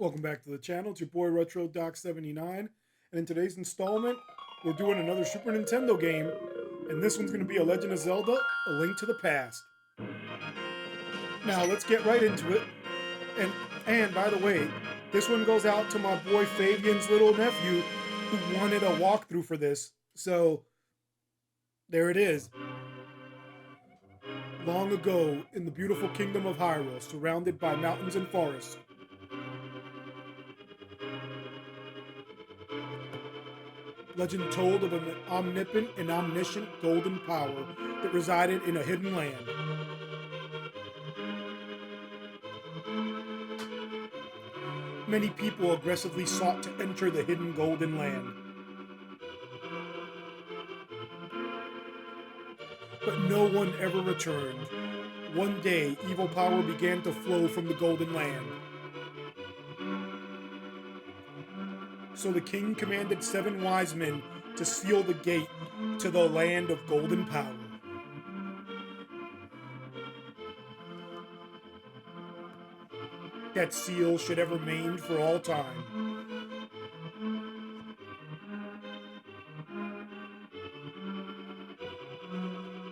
Welcome back to the channel. It's your boy Retro Doc 79, and in today's installment, we're doing another Super Nintendo game, and this one's going to be a Legend of Zelda: A Link to the Past. Now let's get right into it. And by the way, this one goes out to my boy Fabian's little nephew who wanted a walkthrough for this. So there it is. Long ago, in the beautiful kingdom of Hyrule, surrounded by mountains and forests, legend told of an omnipotent and omniscient golden power that resided in a hidden land. Many people aggressively sought to enter the hidden golden land, but no one ever returned. One day, evil power began to flow from the golden land. So the king commanded 7 wise men to seal the gate to the land of golden power. That seal should have remained for all time.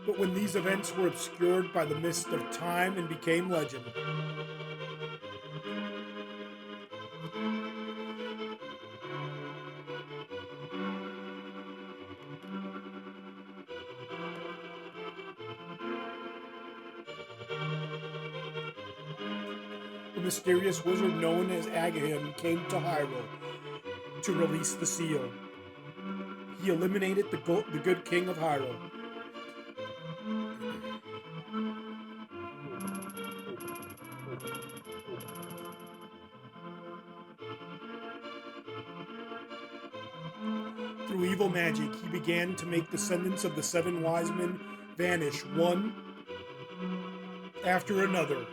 But when these events were obscured by the mist of time and became legend, a mysterious wizard known as Agahim came to Hyrule to release the seal. He eliminated the good king of Hyrule. Through evil magic, he began to make descendants of the 7 wise men vanish one after another.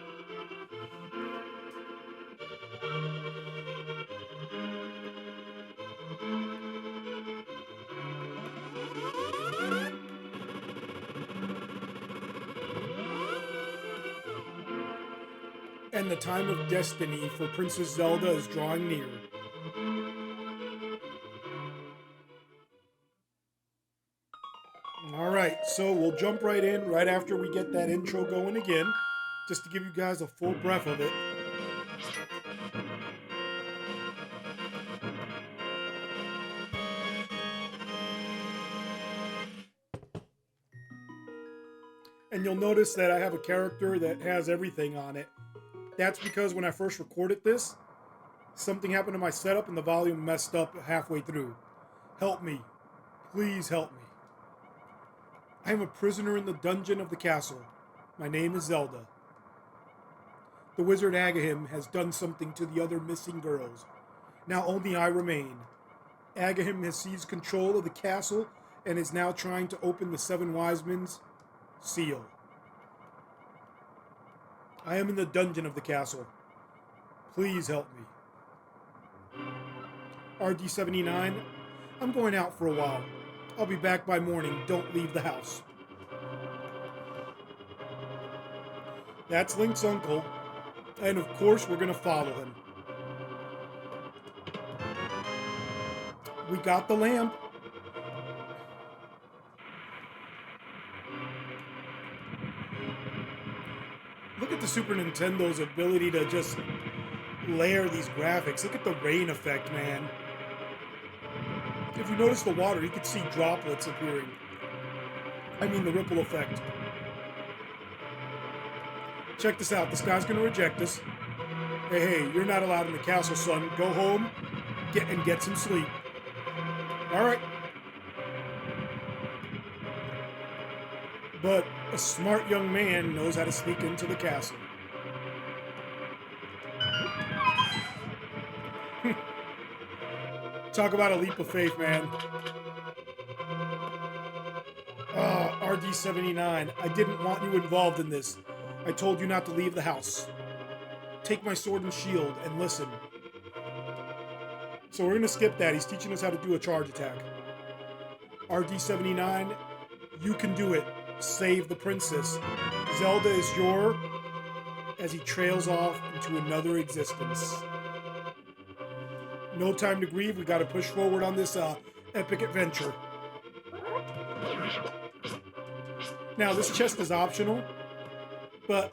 And the time of destiny for Princess Zelda is drawing near. Alright, so we'll jump right in right after we get that intro going again, just to give you guys a full breath of it. And you'll notice that I have a character that has everything on it. That's because when I first recorded this, something happened to my setup and the volume messed up halfway through. Help me. Please help me. I am a prisoner in the dungeon of the castle. My name is Zelda. The wizard Agahim has done something to the other missing girls. Now only I remain. Agahim has seized control of the castle and is now trying to open the 7 wise men's seal. I am in the dungeon of the castle. Please help me. RD79, I'm going out for a while. I'll be back by morning. Don't leave the house. That's Link's uncle. And of course, we're going to follow him. We got the lamp. Look at the Super Nintendo's ability to just layer these graphics. Look at the rain effect, man. If you notice the water, you can see droplets appearing. I mean the ripple effect. Check this out. This guy's going to reject us. Hey, you're not allowed in the castle, son. Go home and get some sleep. All right. But a smart young man knows how to sneak into the castle. Talk about a leap of faith, man. RD79, I didn't want you involved in this. I told you not to leave the house. Take my sword and shield and listen. So we're going to skip that. He's teaching us how to do a charge attack. RD79, you can do it. Save the princess. Zelda is your... As he trails off into another existence. No time to grieve. We got to push forward on this epic adventure. Now, this chest is optional, but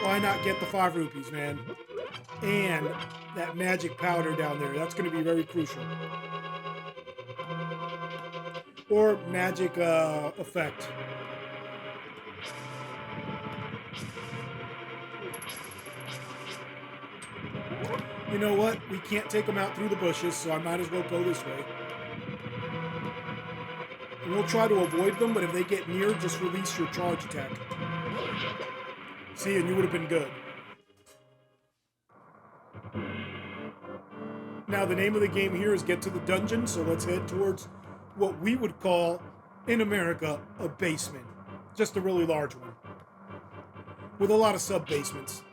why not get the 5 rupees, man? And that magic powder down there. That's going to be very crucial. Or magic effect. You know what? We can't take them out through the bushes, so I might as well go this way. And we'll try to avoid them, but if they get near, just release your charge attack. See, and you would have been good. Now, the name of the game here is Get to the Dungeon, so let's head towards what we would call, in America, a basement. Just a really large one. With a lot of sub-basements.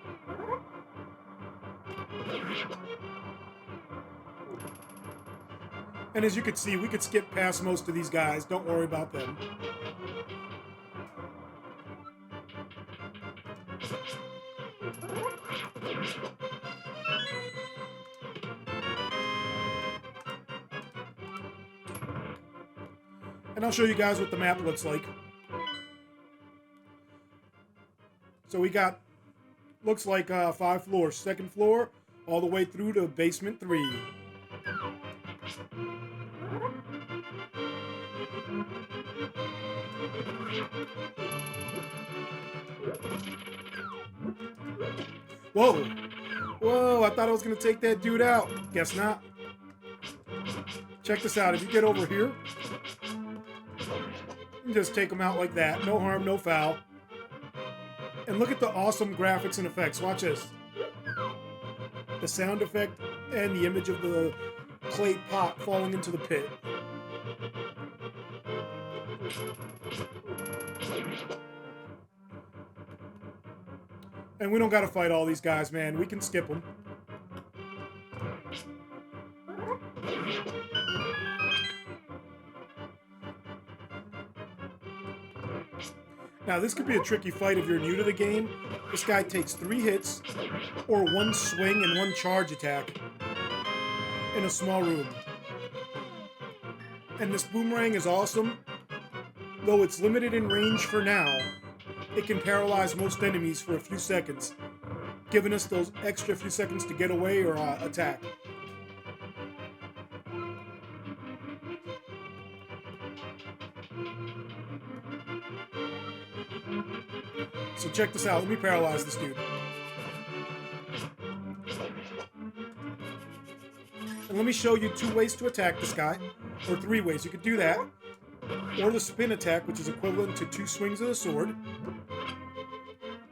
And as you can see, we could skip past most of these guys. Don't worry about them. And I'll show you guys what the map looks like. So we got, looks like 5 floors. 2nd floor, all the way through to basement 3. Whoa! Whoa, I thought I was going to take that dude out. Guess not. Check this out. If you get over here, you just take him out like that. No harm, no foul. And look at the awesome graphics and effects. Watch this. The sound effect and the image of the clay pot falling into the pit. And we don't gotta fight all these guys, man. We can skip them. Now, this could be a tricky fight if you're new to the game. This guy takes 3 hits, or 1 swing and 1 charge attack in a small room. And this boomerang is awesome. Though it's limited in range for now, it can paralyze most enemies for a few seconds, giving us those extra few seconds to get away or attack. So check this out. Let me paralyze this dude. And let me show you 2 ways to attack this guy, or 3 ways. You could do that, or the spin attack, which is equivalent to 2 swings of the sword.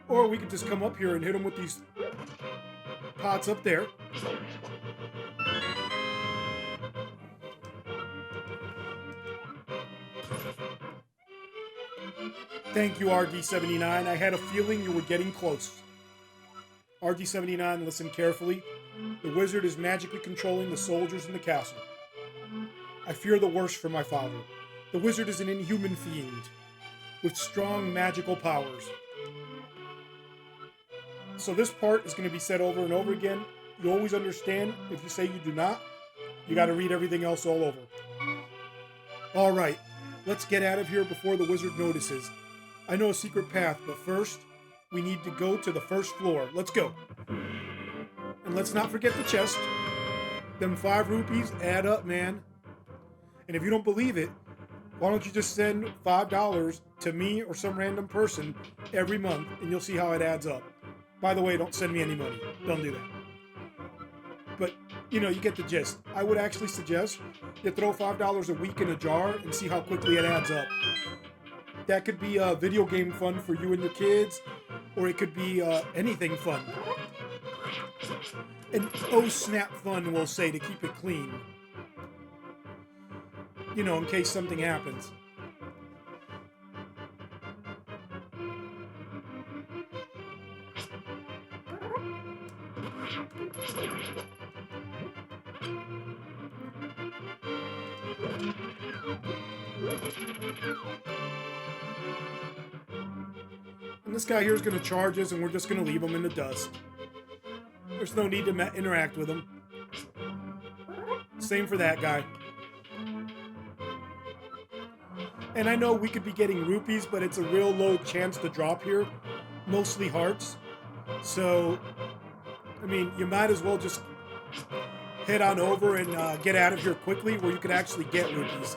Or we could just come up here and hit him with these pots up there. Thank you, RD79. I had a feeling you were getting close. RD79, listen carefully. The wizard is magically controlling the soldiers in the castle. I fear the worst for my father. The wizard is an inhuman fiend with strong magical powers. So this part is going to be said over and over again. You always understand. If you say you do not, you got to read everything else all over. All right, let's get out of here before the wizard notices. I know a secret path, but first, we need to go to the 1st floor. Let's go. And let's not forget the chest. Them 5 rupees add up, man. And if you don't believe it, why don't you just send $5 to me or some random person every month, and you'll see how it adds up. By the way, don't send me any money. Don't do that. But, you know, you get the gist. I would actually suggest you throw $5 a week in a jar and see how quickly it adds up. That could be a video game fun for you and your kids, or it could be anything fun. And oh snap fun, we'll say, to keep it clean. You know, in case something happens. And this guy here is going to charge us, and we're just going to leave him in the dust. There's no need to interact with him. same for that guy. And I know we could be getting rupees, but it's a real low chance to drop here. Mostly hearts. So, I mean, you might as well just head on over and get out of here quickly where you can actually get rupees.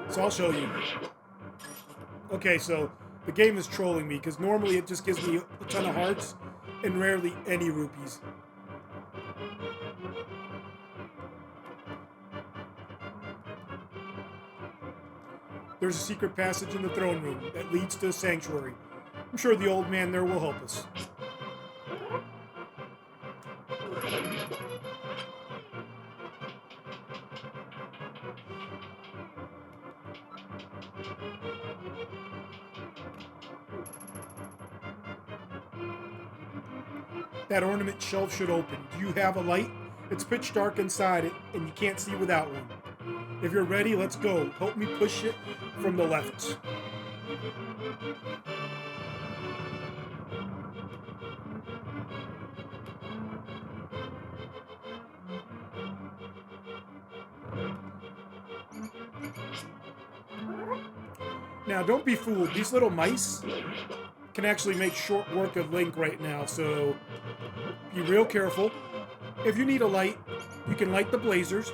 So I'll show you. Okay, so the game is trolling me because normally it just gives me a ton of hearts and rarely any rupees. There's a secret passage in the throne room that leads to a sanctuary. I'm sure the old man there will help us. That ornament shelf should open. Do you have a light? It's pitch dark inside it, and you can't see without one. If you're ready, let's go. Help me push it from the left. Now, don't be fooled. These little mice can actually make short work of Link right now, so be real careful. If you need a light, you can light the blazers,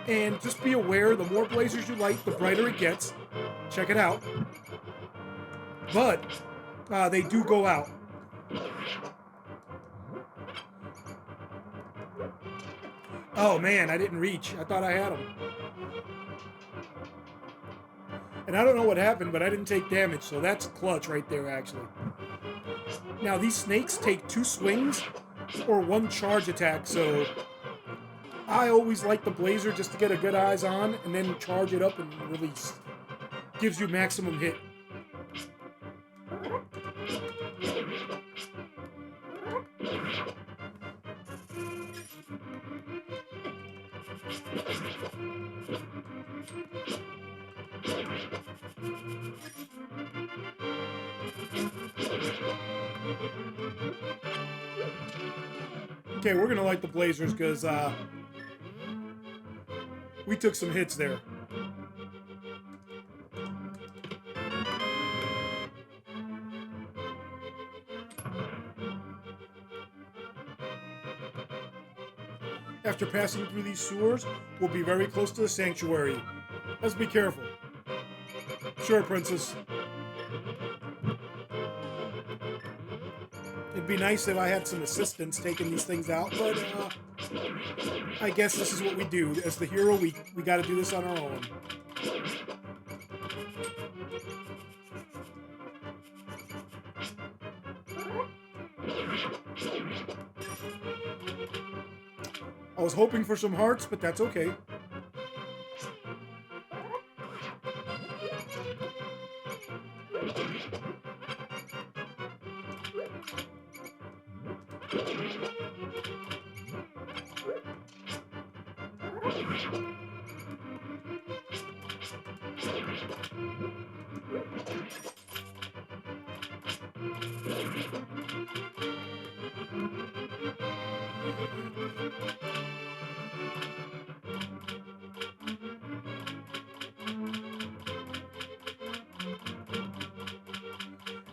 and just be aware, the more blazers you light, the brighter it gets. Check it out. But they do go out. Oh man, I didn't reach. I thought I had them. And I don't know what happened, but I didn't take damage, so that's clutch right there, actually. Now, these snakes take 2 swings or 1 charge attack, so I always like the blazer just to get a good eyes on, and then charge it up and release. Gives you maximum hit. Okay, we're gonna light the blazers because we took some hits there. After passing through these sewers, we'll be very close to the sanctuary. Let's be careful. Sure, Princess. It'd be nice if I had some assistants taking these things out, but I guess this is what we do. As the hero, we gotta do this on our own. I was hoping for some hearts, but that's okay.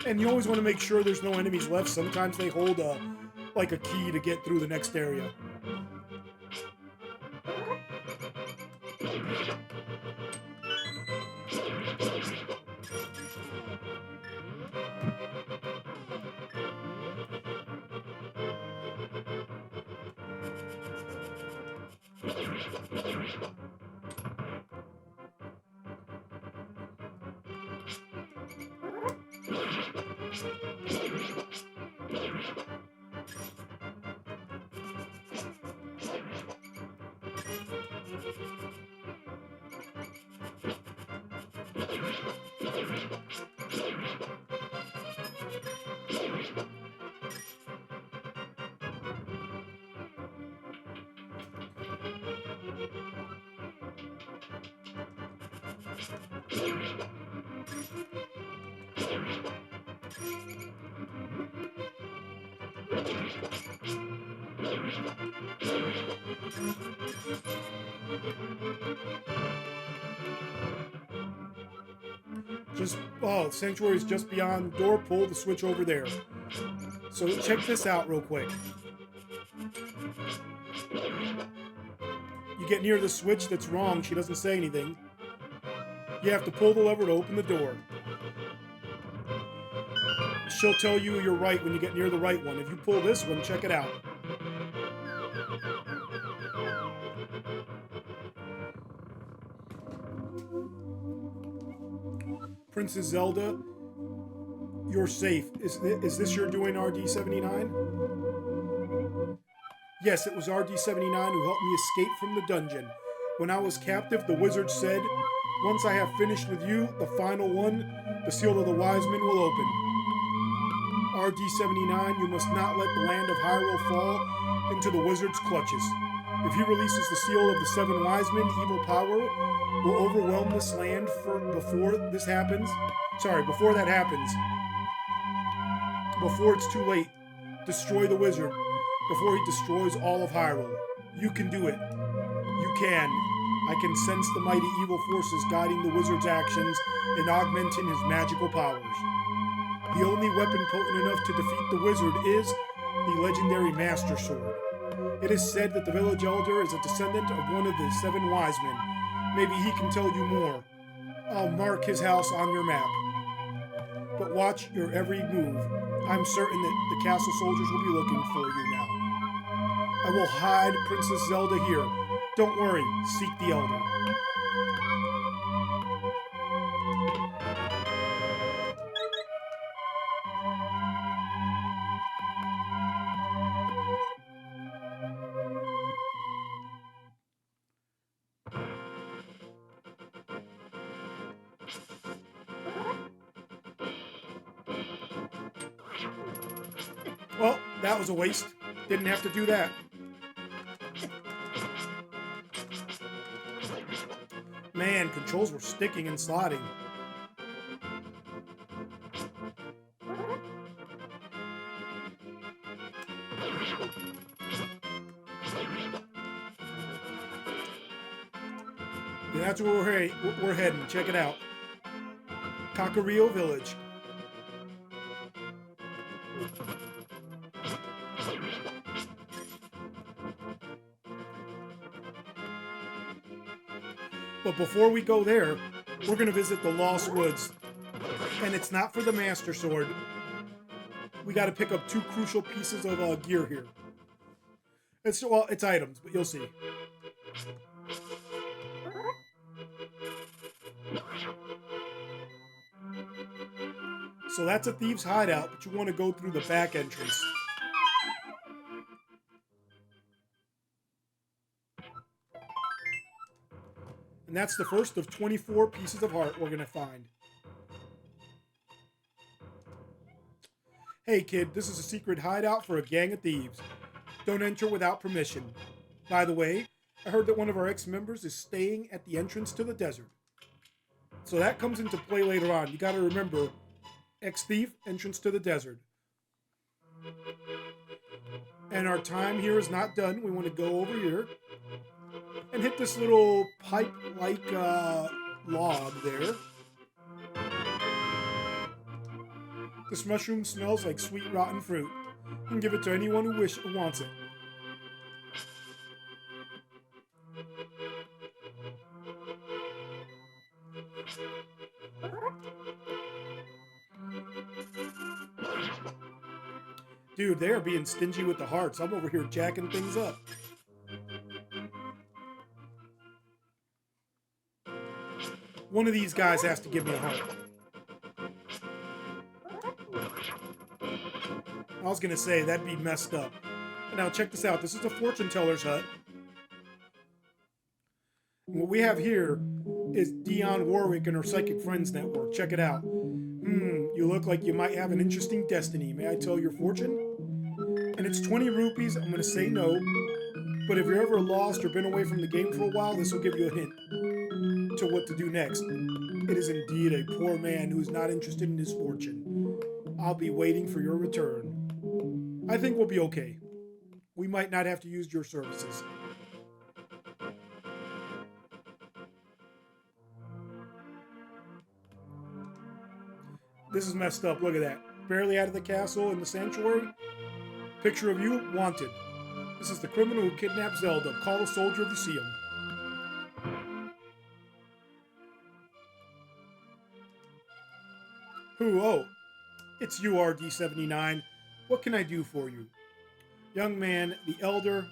And you always want to make sure there's no enemies left. Sometimes they hold like a key to get through the next area. Oh, Sanctuary is just beyond the door. Pull the switch over there. So check this out real quick. You get near the switch that's wrong. She doesn't say anything. You have to pull the lever to open the door. She'll tell you you're right when you get near the right one. If you pull this one, check it out. Princess Zelda, you're safe. Is this your doing, RD79? Yes, it was RD79 who helped me escape from the dungeon. When I was captive, the wizard said, "Once I have finished with you, the final one, the seal of the wise men will open." RD79, you must not let the land of Hyrule fall into the wizard's clutches. If he releases the seal of the seven wise men, evil power will overwhelm this land before that happens. Before it's too late, destroy the wizard before he destroys all of Hyrule. You can do it. You can. I can sense the mighty evil forces guiding the wizard's actions and augmenting his magical powers. The only weapon potent enough to defeat the wizard is the legendary Master Sword. It is said that the village elder is a descendant of one of the seven wise men. Maybe he can tell you more. I'll mark his house on your map. But watch your every move. I'm certain that the castle soldiers will be looking for you now. I will hide Princess Zelda here. Don't worry, seek the elder. Well, that was a waste. Didn't have to do that. Man, controls were sticking and sliding. Yeah, that's where we're heading. Check it out. Kakariko Village. But before we go there, we're going to visit the Lost Woods. And it's not for the Master Sword. We got to pick up two crucial pieces of gear here. It's items, but you'll see. So that's a thieves' hideout, but you want to go through the back entrance. And that's the first of 24 pieces of heart we're going to find. Hey kid, this is a secret hideout for a gang of thieves. Don't enter without permission. By the way, I heard that one of our ex-members is staying at the entrance to the desert. So that comes into play later on. You got to remember, ex-thief, entrance to the desert. And our time here is not done. We want to go over here and hit this little pipe-like log there. This mushroom smells like sweet rotten fruit. You can give it to anyone who wants it. Dude, they are being stingy with the hearts. I'm over here jacking things up. One of these guys has to give me a heart. I was going to say, that'd be messed up. Now, check this out. This is a fortune teller's hut. What we have here is Dionne Warwick and her Psychic Friends Network. Check it out. You look like you might have an interesting destiny. May I tell your fortune? And it's 20 rupees. I'm going to say no. But if you're ever lost or been away from the game for a while, this will give you a hint to what to do next. It is indeed a poor man who is not interested in his fortune. I'll be waiting for your return. I think we'll be okay. we might not have to use your services. This is messed up. Look at that. Barely out of the castle in the sanctuary. Picture of you, wanted. This is the criminal who kidnapped Zelda. Call a soldier if you see him. Who? Oh, it's you, RD79. What can I do for you? Young man, the elder.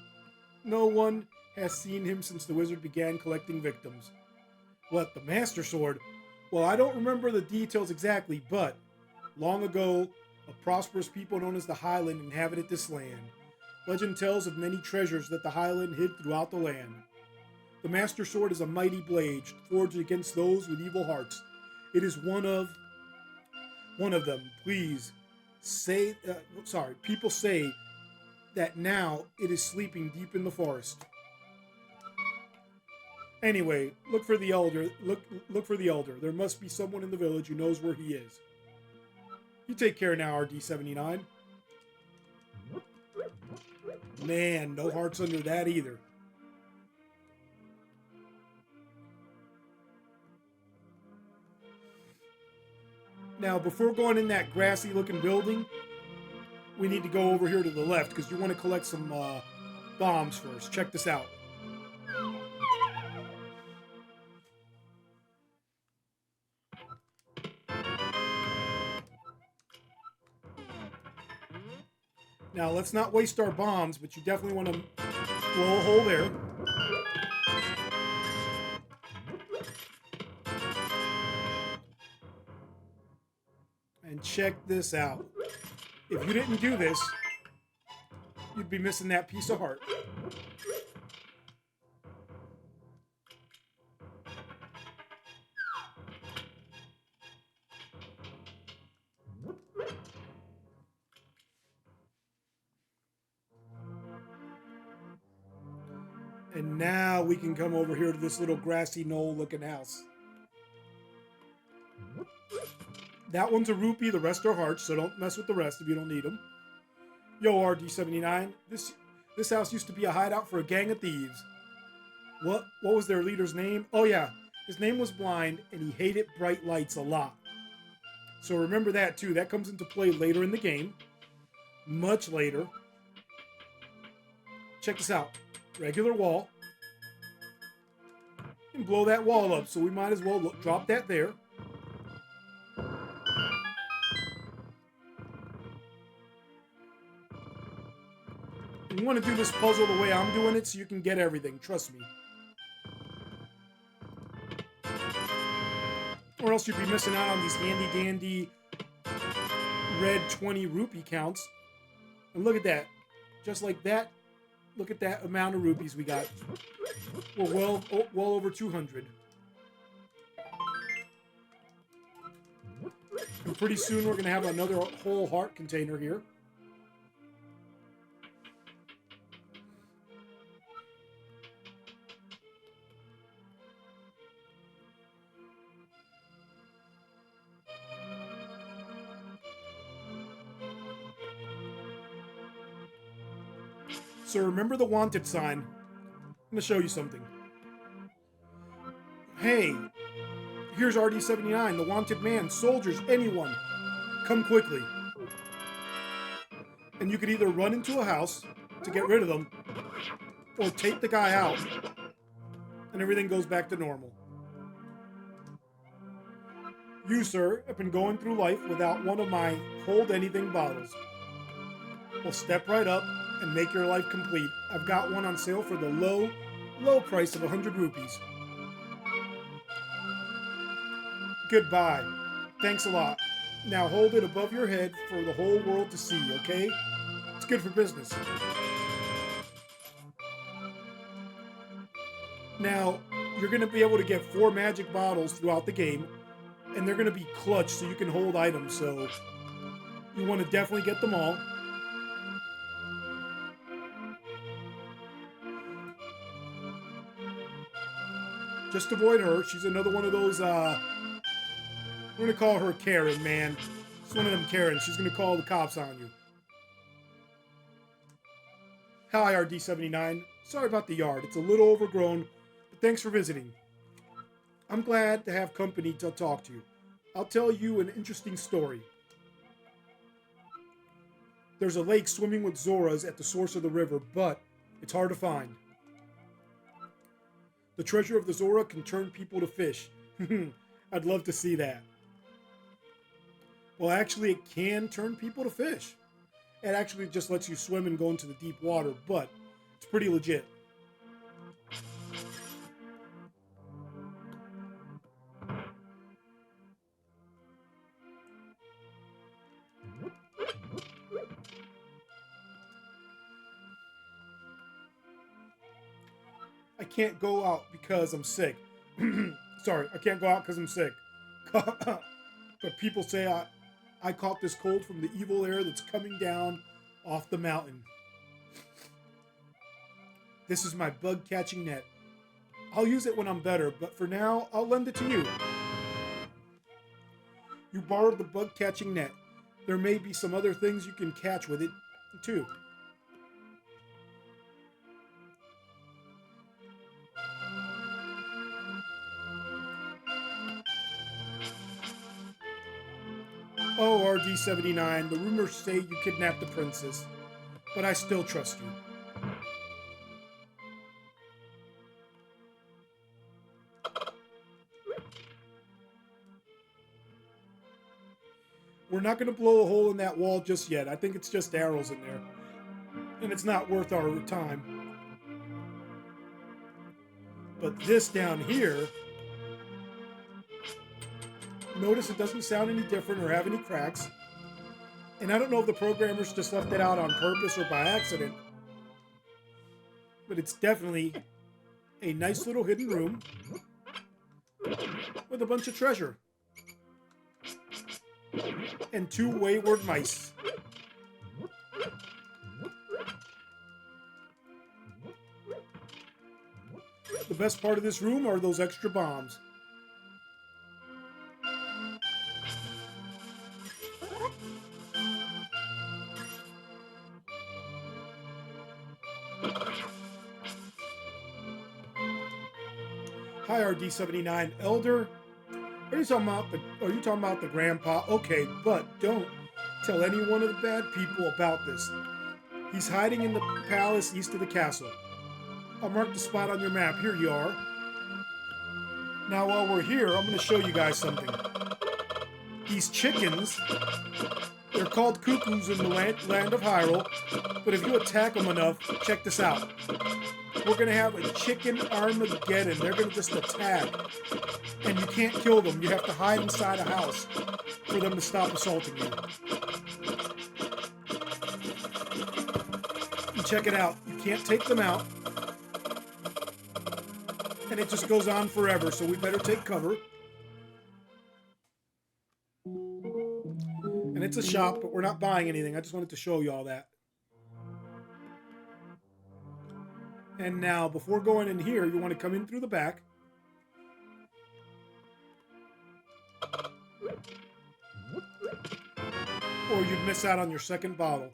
No one has seen him since the wizard began collecting victims. What, the Master Sword? Well, I don't remember the details exactly, but long ago, a prosperous people known as the Highland inhabited this land. Legend tells of many treasures that the Highland hid throughout the land. The Master Sword is a mighty blade forged against those with evil hearts. It is one of them. Please say, people say that now it is sleeping deep in the forest. Anyway, look for the elder. Look for the elder. There must be someone in the village who knows where he is. You take care now, RD79. Man, no hearts under that either. Now, before going in that grassy-looking building, we need to go over here to the left because you want to collect some bombs first. Check this out. Now, let's not waste our bombs, but you definitely want to blow a hole there. And check this out. If you didn't do this, you'd be missing that piece of heart. And now we can come over here to this little grassy knoll-looking house. That one's a rupee, the rest are hearts, so don't mess with the rest if you don't need them. Yo, RD79, this house used to be a hideout for a gang of thieves. What was their leader's name? Oh yeah, his name was Blind, and he hated bright lights a lot. So remember that too. That comes into play later in the game. Much later. Check this out. Regular wall. And blow that wall up, so we might as well drop that there. You want to do this puzzle the way I'm doing it so you can get everything, trust me. Or else you'd be missing out on these handy-dandy red 20 rupee counts. And look at that. Just like that, look at that amount of rupees we got. We're well over 200. And pretty soon we're going to have another whole heart container here. So remember the wanted sign. I'm going to show you something. Hey, here's RD79, the wanted man. Soldiers, anyone, come quickly. And you could either run into a house to get rid of them, or take the guy out, and everything goes back to normal. You, sir, have been going through life without one of my hold anything bottles. Well, step right up and make your life complete. I've got one on sale for the low price of 100 rupees. Goodbye. Thanks a lot. Now hold it above your head for the whole world to see, okay? It's good for business. Now, you're going to be able to get 4 magic bottles throughout the game, and they're going to be clutch so you can hold items, so you want to definitely get them all. Just avoid her. She's another one of those, we're going to call her Karen, man. It's one of them Karens. She's going to call the cops on you. Hi, RD79. Sorry about the yard. It's a little overgrown, but thanks for visiting. I'm glad to have company to talk to you. I'll tell you an interesting story. There's a lake swimming with Zoras at the source of the river, but it's hard to find. The treasure of the Zora can turn people to fish. I'd love to see that. Well, actually, it can turn people to fish. It actually just lets you swim and go into the deep water, but it's pretty legit. I can't go out because I'm sick. Sorry, I can't go out because I'm sick. But people say I caught this cold from the evil air that's coming down off the mountain. This is my bug catching net. I'll use it when I'm better, but for now, I'll lend it to you. You borrowed the bug catching net. There may be some other things you can catch with it, too. Oh, RD79, the rumors say you kidnapped the princess, but I still trust you. We're not going to blow a hole in that wall just yet. I think it's just arrows in there, and it's not worth our time. But this down here, notice it doesn't sound any different or have any cracks. And I don't know if the programmers just left it out on purpose or by accident, but it's definitely a nice little hidden room with a bunch of treasure. And 2 wayward mice. The best part of this room are those extra bombs. Hi, RD79 Elder. Are you talking about the grandpa? Okay, but don't tell any one of the bad people about this. He's hiding in the palace east of the castle. I'll mark the spot on your map. Here you are. Now, while we're here, I'm going to show you guys something. These chickens, they're called cuckoos in the land of Hyrule, but if you attack them enough, check this out. We're going to have a chicken Armageddon. They're going to just attack. And you can't kill them. You have to hide inside a house for them to stop assaulting you. And check it out. You can't take them out. And it just goes on forever, so we better take cover. And it's a shop, but we're not buying anything. I just wanted to show you all that. And now, before going in here, you want to come in through the back. Or you'd miss out on your second bottle.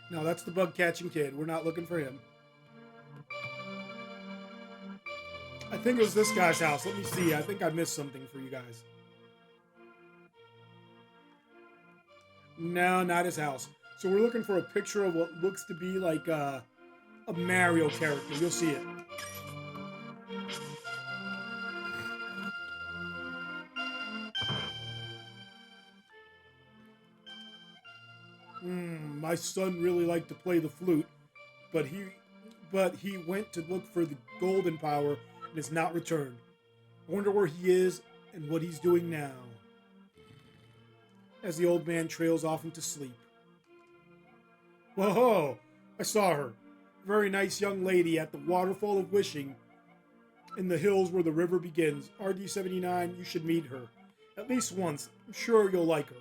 No, that's the bug catching kid. We're not looking for him. I think it was this guy's house. Let me see. I think I missed something for you guys. No, not his house. So we're looking for a picture of what looks to be like a Mario character. You'll see it. My son really liked to play the flute, but he went to look for the golden power and has not returned. I wonder where he is and what he's doing now. As the old man trails off into sleep. Whoa! I saw her. Very nice young lady at the Waterfall of Wishing in the hills where the river begins. RD79, you should meet her. At least once. I'm sure you'll like her.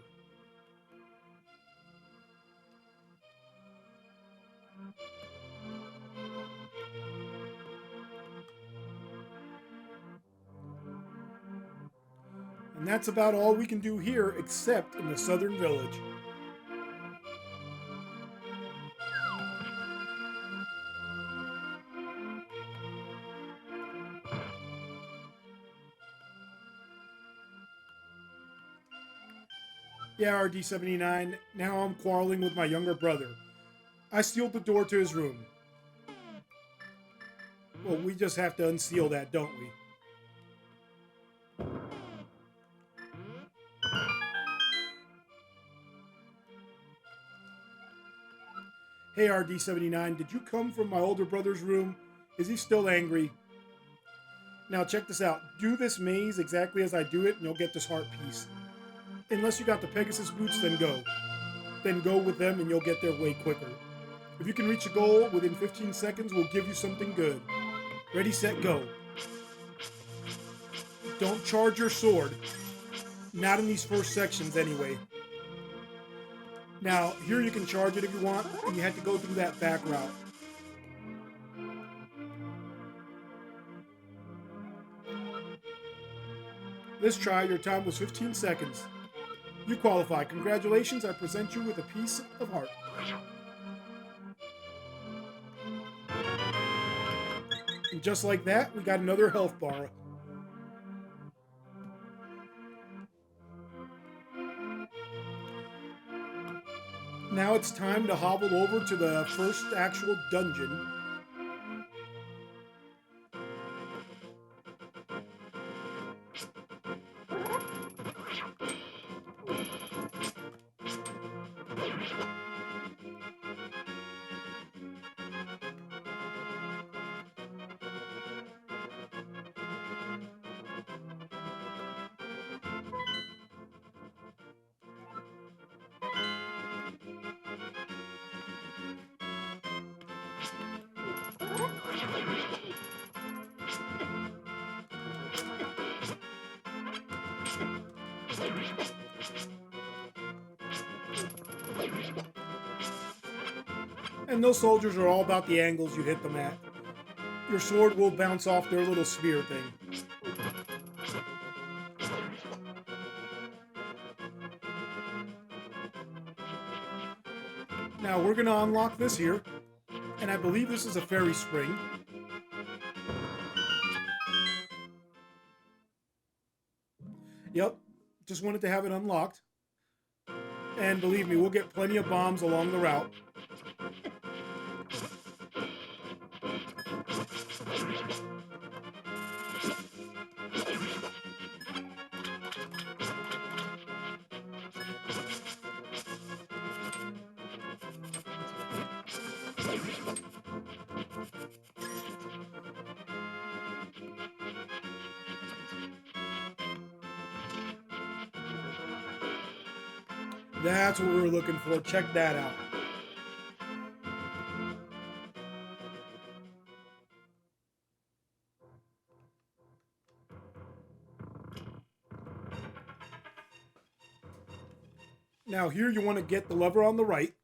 And that's about all we can do here, except in the southern village. Yeah, RD79, now I'm quarreling with my younger brother. I sealed the door to his room. Well, we just have to unseal that, don't we? Hey RD79, did you come from my older brother's room? Is he still angry? Now check this out. Do this maze exactly as I do it and you'll get this heart piece. Unless you got the Pegasus boots, then go. Then go with them and you'll get there way quicker. If you can reach a goal within 15 seconds, we'll give you something good. Ready, set, go. Don't charge your sword. Not in these first sections anyway. Now, here you can charge it if you want, and you have to go through that back route. This try, your time was 15 seconds. You qualify. Congratulations, I present you with a piece of heart. And just like that, we got another health bar. Now it's time to hobble over to the first actual dungeon. And those soldiers are all about the angles you hit them at. Your sword will bounce off their little spear thing. Now we're gonna unlock this here, and I believe this is a fairy spring. Yep, just wanted to have it unlocked. And believe me, we'll get plenty of bombs along the route. That's what we were looking for. Check that out. Now here you want to get the lever on the right.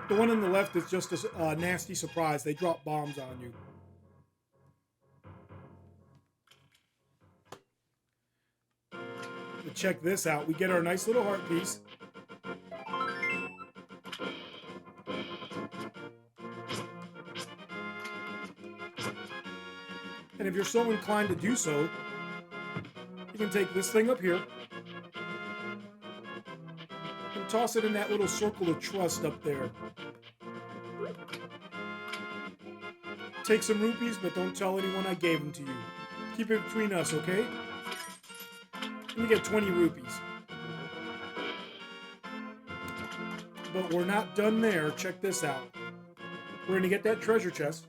The one on the left is just a nasty surprise. They drop bombs on you. But check this out. We get our nice little heart piece. And if you're so inclined to do so, you can take this thing up here and toss it in that little circle of trust up there. Take some rupees, but don't tell anyone I gave them to you. Keep it between us, okay? Let me get 20 rupees. But we're not done there. Check this out. We're going to get that treasure chest.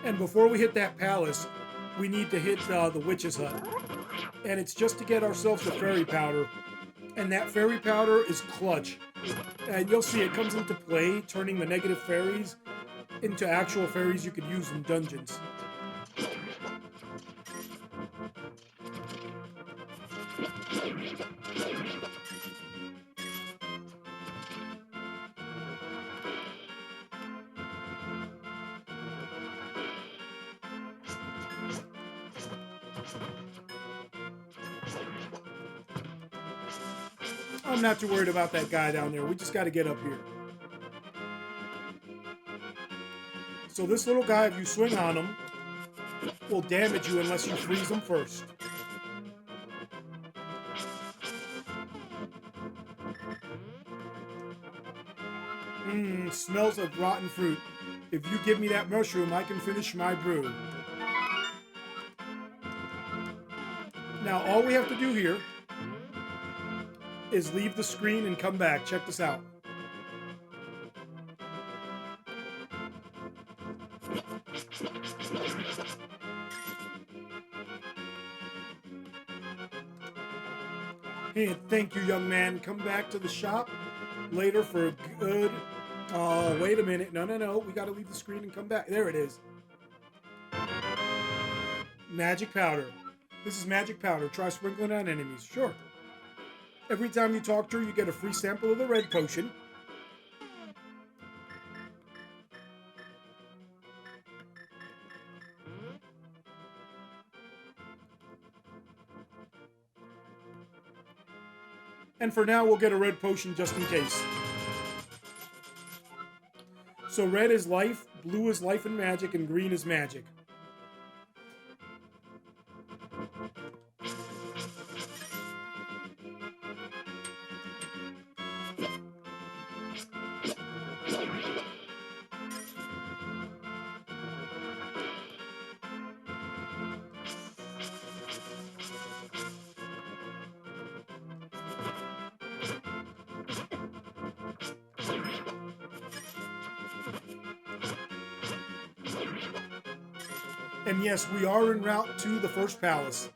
And before we hit that palace, we need to hit the witch's hut. And it's just to get ourselves the fairy powder. And that fairy powder is clutch. And you'll see it comes into play, turning the negative fairies into actual fairies you could use in dungeons. I'm not too worried about that guy down there. We just got to get up here. So this little guy, if you swing on him, will damage you unless you freeze him first. Smells of rotten fruit. If you give me that mushroom, I can finish my brew. Now, all we have to do here is leave the screen and come back. Check this out. Hey, thank you, young man. Come back to the shop later for a good... Oh, wait a minute. No. We gotta leave the screen and come back. There it is. Magic powder. This is magic powder. Try sprinkling on enemies. Sure. Every time you talk to her, you get a free sample of the red potion. And for now, we'll get a red potion just in case. So red is life, blue is life and magic, and green is magic. And yes, we are en route to the first palace.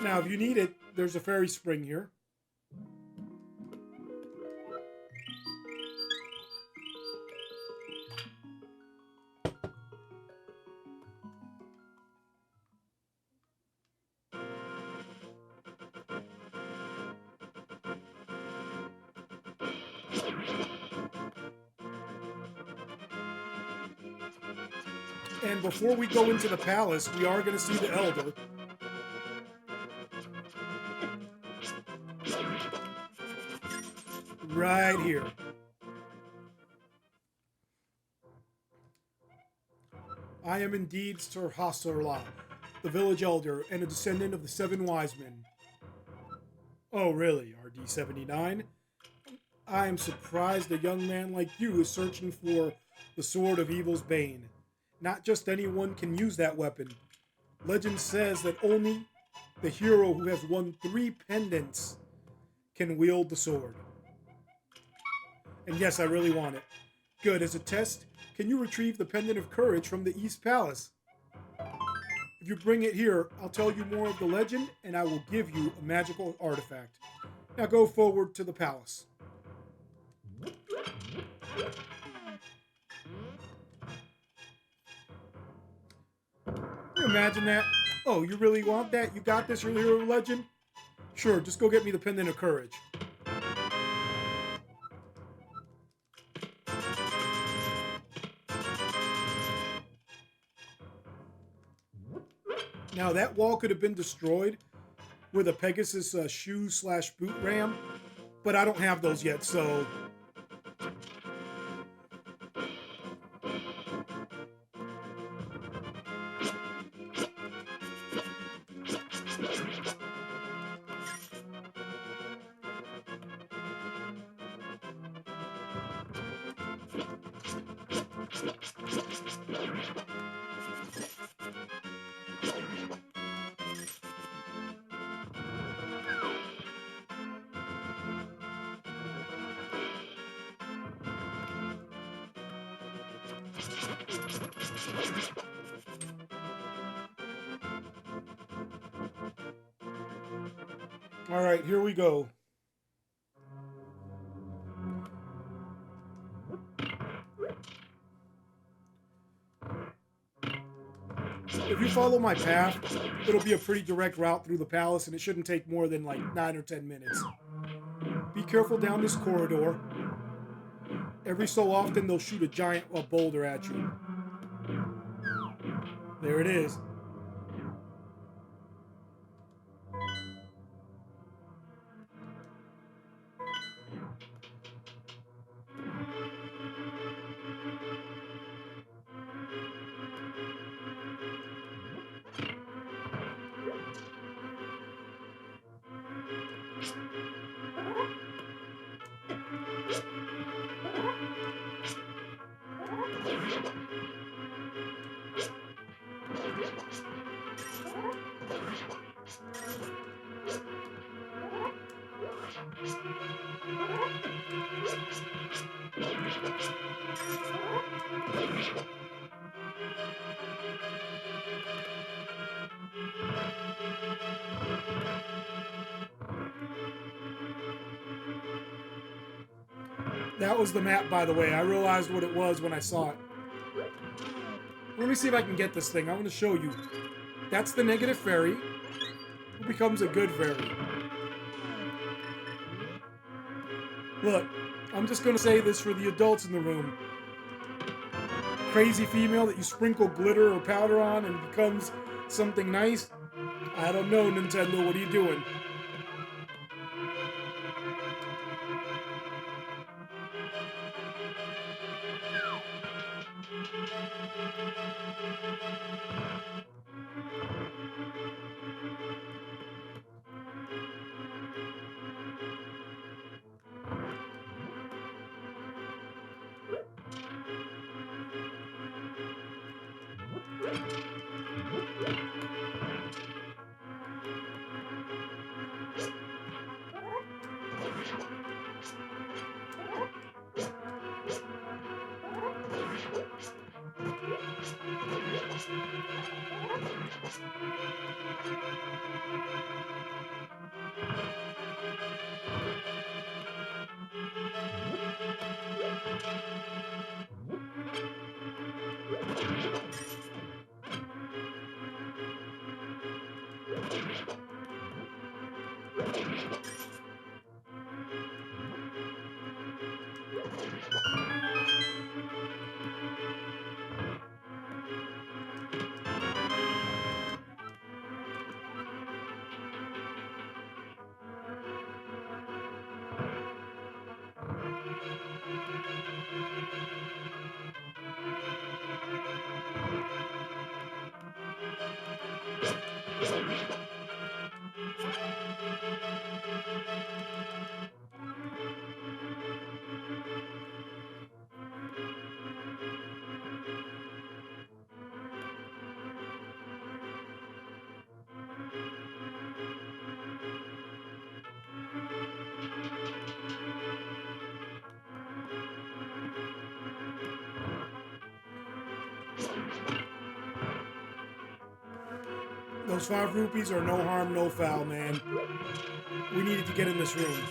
Now, if you need it, there's a fairy spring here. And before we go into the palace, we are going to see the elder. Right here. I am indeed Sir Hasarla, the village elder and a descendant of the 7 wise men. Oh, really, RD-79? I am surprised a young man like you is searching for the Sword of Evil's Bane. Not just anyone can use that weapon. Legend says that only the hero who has won 3 pendants can wield the sword. And yes, I really want it. Good, as a test, can you retrieve the Pendant of Courage from the East Palace? If you bring it here, I'll tell you more of the legend, and I will give you a magical artifact. Now go forward to the palace. Can you imagine that? Oh, you really want that? You got this, you're the hero of legend? Sure, just go get me the Pendant of Courage. Now, that wall could have been destroyed with a Pegasus shoe/boot ram, but I don't have those yet, so... All right, here we go. If you follow my path, it'll be a pretty direct route through the palace, and it shouldn't take more than like 9 or 10 minutes. Be careful down this corridor. Every so often, they'll shoot a giant boulder at you. There it is. That was the map, by the way. I realized what it was when I saw it. Let me see if I can get this thing. I'm going to show you. That's the negative fairy, who becomes a good fairy. Look, I'm just going to say this for the adults in the room. Crazy female that you sprinkle glitter or powder on and becomes something nice. I don't know, Nintendo. What are you doing? Those 5 rupees are no harm, no foul, man. We needed to get in this room.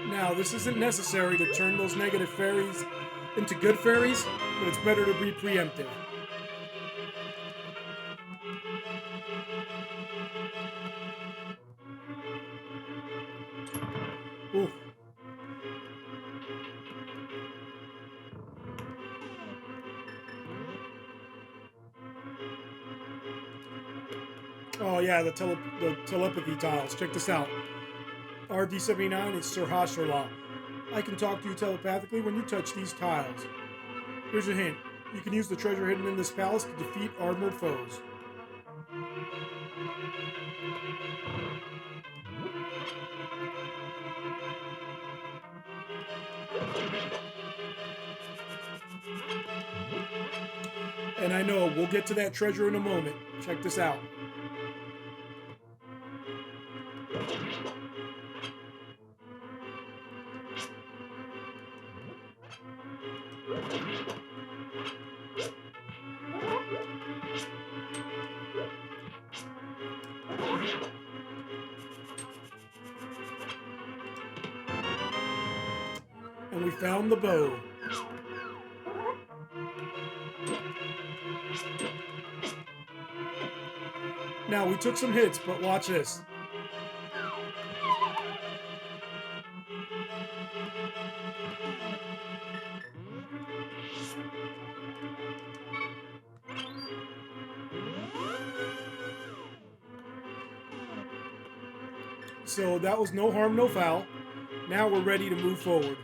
Now, this isn't necessary to turn those negative fairies into good fairies, but it's better to be preemptive. Ooh. Oh yeah, the telepathy tiles. Check this out. RD79 is Sir Hasherla. I can talk to you telepathically when you touch these tiles. Here's a hint. You can use the treasure hidden in this palace to defeat armored foes. And I know, we'll get to that treasure in a moment. Check this out. And we found the bow. Now, we took some hits, but watch this. So that was no harm, no foul. Now we're ready to move forward.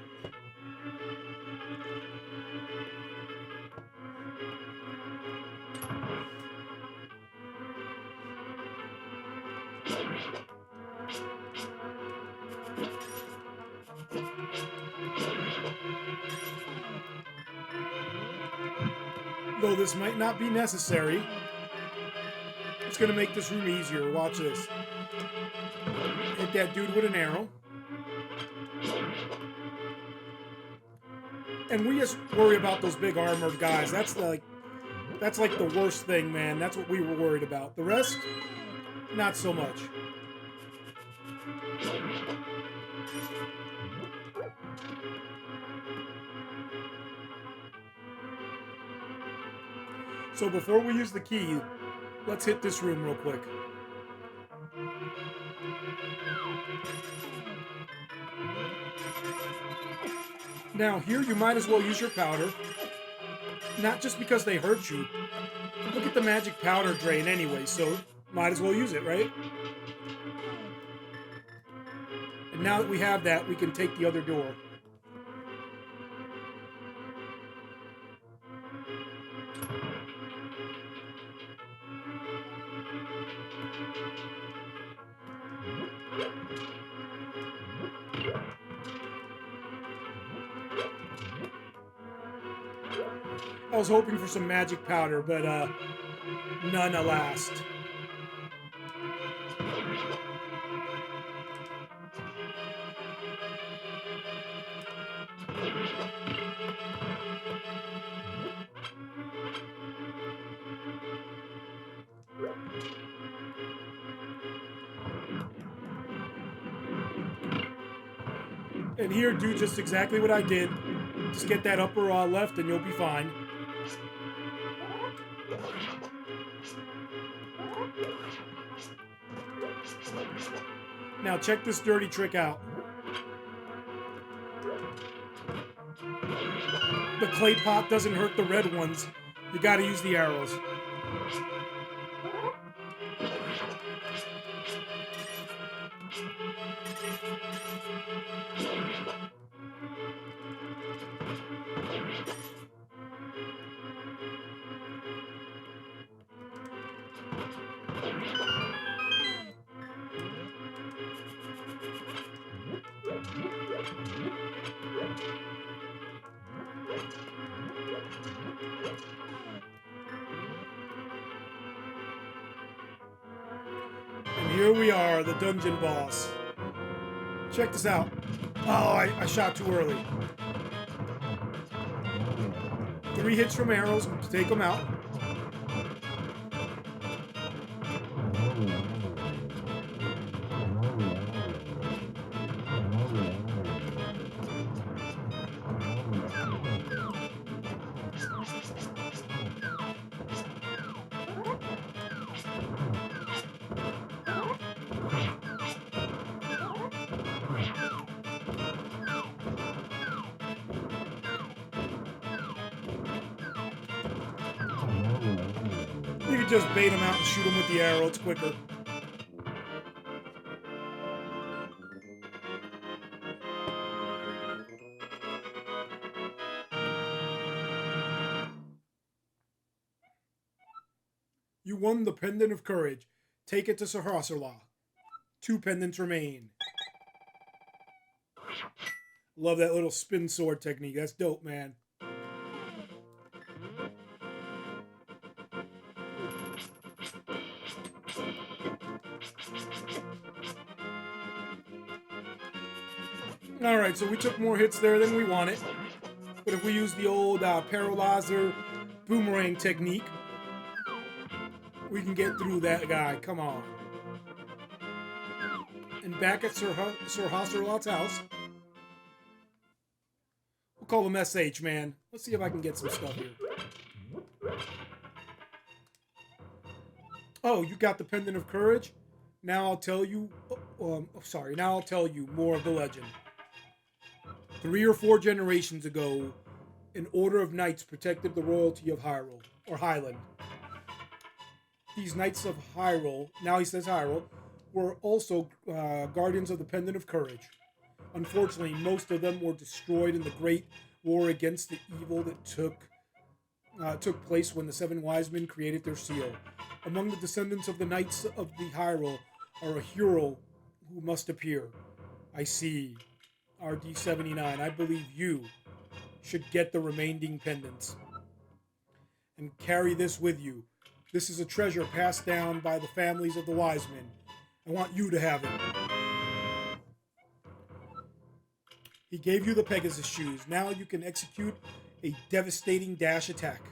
Though this might not be necessary, it's going to make this room easier. Watch this. Hit that dude with an arrow. And we just worry about those big armored guys. That's like the worst thing, man. That's what we were worried about. The rest, not so much. So before we use the key, let's hit this room real quick. Now here you might as well use your powder. Not just because they hurt you. Look at the magic powder drain anyway, so might as well use it, right? And now that we have that, we can take the other door. I was hoping for some magic powder, but none alas. And here, do just exactly what I did. Just get that upper left and you'll be fine. Now check this dirty trick out. The clay pot doesn't hurt the red ones. You gotta use the arrows. And here we are, the dungeon boss. Check this out. Oh, I shot too early. 3 hits from arrows to take them out. You can just bait them out and shoot them with the arrow. It's quicker. You won the Pendant of Courage. Take it to Sahasrahla. 2 pendants remain. Love that little spin sword technique. That's dope, man. Alright, so we took more hits there than we wanted. But if we use the old paralyzer boomerang technique, we can get through that guy. Come on. And back at Sir Hasserlot's house. We'll call him SH, man. Let's see if I can get some stuff here. Oh, you got the Pendant of Courage? Now I'll tell you... now I'll tell you more of the legend. 3 or 4 generations ago, an order of knights protected the royalty of Hyrule, or Highland. These knights of Hyrule, now he says Hyrule, were also guardians of the Pendant of Courage. Unfortunately, most of them were destroyed in the great war against the evil that took place when the 7 wise men created their seal. Among the descendants of the knights of the Hyrule are a hero who must appear. I see. RD79, I believe you should get the remaining pendants. And carry this with you. This is a treasure passed down by the families of the wise men. I want you to have it. He gave you the Pegasus shoes. Now you can execute a devastating dash attack.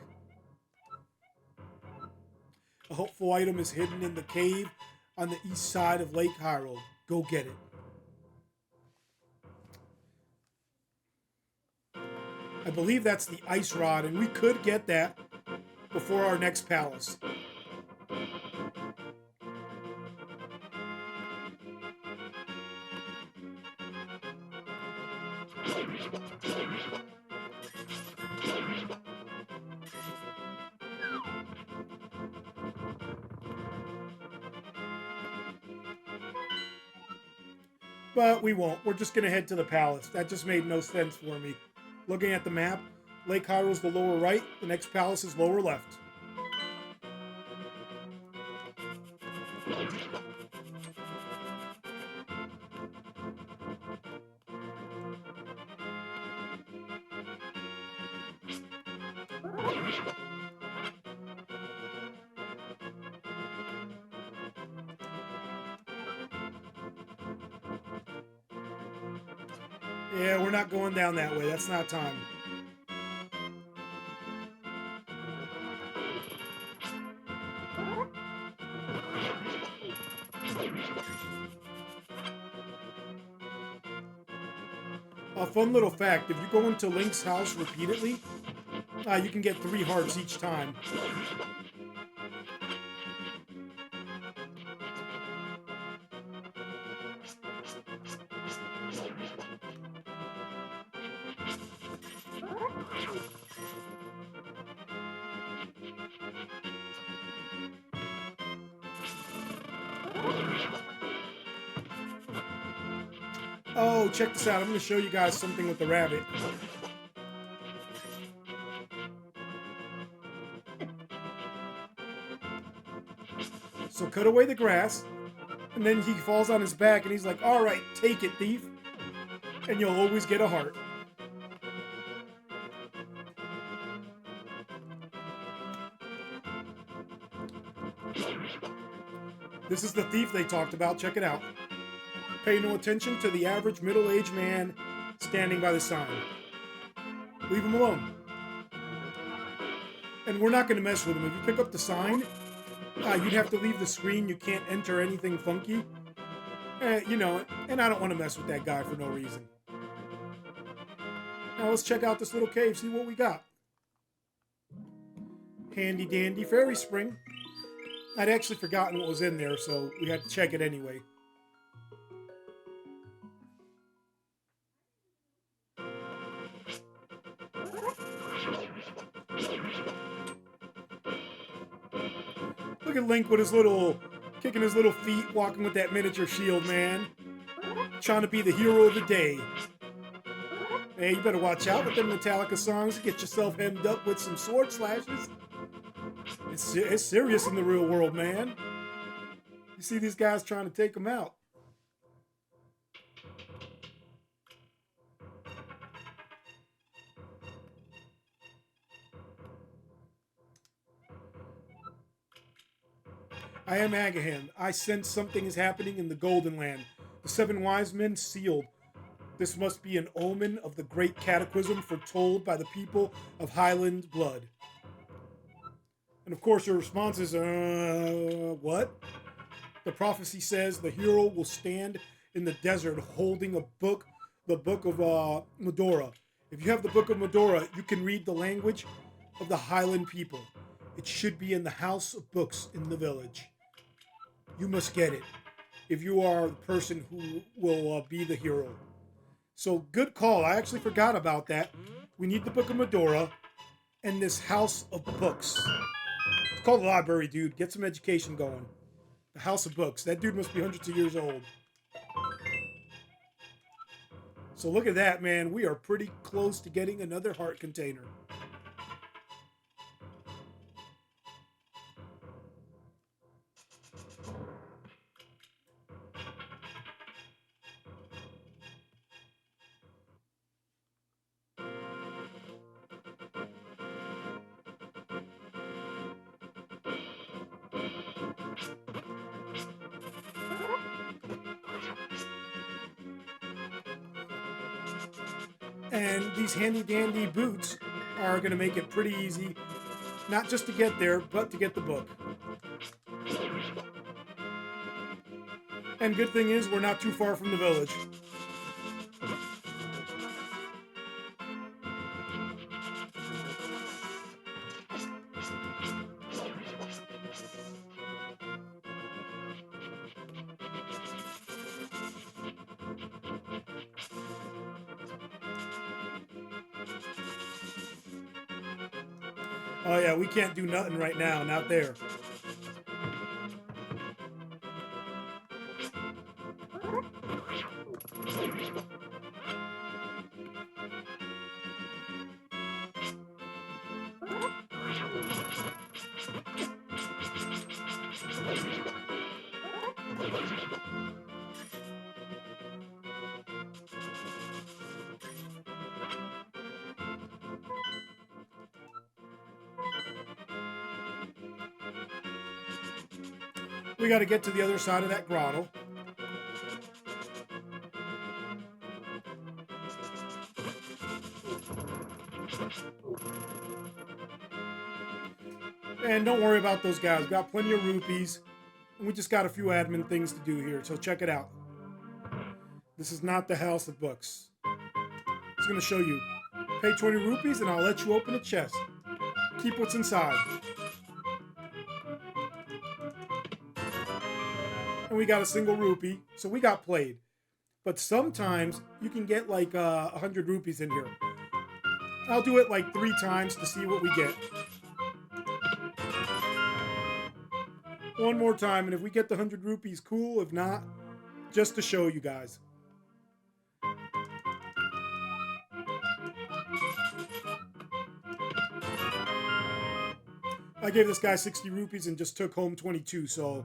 A helpful item is hidden in the cave on the east side of Lake Hyrule. Go get it. I believe that's the ice rod, and we could get that before our next palace. But we won't. We're just going to head to the palace. That just made no sense for me. Looking at the map, Lake Hyrule's the lower right, the next palace is lower left. Yeah, we're not going down that way. That's not time. A fun little fact, if you go into Link's house repeatedly, you can get 3 hearts each time. Oh, check this out. I'm going to show you guys something with the rabbit. So cut away the grass, and then he falls on his back, and he's like, all right, take it, thief. And you'll always get a heart. This is the thief they talked about. Check it out. Pay no attention to the average middle-aged man standing by the sign. Leave him alone. And we're not going to mess with him. If you pick up the sign, you'd have to leave the screen. You can't enter anything funky. You know, and I don't want to mess with that guy for no reason. Now let's check out this little cave, see what we got. Handy dandy fairy spring. I'd actually forgotten what was in there, so we had to check it anyway. Look at Link with his little, kicking his little feet, walking with that miniature shield, man. Trying to be the hero of the day. Hey, you better watch out with them Metallica songs. Get yourself hemmed up with some sword slashes. It's serious in the real world, man. You see these guys trying to take him out. I am Agahan. I sense something is happening in the Golden Land. The 7 wise men sealed. This must be an omen of the great cataclysm foretold by the people of Highland blood. And of course your response is, what? The prophecy says the hero will stand in the desert holding a book, the book of Medora. If you have the book of Medora, you can read the language of the Highland people. It should be in the house of books in the village. You must get it if you are the person who will be the hero. So good call. I actually forgot about that. We need the book of Medora and this house of books. It's called the library, dude. Get some education going. The house of books. That dude must be hundreds of years old. So look at that, man. We are pretty close to getting another heart container. And these handy dandy boots are going to make it pretty easy, not just to get there, but to get the book. And good thing is, we're not too far from the village. Oh yeah, we can't do nothing right now, not there. We got to get to the other side of that grotto. And don't worry about those guys. We've got plenty of rupees. And we just got a few admin things to do here. So check it out. This is not the house of books. It's going to show you. Pay 20 rupees and I'll let you open a chest. Keep what's inside. And we got a single rupee, so we got played. But sometimes you can get like 100 rupees in here. I'll do it like 3 times to see what we get. One more time, and if we get the 100 rupees, cool. If not, just to show you guys. I gave this guy 60 rupees and just took home 22, so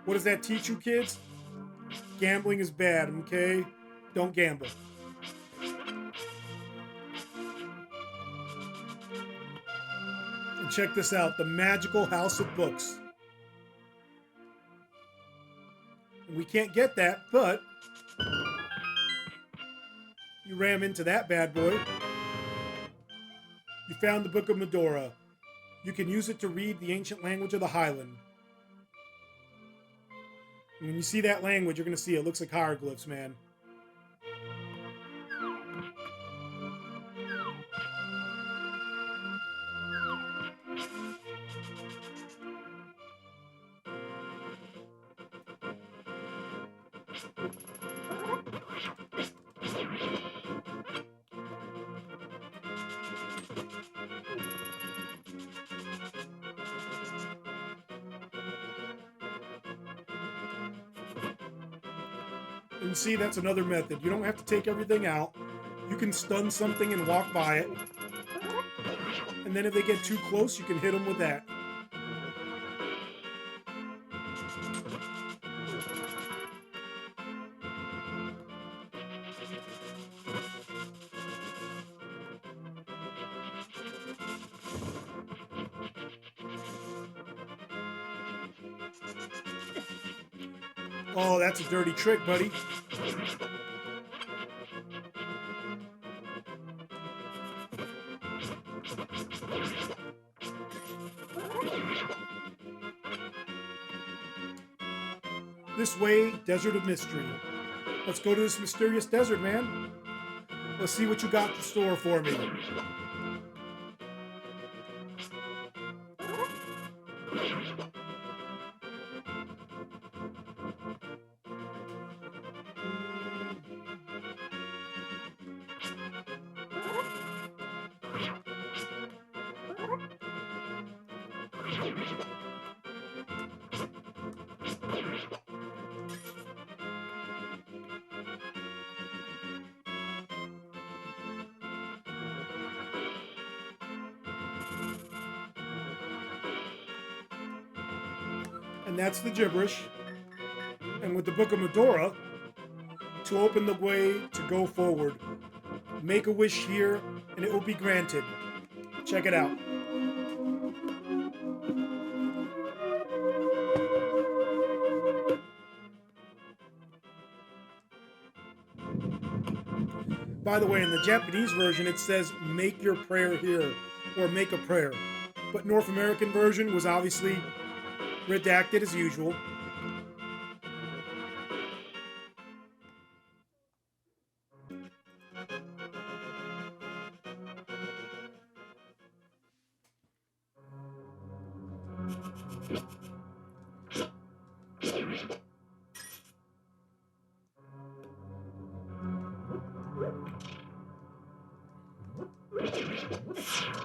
what does that teach you, kids? Gambling is bad, okay? Don't gamble. And check this out, the magical house of books. And we can't get that, but you ram into that bad boy. You found the book of Medora. You can use it to read the ancient language of the Highland. And when you see that language, you're going to see it looks like hieroglyphs, man. And see, that's another method. You don't have to take everything out. You can stun something and walk by it. And then if they get too close, you can hit them with that. Oh, that's a dirty trick, buddy. This way, Desert of Mystery. Let's go to this mysterious desert, man. Let's see what you got in store for me. And that's the gibberish. And with the Book of Medora, to open the way to go forward. Make a wish here, and it will be granted. Check it out. By the way, in the Japanese version, it says, make your prayer here, or make a prayer. But North American version was obviously redacted as usual.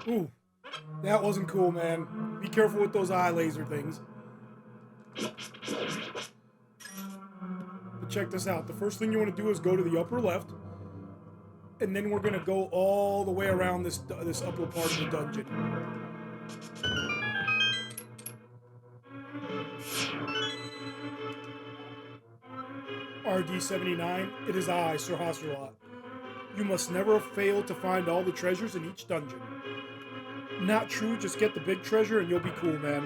Ooh, that wasn't cool, man. Be careful with those eye laser things. But check this out. The first thing you want to do is go to the upper left. And then we're going to go all the way around this upper part of the dungeon. RD79, it is I, Sir Hasselot. You must never fail to find all the treasures in each dungeon. Not true, just get the big treasure and you'll be cool, man.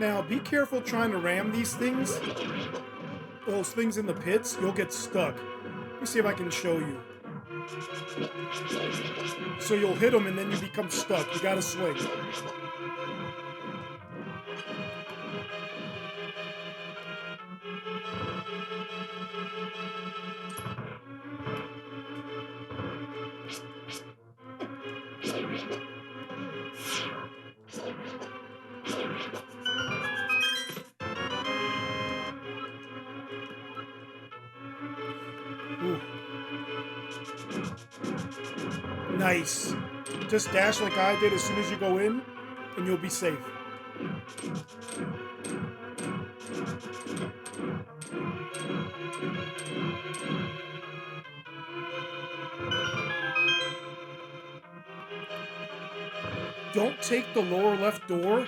Now, be careful trying to ram these things. Those things in the pits, you'll get stuck. Let me see if I can show you. So you'll hit them and then you become stuck. You gotta swing. Ooh. Nice. Just dash like I did as soon as you go in. and you'll be safe. Don't take the lower left door.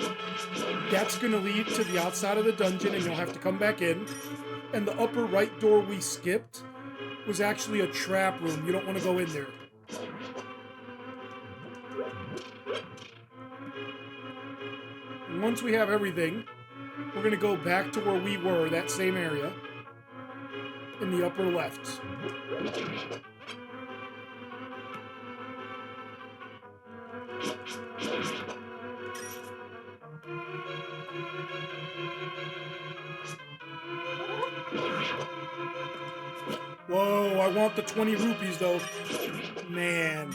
That's going to lead to the outside of the dungeon and you'll have to come back in. And the upper right door we skipped was actually a trap room. You don't want to go in there. And once we have everything, we're going to go back to where we were, that same area, in the upper left. Whoa, I want the 20 rupees though. Man.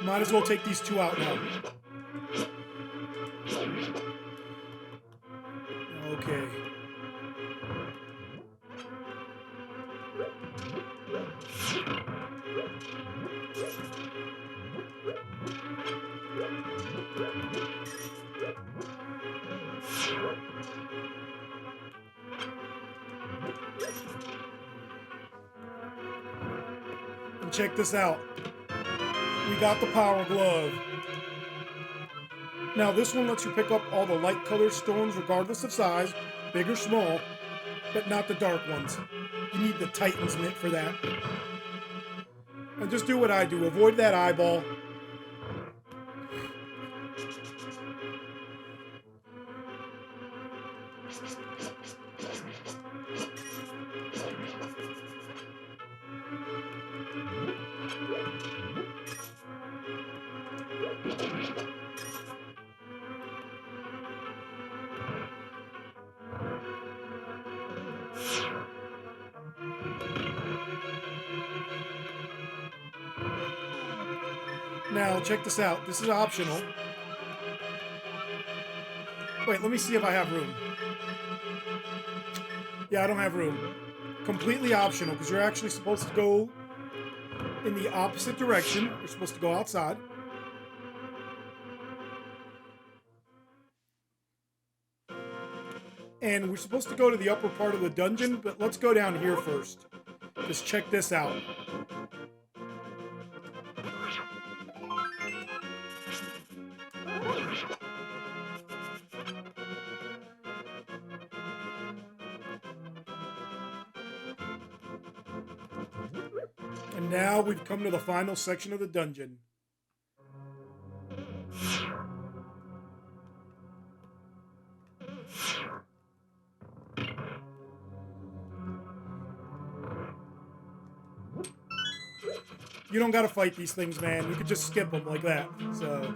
Might as well take these two out now. Okay. And check this out. We got the power glove. Now this one lets you pick up all the light colored stones regardless of size, big or small, but not the dark ones. You need the Titan's Mitt for that. And just do what I do, avoid that eyeball. Now, check this out. This is optional. Wait, let me see if I have room. Yeah, I don't have room. Completely optional, because you're actually supposed to go in the opposite direction. You're supposed to go outside. And we're supposed to go to the upper part of the dungeon, but let's go down here first. Just check this out. And now we've come to the final section of the dungeon. You don't gotta fight these things, man. You could just skip them like that. So...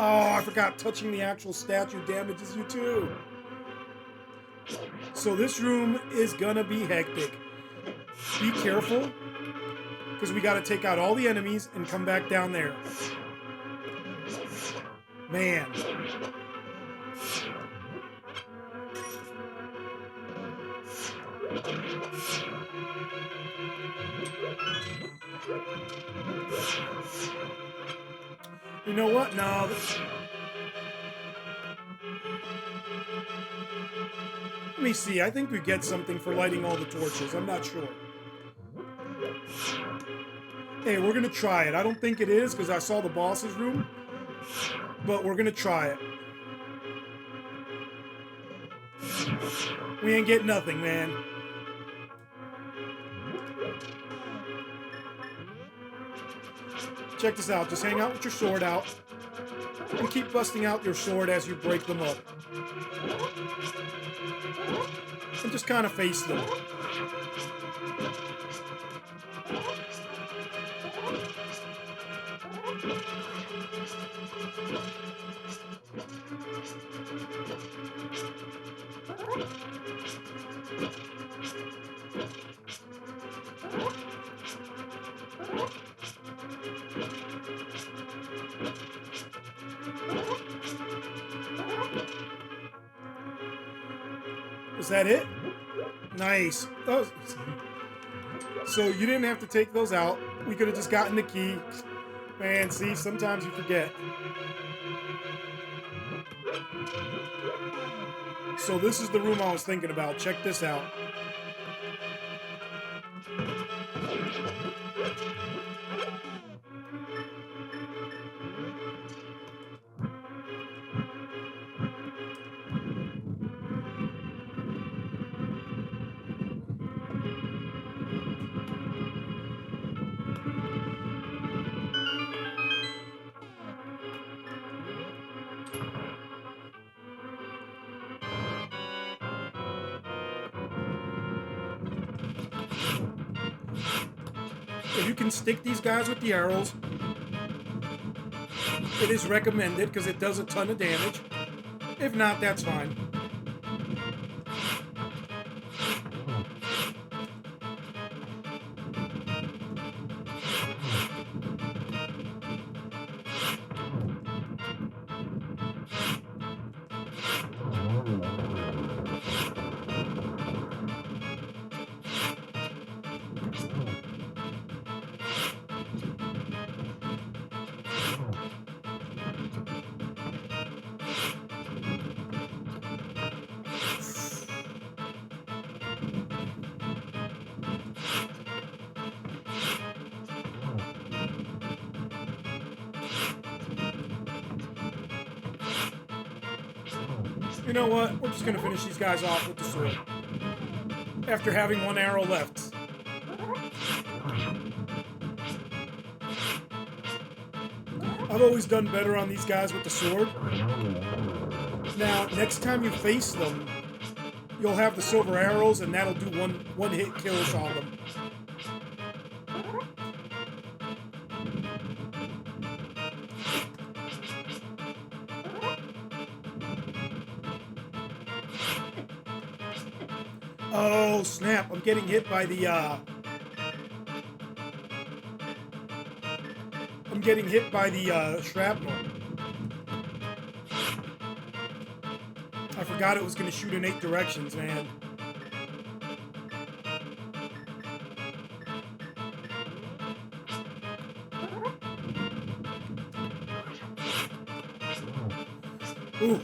Oh, I forgot touching the actual statue damages you too. So this room is gonna be hectic. Be careful, because we gotta take out all the enemies and come back down there. Man. You know what? No. Let me see. I think we get something for lighting all the torches. I'm not sure. Hey, we're going to try it. I don't think it is because I saw the boss's room. But we're going to try it. We ain't getting nothing, man. Check this out. Just hang out with your sword out. And keep busting out your sword as you break them up. And just kind of face them. Was that it? Nice. Oh, so you didn't have to take those out. We could have just gotten the key. Man, see, sometimes you forget. So this is the room I was thinking about. Check this out. If you can stick these guys with the arrows, it is recommended because it does a ton of damage. If not, that's fine. You know what? We're just going to finish these guys off with the sword. After having one arrow left. I've always done better on these guys with the sword. Now, next time you face them, you'll have the silver arrows, and that'll do one hit kills on them. Oh, snap. I'm getting hit by the, shrapnel. I forgot it was going to shoot in 8 directions, man. Ooh.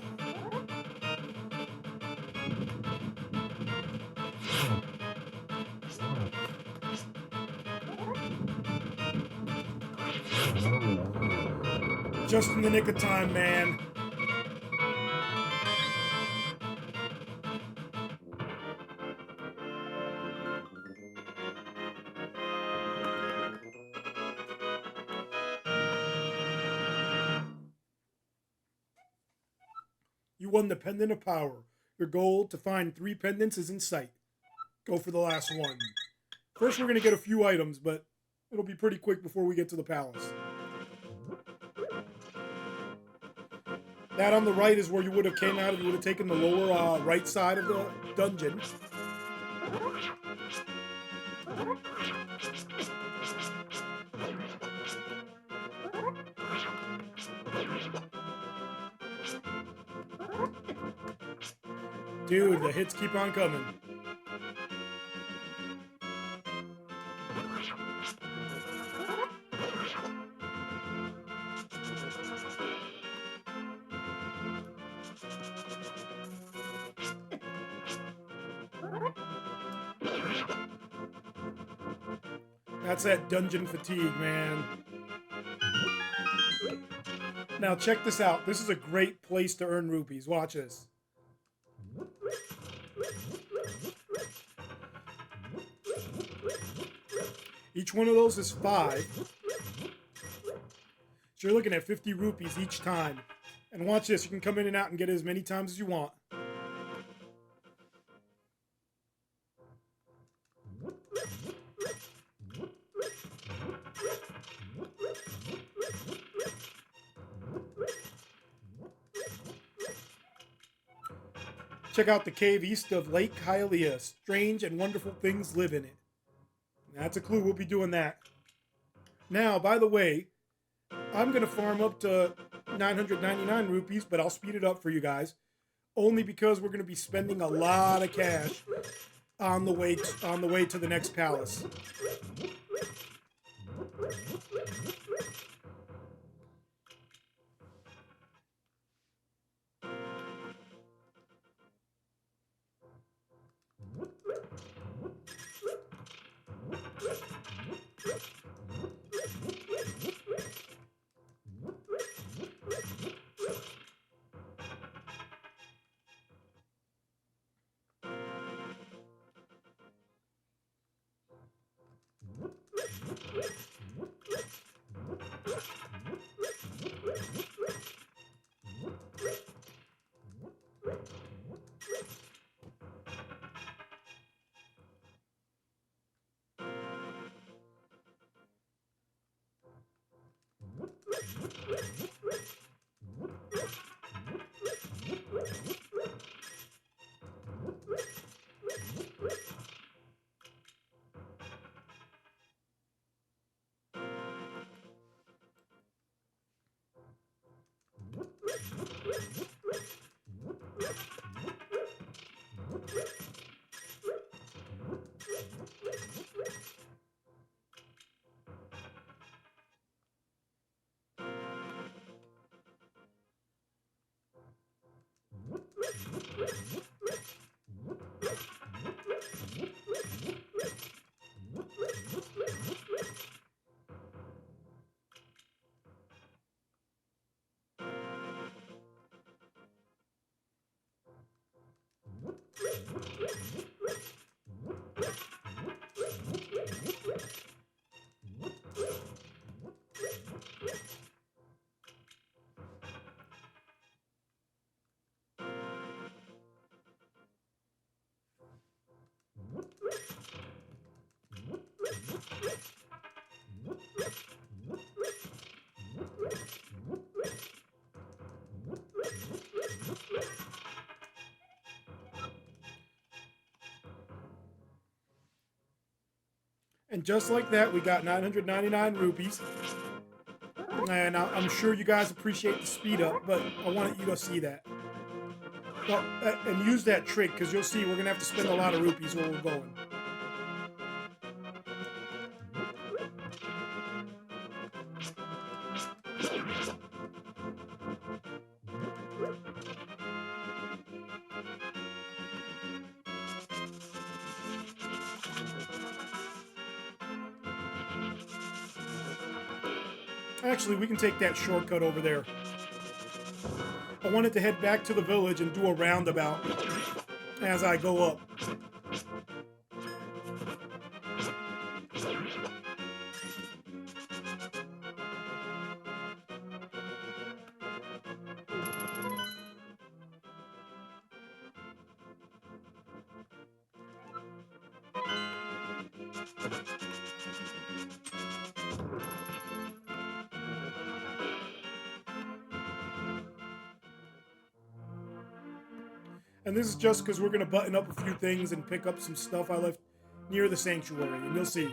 Just in the nick of time, man. You won the Pendant of Power. Your goal to find 3 pendants is in sight. Go for the last one. First, we're going to get a few items, but it'll be pretty quick before we get to the palace. That on the right is where you would have came out if you would have taken the lower right side of the dungeon. Dude, the hits keep on coming. That's that dungeon fatigue, man. Now check this out. This is a great place to earn rupees. Watch this. Each one of those is 5. So you're looking at 50 rupees each time. And watch this. You can come in and out and get it as many times as you want. Check out the cave east of Lake Hylia. Strange and wonderful things live in it. That's a clue. We'll be doing that. Now, by the way, I'm going to farm up to 999 rupees, but I'll speed it up for you guys. only because we're going to be spending a lot of cash on the way to the next palace. And just like that, we got 999 rupees. And I'm sure you guys appreciate the speed up, but I wanted you to see that. Well, and use that trick, because you'll see we're going to have to spend a lot of rupees where we're going. Actually, we can take that shortcut over there. I wanted to head back to the village and do a roundabout as I go up. And this is just because we're going to button up a few things and pick up some stuff I left near the sanctuary, and you'll see.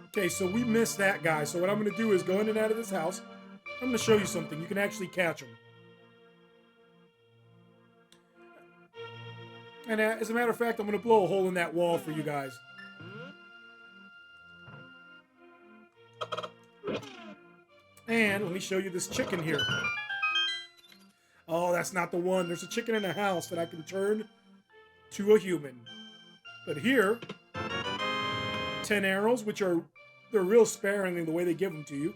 Okay, so we missed that guy. So what I'm going to do is go in and out of this house. I'm going to show you something. You can actually catch him. And as a matter of fact, I'm going to blow a hole in that wall for you guys. And let me show you this chicken here. Oh, that's not the one. There's a chicken in a house that I can turn to a human. But here, 10 arrows, which are, they're real sparingly the way they give them to you.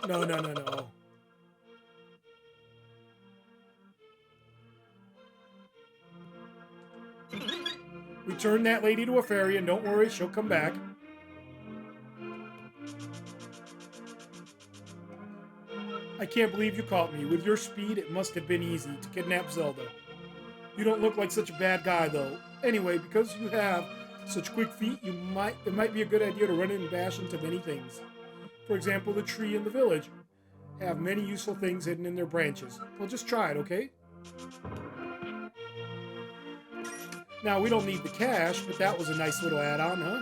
No. We turn that lady to a fairy, and don't worry, she'll come back. I can't believe you caught me. With your speed, it must have been easy to kidnap Zelda. You don't look like such a bad guy, though. Anyway, because you have such quick feet, it might be a good idea to run in and bash into many things. For example, the tree in the village. have many useful things hidden in their branches. Well, just try it, okay? Now, we don't need the cash, but that was a nice little add-on, huh?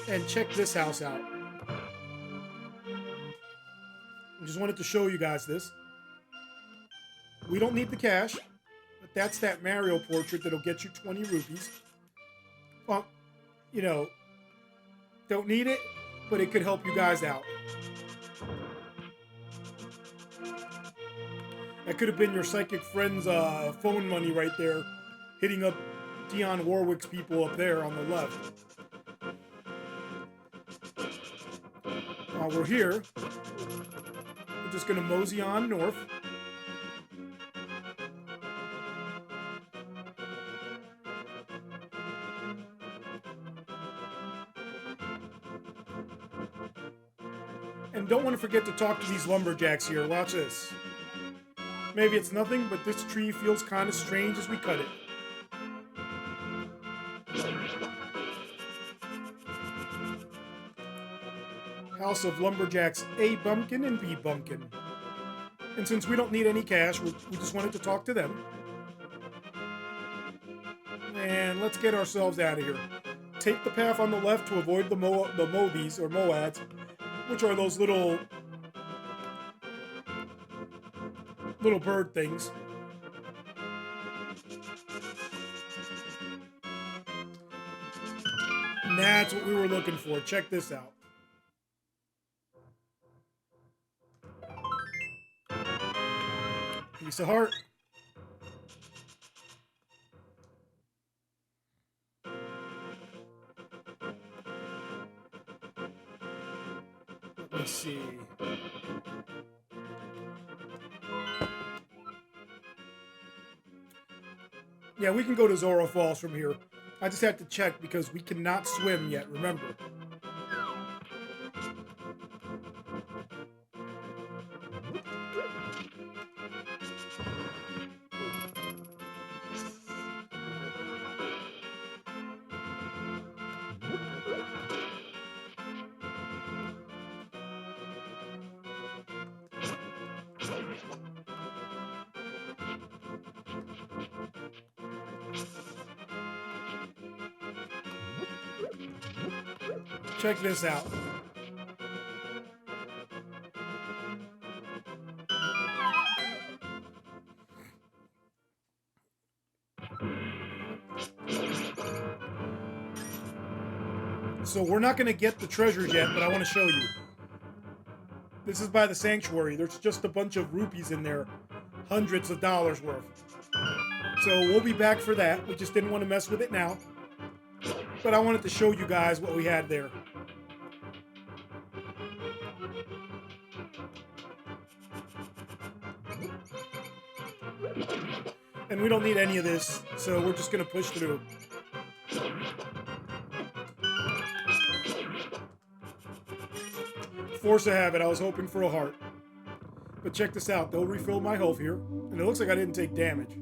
And check this house out. I just wanted to show you guys this. We don't need the cash, but that's that Mario portrait that'll get you 20 rupees. Well, you know, don't need it, but it could help you guys out. That could have been your psychic friend's phone money right there, hitting up Dionne Warwick's people up there on the left. While we're here, we're just going to mosey on north. And don't want to forget to talk to these lumberjacks here. Watch this. Maybe it's nothing, but this tree feels kind of strange as we cut it. House of Lumberjacks A Bumpkin and B Bumpkin. And since we don't need any cash, we just wanted to talk to them. And let's get ourselves out of here. Take the path on the left to avoid the Mobies, or Moads, which are those little bird things. And that's what we were looking for. Check this out. Piece of heart. Let me see. Yeah, we can go to Zora Falls from here. I just have to check because we cannot swim yet, remember. Check this out. So we're not going to get the treasures yet, but I want to show you. This is by the sanctuary. There's just a bunch of rupees in there. Hundreds of dollars worth. So we'll be back for that. We just didn't want to mess with it now. But I wanted to show you guys what we had there. And we don't need any of this, so we're just going to push through. Force of habit, I was hoping for a heart. But check this out, they'll refill my health here. And it looks like I didn't take damage.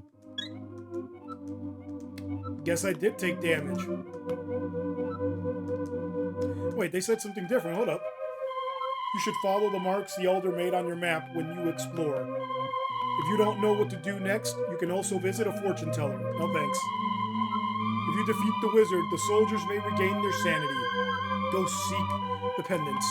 Guess I did take damage. Wait, they said something different, hold up. You should follow the marks the Elder made on your map when you explore. If you don't know what to do next, you can also visit a fortune teller. No thanks. If you defeat the wizard, the soldiers may regain their sanity. Go seek the pendants.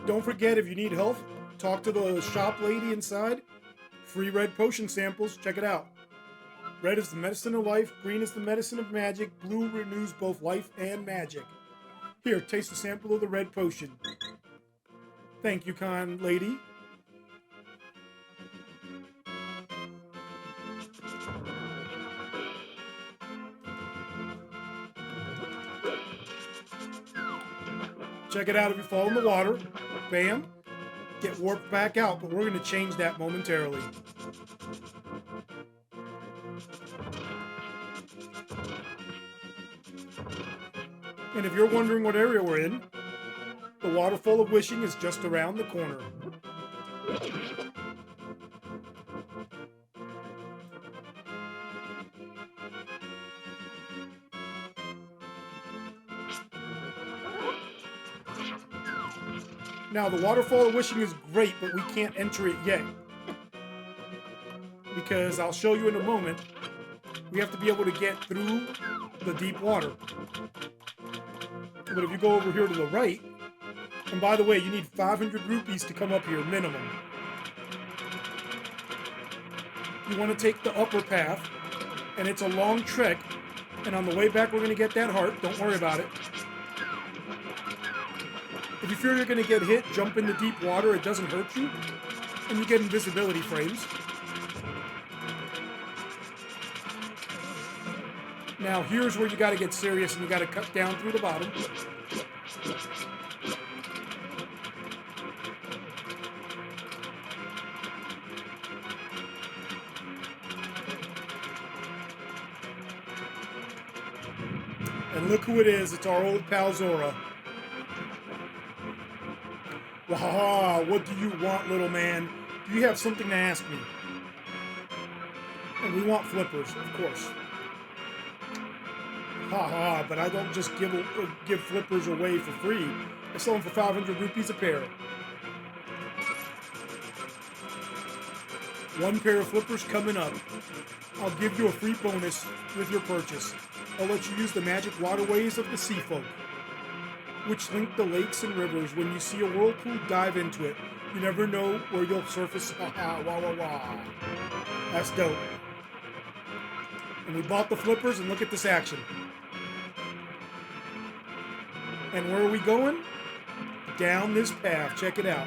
Don't forget, if you need help, talk to the shop lady inside. Free red potion samples. Check it out. Red is the medicine of life. Green is the medicine of magic. Blue renews both life and magic. Here, taste a sample of the red potion. Thank you, kind lady. Check it out if you fall in the water. Bam. Get warped back out, but we're going to change that momentarily. And if you're wondering what area we're in, the Waterfall of Wishing is just around the corner. Now, the Waterfall of Wishing is great, but we can't enter it yet. Because I'll show you in a moment, we have to be able to get through the deep water. But if you go over here to the right, and by the way, you need 500 rupees to come up here, minimum. You want to take the upper path, and it's a long trek, and on the way back we're going to get that heart, don't worry about it. If you fear you're going to get hit, jump into deep water, it doesn't hurt you, and you get invisibility frames. Now here's where you got to get serious and you got to cut down through the bottom. And look who it is, it's our old pal Zora. Wahaha, what do you want, little man? Do you have something to ask me? And we want flippers, of course. Haha, but I don't just give flippers away for free. I sell them for 500 rupees a pair. One pair of flippers coming up. I'll give you a free bonus with your purchase. I'll let you use the magic waterways of the sea folk, which link the lakes and rivers. When you see a whirlpool, dive into it. You never know where you'll surface. Haha, wah wah wah. That's dope. And we bought the flippers, and look at this action. And where are we going? Down this path. Check it out.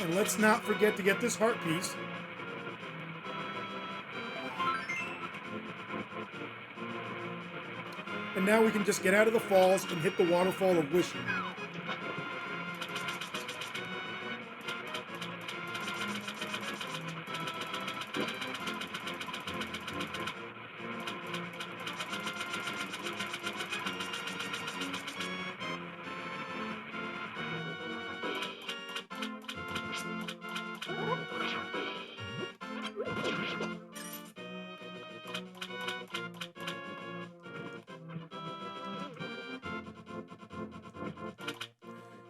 And let's not forget to get this heart piece. And now we can just get out of the falls and hit the Waterfall of Wishing.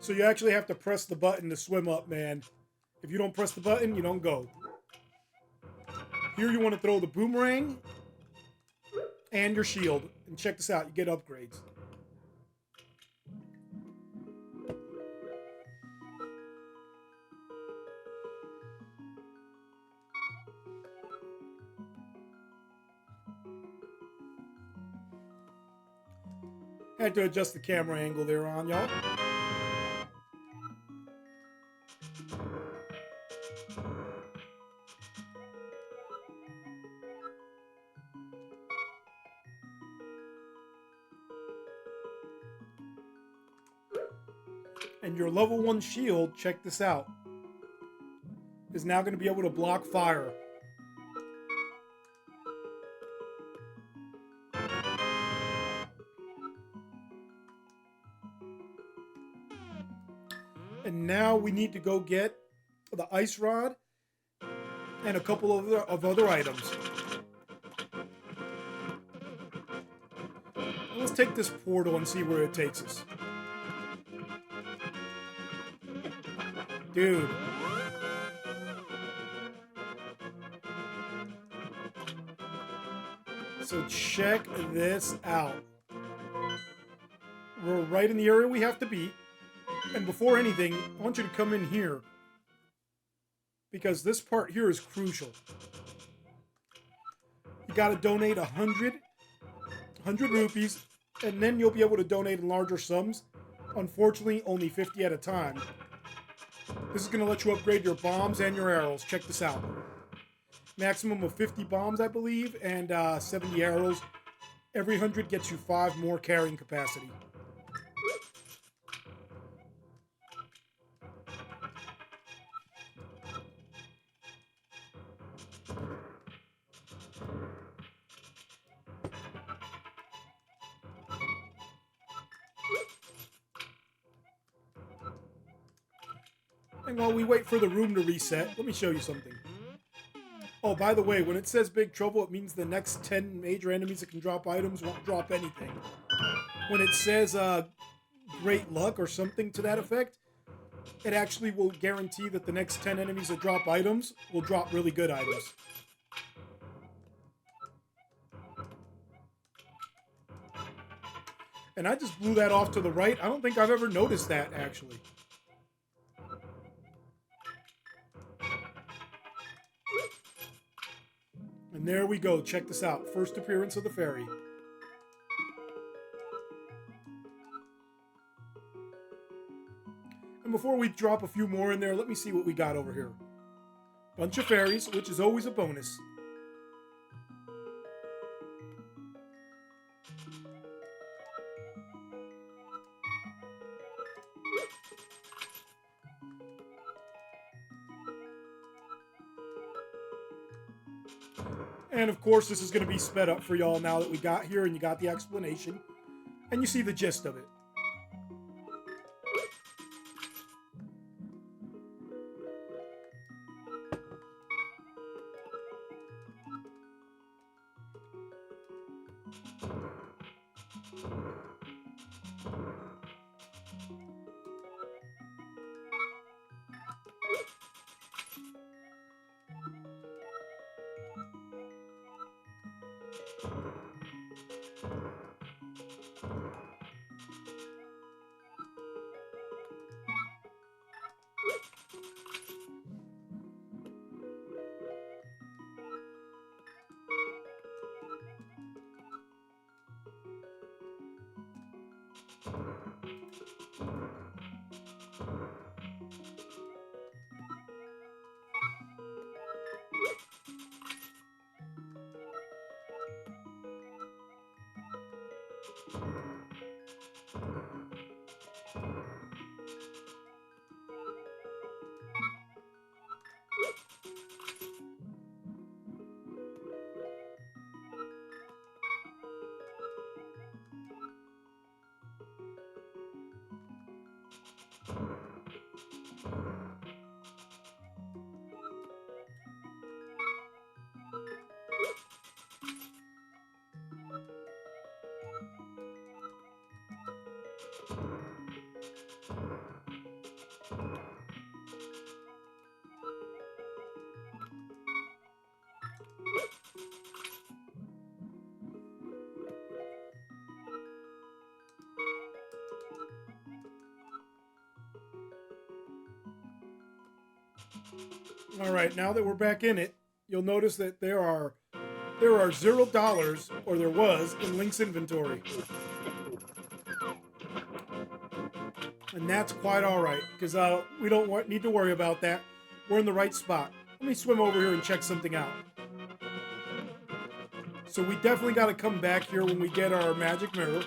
So you actually have to press the button to swim up, man. If you don't press the button, you don't go. Here you want to throw the boomerang and your shield. And check this out, you get upgrades. Had to adjust the camera angle there on y'all. And your level 1 shield, check this out, is now going to be able to block fire. And now we need to go get the ice rod and a couple of other items. Let's take this portal and see where it takes us. Dude. So check this out. We're right in the area we have to be. And before anything, I want you to come in here. Because this part here is crucial. You gotta donate 100 rupees, and then you'll be able to donate in larger sums. Unfortunately, only 50 at a time. This is going to let you upgrade your bombs and your arrows. Check this out. Maximum of 50 bombs, I believe, and 70 arrows. Every 100 gets you 5 more carrying capacity. And while we wait for the room to reset, let me show you something. Oh, by the way, when it says Big Trouble, it means the next 10 major enemies that can drop items won't drop anything. When it says Great Luck or something to that effect, it actually will guarantee that the next 10 enemies that drop items will drop really good items. And I just blew that off to the right. I don't think I've ever noticed that, actually. And there we go. Check this out. First appearance of the fairy. And before we drop a few more in there, let me see what we got over here. Bunch of fairies, which is always a bonus. And of course, this is going to be sped up for y'all now that we got here and you got the explanation. And you see the gist of it. All right, now that we're back in it, you'll notice that there are $0, or there was, in Link's inventory. And that's quite all right, because we don't need to worry about that. We're in the right spot. Let me swim over here and check something out. So we definitely got to come back here when we get our magic mirror.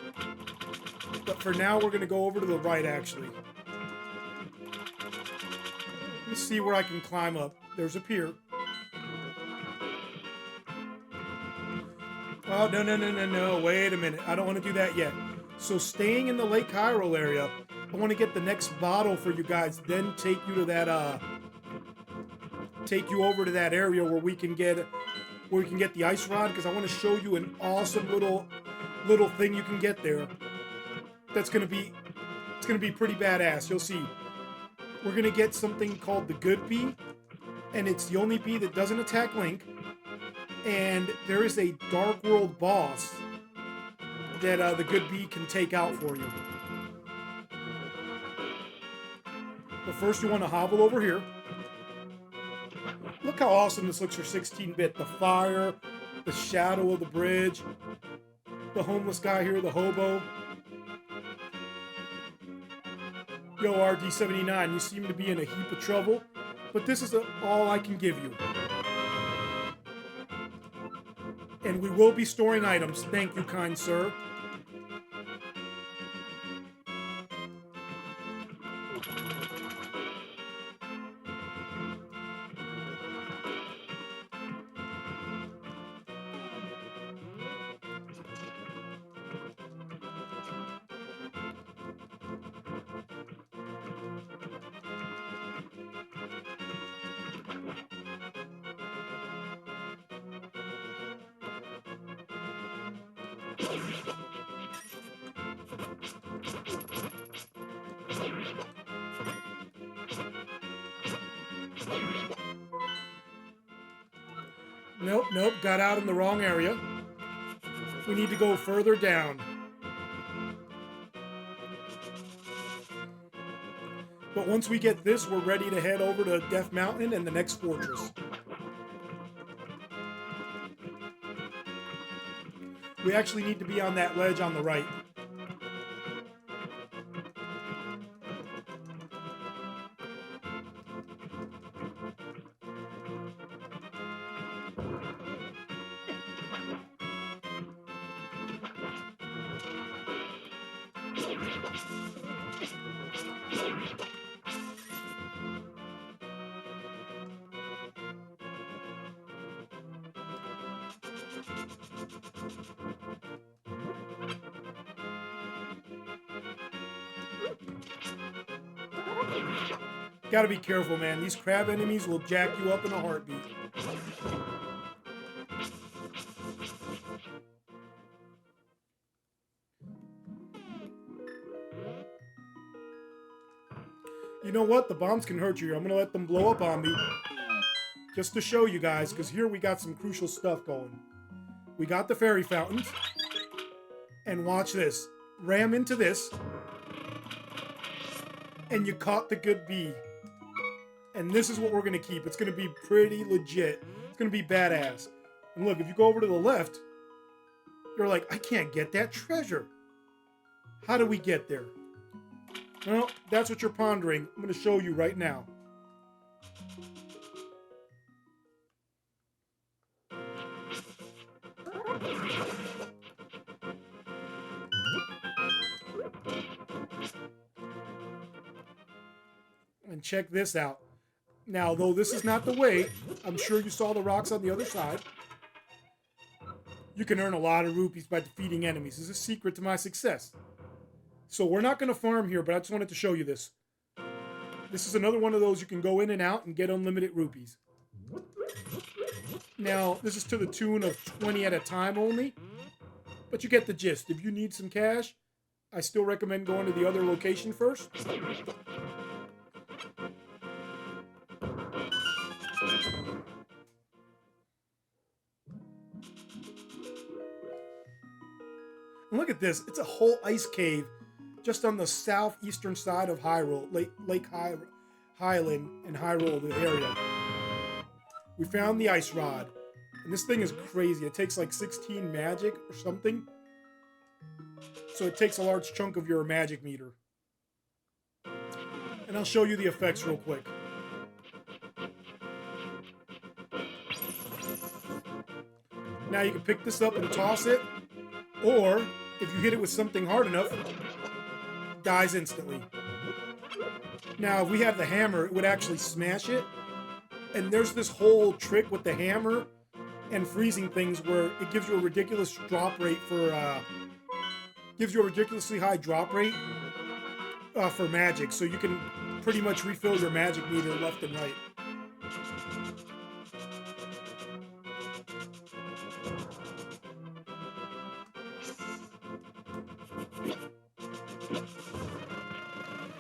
But for now, we're going to go over to the right, actually. Let me see where I can climb up. There's a pier. Oh, no. Wait a minute. I don't want to do that yet. So staying in the Lake Hyrule area, I want to get the next bottle for you guys, then take you to that, take you over to that area where we can get the ice rod, because I want to show you an awesome little thing you can get there. It's gonna be pretty badass. You'll see. We're gonna get something called the Good Bee, and it's the only bee that doesn't attack Link. And there is a Dark World boss that the Good Bee can take out for you. But first, you want to hobble over here. Look how awesome this looks for 16-bit. The fire, the shadow of the bridge, the homeless guy here, the hobo. Yo, RD79, you seem to be in a heap of trouble, but this is all I can give you. And we will be storing items. Thank you, kind sir. Nope, nope, got out in the wrong area. We need to go further down. But once we get this, we're ready to head over to Death Mountain and the next fortress. We actually need to be on that ledge on the right. Gotta be careful, man. These crab enemies will jack you up in a heartbeat. You know what? The bombs can hurt you. I'm gonna let them blow up on me. Just to show you guys, because here we got some crucial stuff going. We got the fairy fountains. And watch this. Ram into this. And you caught the good bee. And this is what we're going to keep. It's going to be pretty legit. It's going to be badass. And look, if you go over to the left, you're like, I can't get that treasure. How do we get there? Well, that's what you're pondering. I'm going to show you right now. And check this out. Now, though this is not the way, I'm sure you saw the rocks on the other side. You can earn a lot of rupees by defeating enemies. This is a secret to my success. So we're not going to farm here, but I just wanted to show you this. This is another one of those you can go in and out and get unlimited rupees. Now, this is to the tune of 20 at a time only, but you get the gist. If you need some cash, I still recommend going to the other location first. And look at this. It's a whole ice cave just on the southeastern side of Hyrule, Lake Highland and Hyrule, the area. We found the ice rod. And this thing is crazy. It takes like 16 magic or something. So it takes a large chunk of your magic meter. And I'll show you the effects real quick. Now you can pick this up and toss it. Or, if you hit it with something hard enough, it dies instantly. Now, if we had the hammer, it would actually smash it. And there's this whole trick with the hammer and freezing things where it gives you a ridiculous drop rate for, gives you a ridiculously high drop rate for magic. So you can pretty much refill your magic meter left and right.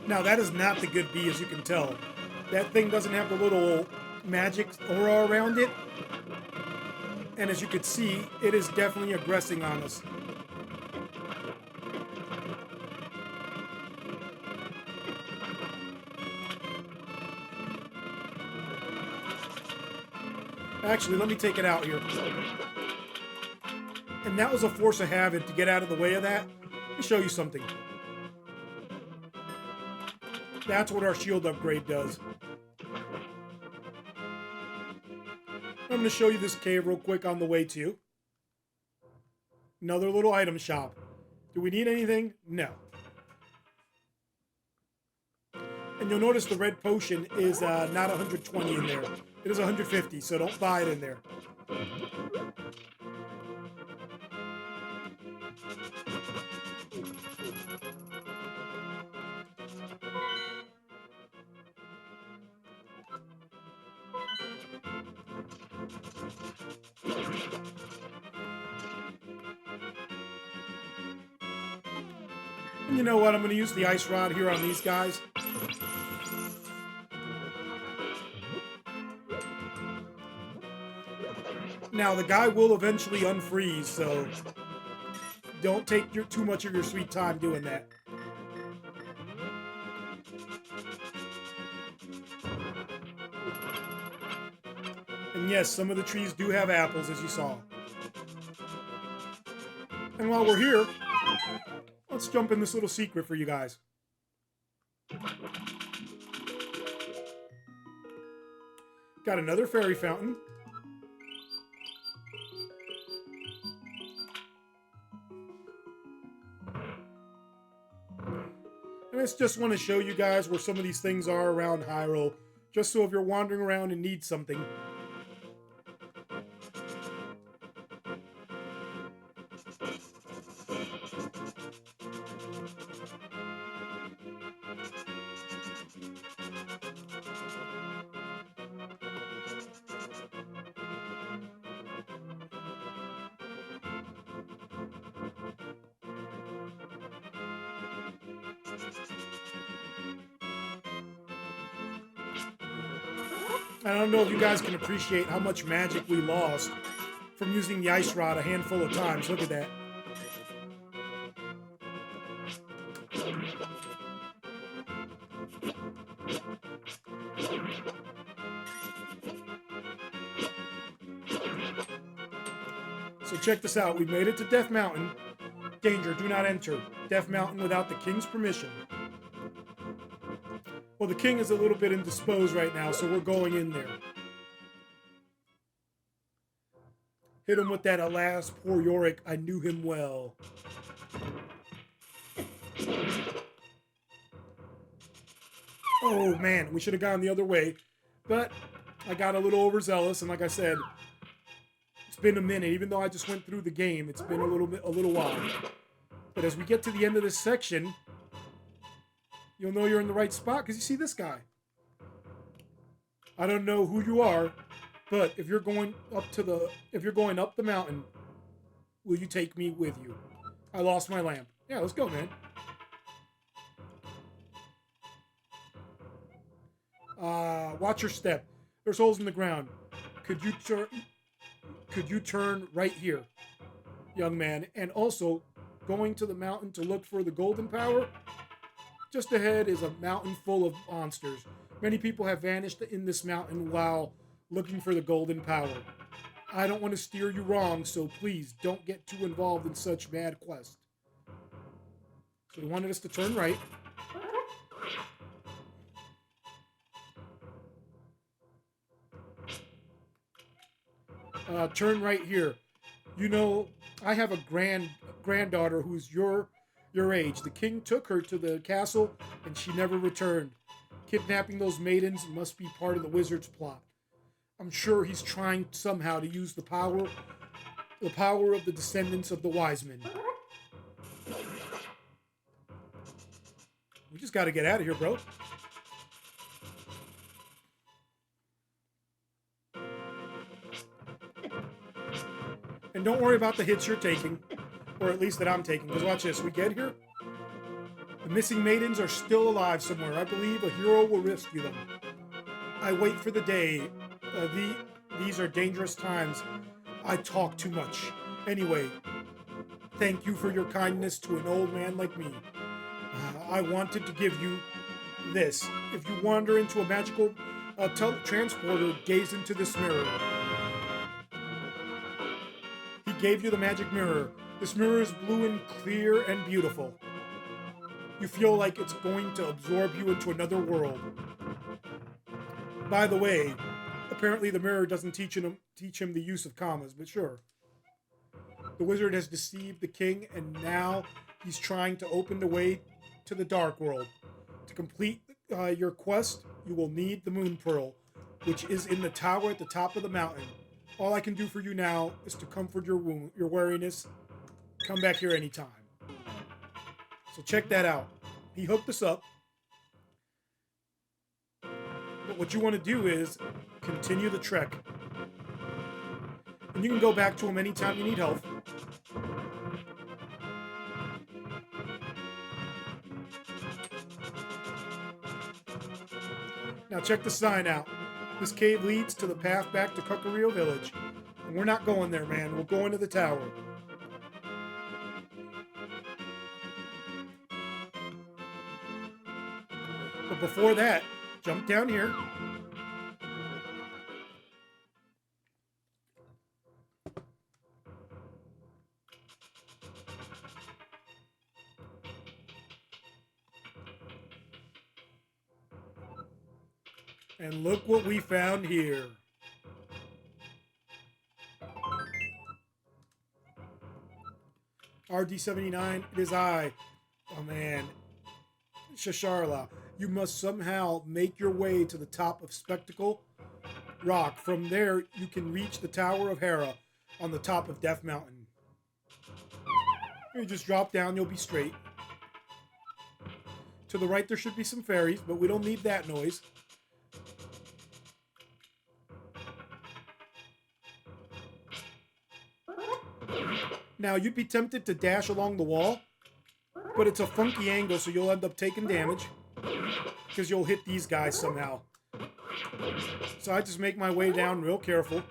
Now, that is not the good bee, as you can tell. That thing doesn't have the little magic aura around it. And as you can see, it is definitely aggressing on us. Actually, let me take it out here. And that was a force of habit to get out of the way of that. Let me show you something. That's what our shield upgrade does. I'm going to show you this cave real quick on the way to. Another little item shop. Do we need anything? No. And you'll notice the red potion is not 120 in there. It is 150, so don't buy it in there. And you know what? I'm going to use the ice rod here on these guys. Now, the guy will eventually unfreeze, so don't take too much of your sweet time doing that. And yes, some of the trees do have apples, as you saw. And while we're here, let's jump in this little secret for you guys. Got another fairy fountain. And I just want to show you guys where some of these things are around Hyrule, just so if you're wandering around and need something. I don't know if you guys can appreciate how much magic we lost from using the ice rod a handful of times. Look at that. So check this out. We made it to Death Mountain. Danger, do not enter. Death Mountain without the king's permission. Well, the king is a little bit indisposed right now, so we're going in there. Hit him with that, alas, poor Yorick, I knew him well. Oh, man, we should have gone the other way. But I got a little overzealous, and like I said, it's been a minute. Even though I just went through the game, it's been a little while. But as we get to the end of this section, you'll know you're in the right spot because you see this guy. I don't know who you are, but if you're going up the mountain, will you take me with you? I lost my lamp. Yeah, let's go, man. Watch your step. There's holes in the ground. Could you turn right here, young man? And also, going to the mountain to look for the golden power. Just ahead is a mountain full of monsters. Many people have vanished in this mountain while looking for the golden power. I don't want to steer you wrong, so please don't get too involved in such mad quest. So he wanted us to turn right. Turn right here. You know, I have a granddaughter who's your age. The king took her to the castle, and she never returned. Kidnapping those maidens must be part of the wizard's plot. I'm sure he's trying somehow to use the power of the descendants of the wise men. We just got to get out of here, bro. And don't worry about the hits you're taking, or at least that I'm taking, because watch this. We get here, the missing maidens are still alive somewhere. I believe a hero will rescue them. I wait for the day. These are dangerous times. I talk too much. Anyway, thank you for your kindness to an old man like me. I wanted to give you this. If you wander into a magical transporter, gaze into this mirror. He gave you the magic mirror. This mirror is blue and clear and beautiful. you feel like it's going to absorb you into another world. By the way, apparently the mirror doesn't teach him the use of commas, but sure. The wizard has deceived the king, and now he's trying to open the way to the Dark World. To complete your quest, you will need the Moon Pearl, which is in the tower at the top of the mountain. All I can do for you now is to comfort your weariness. Come back here anytime. So check that out. He hooked us up. But what you want to do is continue the trek. And you can go back to him anytime you need help. Now check the sign out. This cave leads to the path back to Kakariko Village. And we're not going there, man. We're going to the tower. But before that, jump down here. And look what we found here. RD79, it is I. Oh man. Shasharla. You must somehow make your way to the top of Spectacle Rock. From there, you can reach the Tower of Hera on the top of Death Mountain. You just drop down, you'll be straight. To the right, there should be some fairies, but we don't need that noise. Now, you'd be tempted to dash along the wall, but it's a funky angle, so you'll end up taking damage because you'll hit these guys somehow. So I just make my way down real careful.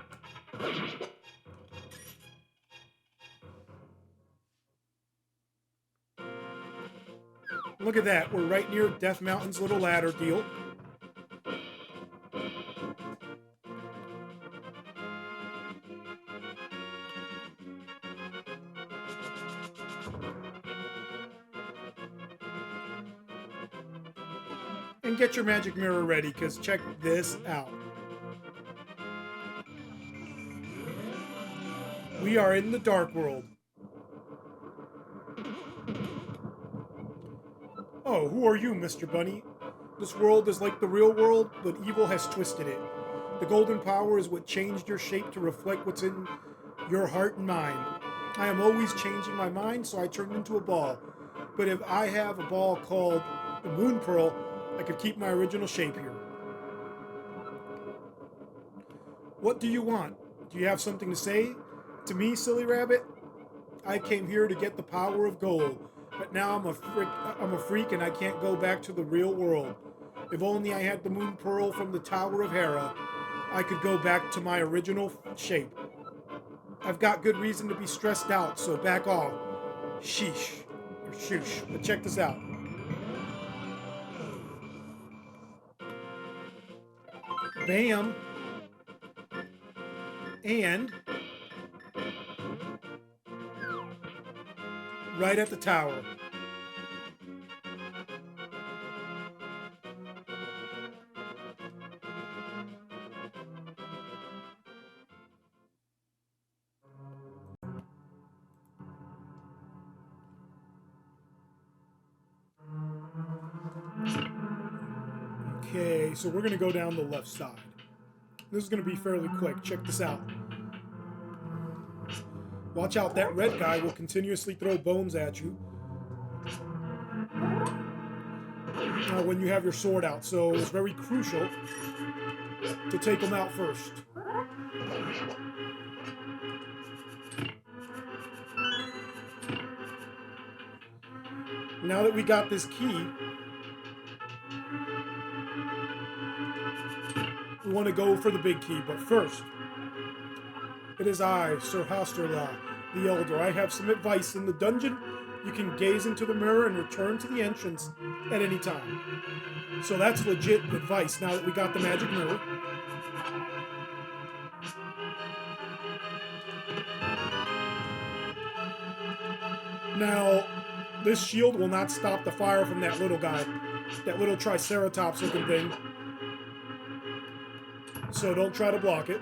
Look at that. We're right near Death Mountain's little ladder deal. And get your magic mirror ready, because check this out. We are in the Dark World. Oh, who are you, Mr. Bunny? This world is like the real world, but evil has twisted it. The golden power is what changed your shape to reflect what's in your heart and mind. I am always changing my mind, so I turned into a ball. But if I have a ball called the Moon Pearl, I could keep my original shape here. What do you want? Do you have something to say to me, silly rabbit? I came here to get the power of gold, but now I'm a freak and I can't go back to the real world. If only I had the Moon Pearl from the Tower of Hera, I could go back to my original shape. I've got good reason to be stressed out, so back off. Sheesh. Or shoosh. But check this out. Bam. And right at the tower. Okay, so we're going to go down the left side. This is going to be fairly quick. Check this out. Watch out, that red guy will continuously throw bones at you when you have your sword out, so it's very crucial to take him out first. Now that we got this key, we want to go for the big key, but first, it is I, Sir Hosterla, the Elder. I have some advice in the dungeon. You can gaze into the mirror and return to the entrance at any time. So that's legit advice now that we got the magic mirror. Now, This shield will not stop the fire from that little guy. That little Triceratops looking thing. So don't try to block it.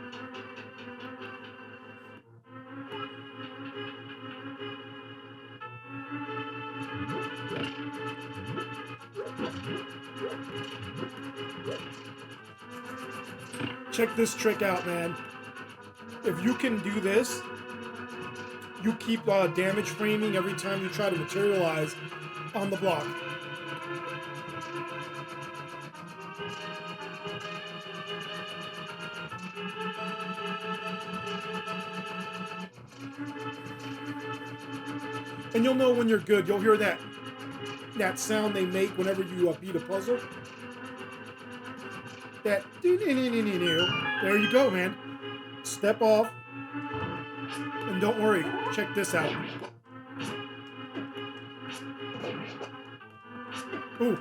Check this trick out, man. If you can do this, you keep damage framing every time you try to materialize on the block. And you'll know when you're good. You'll hear that sound they make whenever you beat a puzzle. That there you go, man. Step off. And don't worry. Check this out. Ooh.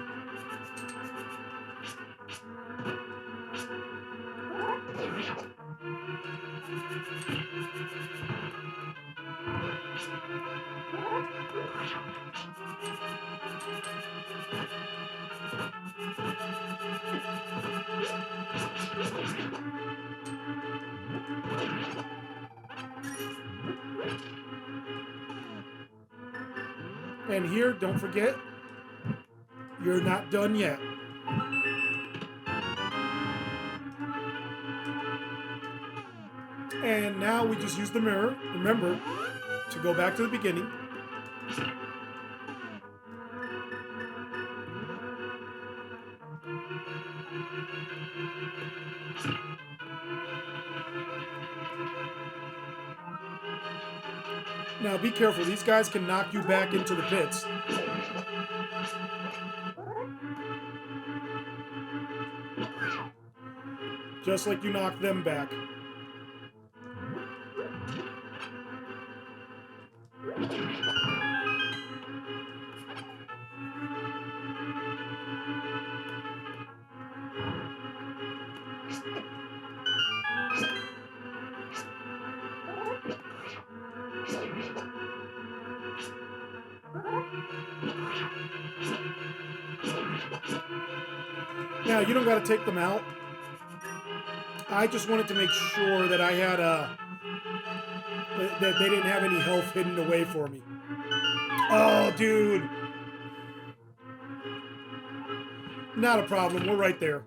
And here, don't forget, you're not done yet. And now we just use the mirror, remember, to go back to the beginning. Now be careful, these guys can knock you back into the pits. Just like you knocked them back. Now, you don't got to take them out. I just wanted to make sure that I had that they didn't have any health hidden away for me. Oh, dude. Not a problem. We're right there.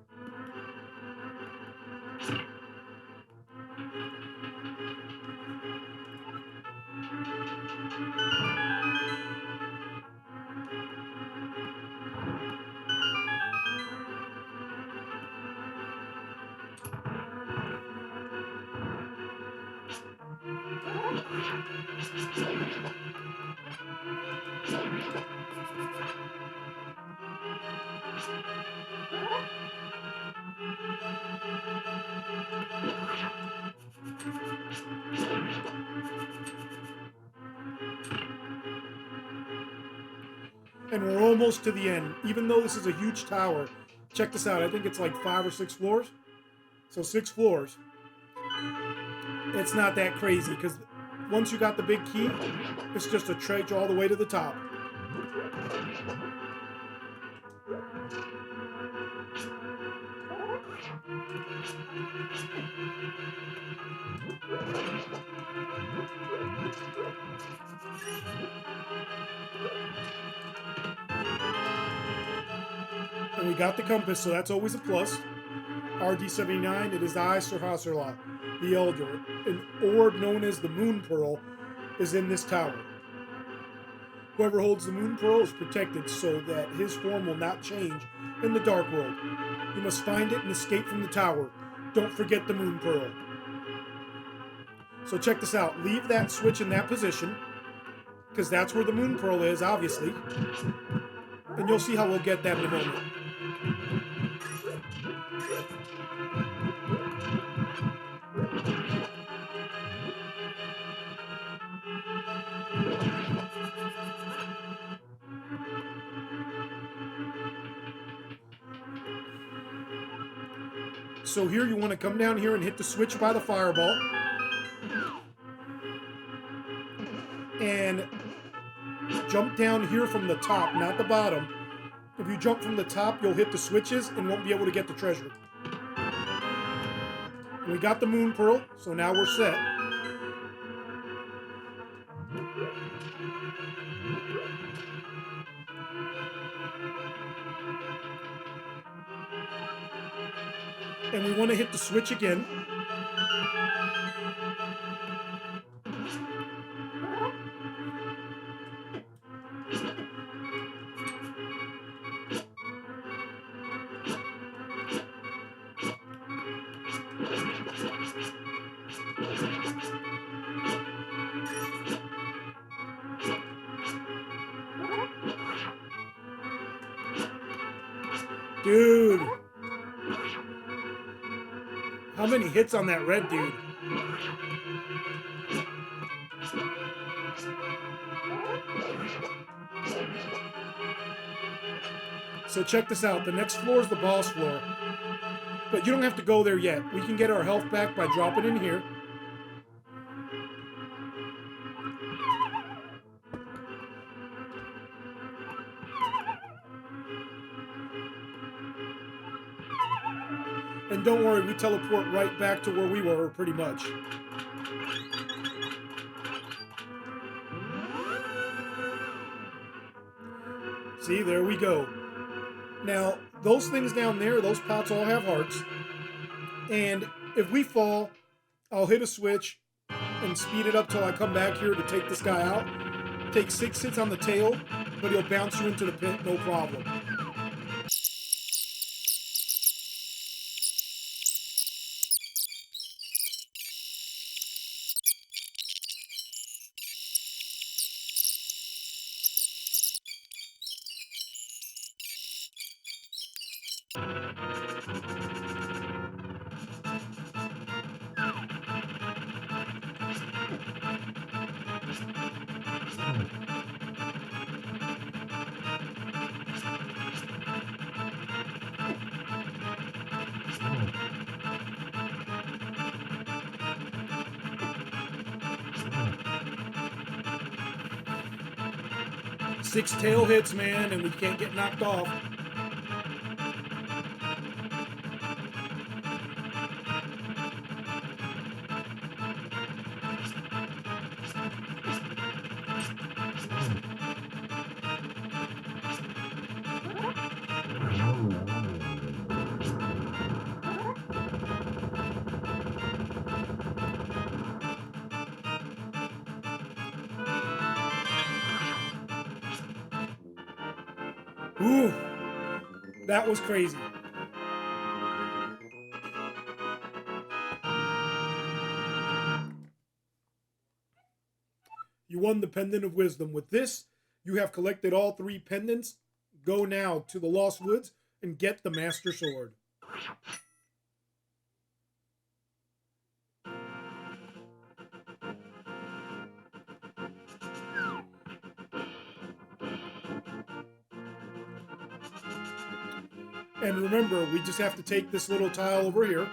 And we're almost to the end. Even though this is a huge tower, check this out. I think it's like 5 or 6 floors. So 6 floors. It's not that crazy because once you got the big key, it's just a trudge all the way to the top. And we got the compass, so that's always a plus. RD79, it is I, Sir Hasserla, the Elder. An orb known as the Moon Pearl is in this tower. Whoever holds the Moon Pearl is protected so that his form will not change in the Dark World. You must find it and escape from the tower. Don't forget the Moon Pearl. So check this out. Leave that switch in that position, because that's where the Moon Pearl is, obviously. And you'll see how we'll get that in a moment. So here you want to come down here and hit the switch by the fireball. jump down here from the top, not the bottom. If you jump from the top, you'll hit the switches and won't be able to get the treasure. And we got the moon pearl, so now we're set. And we want to hit the switch again. Dude. How many hits on that red dude? So check this out. The next floor is the boss floor. But you don't have to go there yet. We can get our health back by dropping in here. And don't worry, we teleport right back to where we were, pretty much. See, there we go. Now, those things down there, those pots all have hearts. And if we fall, I'll hit a switch and speed it up till I come back here to take this guy out. Take 6 hits on the tail, but he'll bounce you into the pit, no problem. Six tail hits, man, and we can't get knocked off. Ooh, that was crazy. You won the Pendant of Wisdom. With this, you have collected all 3 pendants. Go now to the Lost Woods and get the Master Sword. And remember, we just have to take this little tile over here,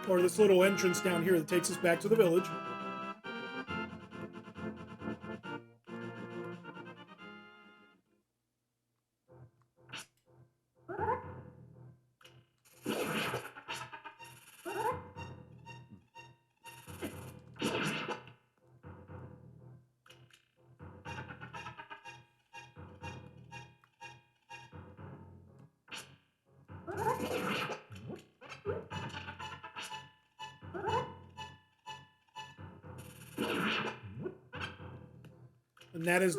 or this little entrance down here that takes us back to the village. And that is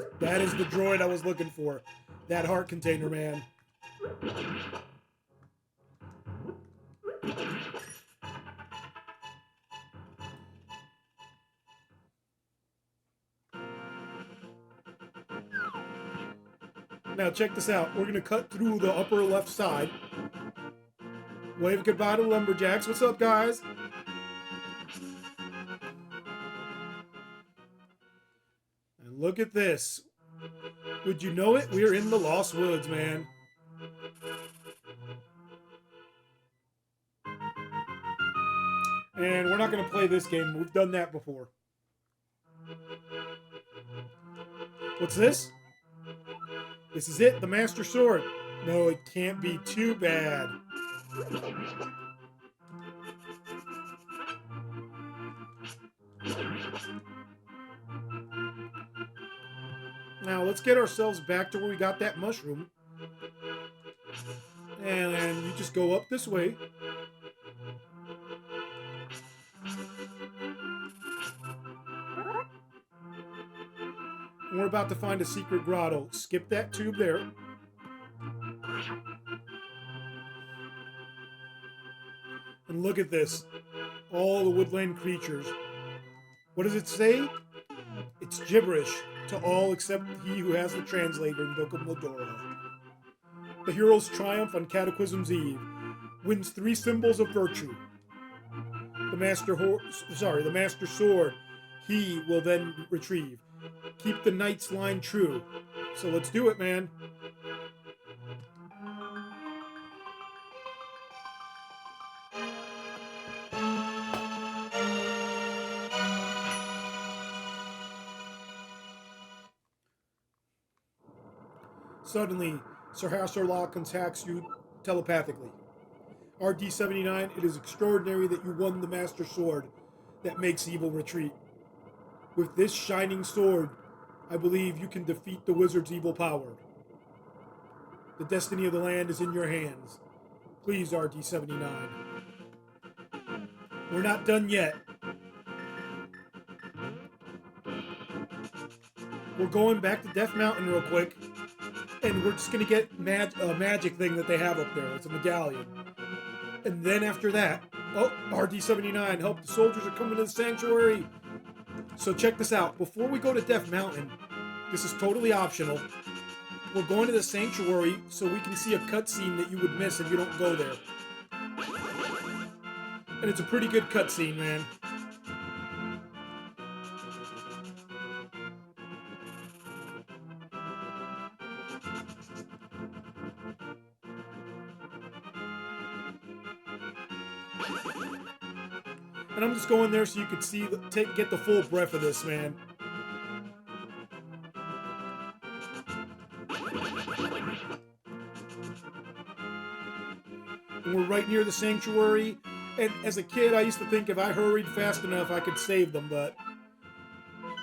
the droid I was looking for. That heart container, man. Now check this out. We're gonna cut through the upper left side. Wave goodbye to lumberjacks. What's up, guys? And look at this. Would you know it? We're in the Lost Woods, man. And we're not gonna play this game. We've done that before. What's this? This is it, the Master Sword. No, it can't be too bad. Now, let's get ourselves back to where we got that mushroom. And then you just go up this way. And we're about to find a secret grotto. Skip that tube there. And look at this. All the woodland creatures. What does it say? It's gibberish to all except he who has the translator in Book of Medora. The hero's triumph on Cataclysm's Eve wins 3 symbols of virtue. The Master Sword he will then retrieve. Keep the knight's line true. So let's do it, man. Suddenly, Sir Hasserlock contacts you telepathically. RD-79, it is extraordinary that you won the Master Sword that makes evil retreat. With this shining sword, I believe you can defeat the wizard's evil power. The destiny of the land is in your hands. Please, RD-79. We're not done yet. We're going back to Death Mountain real quick. And we're just going to get a magic thing that they have up there. It's a medallion. And then after that, oh, RD-79, help, the soldiers are coming to the sanctuary. So check this out. Before we go to Death Mountain, this is totally optional. We're going to the sanctuary so we can see a cutscene that you would miss if you don't go there. And it's a pretty good cutscene, man. And I'm just going there so you could see, get the full breath of this, man. And we're right near the sanctuary. And as a kid, I used to think if I hurried fast enough, I could save them, but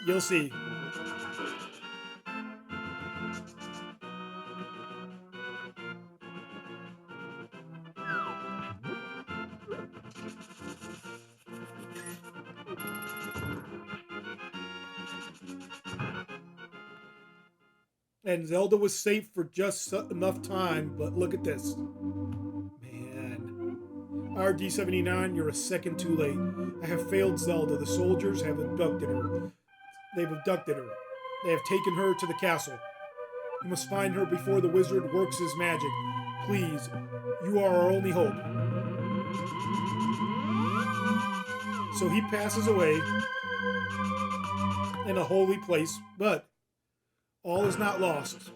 you'll see. And Zelda was safe for just enough time, but look at this. Man. RD-79, you're a second too late. I have failed Zelda. The soldiers have abducted her. They've abducted her. They have taken her to the castle. You must find her before the wizard works his magic. Please, you are our only hope. So he passes away in a holy place, but all is not lost.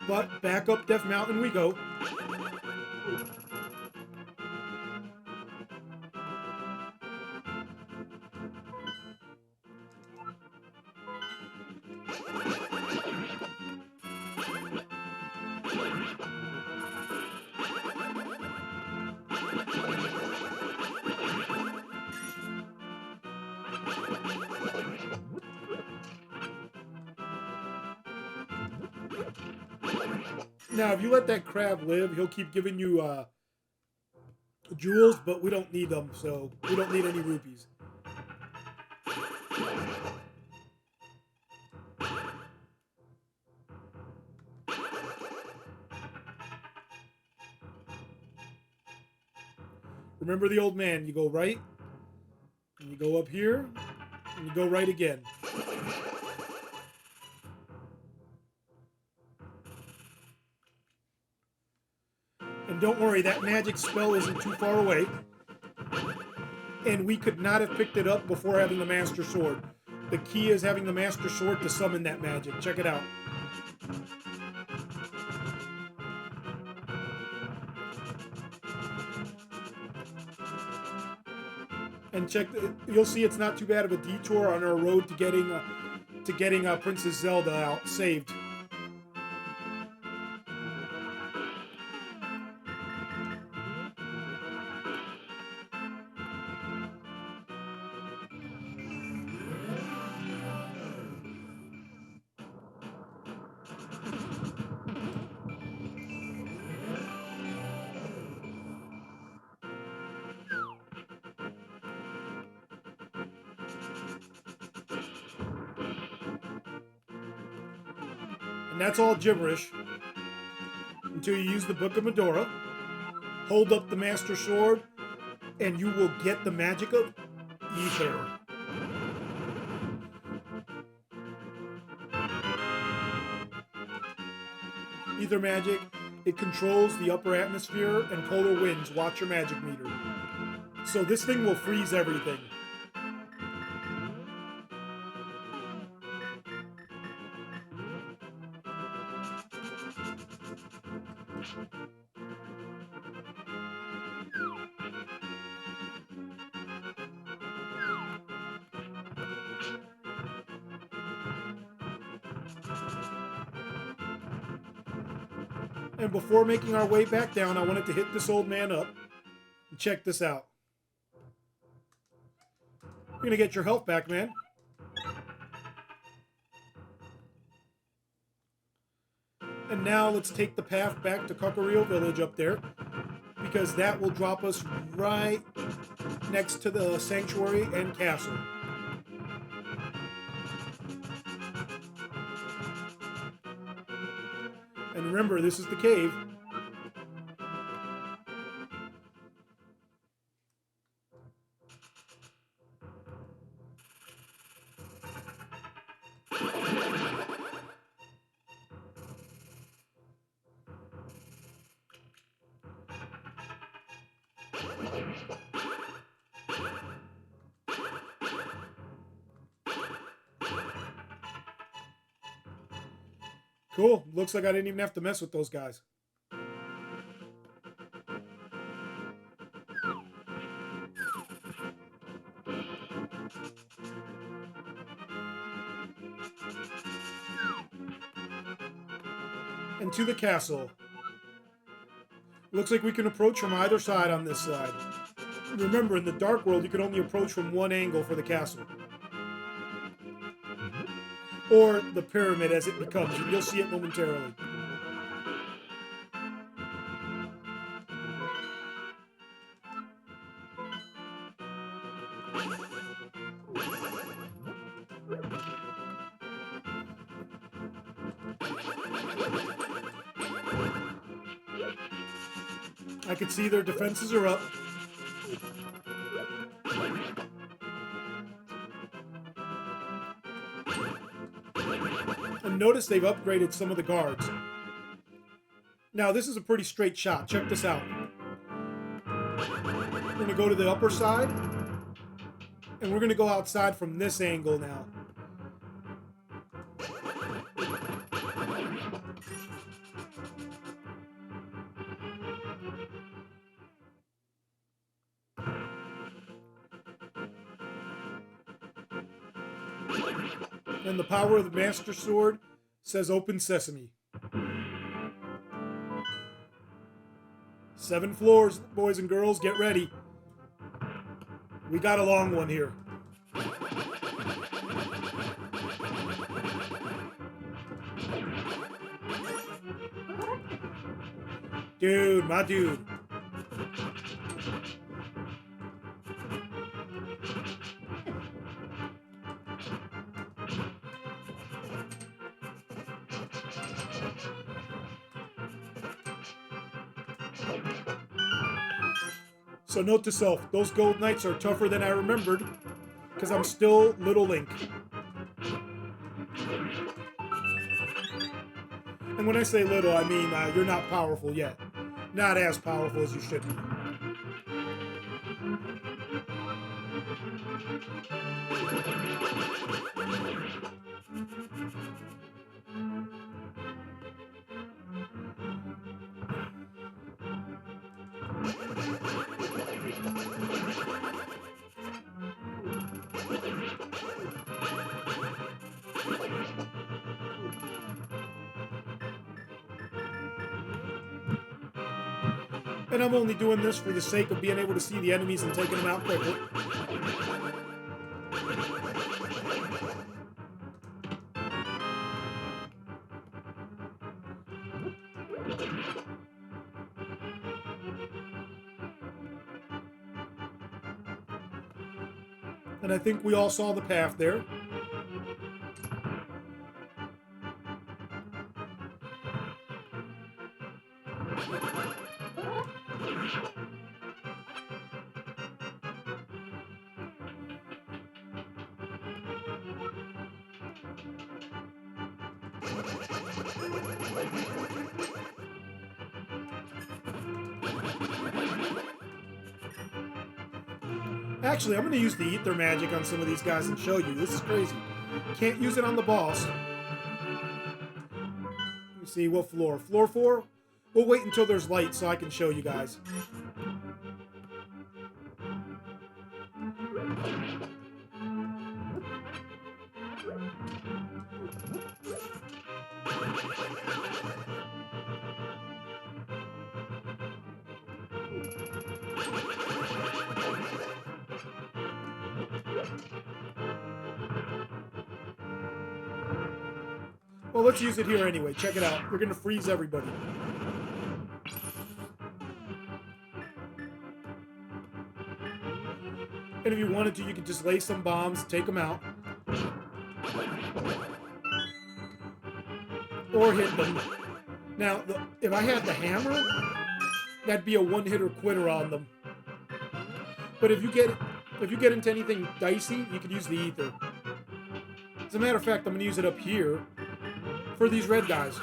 But back up Death Mountain we go. Now, if you let that crab live, he'll keep giving you jewels, but we don't need them, so we don't need any rupees. Remember the old man, you go right, and you go up here, and you go right again. And don't worry, that magic spell isn't too far away. And we could not have picked it up before having the Master Sword. The key is having the Master Sword to summon that magic. Check it out. And you'll see it's not too bad of a detour on our road to getting Princess Zelda out saved. And that's all gibberish until you use the Book of Medora. Hold up the Master Sword, and you will get the magic of Ether. Ether magic, it controls the upper atmosphere and polar winds. Watch your magic meter. So this thing will freeze everything. And before making our way back down, I wanted to hit this old man up. And check this out. You're going to get your health back, man. And now let's take the path back to Kakariko Village up there, because that will drop us right next to the sanctuary and castle. And remember, this is the cave. Cool. Looks like I didn't even have to mess with those guys. And to the castle. Looks like we can approach from either side on this side. Remember, in the Dark World, you can only approach from one angle for the castle. Or the pyramid as it becomes, and you'll see it momentarily. I can see their defenses are up. And notice they've upgraded some of the guards. Now, this is a pretty straight shot. Check this out. We're going to go to the upper side. And we're going to go outside from this angle now. And the power of the Master Sword says open sesame. 7 floors, boys and girls, get ready. We got a long one here. Dude, my dude. So note to self, those gold knights are tougher than I remembered, because I'm still Little Link. And when I say little, I mean you're not powerful yet. Not as powerful as you should be. And I'm only doing this for the sake of being able to see the enemies and taking them out quickly. And I think we all saw the path there. Actually, I'm going to use the ether magic on some of these guys and show you. This is crazy. Can't use it on the boss. Let me see, what floor? Floor 4? We'll wait until there's light so I can show you guys. Well, let's use it here anyway. Check it out. We're going to freeze everybody. And if you wanted to, you could just lay some bombs, take them out. Or hit them. Now, if I had the hammer, that'd be a one-hitter quitter on them. But if you get into anything dicey, you could use the ether. As a matter of fact, I'm going to use it up here for these red guys.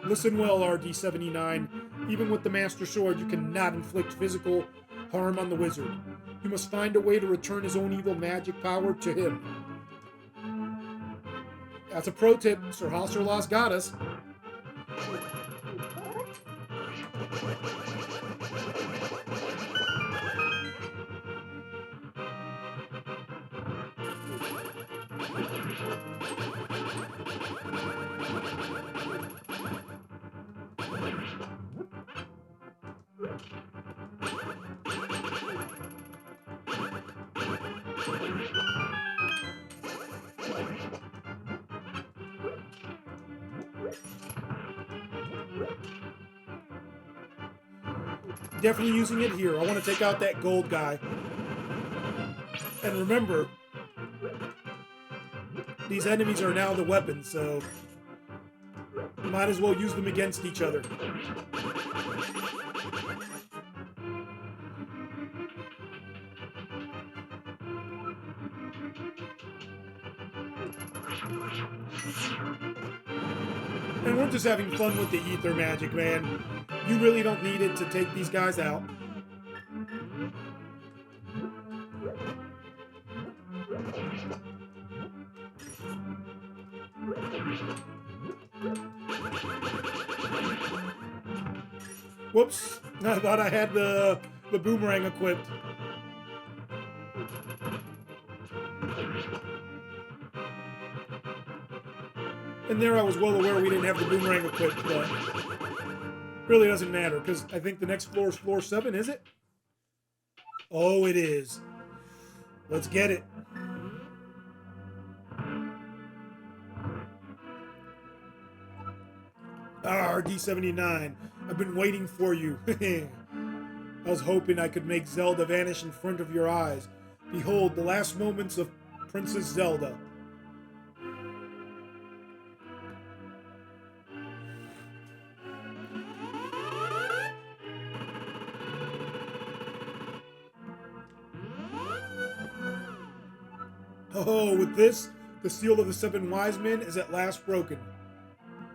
Listen well, RD79. Even with the Master Sword, you cannot inflict physical harm on the wizard. You must find a way to return his own evil magic power to him. That's a pro tip. Sir Hasserlas got us. Definitely using it here. I want to take out that gold guy. And remember, these enemies are now the weapons, so might as well use them against each other. And we're just having fun with the ether magic, man. You really don't need it to take these guys out. Whoops, I thought I had the boomerang equipped. And there I was well aware we didn't have the boomerang equipped, but really doesn't matter, because I think the next floor is floor 7, is it? Oh, it is. Let's get it. RD79, I've been waiting for you. I was hoping I could make Zelda vanish in front of your eyes. Behold, the last moments of Princess Zelda. Oh, with this, the seal of the 7 wise men is at last broken.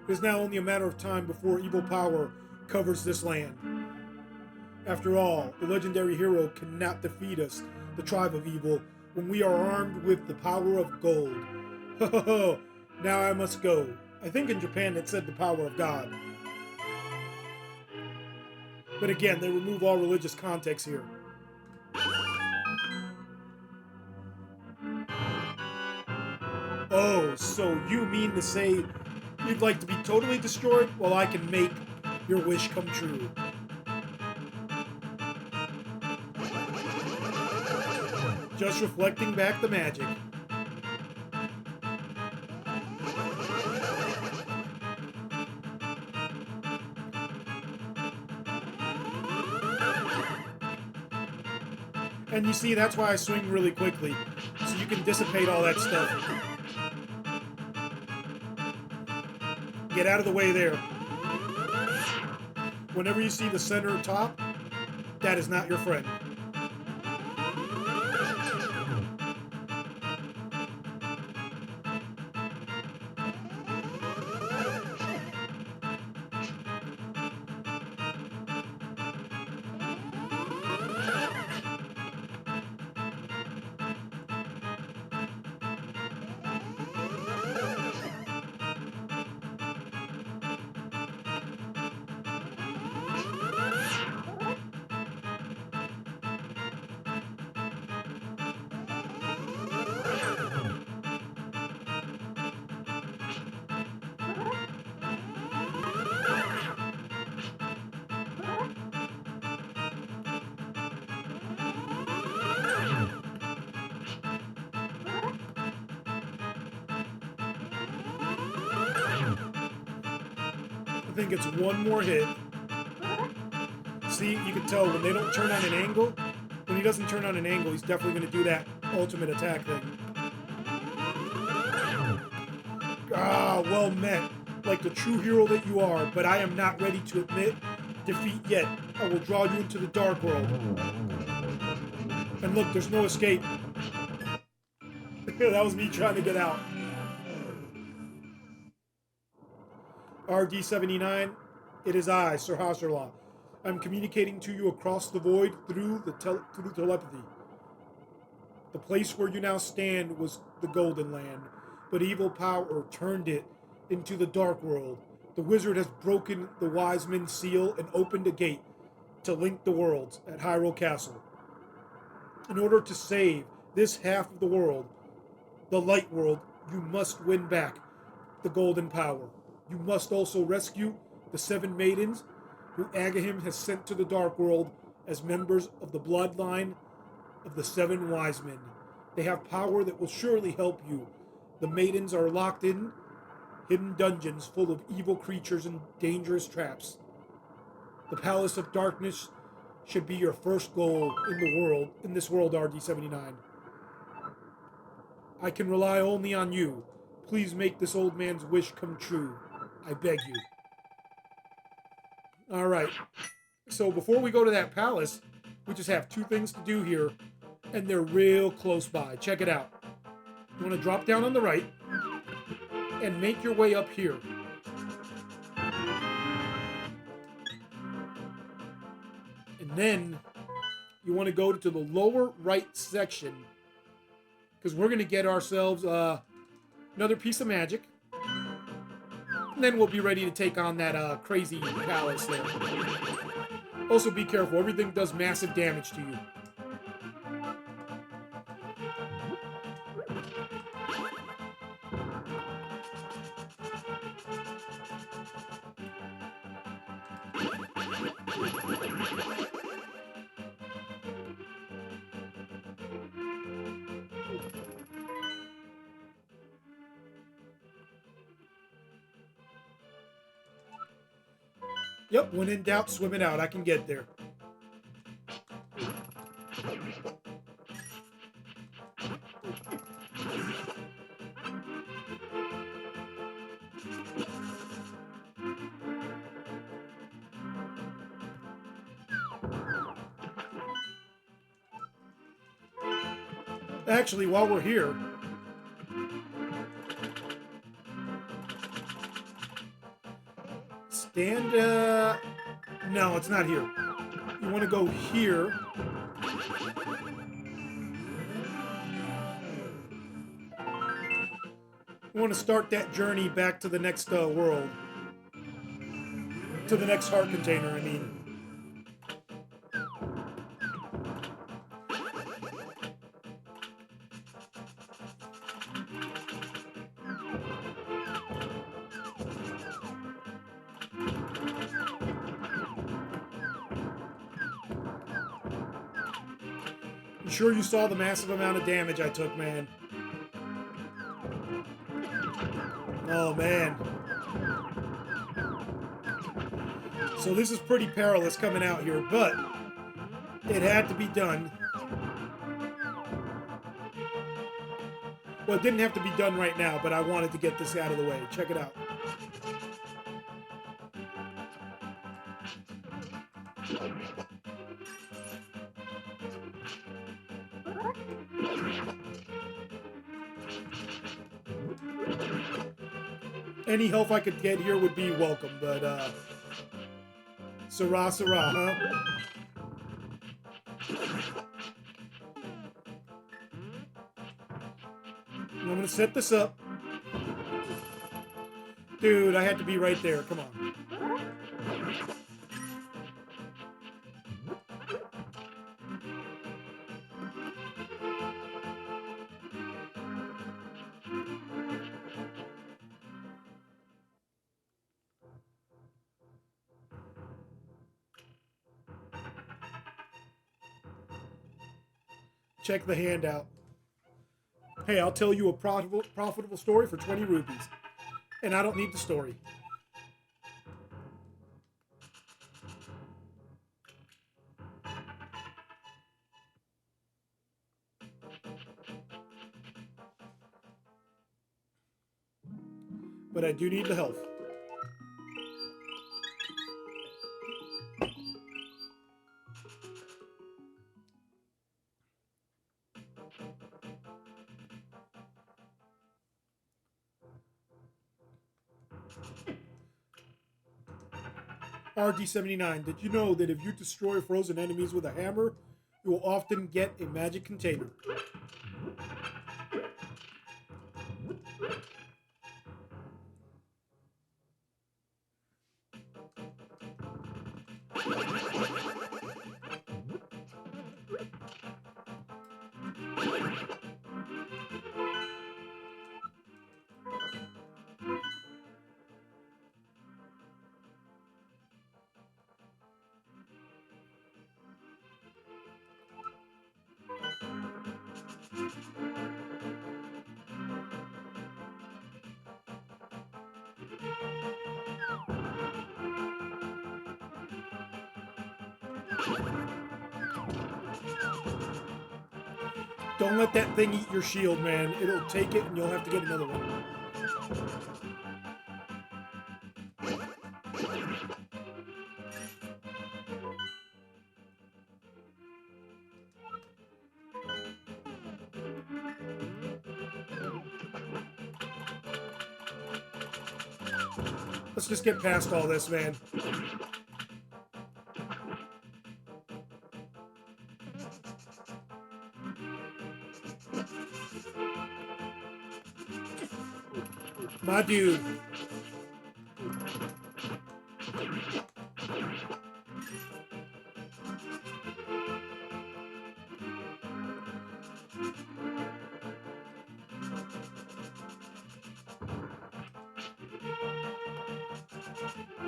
It is now only a matter of time before evil power covers this land. After all, the legendary hero cannot defeat us, the tribe of evil, when we are armed with the power of gold. Ho ho ho, now I must go. I think in Japan it said the power of God. But again, they remove all religious context here. Oh, so you mean to say you'd like to be totally destroyed? Well, I can make your wish come true. Just reflecting back the magic. And you see, that's why I swing really quickly, so you can dissipate all that stuff. Get out of the way there. Whenever you see the center top, that is not your friend. I think it's one more hit. See, you can tell when they don't turn on an angle, when he doesn't turn on an angle, he's definitely going to do that ultimate attack thing. Ah, well met. Like the true hero that you are, but I am not ready to admit defeat yet. I will draw you into the dark world. And look, there's no escape. That was me trying to get out. RD79, it is I, Sir Hasarla. I'm communicating to you across the void through telepathy. The place where you now stand was the Golden Land, but evil power turned it into the Dark World. The wizard has broken the wise men's seal and opened a gate to link the worlds at Hyrule Castle. In order to save this half of the world, the light world, you must win back the golden power. You must also rescue the 7 maidens who Agahnim has sent to the Dark World as members of the bloodline of the 7 wise men. They have power that will surely help you. The maidens are locked in hidden dungeons full of evil creatures and dangerous traps. The Palace of Darkness should be your first goal in this world, RD79. I can rely only on you. Please make this old man's wish come true. I beg you. Alright. So before we go to that palace, we just have 2 things to do here, and they're real close by. Check it out. You want to drop down on the right, and make your way up here. And then you want to go to the lower right section, because we're going to get ourselves another piece of magic. And then we'll be ready to take on that crazy palace there. Also be careful, everything does massive damage to you. Yep, when in doubt, swim it out. I can get there. Actually, while we're here, no, it's not here. You want to go here. You want to start that journey back to the next world. To the next heart container, I mean. sure you saw the massive amount of damage I took, man. Oh, man. So this is pretty perilous coming out here, but it had to be done. Well, it didn't have to be done right now, but I wanted to get this out of the way. Check it out. Any health I could get here would be welcome, but, Zora, huh? I'm gonna set this up. Dude, I had to be right there. Come on. Check the handout. Hey, I'll tell you a profitable story for 20 rupees. And I don't need the story. But I do need the health. RD79, did you know that if you destroy frozen enemies with a hammer, you will often get a magic container? Don't let that thing eat your shield, man. It'll take it and you'll have to get another one. Let's just get past all this, man. My dude.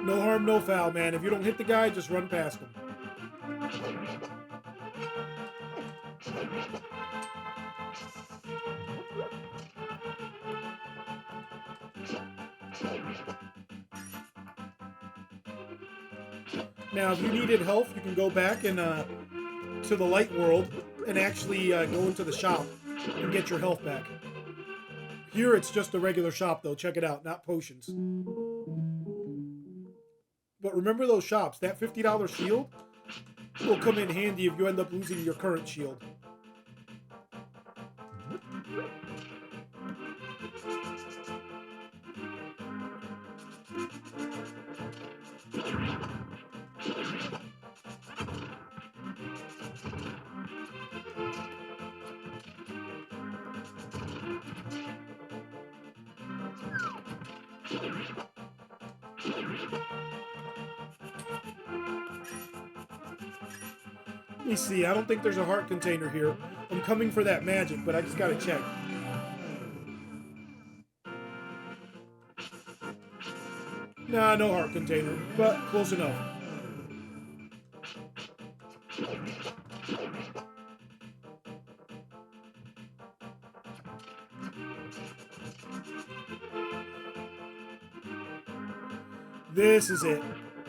No harm, no foul, man. If you don't hit the guy, just run past him. Now, if you needed health, you can go back and to the light world and actually go into the shop and get your health back. Here, it's just a regular shop, though. Check it out. Not potions. But remember those shops. That $50 shield will come in handy if you end up losing your current shield. Let me see. I don't think there's a heart container here. I'm coming for that magic, but I just gotta check. Nah, no heart container, but close enough. This is it.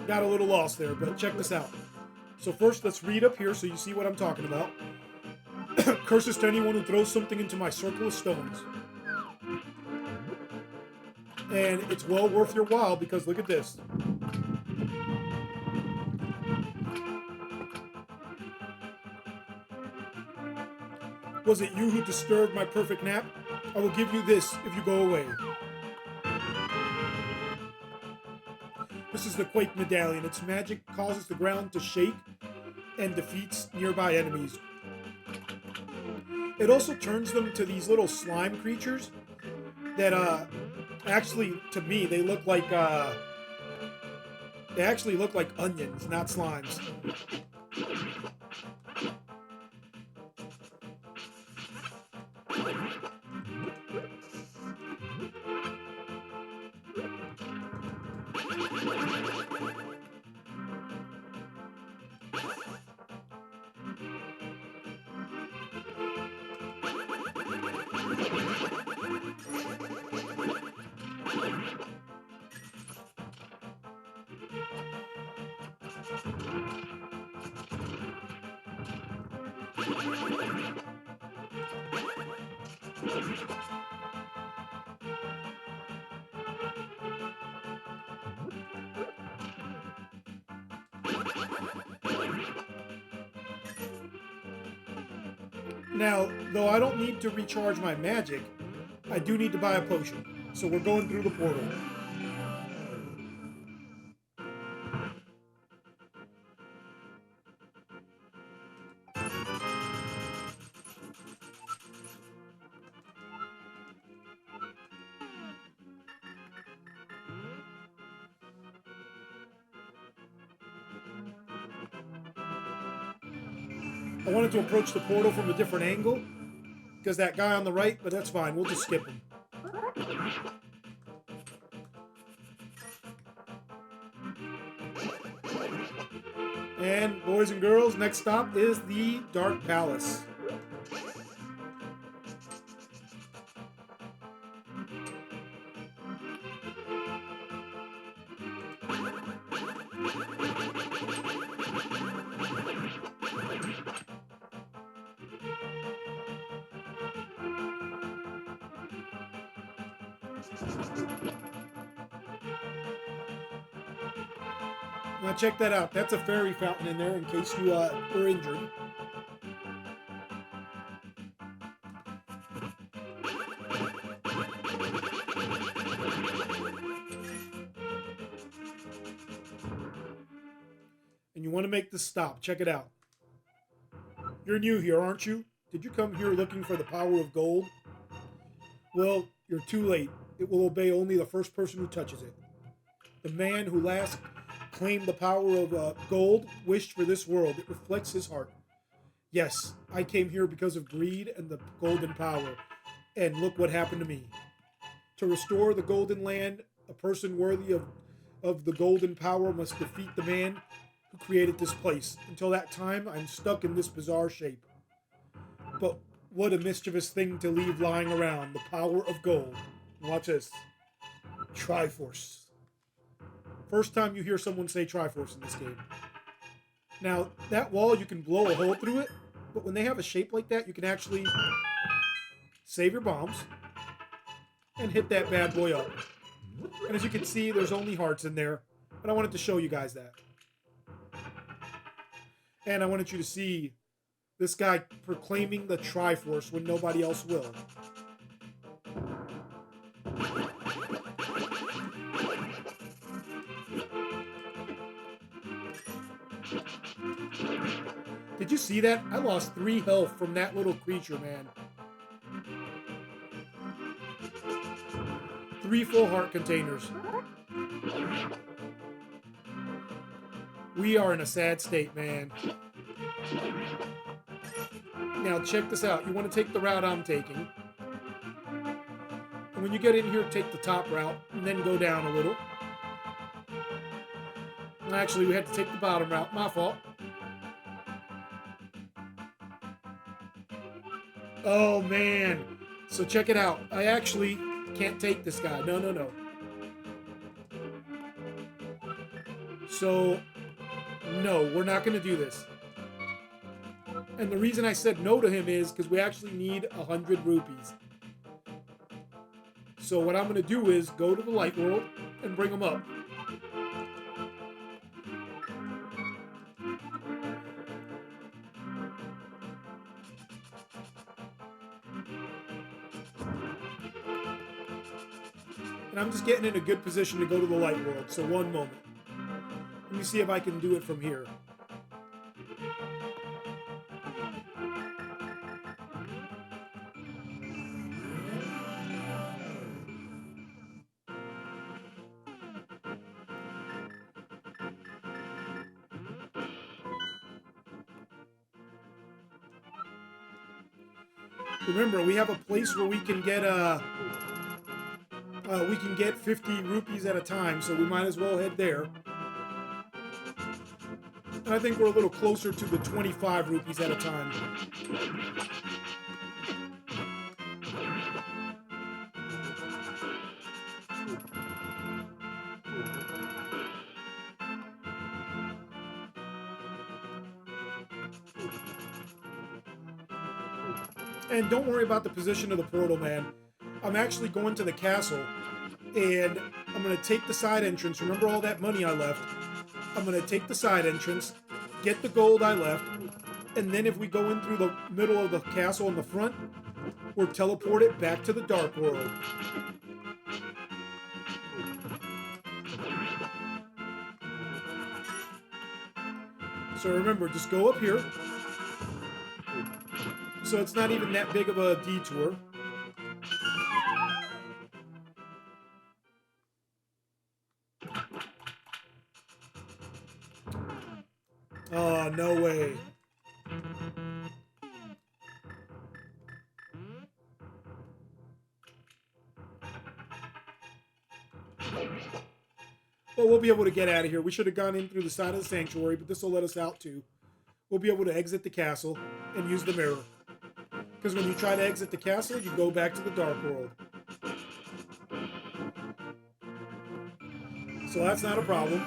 Got a little lost there, but check this out. So first, let's read up here so you see what I'm talking about. Curses to anyone who throws something into my circle of stones. And it's well worth your while because look at this. Was it you who disturbed my perfect nap? I will give you this if you go away. This is the Quake Medallion. Its magic causes the ground to shake and defeats nearby enemies. It also turns them to these little slime creatures that actually, to me, they actually look like onions, not slimes. Now, though I don't need to recharge my magic, I do need to buy a potion. So we're going through the portal. I wanted to approach the portal from a different angle because that guy on the right, but that's fine. We'll just skip him. And boys and girls, next stop is the Dark Palace. Now check that out. That's a fairy fountain in there in case you were injured. And you want to make this stop. Check it out. You're new here, aren't you? Did you come here looking for the power of gold? Well, you're too late. It will obey only the first person who touches it. The man who last claimed the power of gold wished for this world. It reflects his heart. Yes, I came here because of greed and the golden power. And look what happened to me. To restore the golden land, a person worthy of the golden power must defeat the man who created this place. Until that time, I'm stuck in this bizarre shape. But what a mischievous thing to leave lying around. The power of gold. Watch this. Triforce. First time you hear someone say Triforce in this game. Now, that wall, you can blow a hole through it, but when they have a shape like that, you can actually save your bombs and hit that bad boy up. And as you can see, there's only hearts in there, but I wanted to show you guys that. And I wanted you to see this guy proclaiming the Triforce when nobody else will. Did you see that? I lost 3 health from that little creature, man. 3 full heart containers. We are in a sad state, man. Now, check this out. You want to take the route I'm taking. And when you get in here, take the top route and then go down a little. Actually, we had to take the bottom route. My fault. Oh, man. So check it out. I actually can't take this guy. No. So, no, we're not going to do this. And the reason I said no to him is because we actually need 100 rupees. So what I'm going to do is go to the light world and bring him up. And I'm just getting in a good position to go to the light world. So one moment. Let me see if I can do it from here. Remember, we have a place where we can get 50 rupees at a time, so we might as well head there. And I think we're a little closer to the 25 rupees at a time. And don't worry about the position of the portal, man. I'm actually going to the castle, and I'm going to take the side entrance. Remember all that money I left? I'm going to take the side entrance, get the gold I left, and then if we go in through the middle of the castle in the front, we're teleported back to the Dark World. So remember, just go up here. So it's not even that big of a detour. Oh, no way. Well, we'll be able to get out of here. We should have gone in through the side of the sanctuary, but this will let us out too. We'll be able to exit the castle and use the mirror. Because when you try to exit the castle, you go back to the Dark World. So that's not a problem.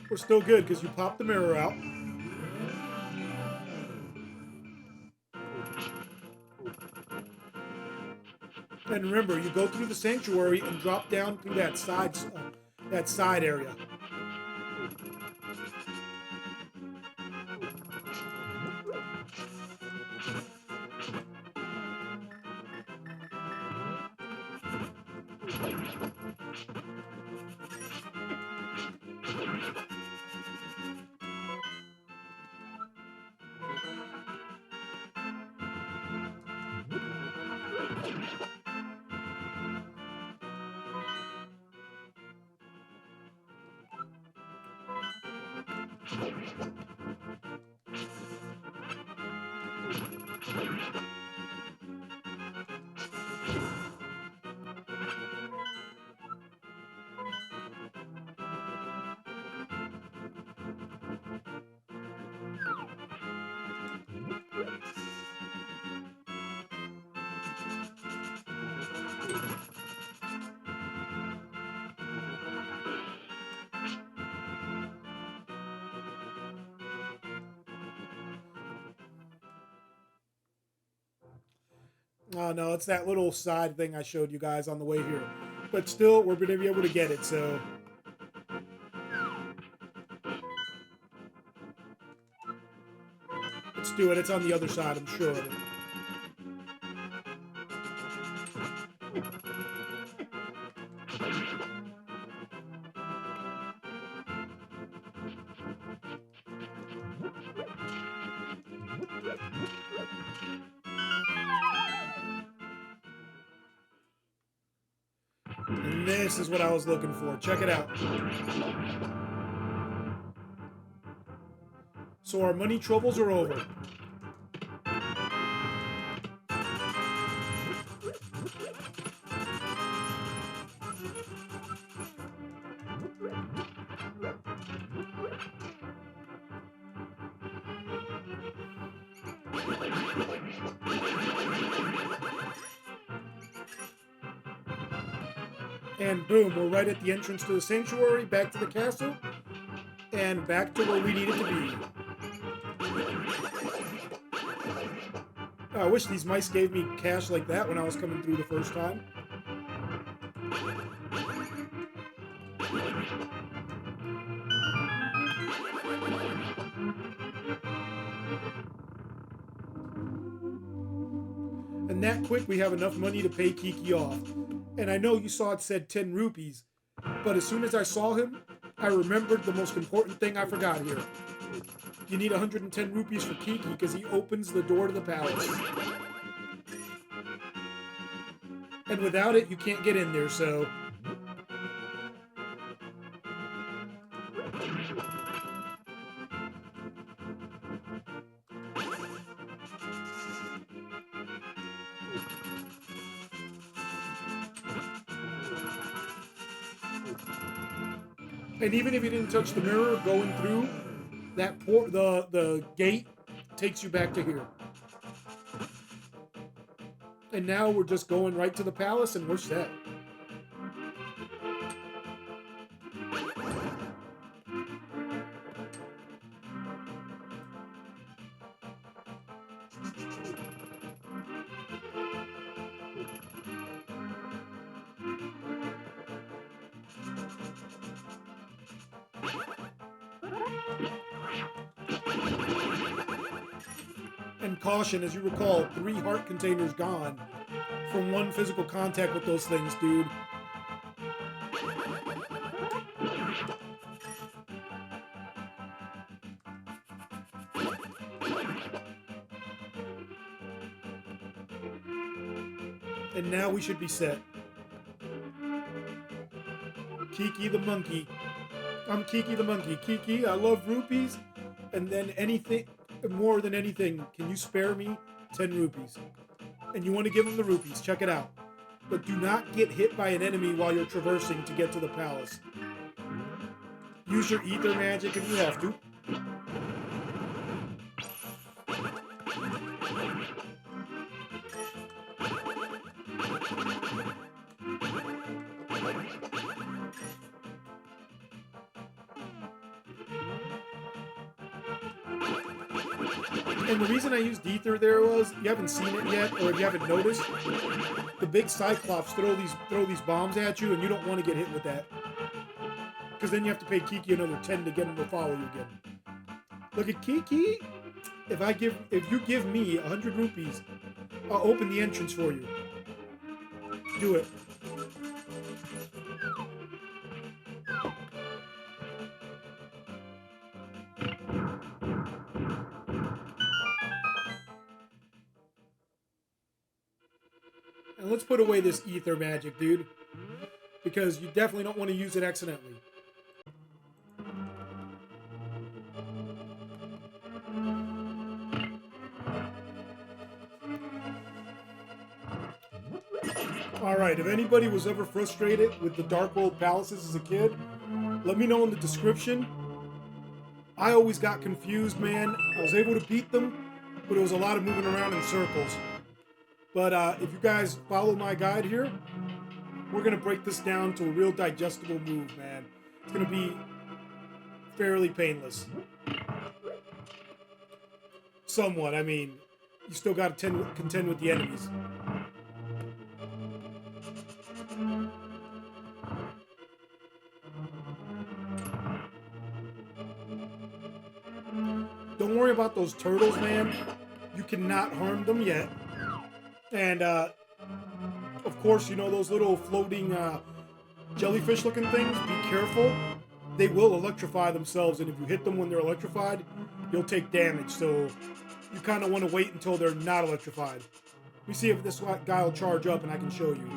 We're still good because you pop the mirror out. And remember, you go through the sanctuary and drop down through that side area. Oh no, it's that little side thing I showed you guys on the way here. But still, we're going to be able to get it, so... Let's do it. It's on the other side, I'm sure of it. And this is what I was looking for. Check it out. So our money troubles are over. And boom, we're right at the entrance to the sanctuary, back to the castle, and back to where we needed to be. I wish these mice gave me cash like that when I was coming through the first time. And that quick, we have enough money to pay Kiki off. And I know you saw it said 10 rupees, but as soon as I saw him, I remembered the most important thing I forgot here. You need 110 rupees for Kiki because he opens the door to the palace. And without it, you can't get in there, so... And even if you didn't touch the mirror, going through that port, the gate takes you back to here. And now we're just going right to the palace and we're set. And caution, as you recall, 3 heart containers gone from one physical contact with those things, dude. And now we should be set. Kiki the monkey. I'm Kiki the monkey. Kiki, I love rupees. And then anything, more than anything, can you spare me 10 rupees? And you want to give him the rupees. Check it out. But do not get hit by an enemy while you're traversing to get to the palace. Use your ether magic if you have to. And the reason I used ether there was, you haven't seen it yet, or if you haven't noticed, the big Cyclops throw these bombs at you, and you don't want to get hit with that. Because then you have to pay Kiki another 10 to get him to follow you again. Look at Kiki. If you give me 100 rupees, I'll open the entrance for you. Do it. And let's put away this ether magic, dude. Because you definitely don't want to use it accidentally. Alright, if anybody was ever frustrated with the Dark World palaces as a kid, let me know in the description. I always got confused, man. I was able to beat them, but it was a lot of moving around in circles. But if you guys follow my guide here, we're going to break this down to a real digestible move, man. It's going to be fairly painless. Somewhat, I mean, you still got to contend with the enemies. Don't worry about those turtles, man. You cannot harm them yet. And, of course, you know those little floating jellyfish-looking things? Be careful. They will electrify themselves, and if you hit them when they're electrified, you'll take damage. So you kind of want to wait until they're not electrified. Let me see if this guy will charge up, and I can show you.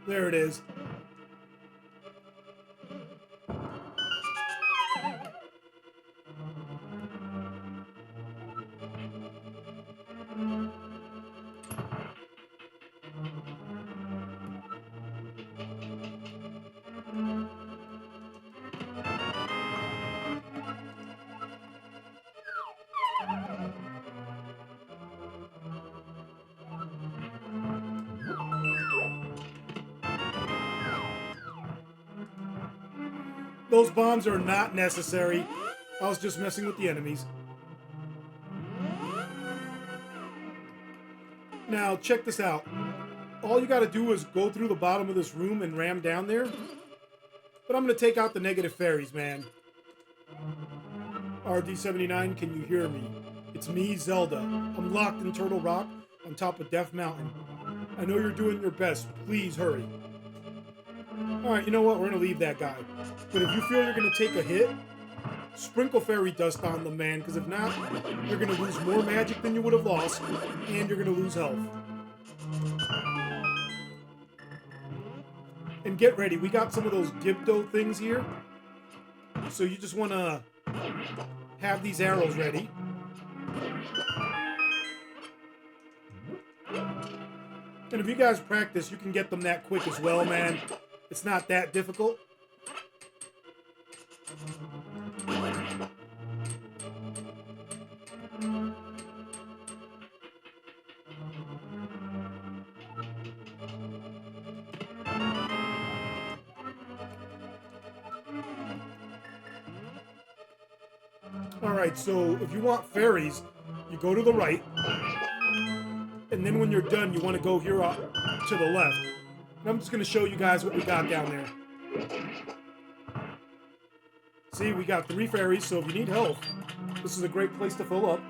There it is. Those bombs are not necessary. I was just messing with the enemies. Now, check this out. All you gotta do is go through the bottom of this room and ram down there. But I'm gonna take out the negative fairies, man. RD79, can you hear me? It's me, Zelda. I'm locked in Turtle Rock on top of Death Mountain. I know you're doing your best. Please hurry. Alright, you know what? We're gonna leave that guy. But if you feel you're gonna take a hit, sprinkle fairy dust on them, man, because if not, you're gonna lose more magic than you would have lost, and you're gonna lose health. And get ready, we got some of those Gibdo things here. So you just wanna have these arrows ready. And if you guys practice, you can get them that quick as well, man. It's not that difficult. Alright, so if you want fairies, you go to the right. And then when you're done, you want to go here to the left. And I'm just going to show you guys what we got down there. See, we got 3 fairies, so if you need health, this is a great place to fill up.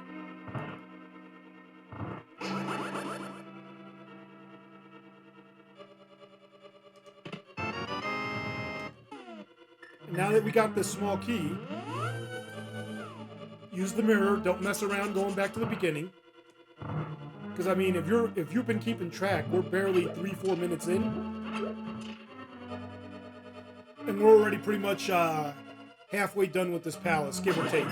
And now that we got this small key, use the mirror. Don't mess around going back to the beginning. Because I mean, if you've been keeping track, we're barely 3-4 minutes in, and we're already pretty much halfway done with this palace, give or take.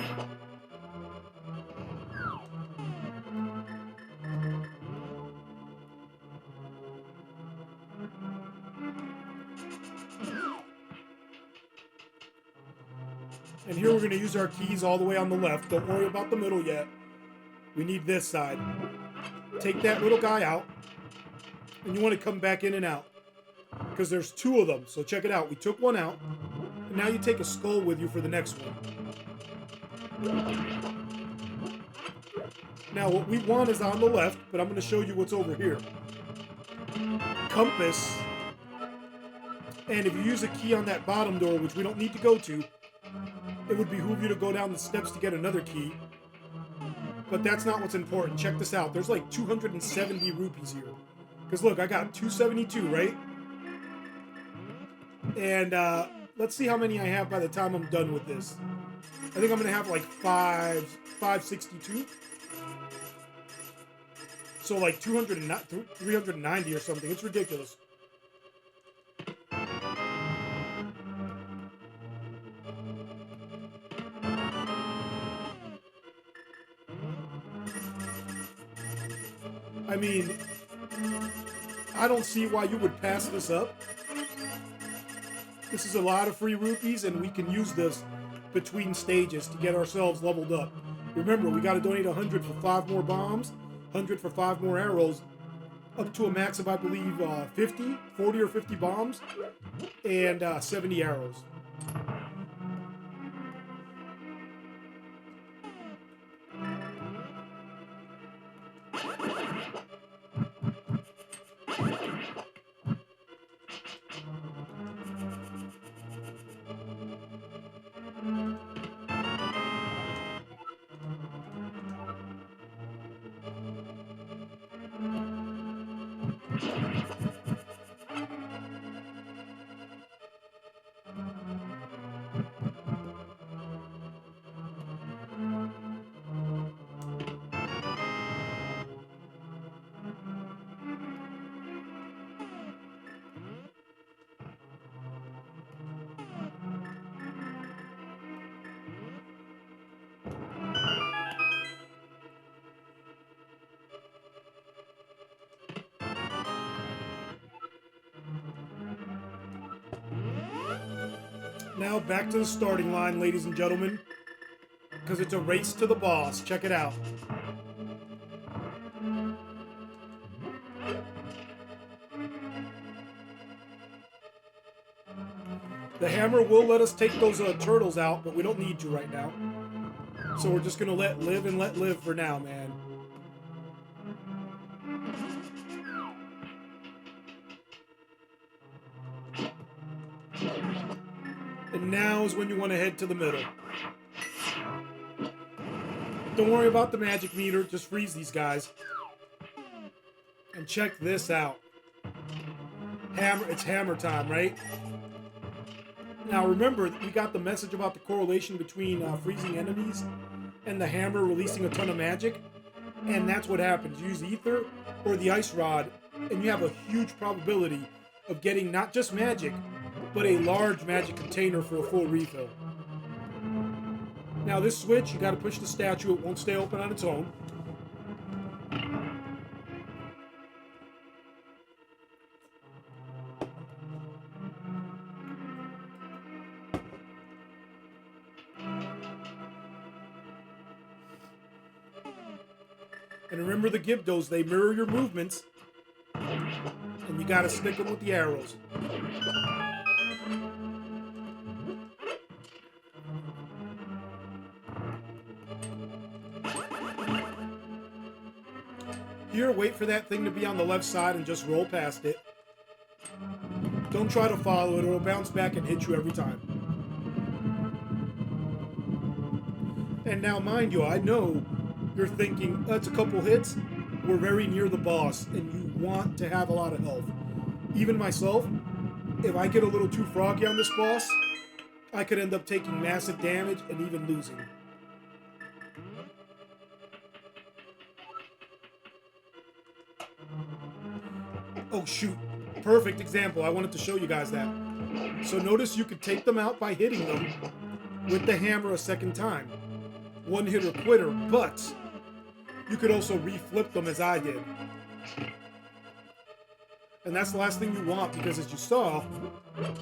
And here we're going to use our keys all the way on the left. Don't worry about the middle yet. We need this side. Take that little guy out. And you want to come back in and out. Because there's 2 of them. So check it out. We took one out. And now you take a skull with you for the next one. Now what we want is on the left. But I'm going to show you what's over here. Compass. And if you use a key on that bottom door, which we don't need to go to, it would behoove you to go down the steps to get another key. But that's not what's important. Check this out. There's like 270 rupees here. Because look, I got 272, right? And let's see how many I have by the time I'm done with this. I think I'm going to have like 562. So like 390 or something. It's ridiculous. I mean, I don't see why you would pass this up. This is a lot of free rupees, and we can use this between stages to get ourselves leveled up. Remember, we got to donate 100 for 5 more bombs, 100 for 5 more arrows, up to a max of, I believe, 40 or 50 bombs, and 70 arrows. Now back to the starting line, ladies and gentlemen, because it's a race to the boss. Check it out. The hammer will let us take those turtles out, but we don't need to right now. So we're just going to let live for now, man. And now is when you want to head to the middle. Don't worry about the magic meter, just freeze these guys. And check this out. It's hammer time, right? Now remember, we got the message about the correlation between freezing enemies and the hammer releasing a ton of magic. And that's what happens. You use ether or the ice rod, and you have a huge probability of getting not just magic, but a large magic container for a full refill. Now this switch, you gotta push the statue, it won't stay open on its own. And remember the Gibdos, they mirror your movements. And you gotta stick them with the arrows. Here, wait for that thing to be on the left side and just roll past it. Don't try to follow it, it'll bounce back and hit you every time. And now, mind you, I know you're thinking, that's a couple hits. We're very near the boss, and you want to have a lot of health. Even myself, if I get a little too froggy on this boss, I could end up taking massive damage and even losing. Oh shoot, perfect example. I wanted to show you guys that. So notice you could take them out by hitting them with the hammer a second time. One hitter quitter, but you could also reflip them as I did. And that's the last thing you want, because as you saw,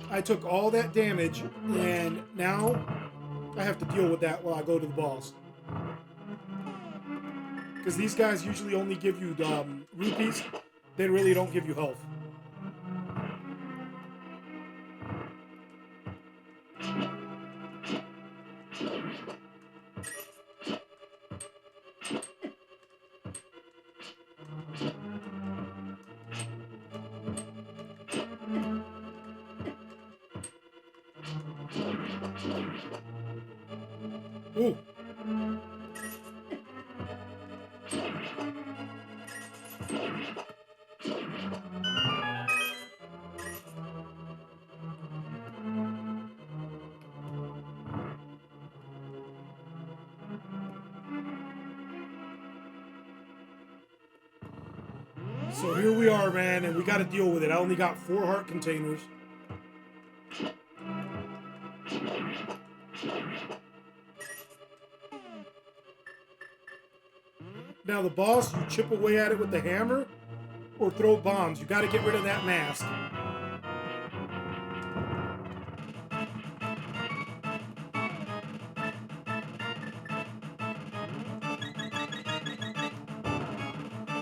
I took all that damage and now I have to deal with that while I go to the boss. Because these guys usually only give you rupees. They really don't give you health. Ooh. So here we are, man, and we got to deal with it. I only got 4 heart containers. Now the boss, you chip away at it with the hammer or throw bombs. You got to get rid of that mask.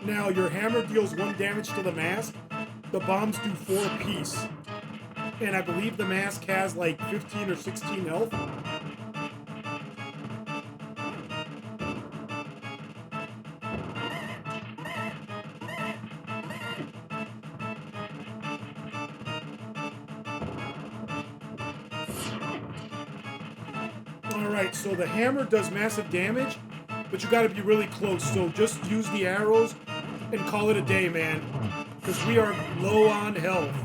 Now your hammer deals 1 damage to the mask. The bombs do 4 apiece. And I believe the mask has like 15 or 16 health. Alright, so the hammer does massive damage, but you gotta be really close. So just use the arrows and call it a day, man. Because we are low on health.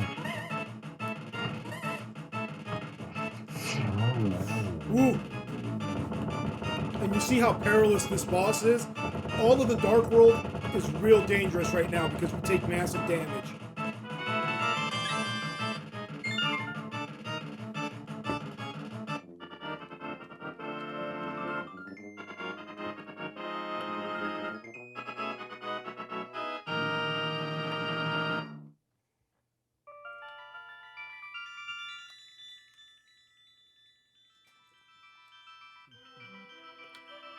Woo! And you see how perilous this boss is? All of the Dark World is real dangerous right now because we take massive damage.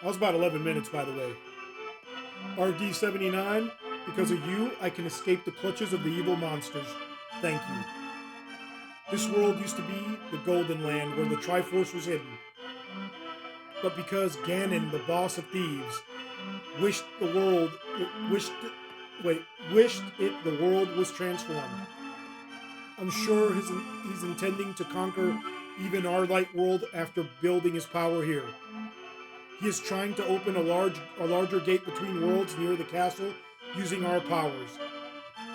That was about 11 minutes, by the way. RD79, because of you, I can escape the clutches of the evil monsters. Thank you. This world used to be the Golden Land where the Triforce was hidden. But because Ganon, the boss of thieves, wished the world was transformed. I'm sure he's intending to conquer even our light world after building his power here. He is trying to open a larger gate between worlds near the castle using our powers.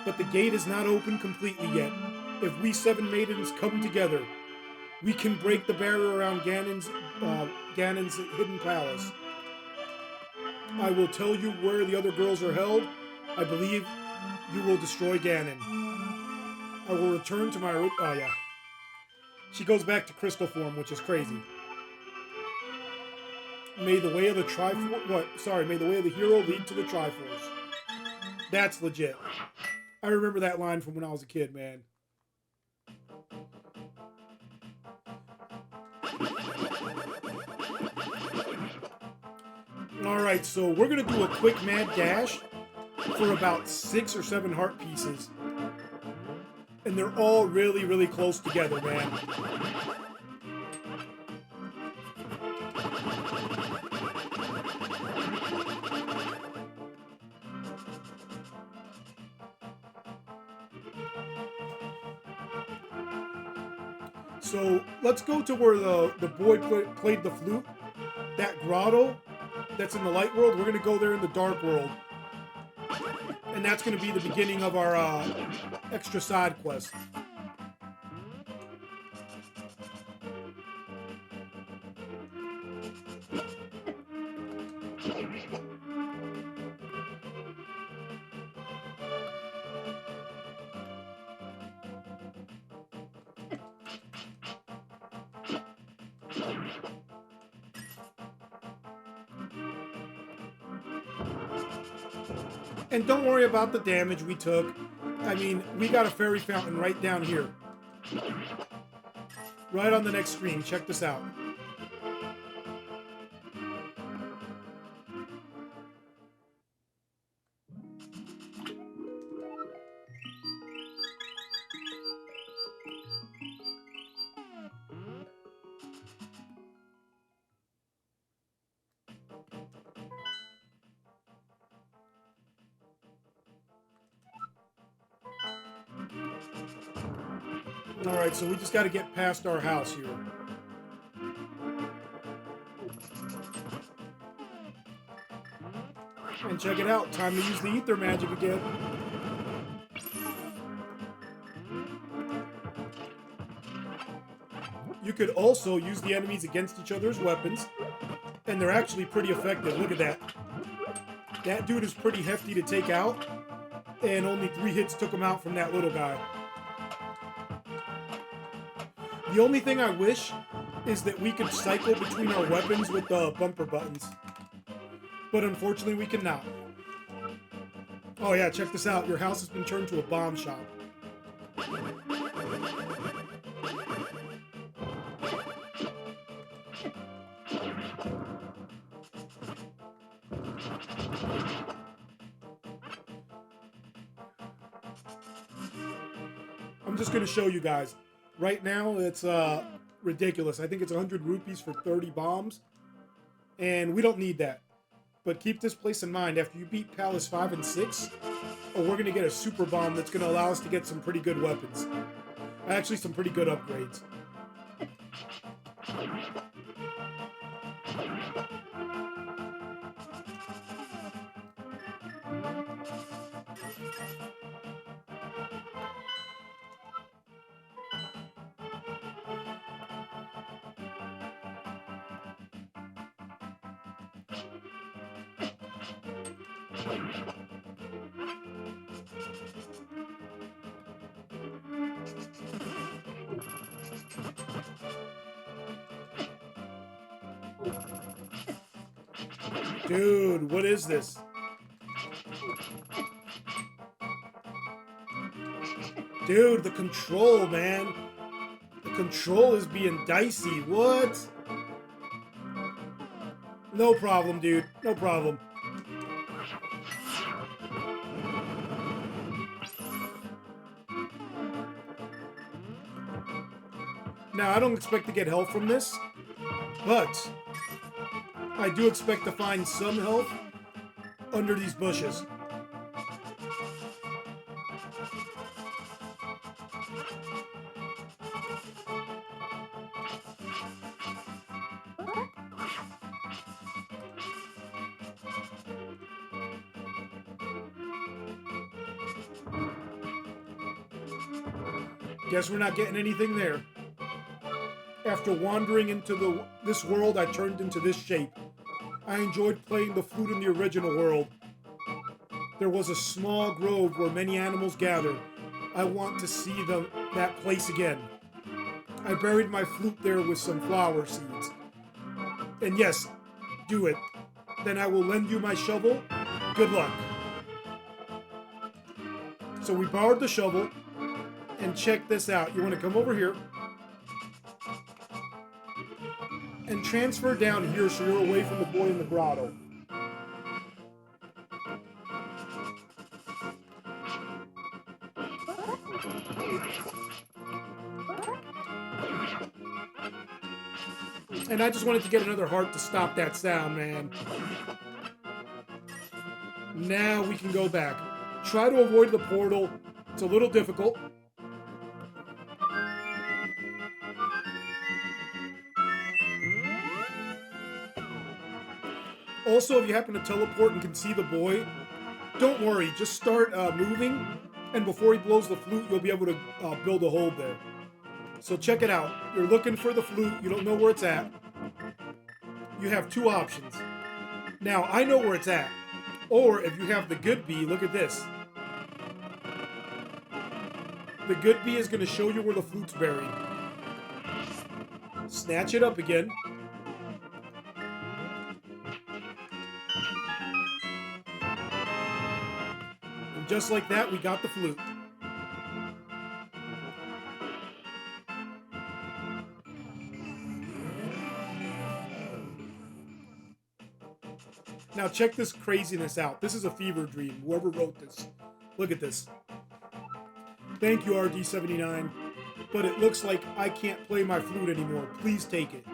But the gate is not open completely yet. If we 7 maidens come together, we can break the barrier around Ganon's hidden palace. I will tell you where the other girls are held. I believe you will destroy Ganon. I will return to my... Oh, yeah. She goes back to crystal form, which is crazy. May the way of the May the way of the hero lead to the Triforce. That's legit. I remember that line from when I was a kid, man. Alright, so we're going to do a quick mad dash for about 6 or 7 heart pieces. And they're all really, really close together, man. So let's go to where the boy played the flute. That grotto that's in the light world, we're going to go there in the dark world. And that's going to be the beginning of our extra side quest. And don't worry about the damage we took. I mean, we got a fairy fountain right down here. Right on the next screen. Check this out. Alright, so we just got to get past our house here. And check it out, time to use the ether magic again. You could also use the enemies against each other's weapons, and they're actually pretty effective. Look at that. That dude is pretty hefty to take out, and only 3 hits took him out from that little guy. The only thing I wish is that we could cycle between our weapons with the bumper buttons. But unfortunately, we cannot. Oh yeah, check this out. Your house has been turned to a bomb shop. I'm just going to show you guys. Right now, it's ridiculous. I think it's 100 rupees for 30 bombs. And we don't need that. But keep this place in mind. After you beat Palace 5 and 6, we're going to get a super bomb that's going to allow us to get some pretty good weapons. Actually, some pretty good upgrades. Dude, what is this? Dude, the control, man. The control is being dicey. What? No problem, dude. No problem. Now, I don't expect to get health from this, but I do expect to find some health under these bushes. Guess we're not getting anything there. After wandering into this world, I turned into this shape. I enjoyed playing the flute in the original world. There was a small grove where many animals gathered. I want to see that place again. I buried my flute there with some flower seeds. And yes, do it. Then I will lend you my shovel. Good luck. So we borrowed the shovel. And check this out. You want to come over here and transfer down here so you're away from the boy in the grotto. And I just wanted to get another heart to stop that sound, man. Now we can go back. Try to avoid the portal. It's a little difficult. Also, if you happen to teleport and can see the boy, don't worry. Just start moving, and before he blows the flute, you'll be able to build a hold there. So check it out. You're looking for the flute. You don't know where it's at. You have two options. Now, I know where it's at. Or if you have the good bee, look at this. The good bee is going to show you where the flute's buried. Snatch it up again. And just like that, we got the flute. Now check this craziness out. This is a fever dream, whoever wrote this. Look at this. Thank you, RD79, but it looks like I can't play my flute anymore. Please take it.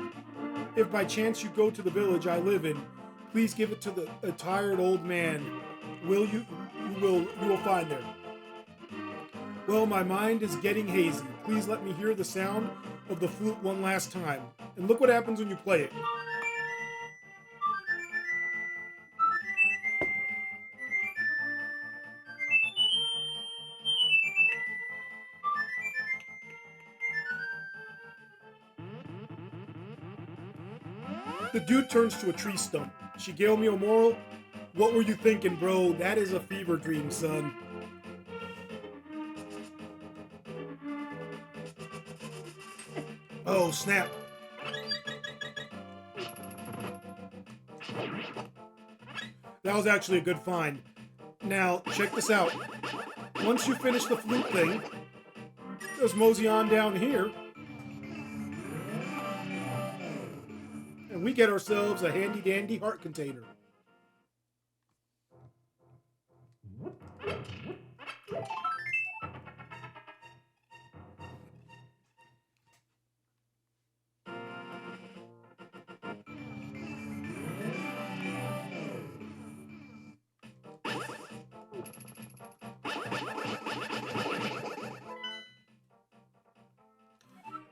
If by chance you go to the village I live in, please give it to a tired old man. You will find there. Well, my mind is getting hazy. Please let me hear the sound of the flute one last time. And look what happens when you play it. The dude turns to a tree stump. Shigeo Moral, what were you thinking, bro? That is a fever dream, son. Oh, snap. That was actually a good find. Now, check this out. Once you finish the flute thing, just mosey on down here. And we get ourselves a handy-dandy heart container.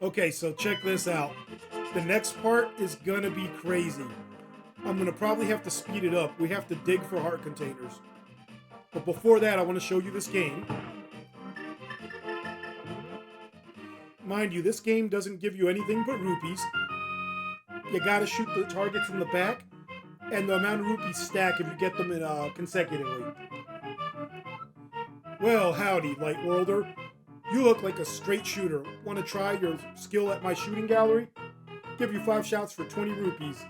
Okay, so check this out. The next part is gonna be crazy. I'm gonna probably have to speed it up. We have to dig for heart containers. But before that, I want to show you this game. Mind you, this game doesn't give you anything but rupees. You gotta shoot the target from the back, and the amount of rupees stack if you get them in consecutively. Well, howdy, Light Worlder. You look like a straight shooter. Want to try your skill at my shooting gallery? Give you 5 shots for 20 rupees.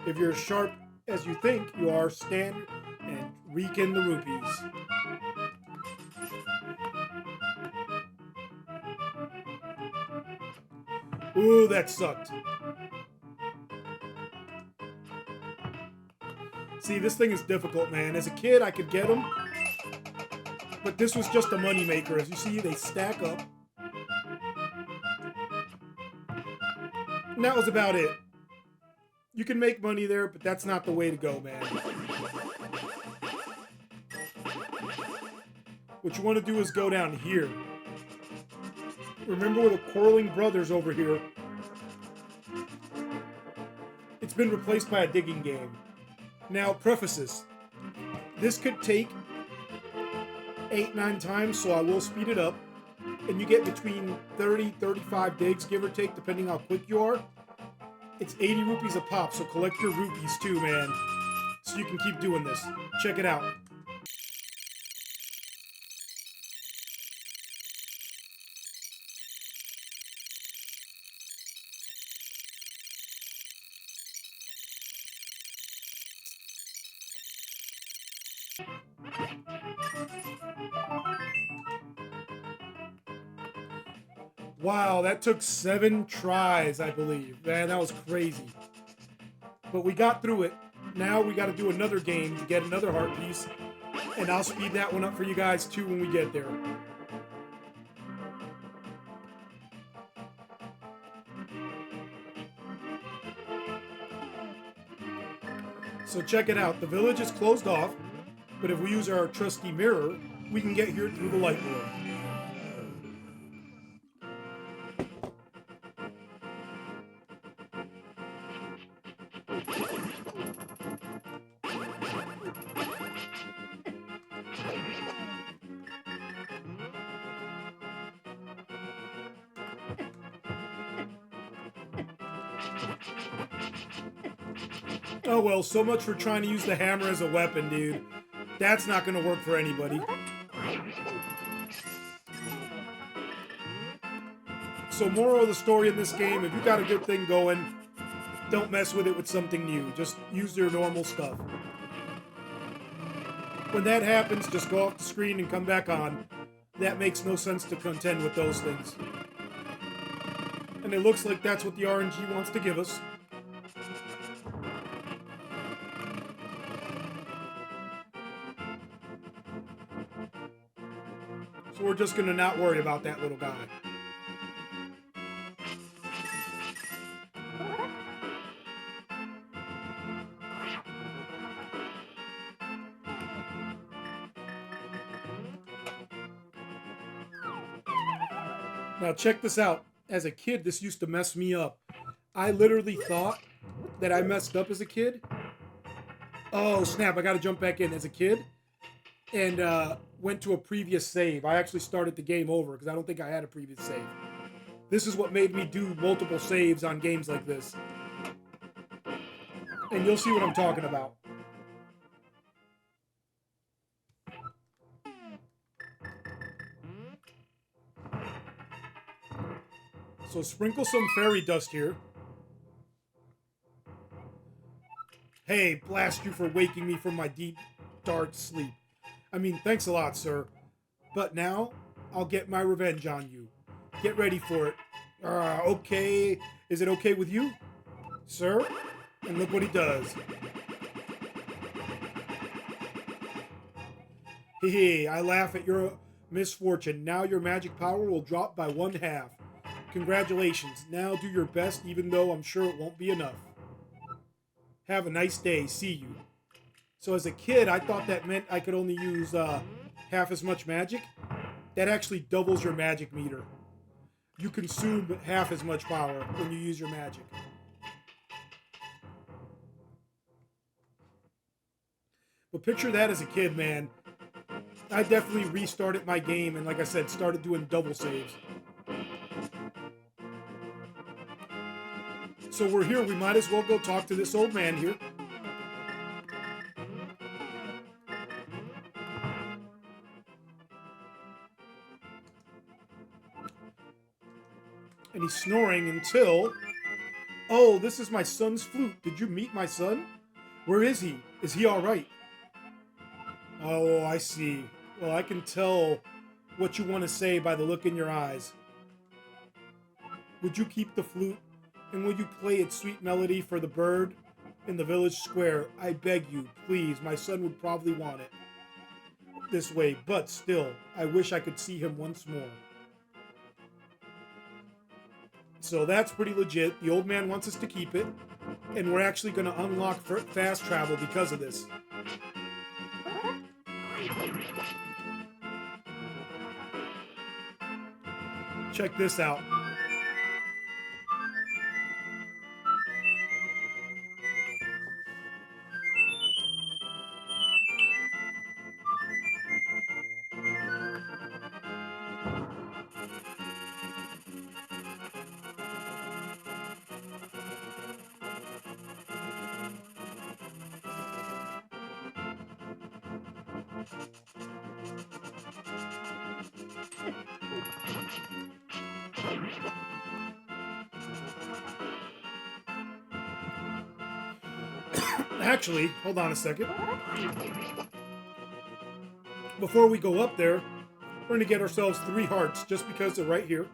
If you're as sharp as you think you are, stand and rake in the rupees. Ooh, that sucked. See, this thing is difficult, man. As a kid, I could get them. But this was just a moneymaker. As you see, they stack up. And that was about it. You can make money there, but that's not the way to go, man. What you want to do is go down here. Remember the quarreling brothers over here. It's been replaced by a digging game. Now, prefaces. This could take 8-9 times, so I will speed it up. And you get between 30-35 digs, give or take, depending how quick you are. It's 80 rupees a pop, so collect your rupees too, man. So you can keep doing this. Check it out. Wow, that took 7 tries, I believe. Man, that was crazy. But we got through it. Now we got to do another game to get another heart piece. And I'll speed that one up for you guys too when we get there. So check it out. The village is closed off. But if we use our trusty mirror, we can get here through the light world. Oh well, so much for trying to use the hammer as a weapon, dude. That's not gonna work for anybody. So moral of the story in this game, if you got a good thing going, don't mess with it with something new. Just use your normal stuff. When that happens, just go off the screen and come back on. That makes no sense to contend with those things. And it looks like that's what the RNG wants to give us. So we're just gonna not worry about that little guy. Now check this out. As a kid, this used to mess me up. I literally thought that I messed up as a kid. Oh snap, I gotta jump back in. As a kid, and went to a previous save. I actually started the game over because I don't think I had a previous save. This is what made me do multiple saves on games like this. And you'll see what I'm talking about. So sprinkle some fairy dust here. Hey, blast you for waking me from my deep, dark sleep. I mean, thanks a lot, sir. But now, I'll get my revenge on you. Get ready for it. Okay. Is it okay with you? Sir? And look what he does. Hey, I laugh at your misfortune. Now your magic power will drop by 1/2. Congratulations. Now do your best, even though I'm sure it won't be enough. Have a nice day. See you. So as a kid, I thought that meant I could only use half as much magic. That actually doubles your magic meter. You consume half as much power when you use your magic. But picture that as a kid, man. I definitely restarted my game and, like I said, started doing double saves. So we're here, we might as well go talk to this old man here. And he's snoring until... Oh, this is my son's flute. Did you meet my son? Where is he? Is he alright? Oh, I see. Well, I can tell what you want to say by the look in your eyes. Would you keep the flute? And will you play its sweet melody for the bird in the village square? I beg you, please. My son would probably want it this way, but still, I wish I could see him once more. So that's pretty legit. The old man wants us to keep it, and we're actually going to unlock fast travel because of this. Check this out. Actually, hold on a second. Before we go up there, we're going to get ourselves 3 hearts just because they're right here.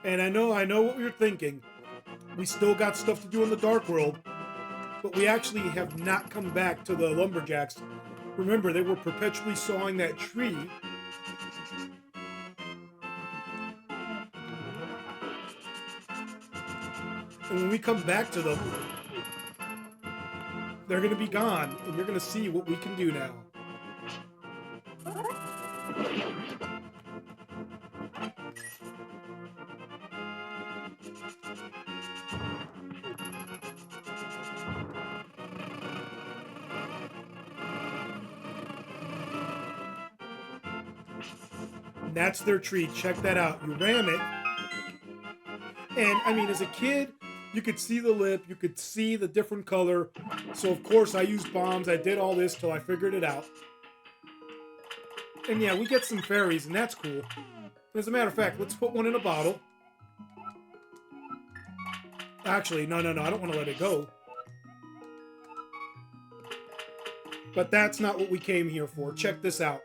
And I know what you're thinking. We still got stuff to do in the Dark World, but we actually have not come back to the lumberjacks. Remember, they were perpetually sawing that tree. And when we come back to them, they're going to be gone, and you're going to see what we can do now. And that's their tree. Check that out. You ram it. And, I mean, as a kid, you could see the lip. You could see the different color. So, of course, I used bombs. I did all this till I figured it out. And, yeah, we get some fairies, and that's cool. As a matter of fact, let's put one in a bottle. Actually, no. I don't want to let it go. But that's not what we came here for. Check this out.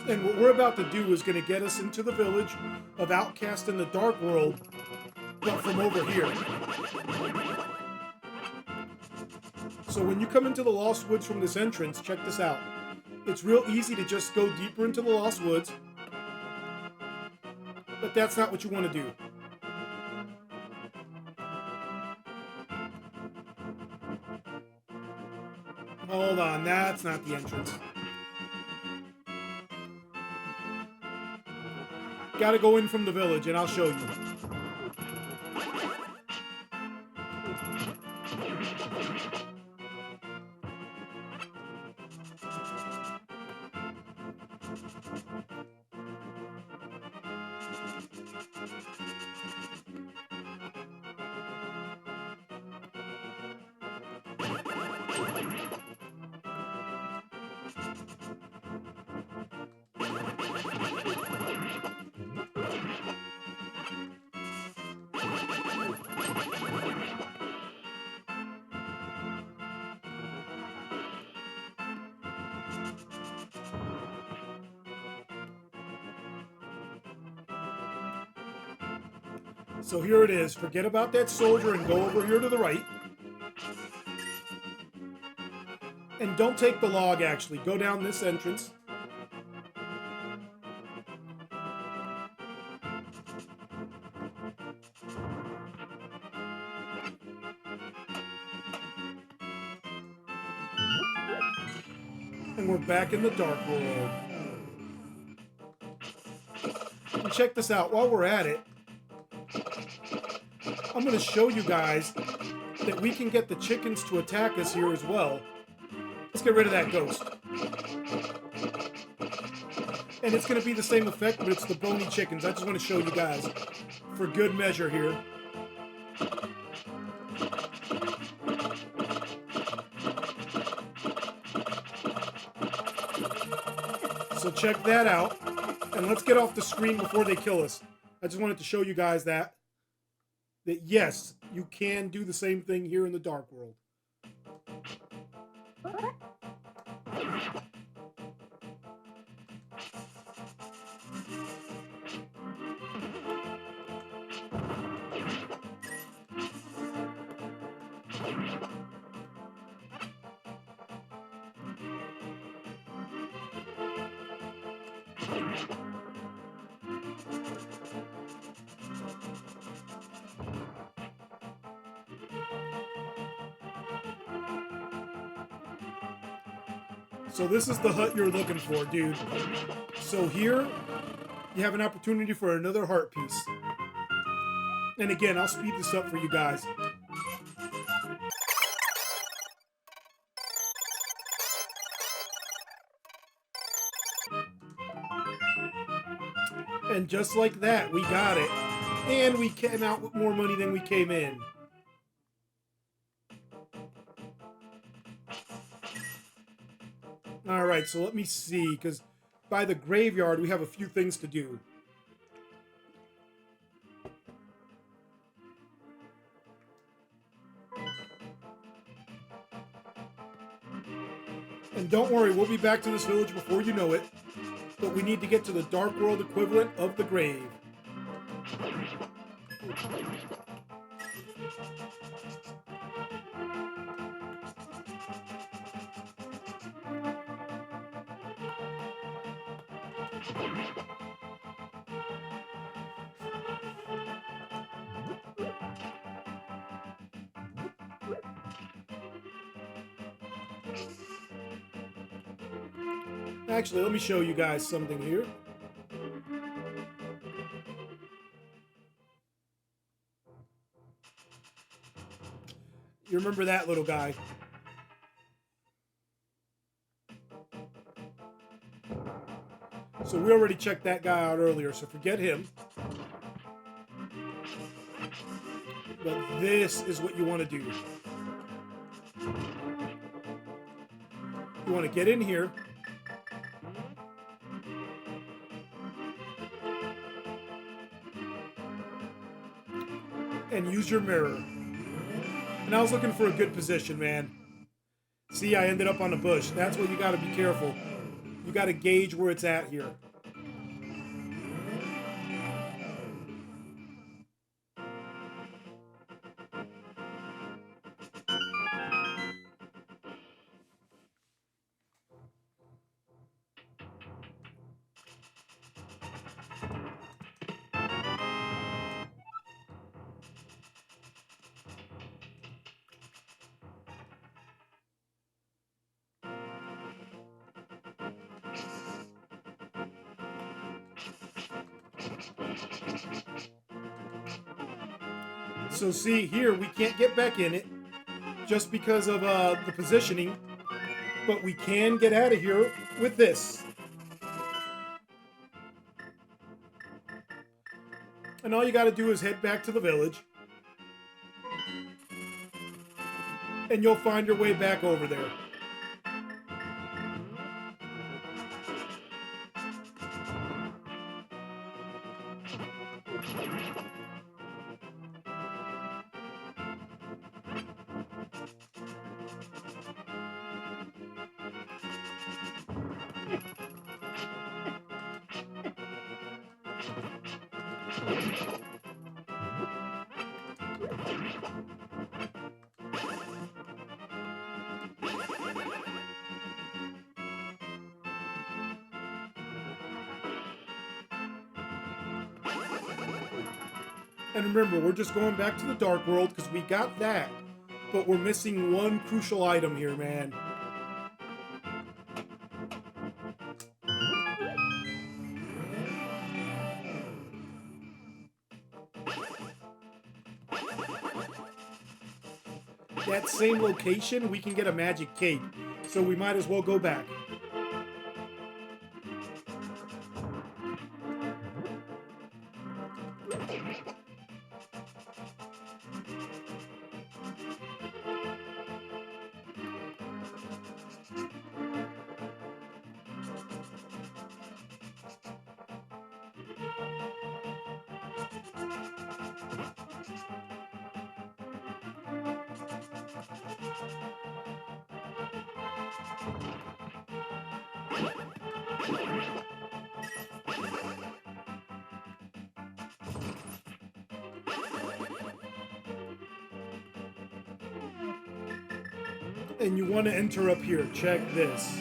And what we're about to do is going to get us into the village of Outcast in the Dark World, but from over here. So when you come into the Lost Woods from this entrance, check this out. It's real easy to just go deeper into the Lost Woods, but that's not what you want to do. Hold on, that's not the entrance. Gotta go in from the village, and I'll show you. So here it is. Forget about that soldier and go over here to the right. And don't take the log, actually. Go down this entrance. And we're back in the Dark World. And check this out. While we're at it, I'm going to show you guys that we can get the chickens to attack us here as well. get rid of that ghost. And it's going to be the same effect, but it's the bony chickens. I just want to show you guys for good measure here. So check that out. And let's get off the screen before they kill us. I just wanted to show you guys that yes, you can do the same thing here in the Dark World. So this is the hut you're looking for, dude. So here, you have an opportunity for another heart piece. And again, I'll speed this up for you guys. And just like that, we got it. And we came out with more money than we came in. Alright, so let me see, because by the graveyard, we have a few things to do. And don't worry, we'll be back to this village before you know it. But we need to get to the Dark World equivalent of the grave. Actually, let me show you guys something here. You remember that little guy? So we already checked that guy out earlier, so forget him. But this is what you want to do. You want to get in here. And use your mirror. And I was looking for a good position, man. See, I ended up on a bush. That's where you got to be careful. You got to gauge where it's at here. So see, here, we can't get back in it just because of the positioning, but we can get out of here with this. And all you got to do is head back to the village, and you'll find your way back over there. And remember, we're just going back to the Dark World because we got that. But we're missing one crucial item here, man. That same location, we can get a magic cape. So we might as well go back. And you want to enter up here. Check this.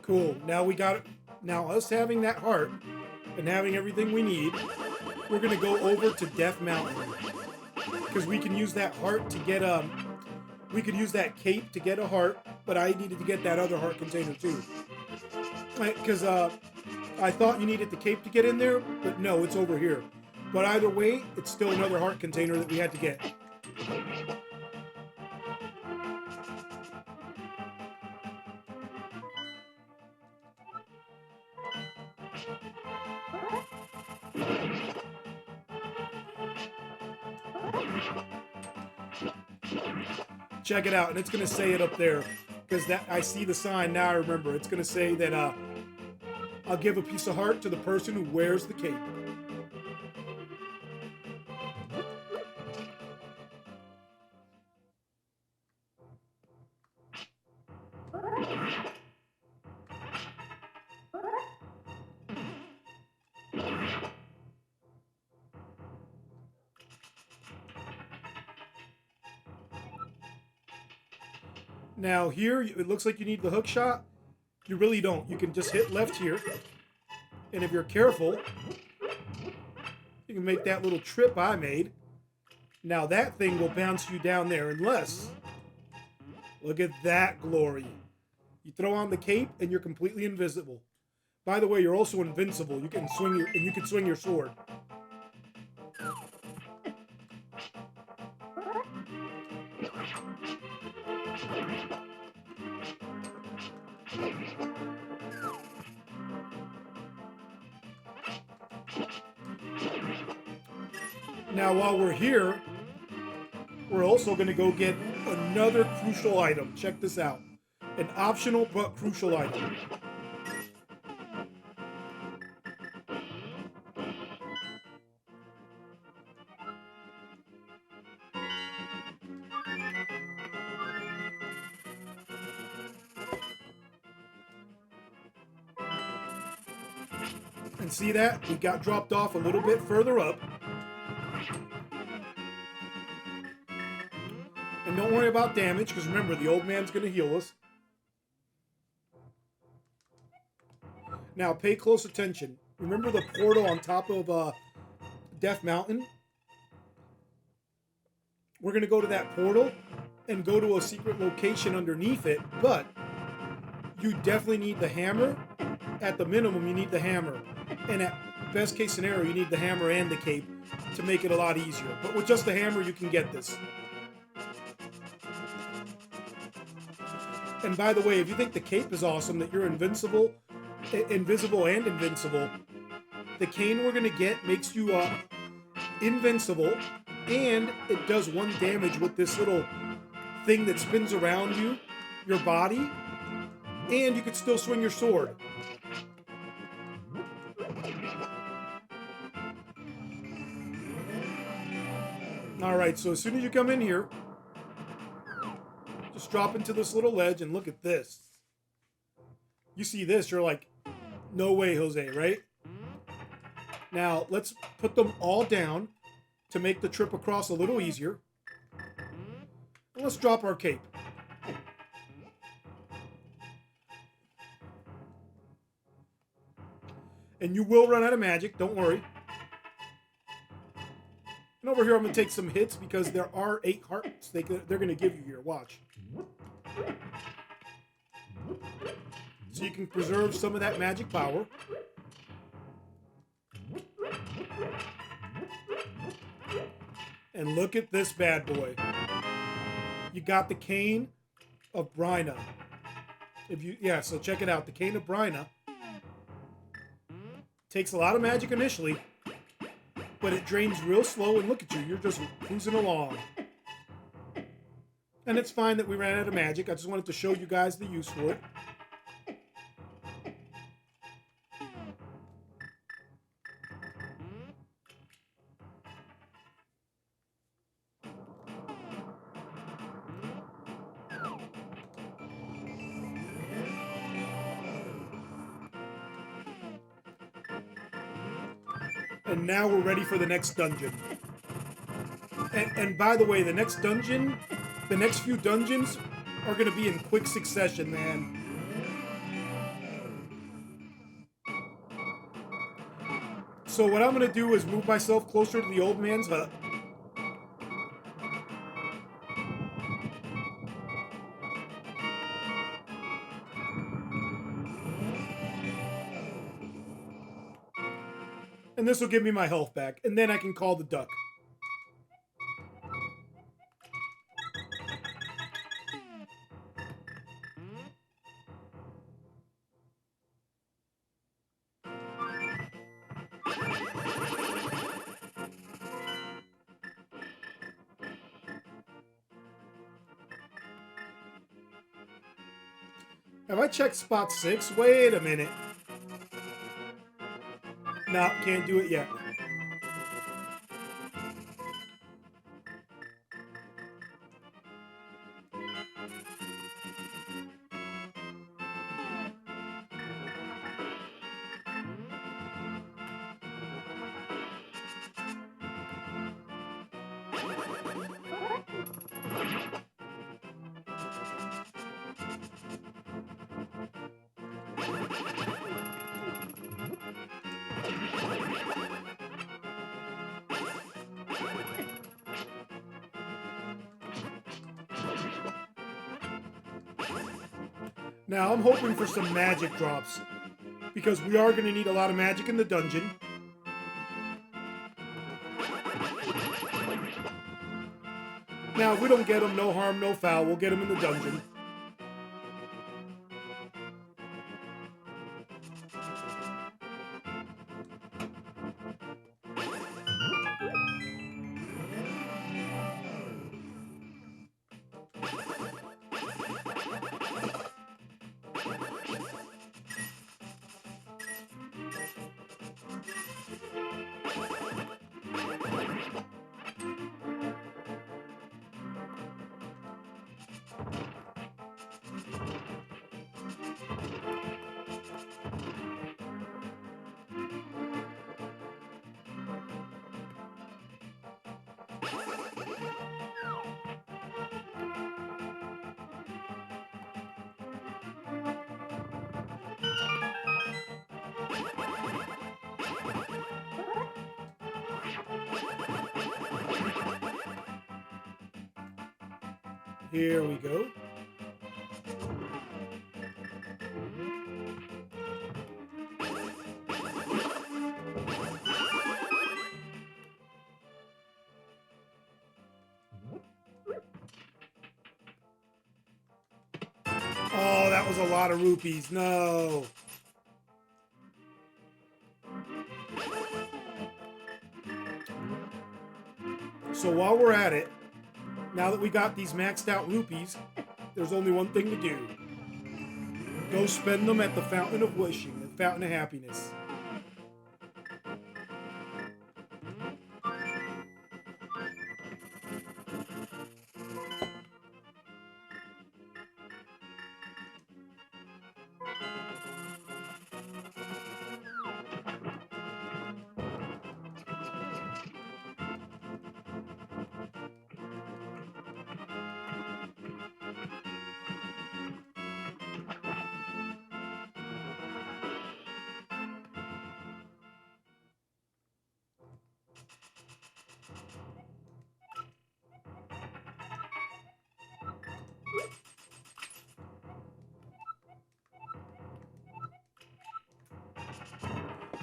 Cool. Now we got it. Now us having that heart and having everything we need, we're gonna go over to Death Mountain because we can use that heart to get we could use that cape to get a heart, but I needed to get that other heart container too. Because I thought you needed the cape to get in there, but no, it's over here. But either way, it's still another heart container that we had to get. Check it out, and it's gonna say it up there because that I see the sign now. I remember it's gonna say that I'll give a piece of heart to the person who wears the cape. Now here, it looks like you need the hook shot. You really don't. You can just hit left here. And if you're careful, you can make that little trip I made. Now that thing will bounce you down there unless, look at that glory. You throw on the cape and you're completely invisible. By the way, you're also invincible. You can swing your sword. Now, while we're here, we're also going to go get another crucial item. Check this out. An optional but crucial item. And see that? We got dropped off a little bit further up. And don't worry about damage, because remember, the old man's going to heal us. Now, pay close attention. Remember the portal on top of Death Mountain? We're going to go to that portal and go to a secret location underneath it, but you definitely need the hammer. At the minimum, you need the hammer. And at best case scenario, you need the hammer and the cape to make it a lot easier. But with just the hammer, you can get this. And by the way, if you think the cape is awesome, that you're invisible and invincible, the cane we're going to get makes you invincible, and it does 1 damage with this little thing that spins around you, your body, and you can still swing your sword. Alright, so as soon as you come in here, just drop into this little ledge and look at this. You see this, you're like, no way, Jose, right? Now, let's put them all down to make the trip across a little easier. And let's drop our cape. And you will run out of magic, don't worry. And over here I'm going to take some hits because there are 8 hearts they're going to give you here. Watch. So you can preserve some of that magic power. And look at this bad boy. You got the Cane of Bryna. So check it out. The Cane of Bryna takes a lot of magic initially, but it drains real slow, and look at you, you're just cruising along. And it's fine that we ran out of magic. I just wanted to show you guys the use for it. And now we're ready for the next dungeon. And by the way, the next few dungeons are going to be in quick succession, man. So what I'm going to do is move myself closer to the old man's hut. And this will give me my health back. And then I can call the duck. Have I checked spot 6? Wait a minute. No, can't do it yet. Now, I'm hoping for some magic drops, because we are going to need a lot of magic in the dungeon. Now, if we don't get them, no harm, no foul. We'll get them in the dungeon. Here we go. Oh, that was a lot of rupees. No. So while we're at it, now that we got these maxed out rupees, there's only one thing to do. Go spend them at the Fountain of Wishing, the Fountain of Happiness.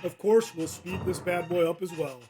Of course, we'll speed this bad boy up as well.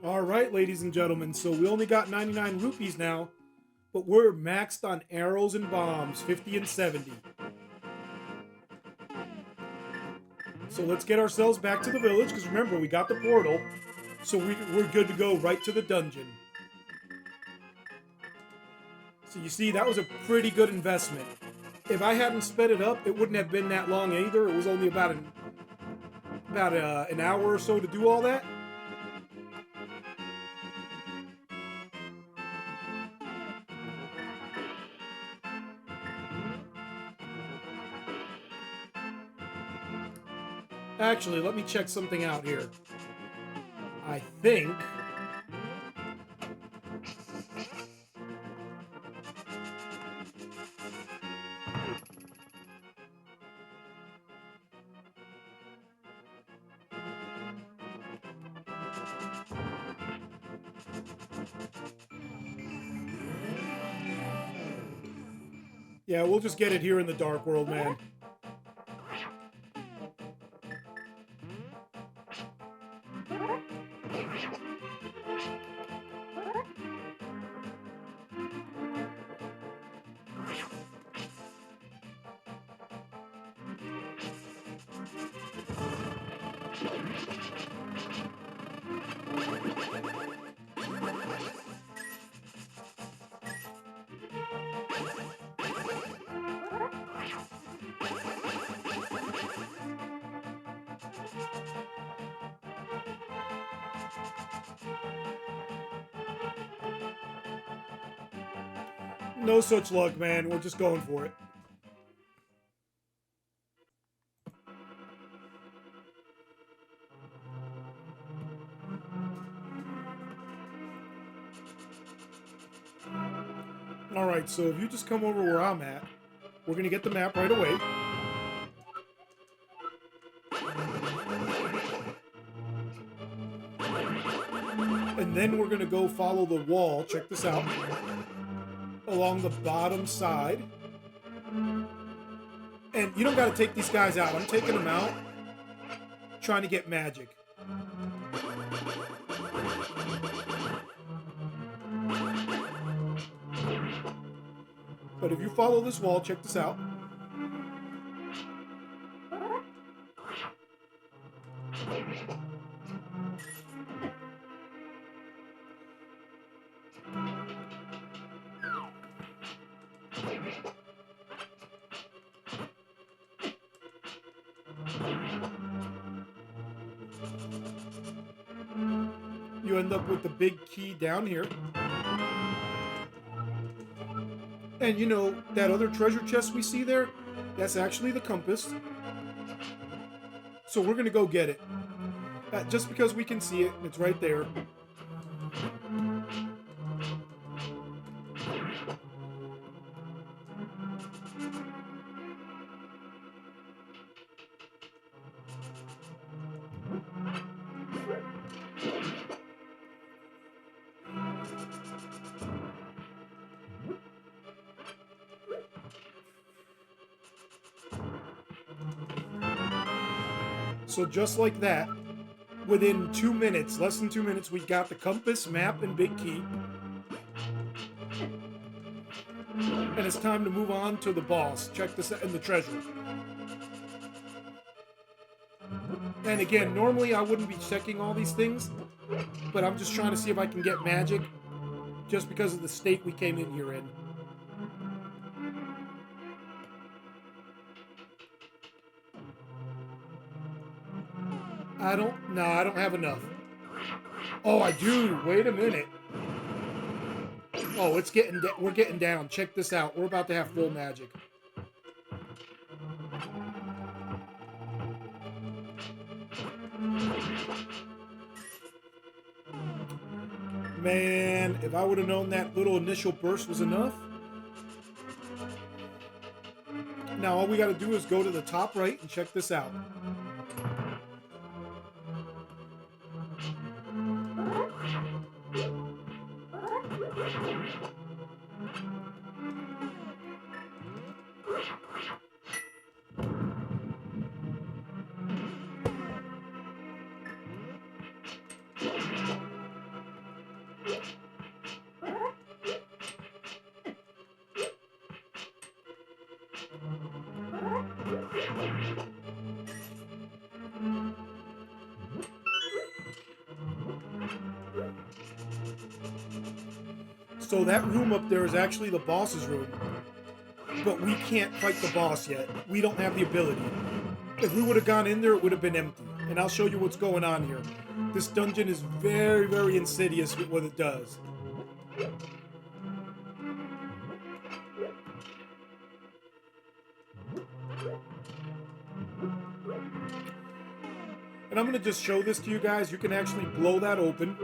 All right, ladies and gentlemen, so we only got 99 rupees now, but we're maxed on arrows and bombs, 50 and 70. So let's get ourselves back to the village, because remember, we got the portal, so we're good to go right to the dungeon. So you see, that was a pretty good investment. If I hadn't sped it up, it wouldn't have been that long either. It was only about an hour or so to do all that. Actually, let me check something out here. I think... Yeah, we'll just get it here in the Dark World, man. No such luck, man. We're just going for it. Alright, so if you just come over where I'm at, we're going to get the map right away. And then we're going to go follow the wall. Check this out. Along the bottom side. And you don't got to take these guys out. I'm taking them out. Trying to get magic. But if you follow this wall, check this out. You end up with the big key down here. And you know, that other treasure chest we see there, that's actually the compass. So we're going to go get it. Just because we can see it, it's right there. So just like that, within 2 minutes, less than 2 minutes, we got the compass, map, and big key. And it's time to move on to the boss. Check this out, and the treasure. And again, normally I wouldn't be checking all these things, but I'm just trying to see if I can get magic, just because of the state we came in here in. I don't have enough. Oh, I do. Wait a minute. Oh, we're getting down. Check this out. We're about to have full magic. Man, if I would have known that little initial burst was enough. Now all we got to do is go to the top right and check this out. So that room up there is actually the boss's room. But we can't fight the boss yet. We don't have the ability. If we would have gone in there, it would have been empty. And I'll show you what's going on here. This dungeon is very, very insidious with what it does. And I'm going to just show this to you guys. You can actually blow that open.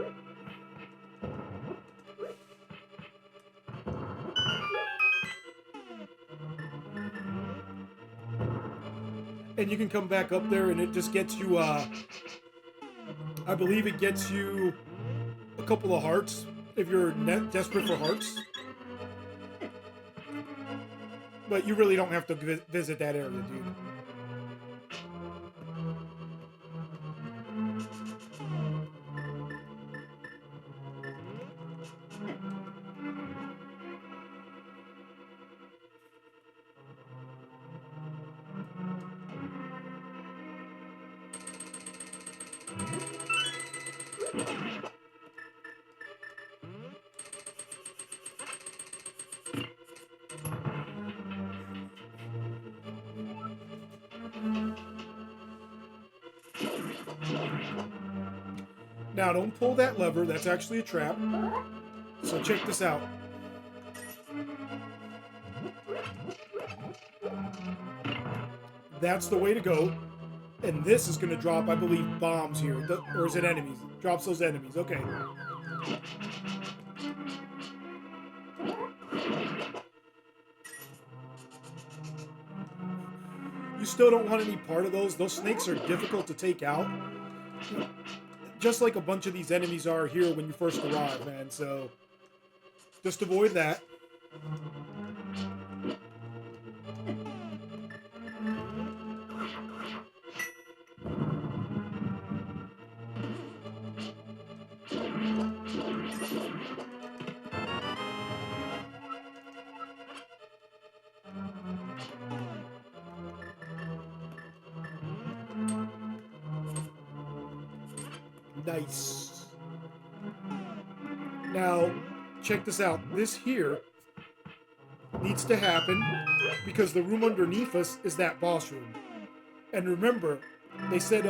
And you can come back up there and it just gets you, I believe it gets you a couple of hearts if you're desperate for hearts. But you really don't have to visit that area, dude. Now, don't pull that lever. That's actually a trap. So check this out. That's the way to go. And this is going to drop, I believe, bombs here. Or is it enemies? Drops those enemies. Okay. You still don't want any part of those. Those snakes are difficult to take out. Just like a bunch of these enemies are here when you first arrive, man. So, just avoid that. Nice. Now, check this out. This here needs to happen because the room underneath us is that boss room. And remember, they said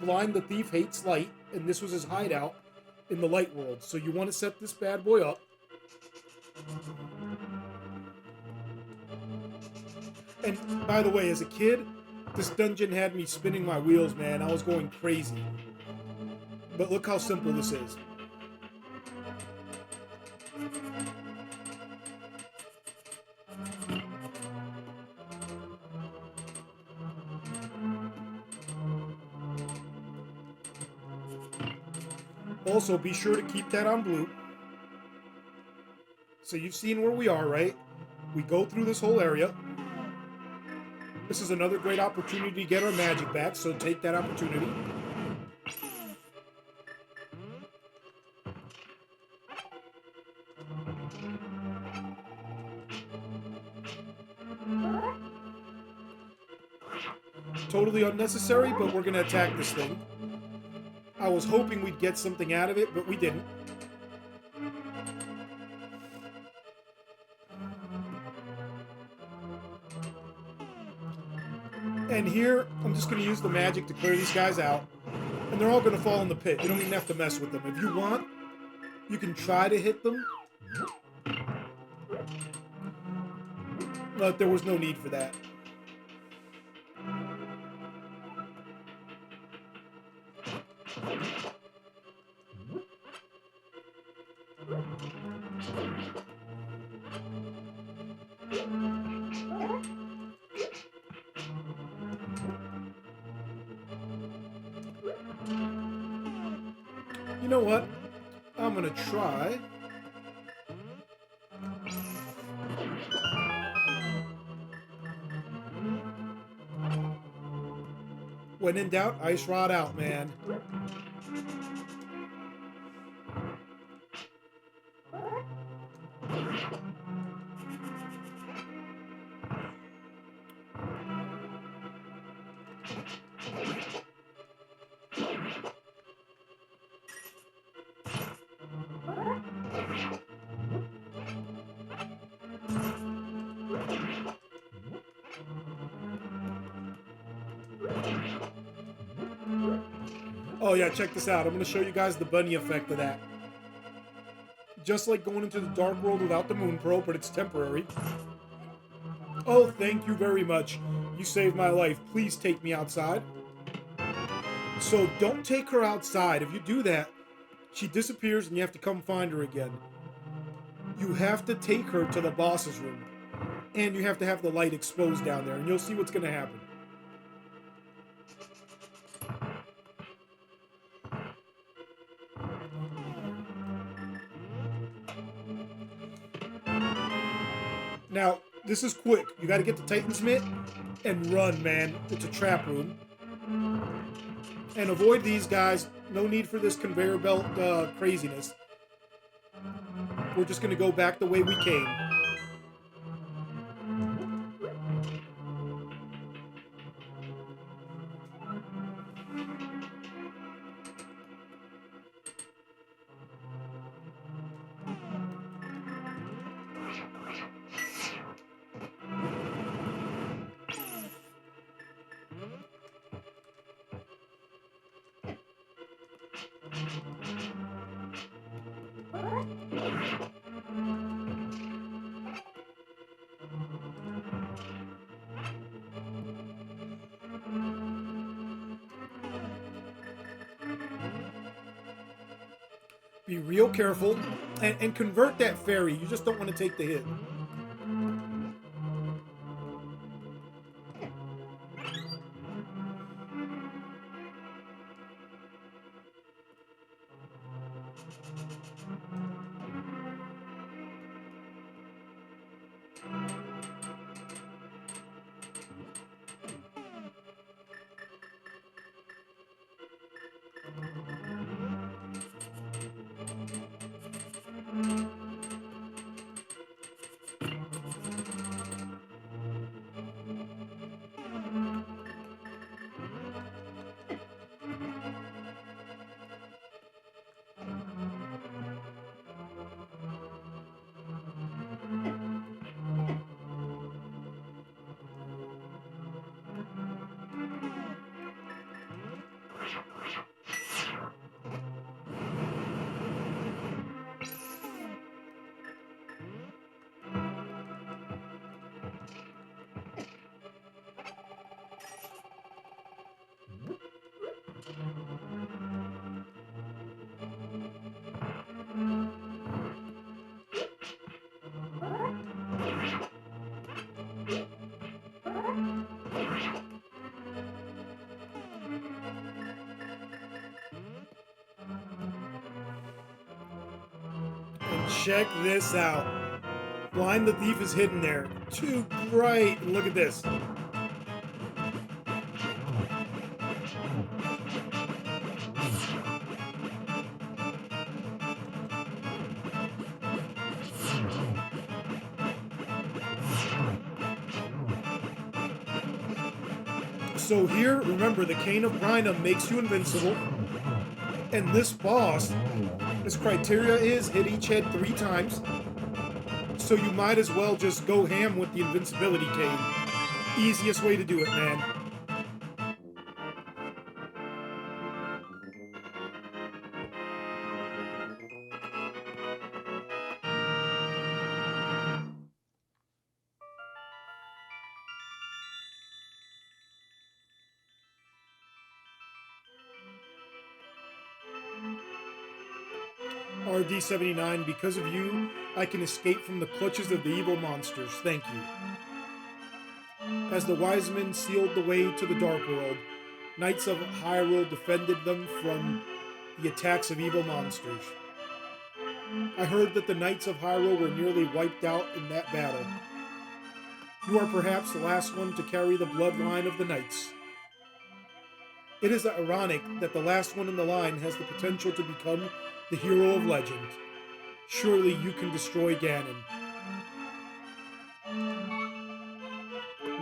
Blind the Thief hates light, and this was his hideout in the light world. So you want to set this bad boy up. And by the way, as a kid, this dungeon had me spinning my wheels, man. I was going crazy. But look how simple this is. Also, be sure to keep that on blue. So you've seen where we are, right? We go through this whole area. This is another great opportunity to get our magic back, so take that opportunity. Totally unnecessary, but we're going to attack this thing. I was hoping we'd get something out of it, but we didn't. And here, I'm just going to use the magic to clear these guys out. And they're all going to fall in the pit. You don't even have to mess with them. If you want, you can try to hit them. But there was no need for that. You know what? I'm gonna try. When in doubt, ice rod out, man. Oh yeah, check this out. I'm going to show you guys the bunny effect of that. Just like going into the dark world without the moon probe, but it's temporary. Oh, thank you very much. You saved my life. Please take me outside. So don't take her outside. If you do that, she disappears and you have to come find her again. You have to take her to the boss's room. And you have to have the light exposed down there, and you'll see what's going to happen. Now, this is quick. You got to get the Titan's Mitt and run, man. It's a trap room. And avoid these guys. No need for this conveyor belt craziness. We're just going to go back the way we came. Be real careful and convert that fairy. You just don't want to take the hit. Check this out. Blind the Thief is hidden there. Too bright. Look at this. So here, remember, the Cane of Grindum makes you invincible. And this boss, his criteria is hit each head 3 times. So you might as well just go ham with the invincibility cane. Easiest way to do it, man. RD79, because of you, I can escape from the clutches of the evil monsters. Thank you. As the wise men sealed the way to the Dark World, knights of Hyrule defended them from the attacks of evil monsters. I heard that the knights of Hyrule were nearly wiped out in that battle. You are perhaps the last one to carry the bloodline of the knights. It is ironic that the last one in the line has the potential to become the hero of legend. Surely you can destroy Ganon.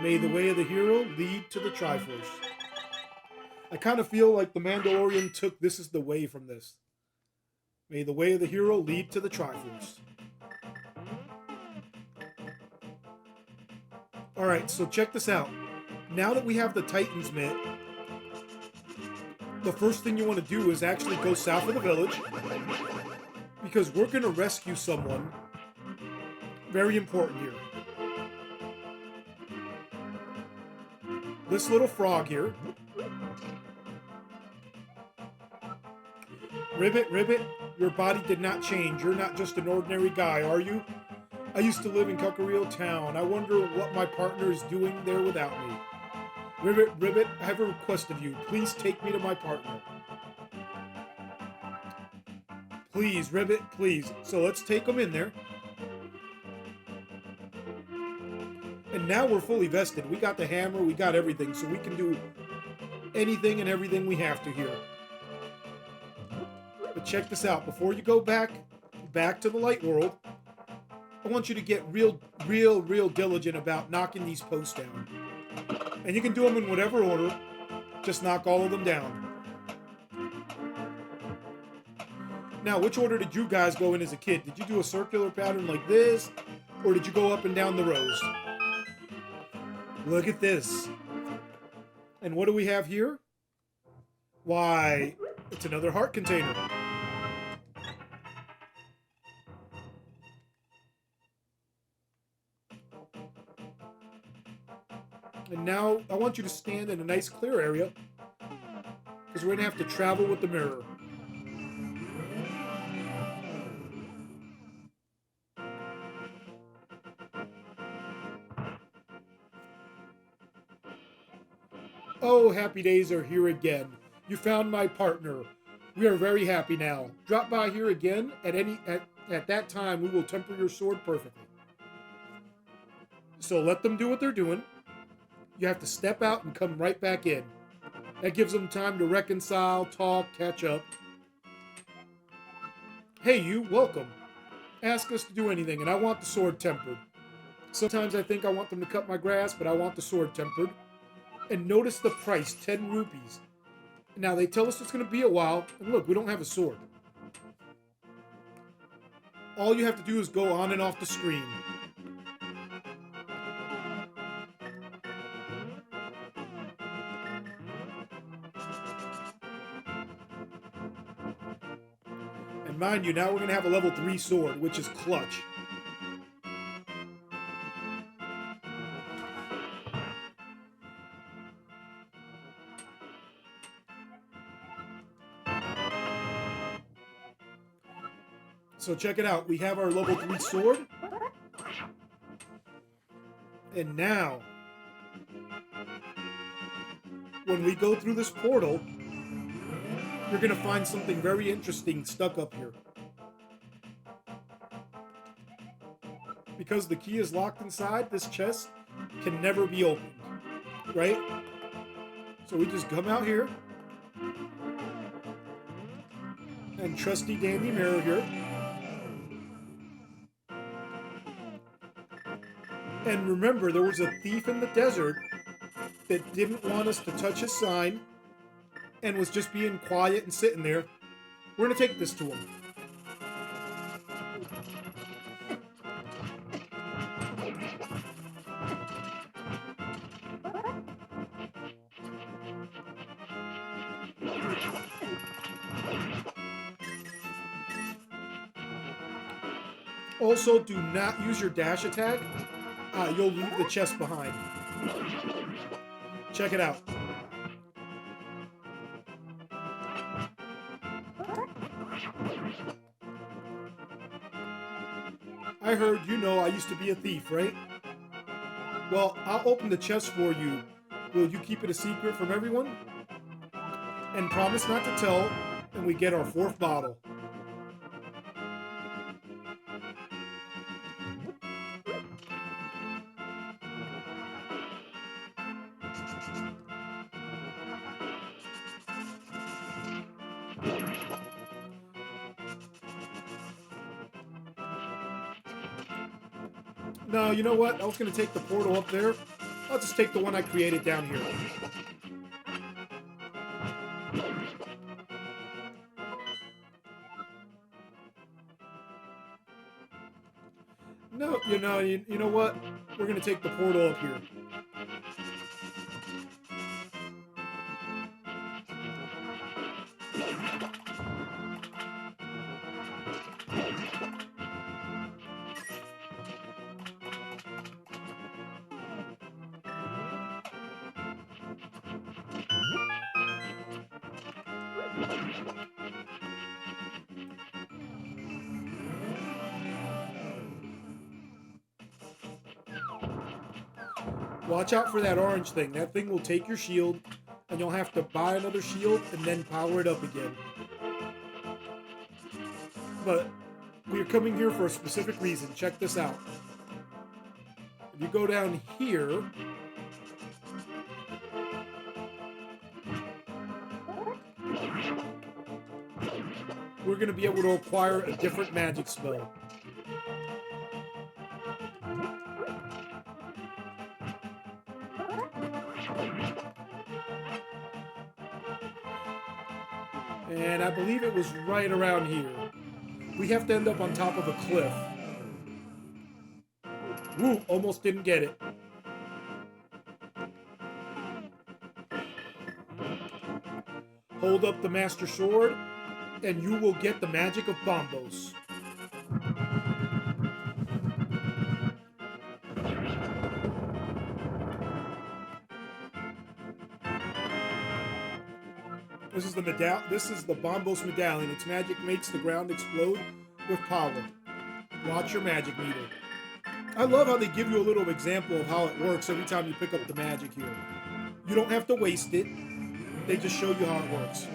May the way of the hero lead to the Triforce. I kind of feel like the Mandalorian took "This is the way" from this. May the way of the hero lead to the Triforce. Alright, so check this out. Now that we have the Titan's Mitt, the first thing you want to do is actually go south of the village, because we're going to rescue someone. Very important here. This little frog here. Ribbit, Ribbit, your body did not change. You're not just an ordinary guy, are you? I used to live in Kakariko Town. I wonder what my partner is doing there without me. Ribbit, Ribbit, I have a request of you. Please take me to my partner. Please, Ribbit, please. So let's take him in there. And now we're fully vested. We got the hammer, we got everything, so we can do anything and everything we have to here. But check this out. Before you go back to the light world, I want you to get real diligent about knocking these posts down. And you can do them in whatever order. Just knock all of them down. Now, which order did you guys go in as a kid? Did you do a circular pattern like this? Or did you go up and down the rows? Look at this. And what do we have here? Why, it's another heart container. And now I want you to stand in a nice clear area, because we're going to have to travel with the mirror. Oh, happy days are here again. You found my partner. We are very happy now. Drop by here again at that time. We will temper your sword perfectly. So let them do what they're doing. You have to step out and come right back in. That gives them time to reconcile, talk, catch up. Hey, you, welcome. Ask us to do anything, and I want the sword tempered. Sometimes I think I want them to cut my grass, but I want the sword tempered. And notice the price, 10 rupees. Now, they tell us it's going to be a while, and look, we don't have a sword. All you have to do is go on and off the screen. And mind you, now we're going to have a level 3 sword, which is clutch. So check it out. We have our level 3 sword. And now, when we go through this portal, you're going to find something very interesting stuck up here. Because the key is locked inside, this chest can never be opened. Right? So we just come out here. And trusty dandy mirror here. And remember, there was a thief in the desert that didn't want us to touch his sign and was just being quiet and sitting there. We're going to take this to him. Also, do not use your dash attack. You'll leave the chest behind. Check it out. I heard you know I used to be a thief, right? Well, I'll open the chest for you. Will you keep it a secret from everyone? And promise not to tell, and we get our 4th bottle. No, you know what? I was going to take the portal up there. I'll just take the one I created down here. No, you know what? We're going to take the portal up here. Watch out for that orange thing. That thing will take your shield, and you'll have to buy another shield and then power it up again. But we're coming here for a specific reason. Check this out. If you go down here, we're going to be able to acquire a different magic spell. And I believe it was right around here. We have to end up on top of a cliff. Woo, almost didn't get it. Hold up the Master Sword, and you will get the magic of Bombos. This is the Bombos medallion. Its magic makes the ground explode with power. Watch your magic meter. I love how they give you a little example of how it works every time you pick up the magic here. You don't have to waste it. They just show you how it works.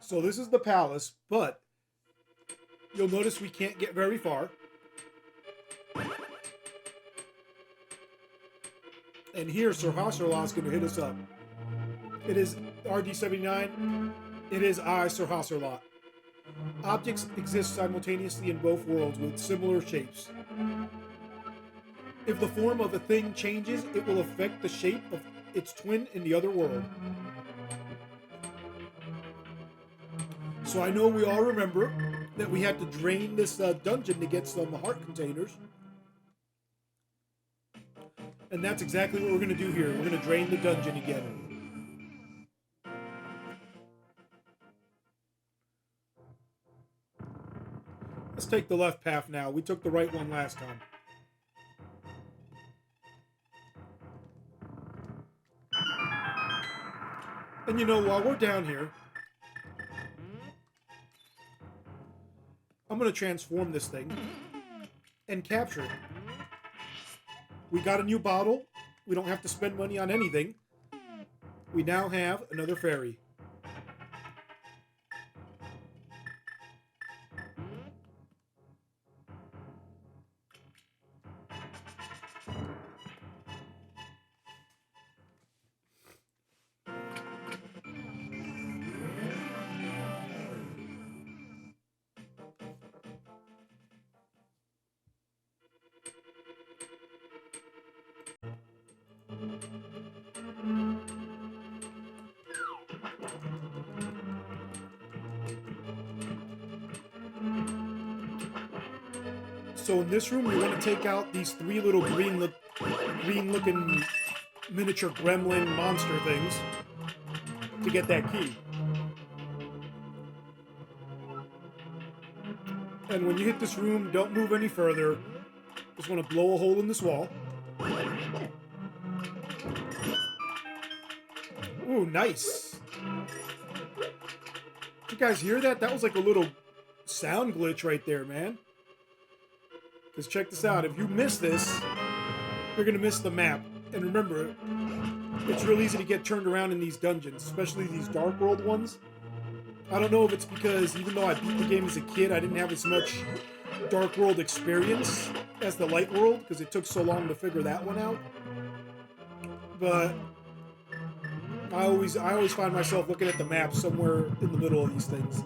So this is the palace, but you'll notice we can't get very far. And here, Sir Hasserlot's going to hit us up. It is RD79. It is I, Sir Hasserlot. Objects exist simultaneously in both worlds with similar shapes. If the form of a thing changes, it will affect the shape of its twin in the other world. So I know we all remember that we had to drain this dungeon to get some heart containers. And that's exactly what we're going to do here. We're going to drain the dungeon again. Let's take the left path now. We took the right one last time. And you know, while we're down here, I'm going to transform this thing and capture it. We got a new bottle. We don't have to spend money on anything. We now have another fairy. So in this room, you're going to take out these three little green-looking miniature gremlin monster things to get that key. And when you hit this room, don't move any further. Just want to blow a hole in this wall. Ooh, nice. Did you guys hear that? That was like a little sound glitch right there, man. Because check this out, if you miss this, you're going to miss the map. And remember, it's real easy to get turned around in these dungeons, especially these Dark World ones. I don't know if it's because even though I beat the game as a kid, I didn't have as much Dark World experience as the Light World, because it took so long to figure that one out. But I always find myself looking at the map somewhere in the middle of these things.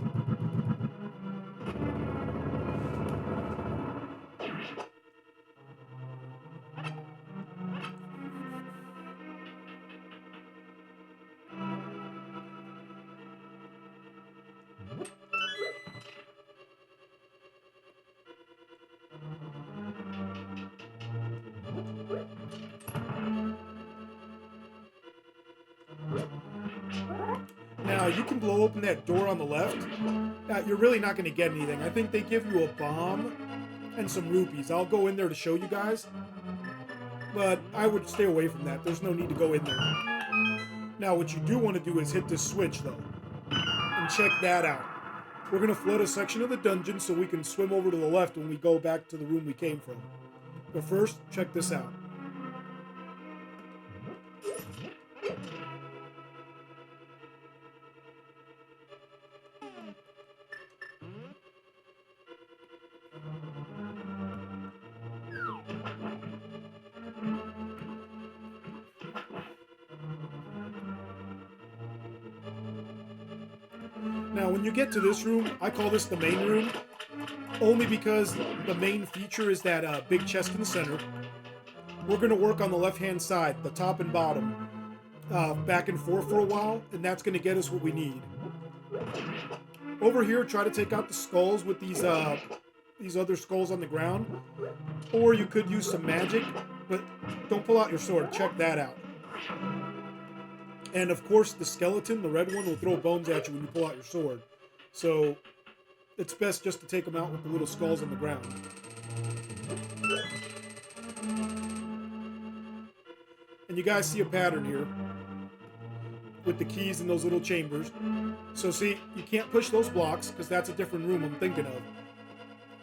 You can blow open that door on the left. You're really not going to get anything. I think they give you a bomb and some rupees. I'll go in there to show you guys. But I would stay away from that. There's no need to go in there. Now, what you do want to do is hit this switch, though. And check that out. We're going to flood a section of the dungeon so we can swim over to the left when we go back to the room we came from. But first, check this out. Now, when you get to this room, I call this the main room, only because the main feature is that big chest in the center. We're going to work on the left-hand side, the top and bottom, back and forth for a while, and that's going to get us what we need. Over here, try to take out the skulls with these other skulls on the ground, or you could use some magic, but don't pull out your sword. Check that out. And of course, the skeleton, the red one, will throw bones at you when you pull out your sword. So it's best just to take them out with the little skulls on the ground. And you guys see a pattern here with the keys in those little chambers. So see, you can't push those blocks because that's a different room I'm thinking of.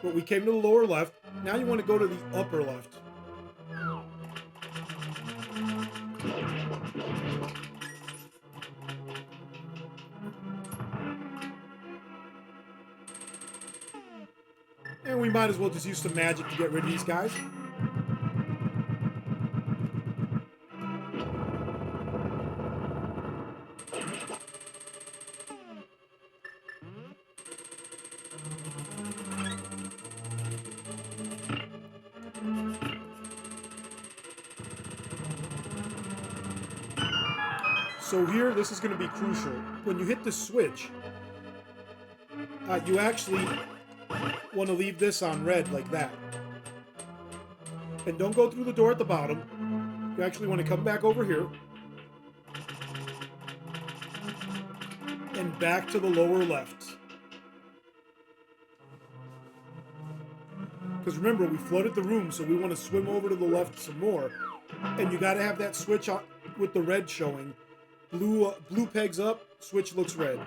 But we came to the lower left. Now you want to go to the upper left. And we might as well just use some magic to get rid of these guys. So here, this is going to be crucial. When you hit the switch, you actually want to leave this on red like that. And don't go through the door at the bottom. You actually want to come back over here. And back to the lower left. Because remember, we flooded the room, so we want to swim over to the left some more. And you got to have that switch on with the red showing. Blue pegs up, switch looks red.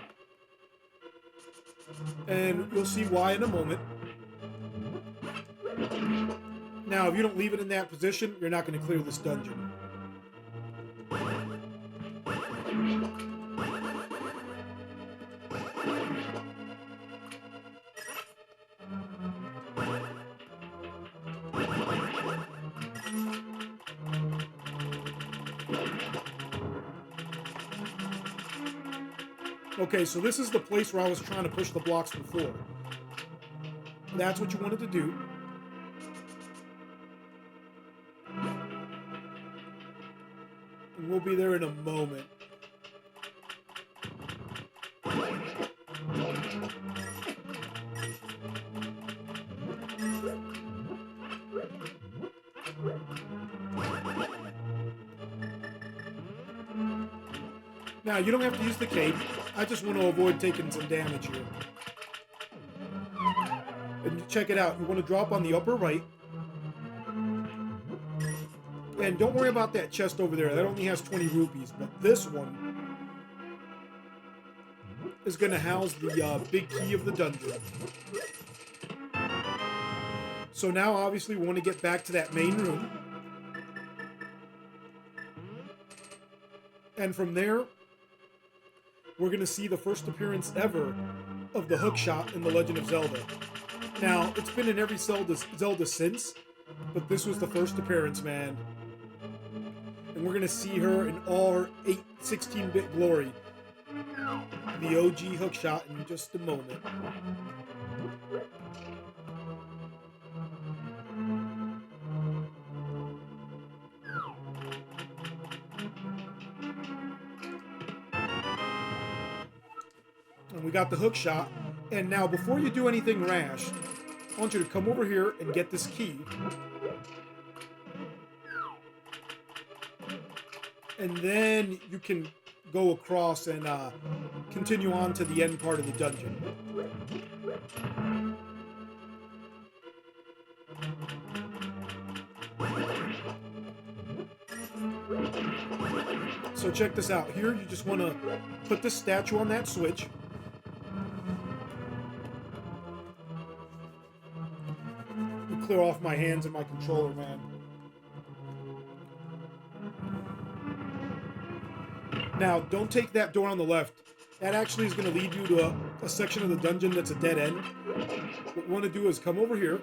And you'll see why in a moment. Now, if you don't leave it in that position, you're not going to clear this dungeon. Okay, so this is the place where I was trying to push the blocks before. That's what you wanted to do. And we'll be there in a moment. Now, you don't have to use the cape. I just want to avoid taking some damage here. And check it out. You want to drop on the upper right. And don't worry about that chest over there. That only has 20 rupees. But this one is going to house the big key of the dungeon. So now, obviously, we want to get back to that main room. And from there, we're going to see the first appearance ever of the hookshot in The Legend of Zelda. Now, it's been in every Zelda since, but this was the first appearance, man. And we're going to see her in all her 16-bit glory. The OG hookshot in just a moment. And we got the hook shot. And now, before you do anything rash, I want you to come over here and get this key. And then you can go across and continue on to the end part of the dungeon. So check this out. Here, you just want to put this statue on that switch. Clear off my hands and my controller, man. Now, don't take that door on the left. That actually is going to lead you to a section of the dungeon that's a dead end. What you want to do is come over here,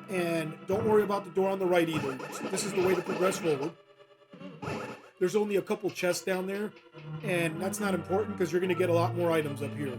and don't worry about the door on the right either. This is the way to progress forward. There's only a couple chests down there, and that's not important because you're going to get a lot more items up here.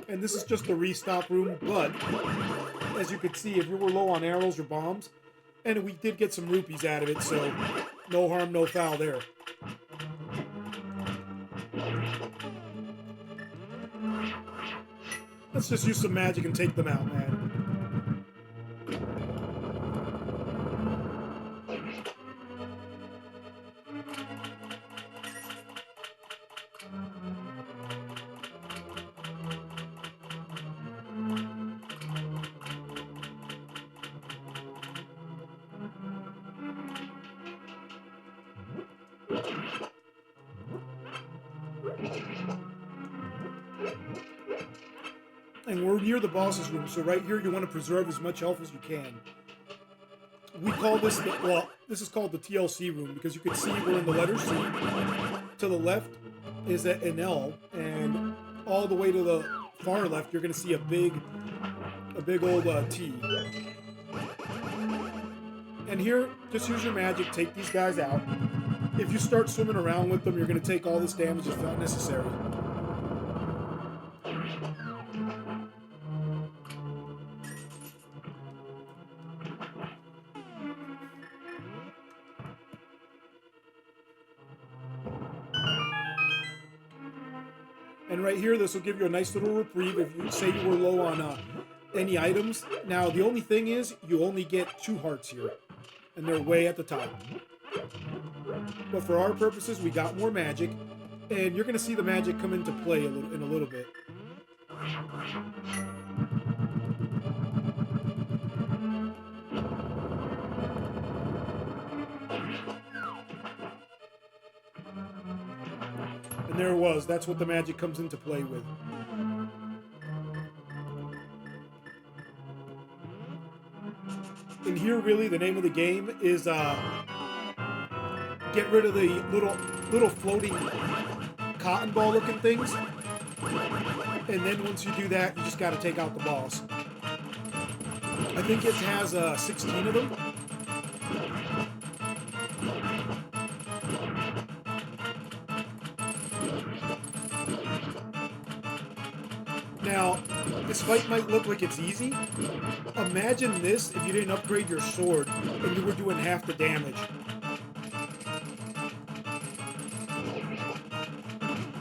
And this is just the restock room, but as you can see, if you were low on arrows or bombs, and we did get some rupees out of it, so no harm, no foul there. Let's just use some magic and take them out, man. And we're near the boss's room, so right here you want to preserve as much health as you can. We call this, this is called the TLC room because you can see we're in the letter C. To the left is an L, and all the way to the far left you're going to see a big old T. And here, just use your magic, take these guys out. If you start swimming around with them, you're going to take all this damage that's not necessary. And right here, this will give you a nice little reprieve if you say you were low on any items. Now, the only thing is, you only get 2 hearts here, and they're way at the top. But for our purposes, we got more magic, and you're going to see the magic come into play in a little bit. And there it was. That's what the magic comes into play with. And here, really, the name of the game is get rid of the little floating cotton ball looking things. And then once you do that, you just got to take out the boss. I think it has 16 of them. Now, this fight might look like it's easy. Imagine this if you didn't upgrade your sword and you were doing half the damage.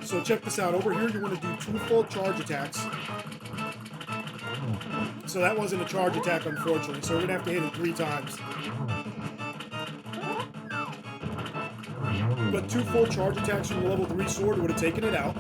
So check this out. Over here, you want to do 2 full charge attacks. So that wasn't a charge attack, unfortunately. So we're going to have to hit it 3 times. But 2 full charge attacks from the level 3 sword would have taken it out.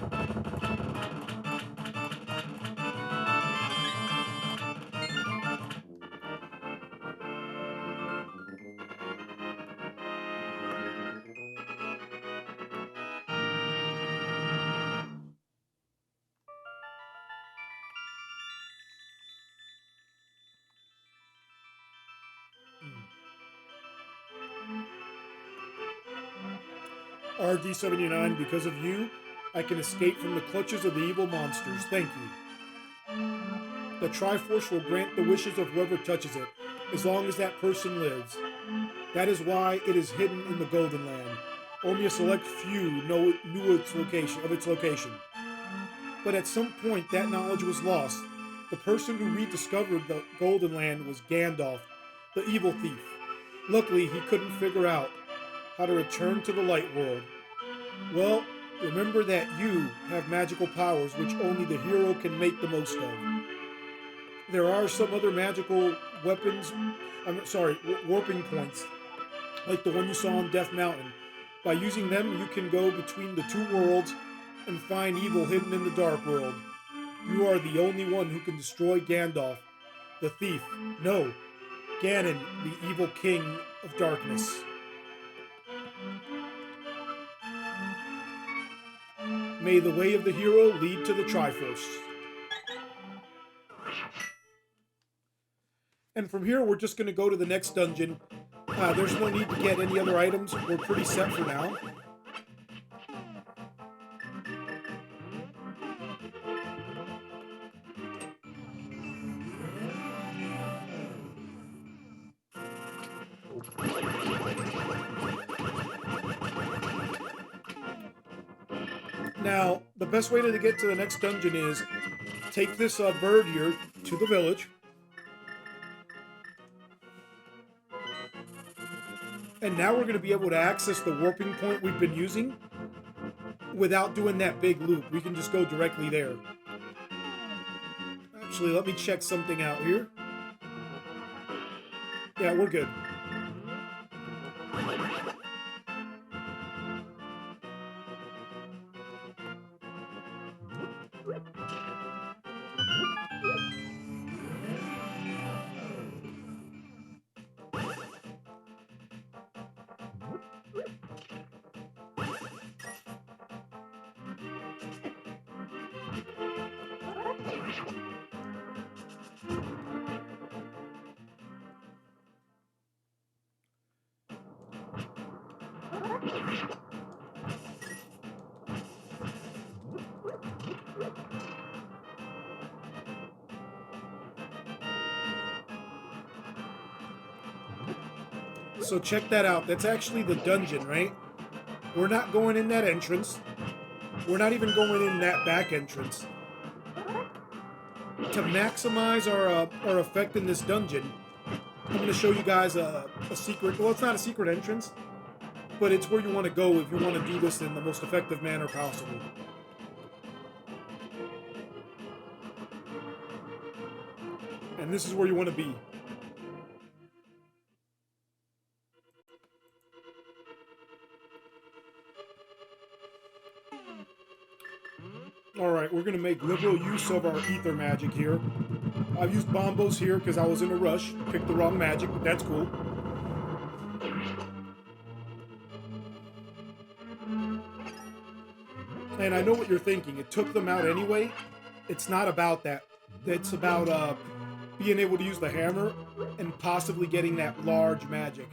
RD79, because of you, I can escape from the clutches of the evil monsters. Thank you. The Triforce will grant the wishes of whoever touches it, as long as that person lives. That is why it is hidden in the Golden Land. Only a select few knew its location. But at some point, that knowledge was lost. The person who rediscovered the Golden Land was Gandalf, the evil thief. Luckily, he couldn't figure out how to return to the light world. Well, remember that you have magical powers which only the hero can make the most of. There are some other magical weapons, warping points, like the one you saw on Death Mountain. By using them, you can go between the two worlds and find evil hidden in the Dark World. You are the only one who can destroy Gandalf, the thief. No, Ganon, the evil king of darkness. May the way of the hero lead to the Triforce. And from here, we're just going to go to the next dungeon. There's no need to get any other items. We're pretty set for now. Now, the best way to get to the next dungeon is take this bird here to the village. And now we're going to be able to access the warping point we've been using without doing that big loop. We can just go directly there. Actually, let me check something out here. Yeah, we're good. So check that out. That's actually the dungeon, right? We're not going in that entrance. We're not even going in that back entrance. To maximize our effect in this dungeon, I'm going to show you guys a secret. Well, it's not a secret entrance, but it's where you want to go if you want to do this in the most effective manner possible. And this is where you want to be. Alright, we're going to make liberal use of our ether magic here. I've used bombos here because I was in a rush. Picked the wrong magic, but that's cool. And I know what you're thinking. It took them out anyway. It's not about that. It's about being able to use the hammer and possibly getting that large magic.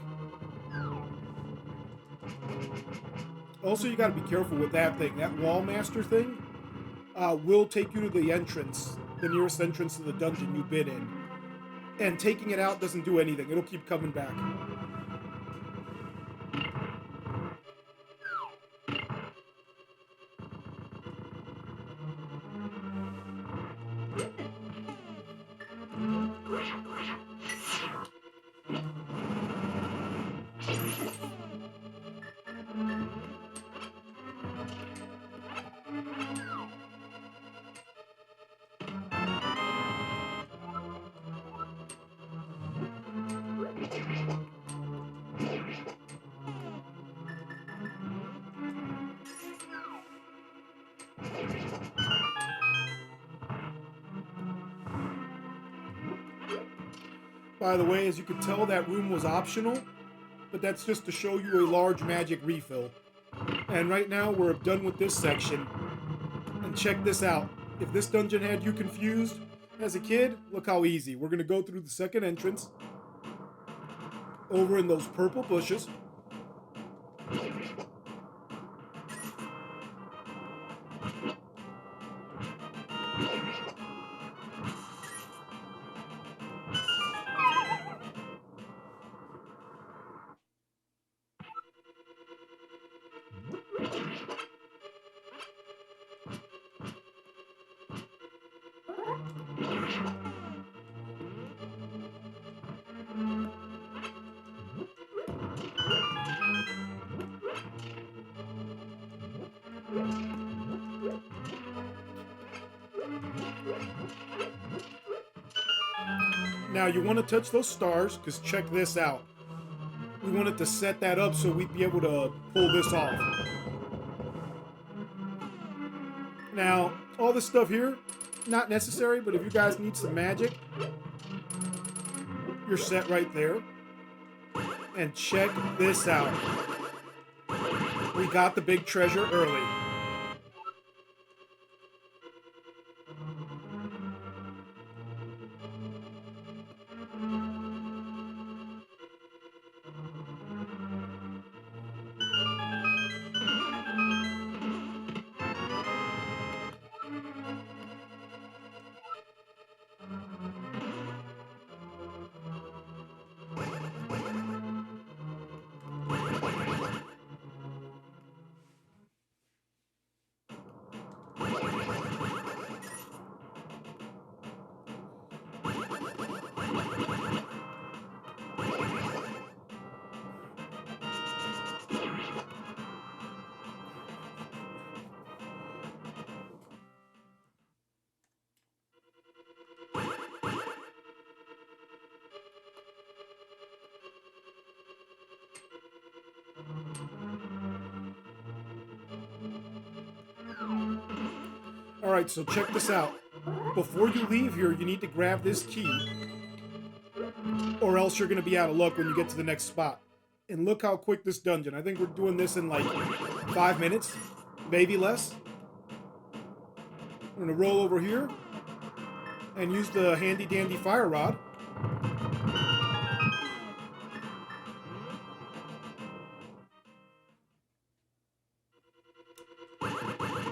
Also, you got to be careful with that thing. That wall master thing will take you to the entrance, the nearest entrance to the dungeon you've been in. And taking it out doesn't do anything. It'll keep coming back. By the way, as you can tell, that room was optional, but that's just to show you a large magic refill. And right now, we're done with this section. And check this out. If this dungeon had you confused as a kid, look how easy. We're going to go through the second entrance, over in those purple bushes. Now you want to touch those stars, because check this out. We wanted to set that up so we'd be able to pull this off. Now, all this stuff here, not necessary, but if you guys need some magic, you're set right there. And check this out. We got the big treasure early. Alright, so check this out. Before you leave here, you need to grab this key, or else you're going to be out of luck when you get to the next spot. And look how quick this dungeon. I think we're doing this in like 5 minutes, maybe less. I'm going to roll over here and use the handy dandy fire rod.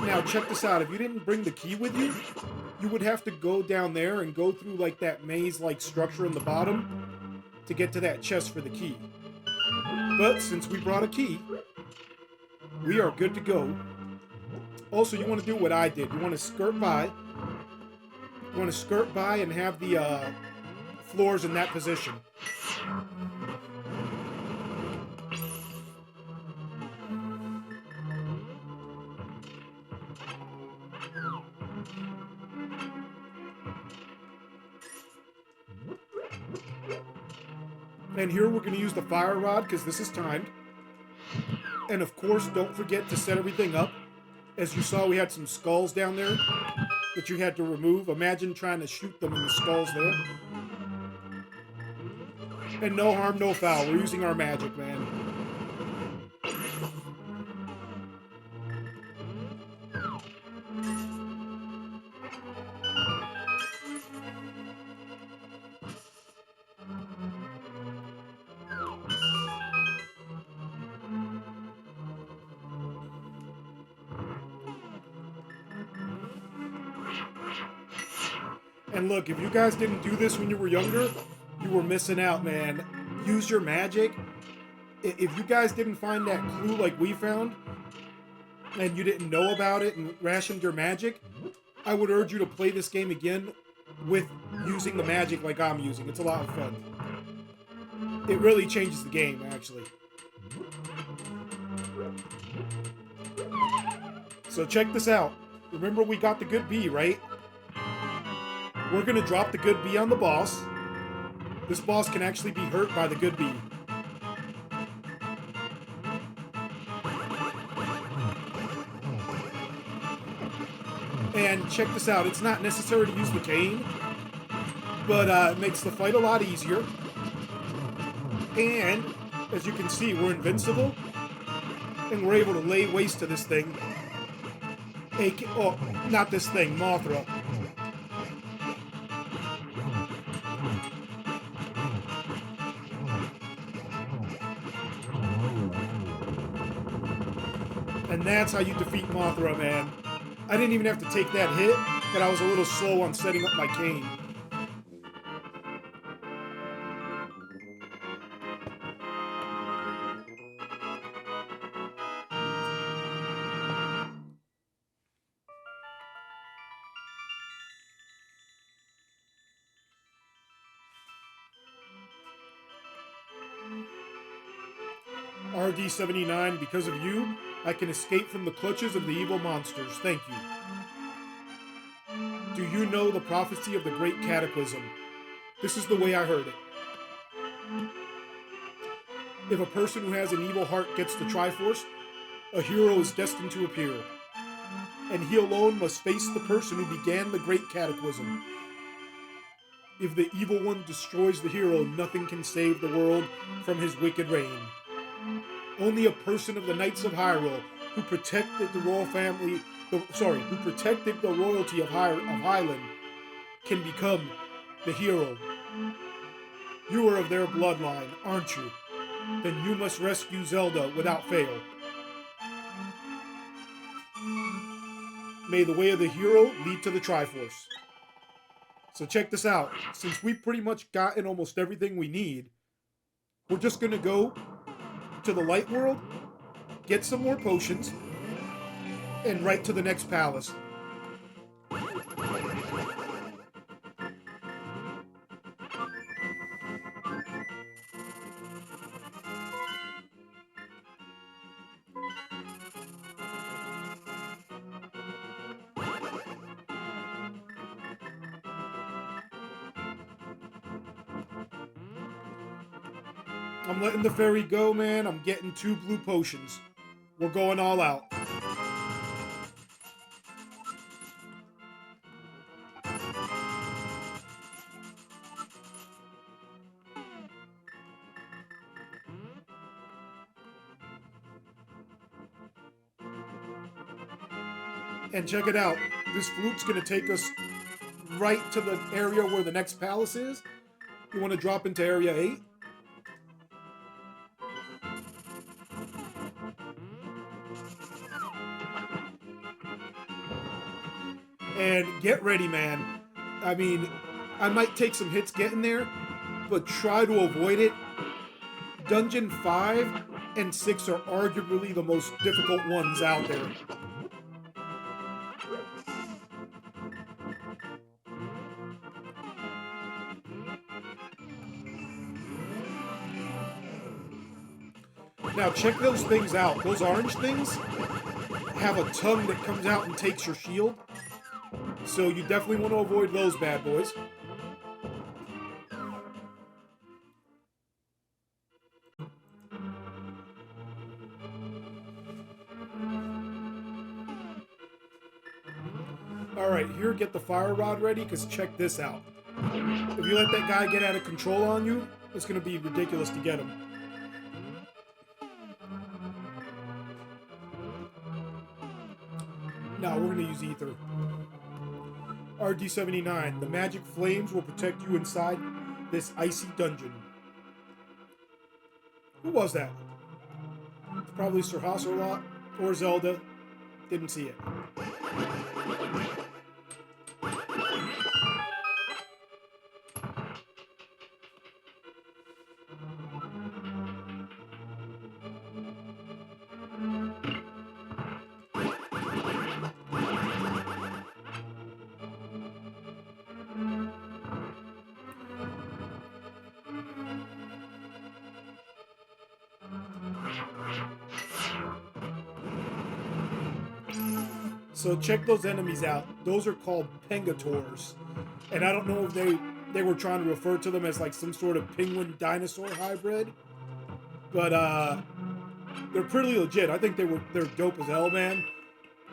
Now check this out. If you didn't bring the key with you, you would have to go down there and go through like that maze-like structure in the bottom to get to that chest for the key. But since we brought a key, we are good to go. Also, you want to do what I did. You want to skirt by. You want to skirt by and have the floors in that position. And here we're going to use the fire rod because this is timed. And of course, don't forget to set everything up. As you saw, we had some skulls down there that you had to remove. Imagine trying to shoot them in the skulls there. And no harm, no foul. We're using our magic, man. And look, if you guys didn't do this when you were younger, you were missing out, man. Use your magic. If you guys didn't find that clue like we found, and you didn't know about it and rationed your magic, I would urge you to play this game again with using the magic like I'm using. It's a lot of fun. It really changes the game, actually. So check this out. Remember we got the good bee, right? We're going to drop the good bee on the boss. This boss can actually be hurt by the good bee. And check this out. It's not necessary to use the cane, but it makes the fight a lot easier. And, as you can see, we're invincible. And we're able to lay waste to this thing. Oh, not this thing, Mothra. And that's how you defeat Mothra, man. I didn't even have to take that hit, but I was a little slow on setting up my cane. RD79, because of you, I can escape from the clutches of the evil monsters. Thank you. Do you know the prophecy of the Great Cataclysm? This is the way I heard it. If a person who has an evil heart gets the Triforce, a hero is destined to appear. And he alone must face the person who began the Great Cataclysm. If the evil one destroys the hero, nothing can save the world from his wicked reign. Only a person of the Knights of Hyrule who protected the royal family, who protected the royalty of Highland can become the hero. You are of their bloodline, aren't you? Then you must rescue Zelda without fail. May the way of the hero lead to the Triforce. So check this out. Since we've pretty much gotten almost everything we need, we're just going to go to the Light World, get some more potions, and right to the next palace. I'm letting the fairy go, man. I'm getting 2 blue potions. We're going all out. And check it out. This flute's going to take us right to the area where the next palace is. You want to drop into area 8? And get ready, man. I mean, I might take some hits getting there, but try to avoid it. Dungeon 5 and 6 are arguably the most difficult ones out there. Now check those things out. Those orange things have a tongue that comes out and takes your shield. So you definitely want to avoid those bad boys. Alright, here, get the fire rod ready, because check this out. If you let that guy get out of control on you, it's going to be ridiculous to get him. Now we're going to use ether. RD79, the magic flames will protect you inside this icy dungeon. Who was that? Probably Sir Hasselot or Zelda. Didn't see it. So check those enemies out. Those are called Pengators. And I don't know if they were trying to refer to them as like some sort of penguin dinosaur hybrid. But they're pretty legit. I think they're dope as hell, man.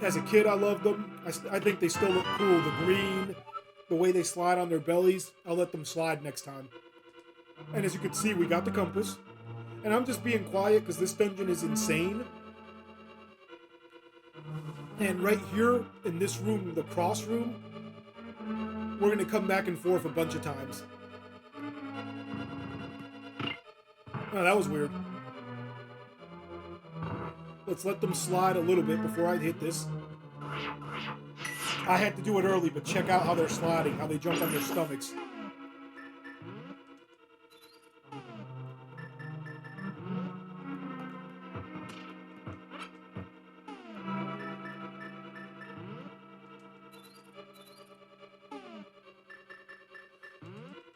As a kid, I loved them. I think they still look cool. The green, the way they slide on their bellies. I'll let them slide next time. And as you can see, we got the compass. And I'm just being quiet because this dungeon is insane. And right here in this room, the cross room, we're going to come back and forth a bunch of times. Oh, that was weird. Let's let them slide a little bit before I hit this. I had to do it early, but check out how they're sliding, how they jump on their stomachs.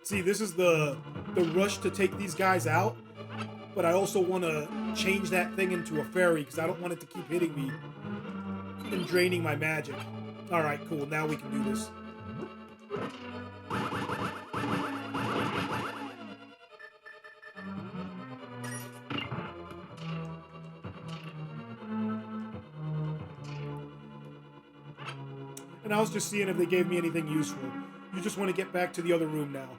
See, this is the rush to take these guys out, but I also want to change that thing into a fairy because I don't want it to keep hitting me and draining my magic. Alright, cool. Now we can do this. And I was just seeing if they gave me anything useful. You just want to get back to the other room now.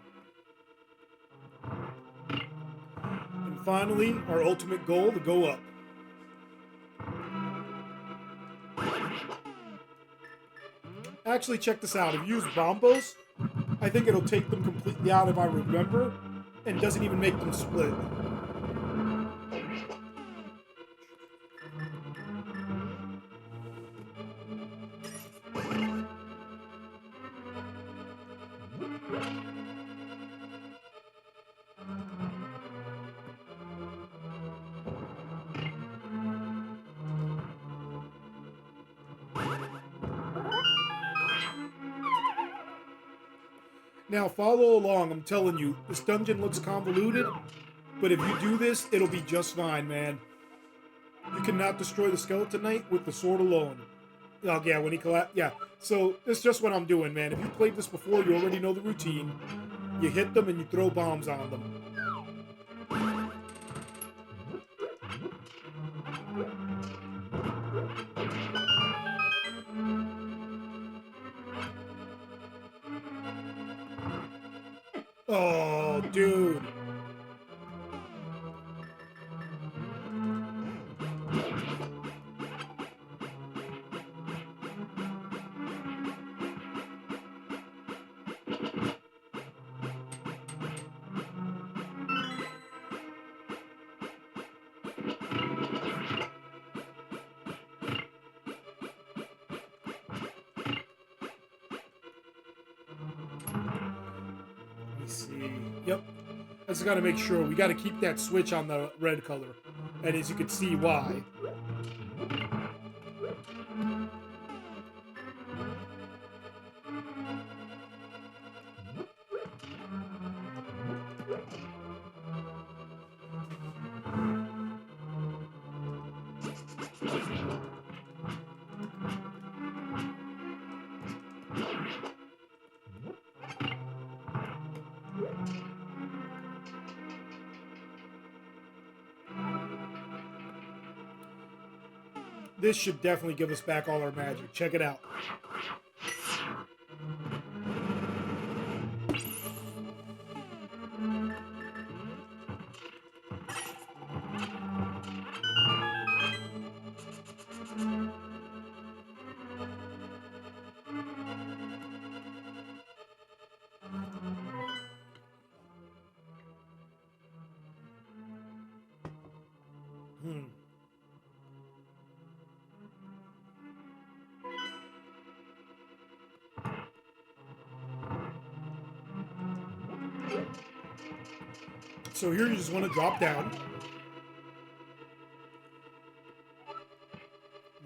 And finally, our ultimate goal, to go up. Actually, check this out. If you use bombos, I think it'll take them completely out if I remember, and doesn't even make them split. Now follow along, I'm telling you, this dungeon looks convoluted, but if you do this, it'll be just fine, man. You cannot destroy the Skeleton Knight with the sword alone. Oh yeah, when he collapsed, yeah. So, it's just what I'm doing, man. If you played this before, you already know the routine. You hit them and you throw bombs on them. Oh, dude. See. Yep. I just gotta make sure. We gotta keep that switch on the red color. And as you can see, why. This should definitely give us back all our magic. Check it out. So here you just want to drop down.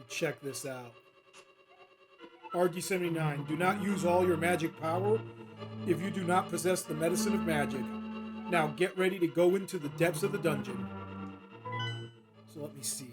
Check this out. RD79, do not use all your magic power if you do not possess the medicine of magic. Now get ready to go into the depths of the dungeon. So let me see.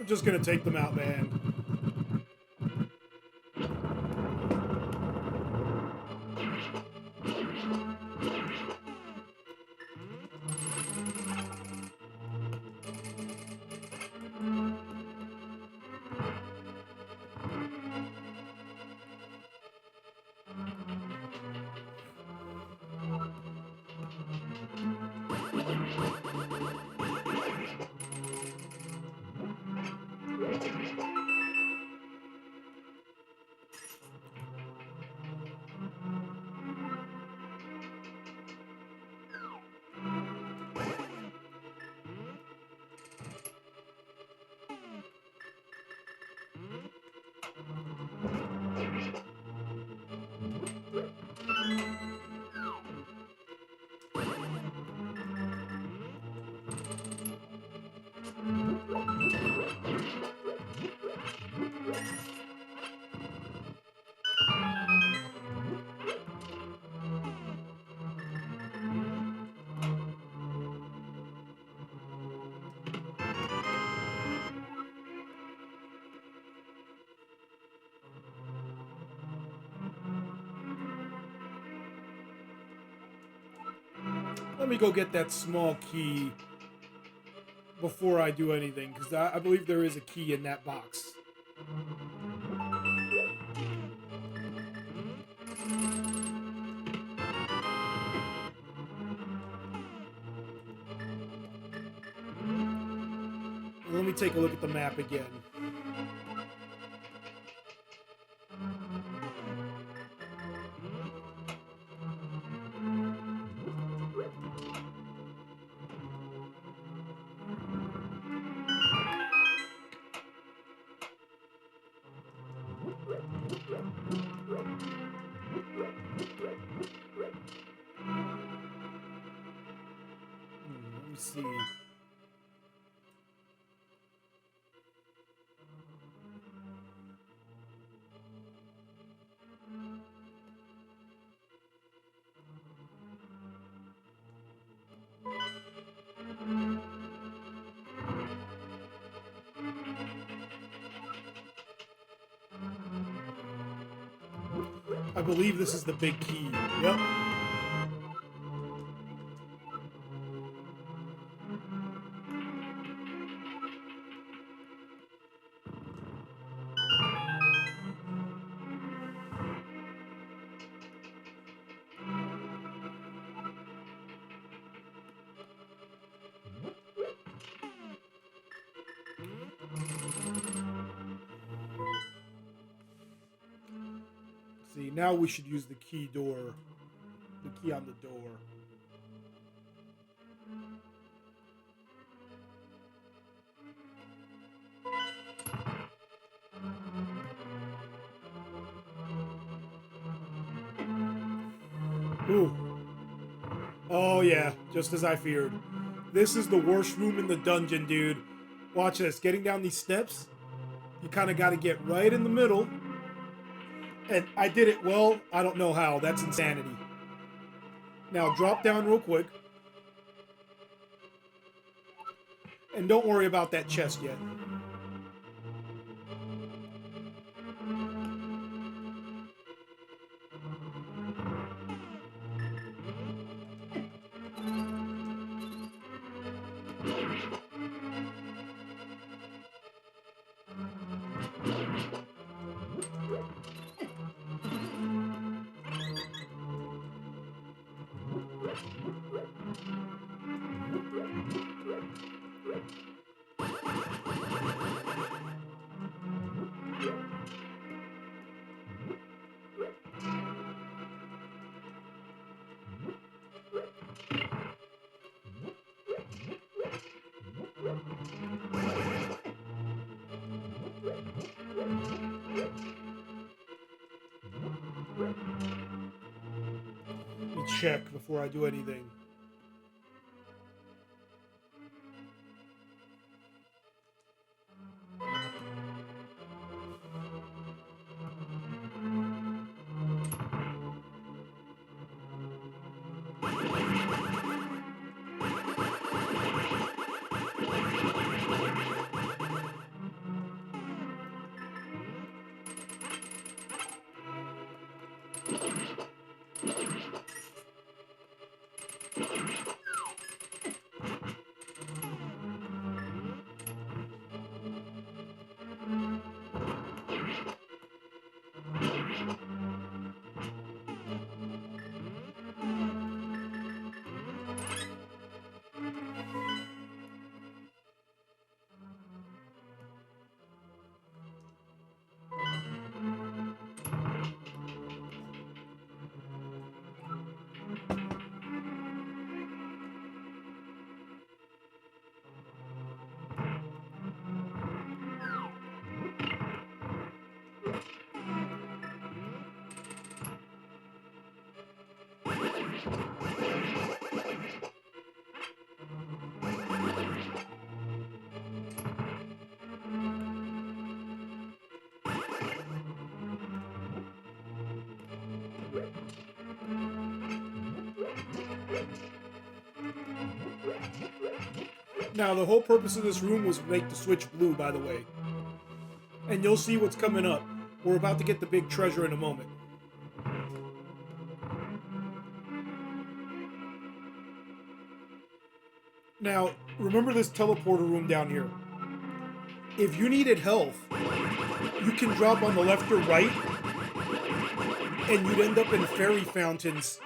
I'm just gonna take them out, man. Let me go get that small key before I do anything, because I believe there is a key in that box. Let me take a look at the map again. Let me see. I believe this is the big key. Yep. See, now we should use the key door. The key on the door. Ooh. Oh yeah, just as I feared. This is the worst room in the dungeon, dude. Watch this. Getting down these steps, you kind of got to get right in the middle. And I did it well. I don't know how. That's insanity. Now drop down real quick. And don't worry about that chest yet. Let me check before I do anything. Now, the whole purpose of this room was to make the switch blue, by the way. And you'll see what's coming up. We're about to get the big treasure in a moment. Now, remember this teleporter room down here. If you needed health, you can drop on the left or right, and you'd end up in fairy fountains.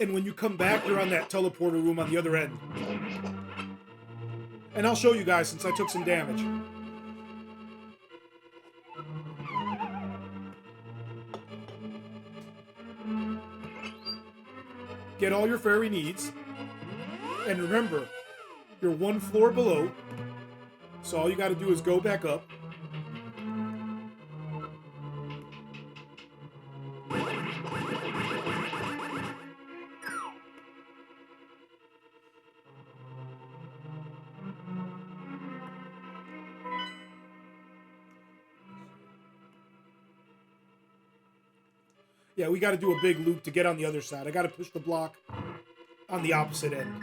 And when you come back, you're on that teleporter room on the other end. And I'll show you guys since I took some damage. Get all your fairy needs. And remember, you're one floor below. So all you gotta do is go back up. Yeah, we gotta do a big loop to get on the other side. I gotta push the block on the opposite end.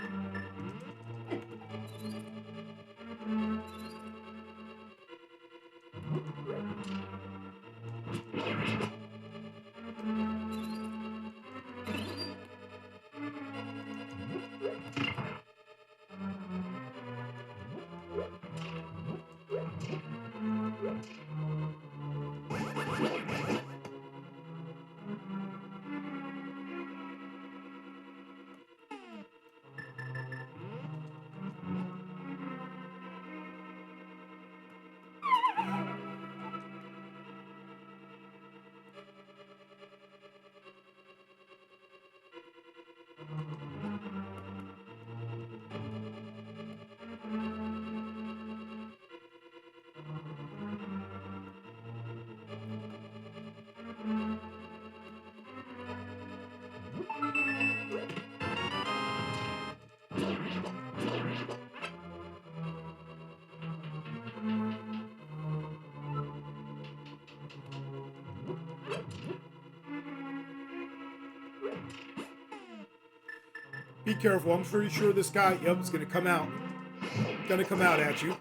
Be careful, I'm pretty sure this guy, yep, is gonna come out. Gonna come out at you.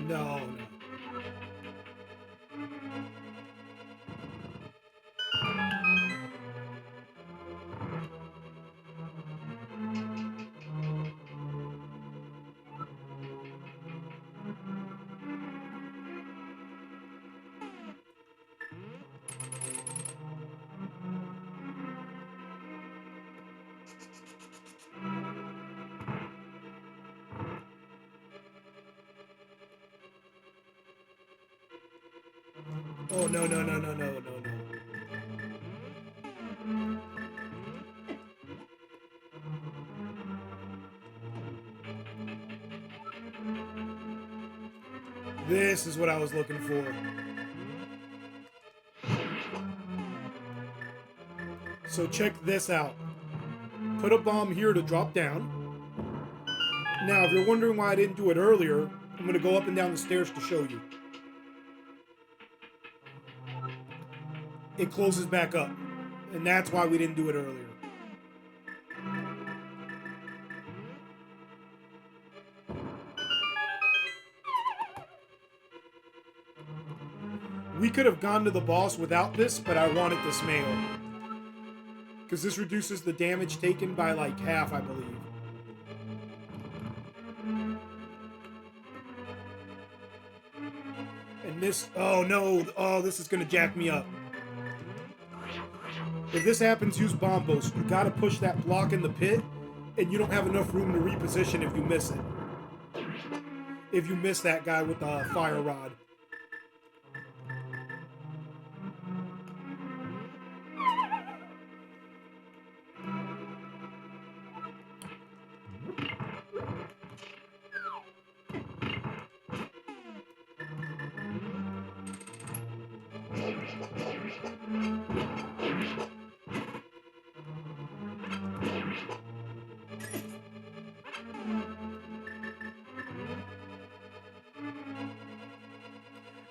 No, no. Oh, no, no, no, no, no, no, no. This is what I was looking for. So check this out. Put a bomb here to drop down. Now, if you're wondering why I didn't do it earlier, I'm going to go up and down the stairs to show you. It closes back up. And that's why we didn't do it earlier. We could have gone to the boss without this, but I wanted this mail. Because this reduces the damage taken by like half, I believe. And this, oh no, oh, this is going to jack me up. If this happens, use Bombos. You gotta push that block in the pit, and you don't have enough room to reposition if you miss it. If you miss that guy with the fire rod.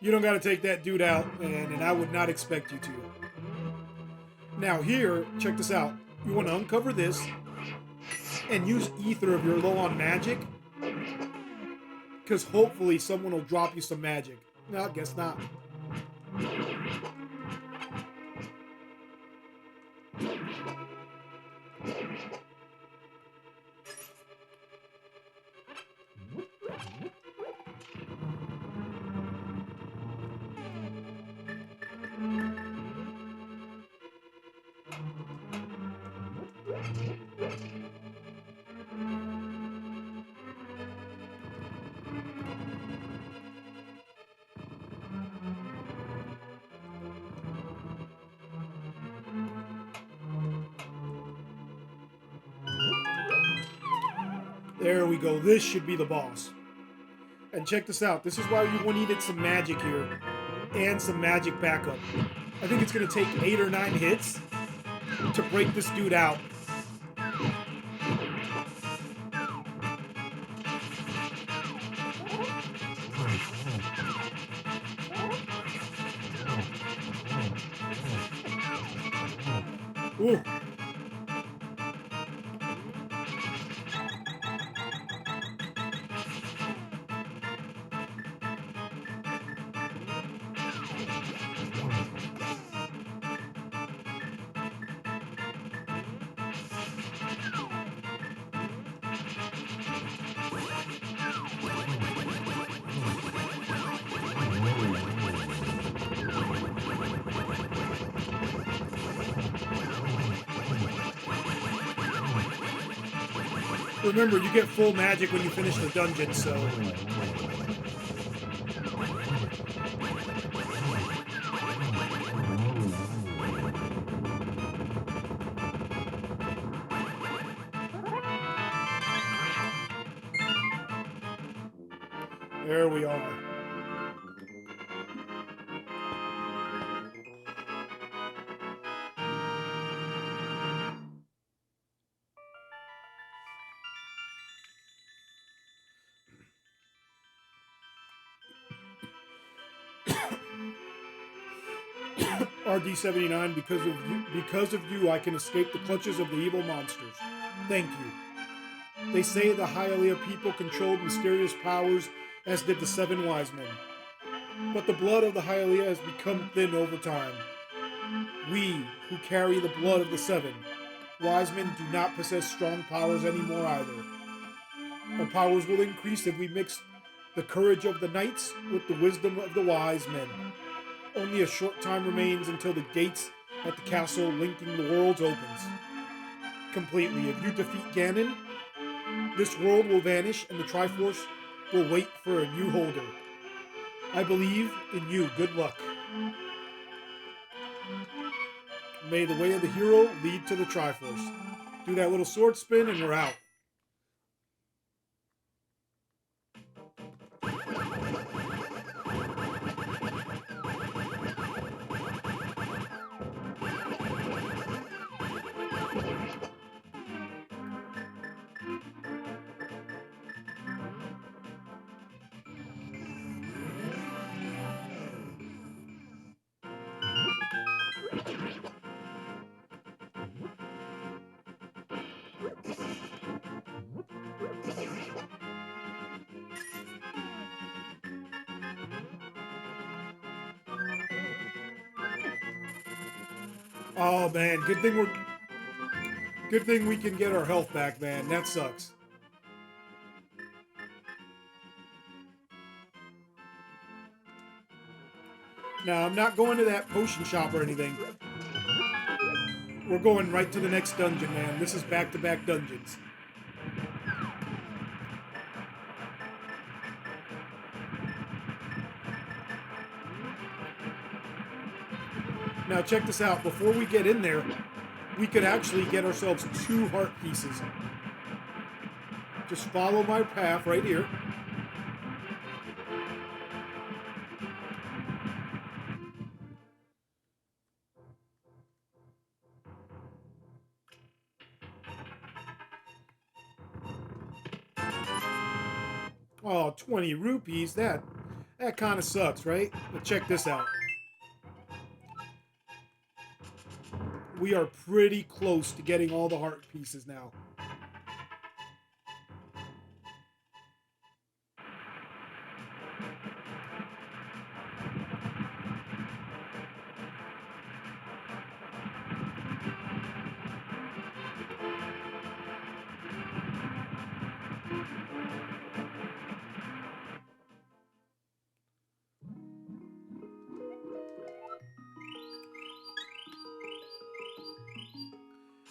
You don't got to take that dude out, man, and I would not expect you to. Now here, check this out. You want to uncover this and use ether if you're low on magic, because hopefully someone will drop you some magic. No, I guess not. There we go. This should be the boss. And check this out. This is why you needed some magic here. And some magic backup. I think it's going to take 8 or 9 hits to break this dude out. Ooh. Remember, you get full magic when you finish the dungeon, so... There we are. RD79, because of you, I can escape the clutches of the evil monsters. Thank you. They say the Hylia people controlled mysterious powers, as did the 7 wise men. But the blood of the Hylia has become thin over time. We, who carry the blood of the 7 wise men, do not possess strong powers anymore either. Our powers will increase if we mix the courage of the knights with the wisdom of the wise men. Only a short time remains until the gates at the castle linking the worlds opens completely. If you defeat Ganon, this world will vanish and the Triforce will wait for a new holder. I believe in you. Good luck. May the way of the hero lead to the Triforce. Do that little sword spin and we're out. Oh man, good thing we can get our health back, man. That sucks. Now, I'm not going to that potion shop or anything. We're going right to the next dungeon, man. This is back-to-back dungeons. Now, check this out. Before we get in there, we could actually get ourselves 2 heart pieces. Just follow my path right here. Oh, 20 rupees. That kind of sucks, right? But check this out. We are pretty close to getting all the heart pieces now.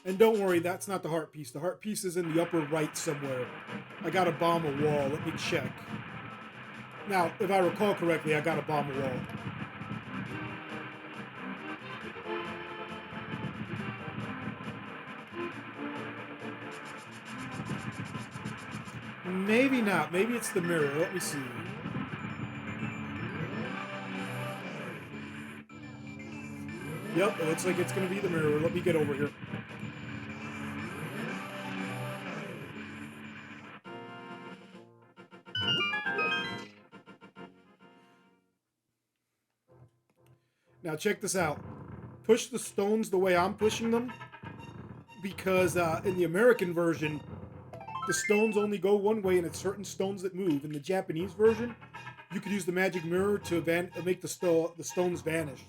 And don't worry, that's not the heart piece. The heart piece is in the upper right somewhere. I gotta bomb a wall. Let me check. Now, if I recall correctly, I gotta bomb a wall. Maybe not. Maybe it's the mirror. Let me see. Yep, it looks like it's gonna be the mirror. Let me get over here. Now check this out. Push the stones the way I'm pushing them, because in the American version, the stones only go one way and it's certain stones that move. In the Japanese version, you could use the magic mirror to make the stones vanish.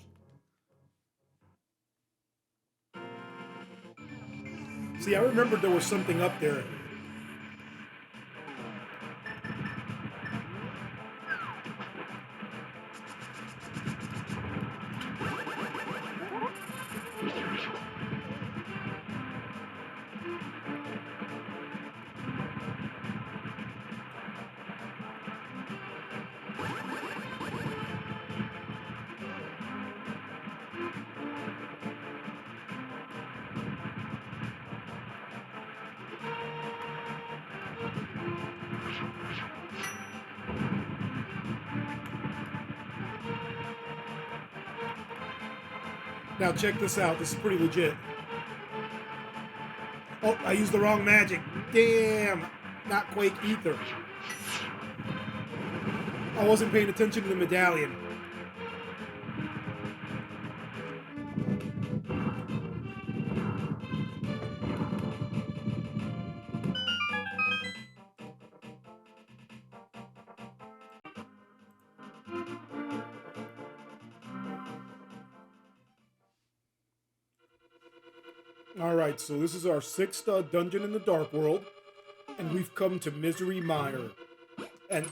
See, I remembered there was something up there. Now check this out. This is pretty legit. Oh, I used the wrong magic. Damn. Not Quake Ether. I wasn't paying attention to the medallion. Alright, so this is our 6th dungeon in the Dark World, and we've come to Misery Mire. And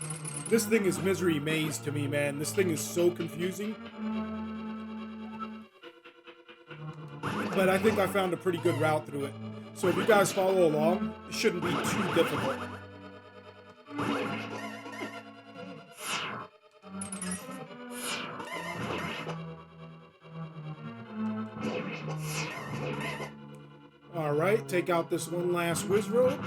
this thing is Misery Maze to me, man. This thing is so confusing. But I think I found a pretty good route through it. So if you guys follow along, it shouldn't be too difficult. Alright, take out this one last Wizrobe.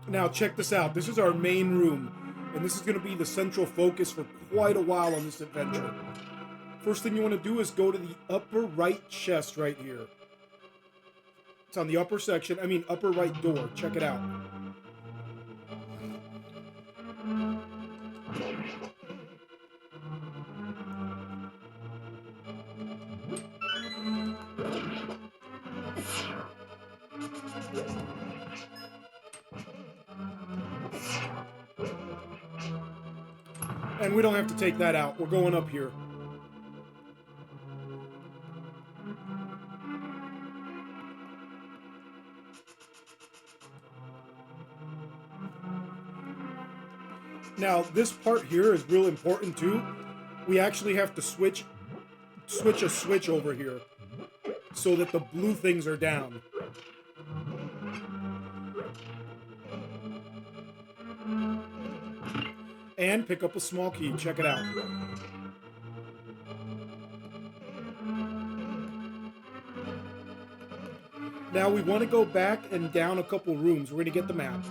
Now check this out. This is our main room. And this is going to be the central focus for quite a while on this adventure. First thing you want to do is go to the upper right chest right here. It's on the upper section, upper right door. Check it out. And we don't have to take that out. We're going up here. Now, this part here is real important too. We actually have to switch a switch over here so that the blue things are down. And pick up a small key. Check it out. Now we want to go back and down a couple rooms. We're going to get the map.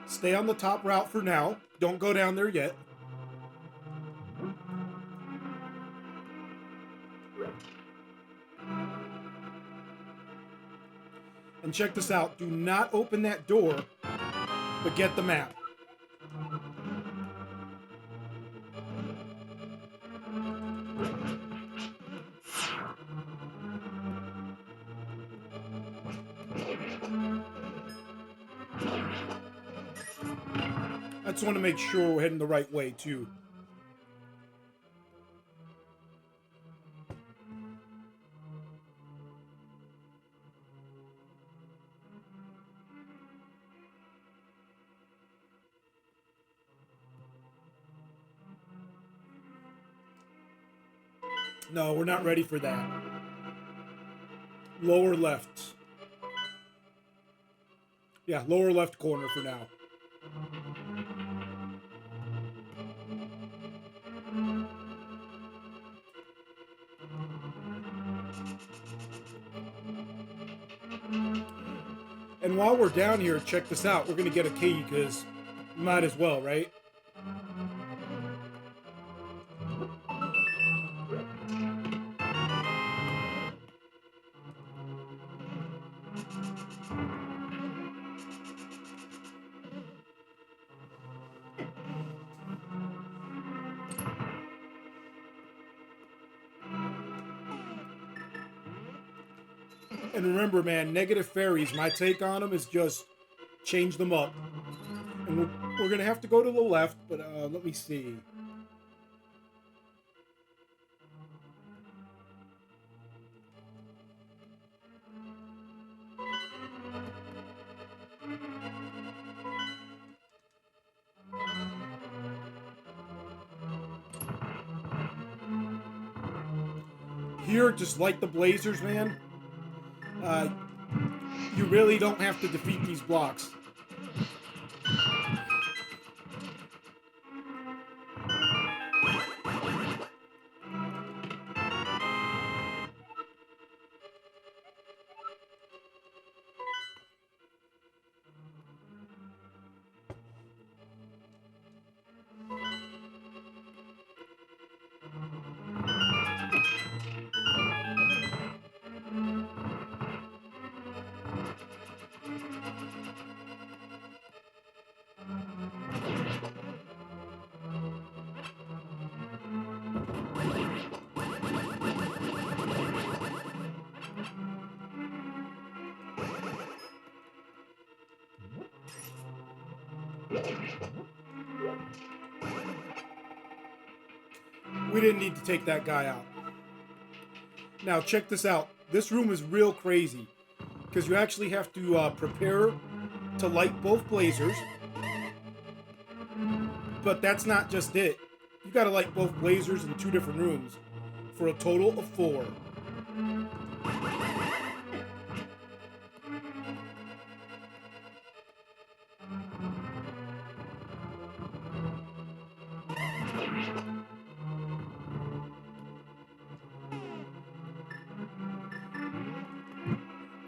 Stay on the top route for now. Don't go down there yet. And check this out. Do not open that door, but get the map. I just want to make sure we're heading the right way, too. No, we're not ready for that. Lower left. Yeah, lower left corner for now. And while we're down here, check this out. We're going to get a key because might as well, right? And remember, man, negative fairies, my take on them is just change them up. And we're going to have to go to the left, but let me see. Here, just like the Blazers, man, you really don't have to defeat these blocks. We didn't need to take that guy out. Now check this out. This room is real crazy because you actually have to prepare to light both blazers. But that's not just it. You gotta light both blazers in 2 different rooms for a total of 4.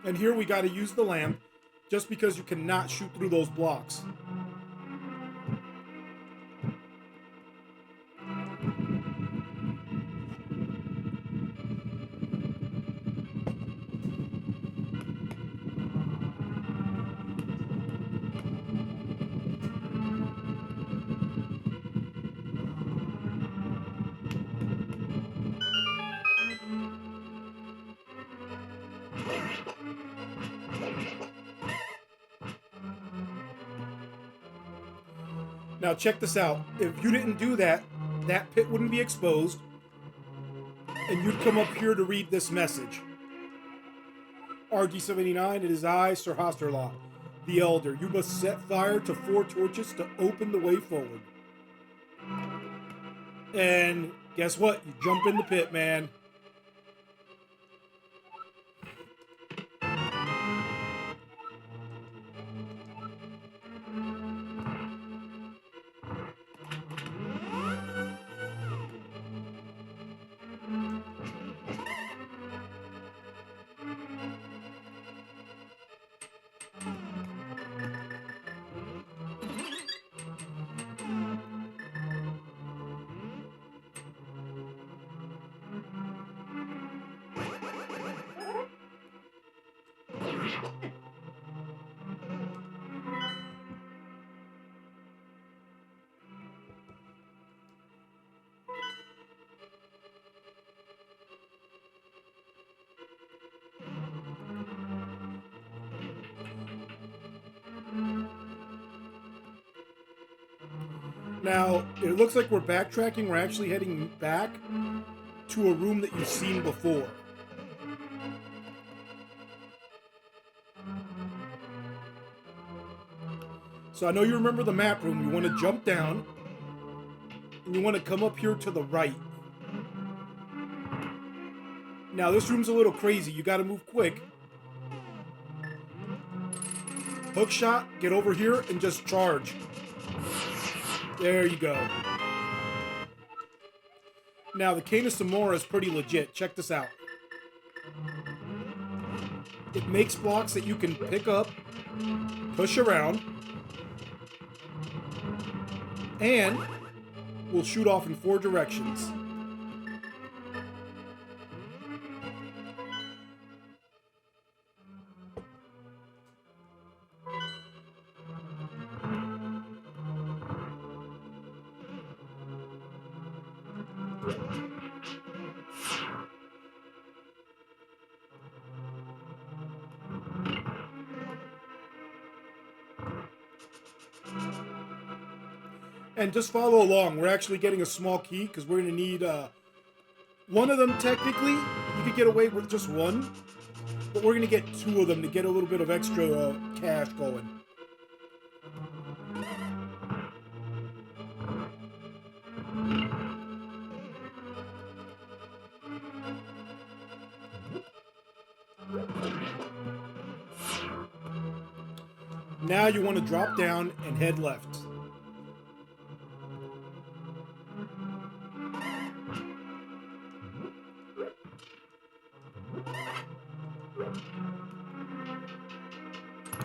And here we got to use the lamp, just because you cannot shoot through those blocks. Now check this out. If you didn't do that, that pit wouldn't be exposed, and you'd come up here to read this message. RG79, it is I, Sir Hosterlock, the Elder. You must set fire to 4 torches to open the way forward. And guess what? You jump in the pit, man. Now, it looks like we're backtracking. We're actually heading back to a room that you've seen before. So I know you remember the map room. You want to jump down, and you want to come up here to the right. Now, this room's a little crazy. You got to move quick. Hook shot, get over here, and just charge. There you go. Now, the Cane of Samora is pretty legit. Check this out. It makes blocks that you can pick up, push around, and will shoot off in 4 directions. And just follow along. We're actually getting a small key because we're going to need one of them. Technically, you could get away with just one, but we're going to get 2 of them to get a little bit of extra cash going. Now you want to drop down and head left.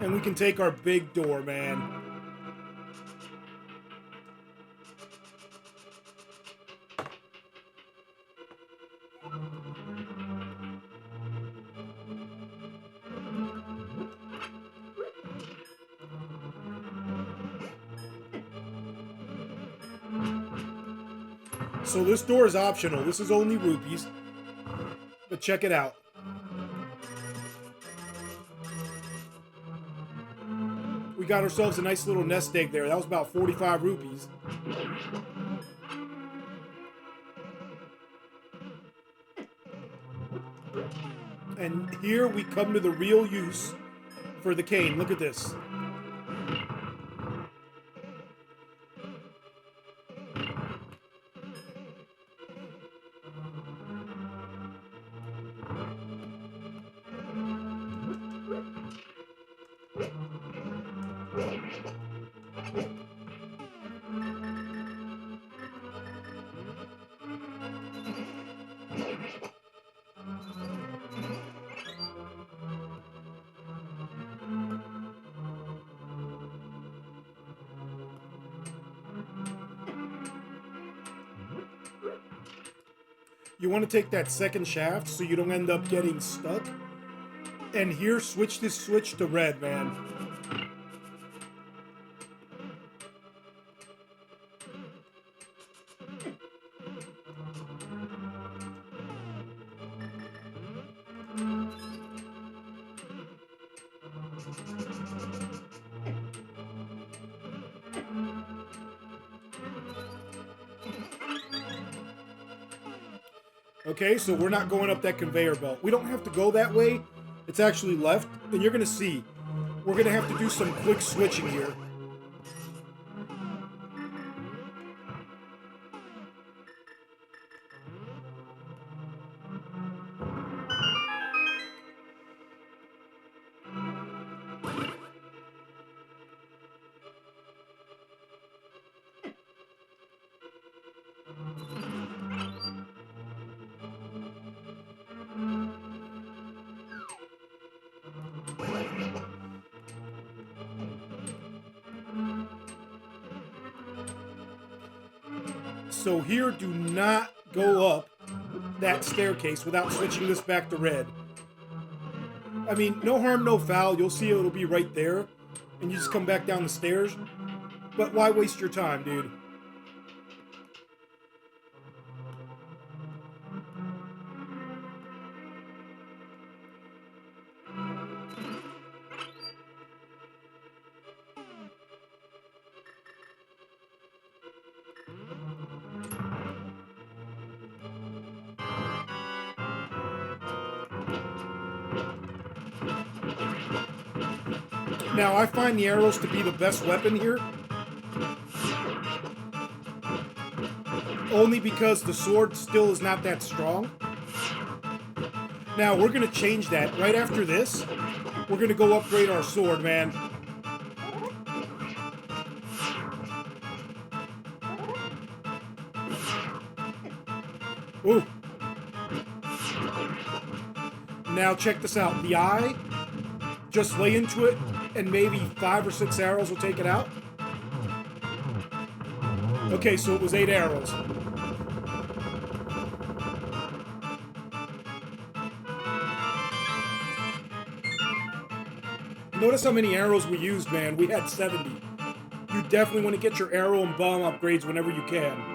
And we can take our big door, man. So this door is optional. This is only rupees. But check it out. We got ourselves a nice little nest egg there. That was about 45 rupees. And here we come to the real use for the cane. Look at this. you want to take that second shaft so you don't end up getting stuck. And here, switch this switch to red, man. Okay, so we're not going up that conveyor belt. We don't have to go that way. It's actually left, and you're gonna see. We're gonna have to do some quick switching here. So here, do not go up that staircase without switching this back to red. I mean, no harm, no foul. You'll see it'll be right there. And you just come back down the stairs. But why waste your time, dude? Now, I find the arrows to be the best weapon here. Only because the sword still is not that strong. Now, we're going to change that. Right after this, we're going to go upgrade our sword, man. Ooh. Now, check this out. The eye, just lay into it, and maybe 5 or 6 arrows will take it out. Okay, so it was 8 arrows. Notice how many arrows we used, man. We had 70. You definitely want to get your arrow and bomb upgrades whenever you can.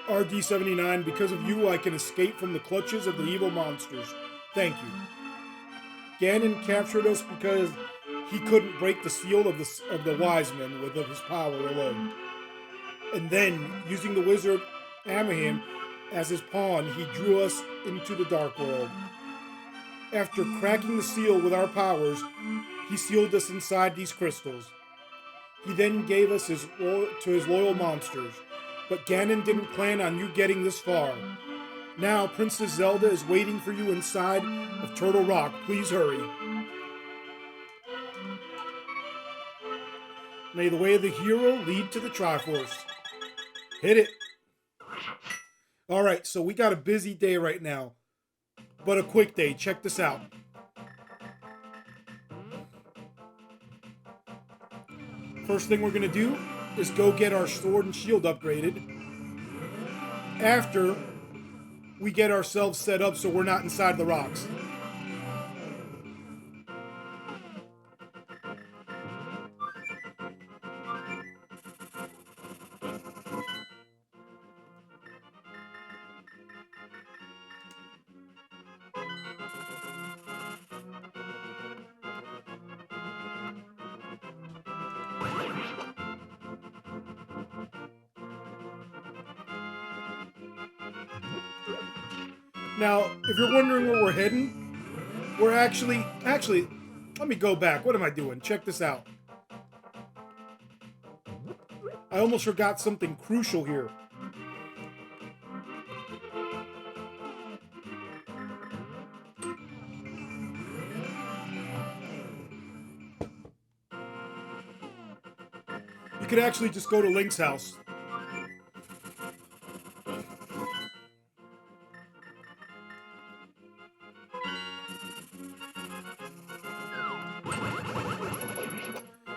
RD79, because of you, I can escape from the clutches of the evil monsters. Thank you. Ganon captured us because he couldn't break the seal of the wise men with his power alone. And then, using the wizard Amahim as his pawn, he drew us into the Dark World. After cracking the seal with our powers, he sealed us inside these crystals. He then gave us to his loyal monsters. But Ganon didn't plan on you getting this far. Now, Princess Zelda is waiting for you inside of Turtle Rock. Please hurry. May the way of the hero lead to the Triforce. Hit it. Alright, so we got a busy day right now. But a quick day. Check this out. First thing we're going to do is go get our sword and shield upgraded. After we get ourselves set up so we're not inside the rocks. Now, if you're wondering where we're heading, we're actually, let me go back. What am I doing? Check this out. I almost forgot something crucial here. You could actually just go to Link's house.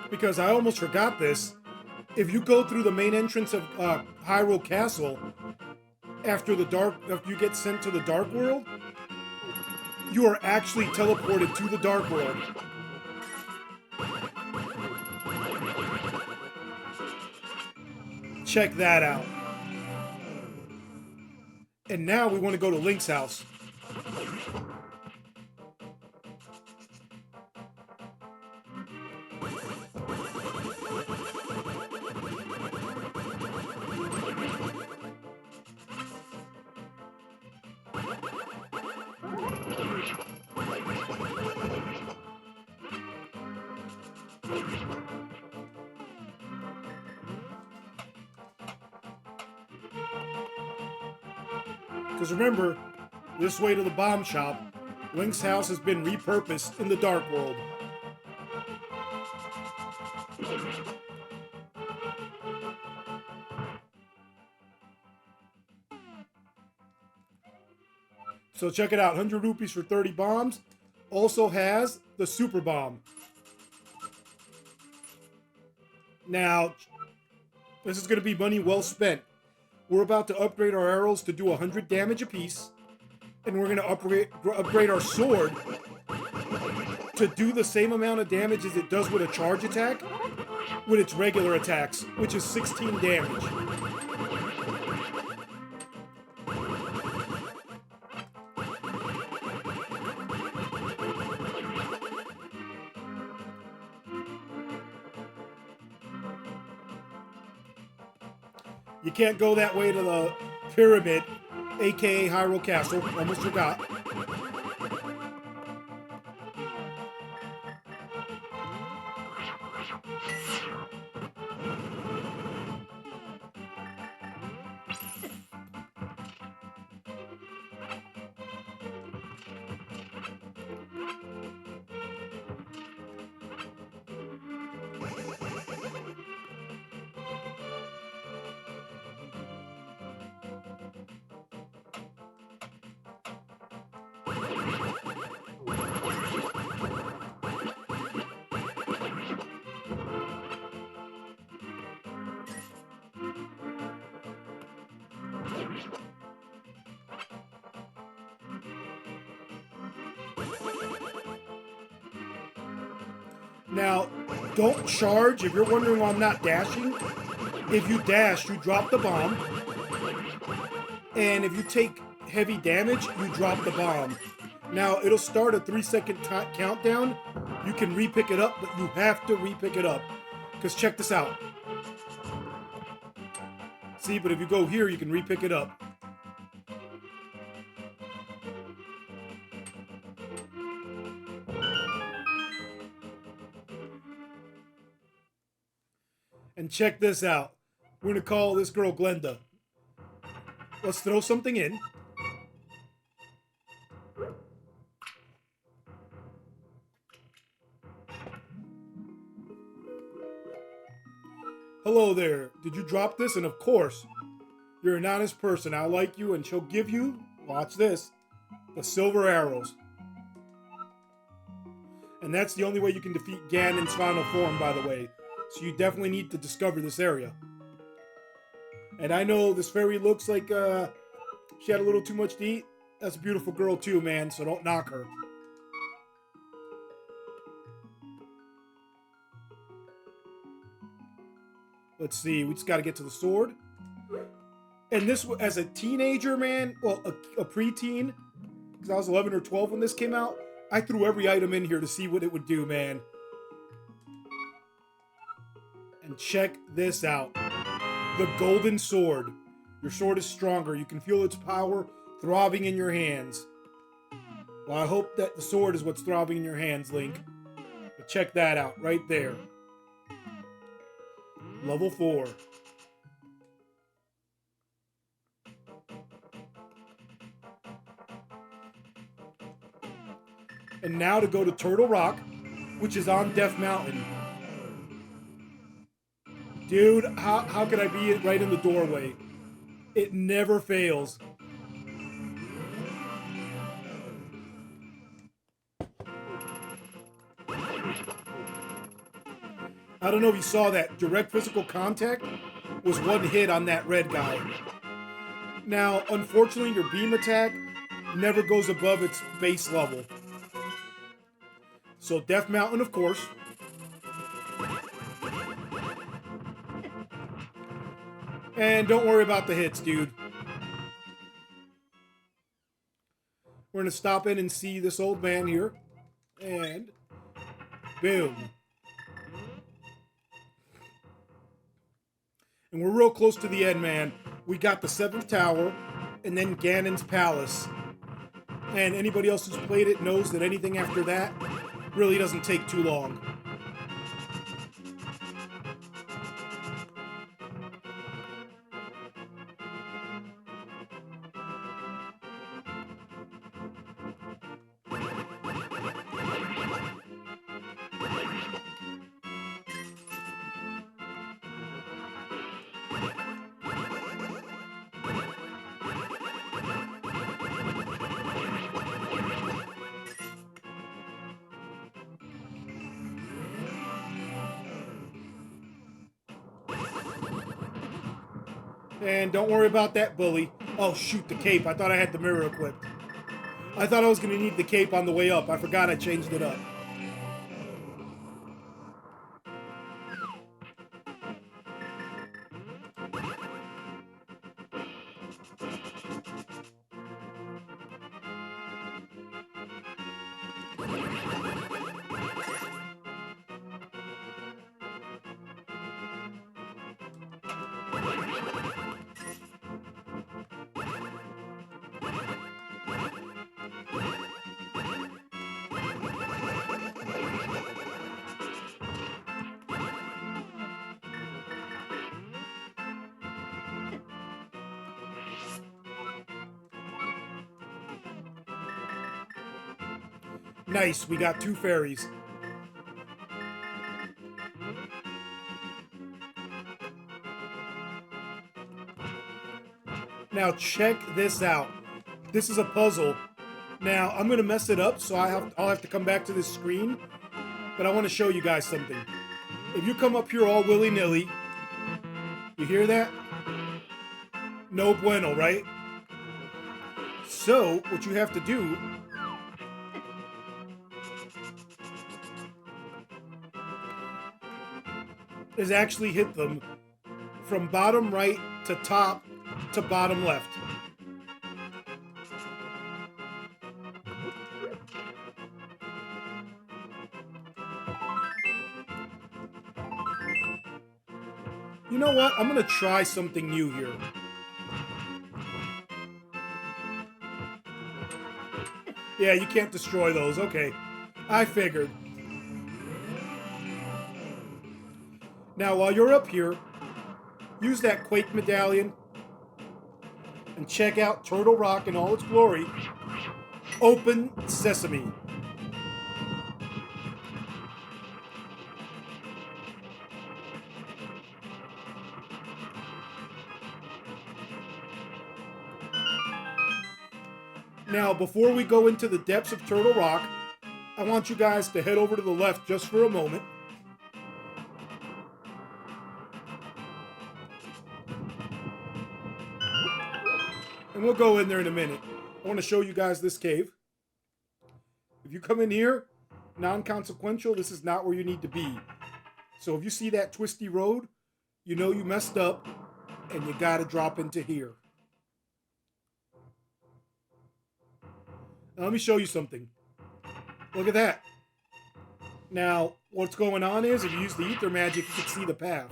because I almost forgot this. If you go through the main entrance of Hyrule Castle, after you get sent to the Dark World, you are actually teleported to the Dark World. Check that out. And now we want to go to Link's house. Because remember, this way to the bomb shop, Link's house has been repurposed in the Dark World. So check it out, 100 rupees for 30 bombs. Also has the super bomb. Now, this is going to be money well spent. We're about to upgrade our arrows to do 100 damage apiece. And we're going to upgrade our sword to do the same amount of damage as it does with a charge attack with its regular attacks, which is 16 damage. You can't go that way to the pyramid, aka Hyrule Castle. Almost forgot. Now, don't charge. If you're wondering why I'm not dashing, if you dash, you drop the bomb. And if you take heavy damage, you drop the bomb. Now, it'll start a 3-second countdown. You can re-pick it up, but you have to re-pick it up. Because check this out. See, but if you go here, you can re-pick it up. And check this out. We're going to call this girl Glenda. Let's throw something in. Hello there. Did you drop this? And of course, you're an honest person. I like you, and she'll give you, watch this, the silver arrows. And that's the only way you can defeat Ganon's final form, by the way. So you definitely need to discover this area. And I know this fairy looks like she had a little too much to eat. That's a beautiful girl too, man, so don't knock her. Let's see, we just got to get to the sword. And this, as a teenager, man, well, a preteen, because I was 11 or 12 when this came out, I threw every item in here to see what it would do, man. And check this out. The golden sword. Your sword is stronger. You can feel its power throbbing in your hands. Well, I hope that the sword is what's throbbing in your hands, Link. But check that out, right there. Level 4. And now to go to Turtle Rock, which is on Death Mountain. Dude, how could I be right in the doorway? It never fails. I don't know if you saw that. Direct physical contact was one hit on that red guy. Now, unfortunately, your beam attack never goes above its base level. So Death Mountain, of course. And don't worry about the hits, dude. We're going to stop in and see this old man here. And boom. And we're real close to the end, man. We got the 7th tower and then Ganon's palace. And anybody else who's played it knows that anything after that really doesn't take too long. And don't worry about that bully. Oh, shoot, the cape. I thought I had the mirror equipped. I thought I was going to need the cape on the way up. I forgot I changed it up. Nice, we got 2 fairies. Now check this out. This is a puzzle. Now I'm gonna mess it up, so I'll have to come back to this screen. But I want to show you guys something. If you come up here all willy-nilly, you hear that? No bueno, right? So what you have to do is actually hit them from bottom right to top to bottom left. You know what? I'm gonna try something new here. Yeah, you can't destroy those. Okay. I figured. Now, while you're up here, use that Quake medallion and check out Turtle Rock in all its glory. Open sesame. Now, before we go into the depths of Turtle Rock, I want you guys to head over to the left just for a moment. And we'll go in there in a minute. I want to show you guys this cave. If you come in here, non-consequential, this is not where you need to be. So if you see that twisty road, you know you messed up and you got to drop into here. Now let me show you something. Look at that. Now, what's going on is, if you use the ether magic, you can see the path.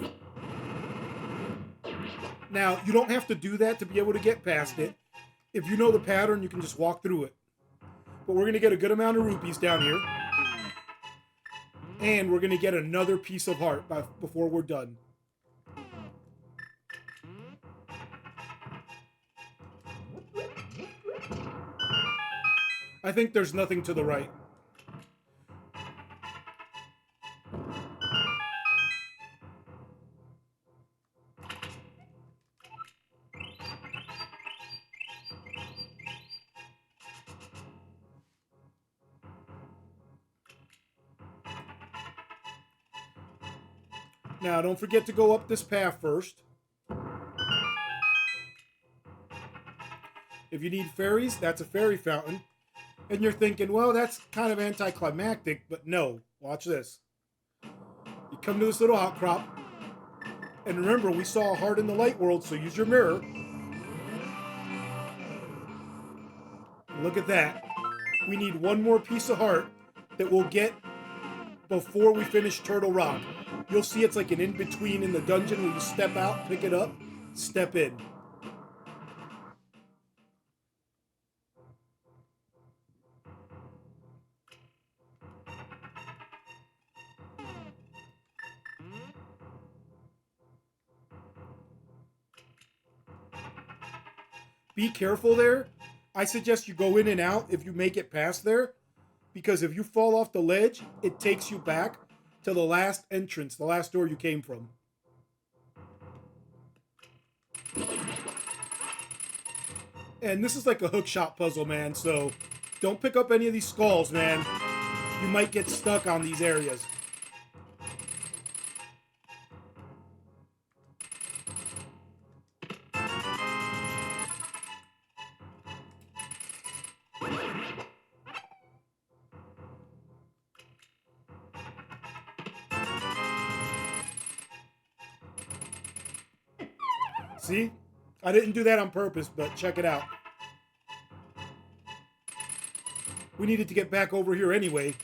Now, you don't have to do that to be able to get past it. If you know the pattern, you can just walk through it. But we're going to get a good amount of rupees down here. And we're going to get another piece of heart before we're done. I think there's nothing to the right. Now, don't forget to go up this path first. If you need fairies, that's a fairy fountain. And you're thinking, well, that's kind of anticlimactic, but no. Watch this. You come to this little outcrop, and remember, we saw a heart in the light world, so use your mirror. Look at that. We need one more piece of heart that we'll get before we finish Turtle Rock. You'll see it's like an in-between in the dungeon where you step out, pick it up, step in. Be careful there. I suggest you go in and out if you make it past there, because if you fall off the ledge, it takes you back to the last entrance, the last door you came from. And this is like a hookshot puzzle, man, so don't pick up any of these skulls, man. You might get stuck on these areas. See? I didn't do that on purpose, but check it out. We needed to get back over here anyway.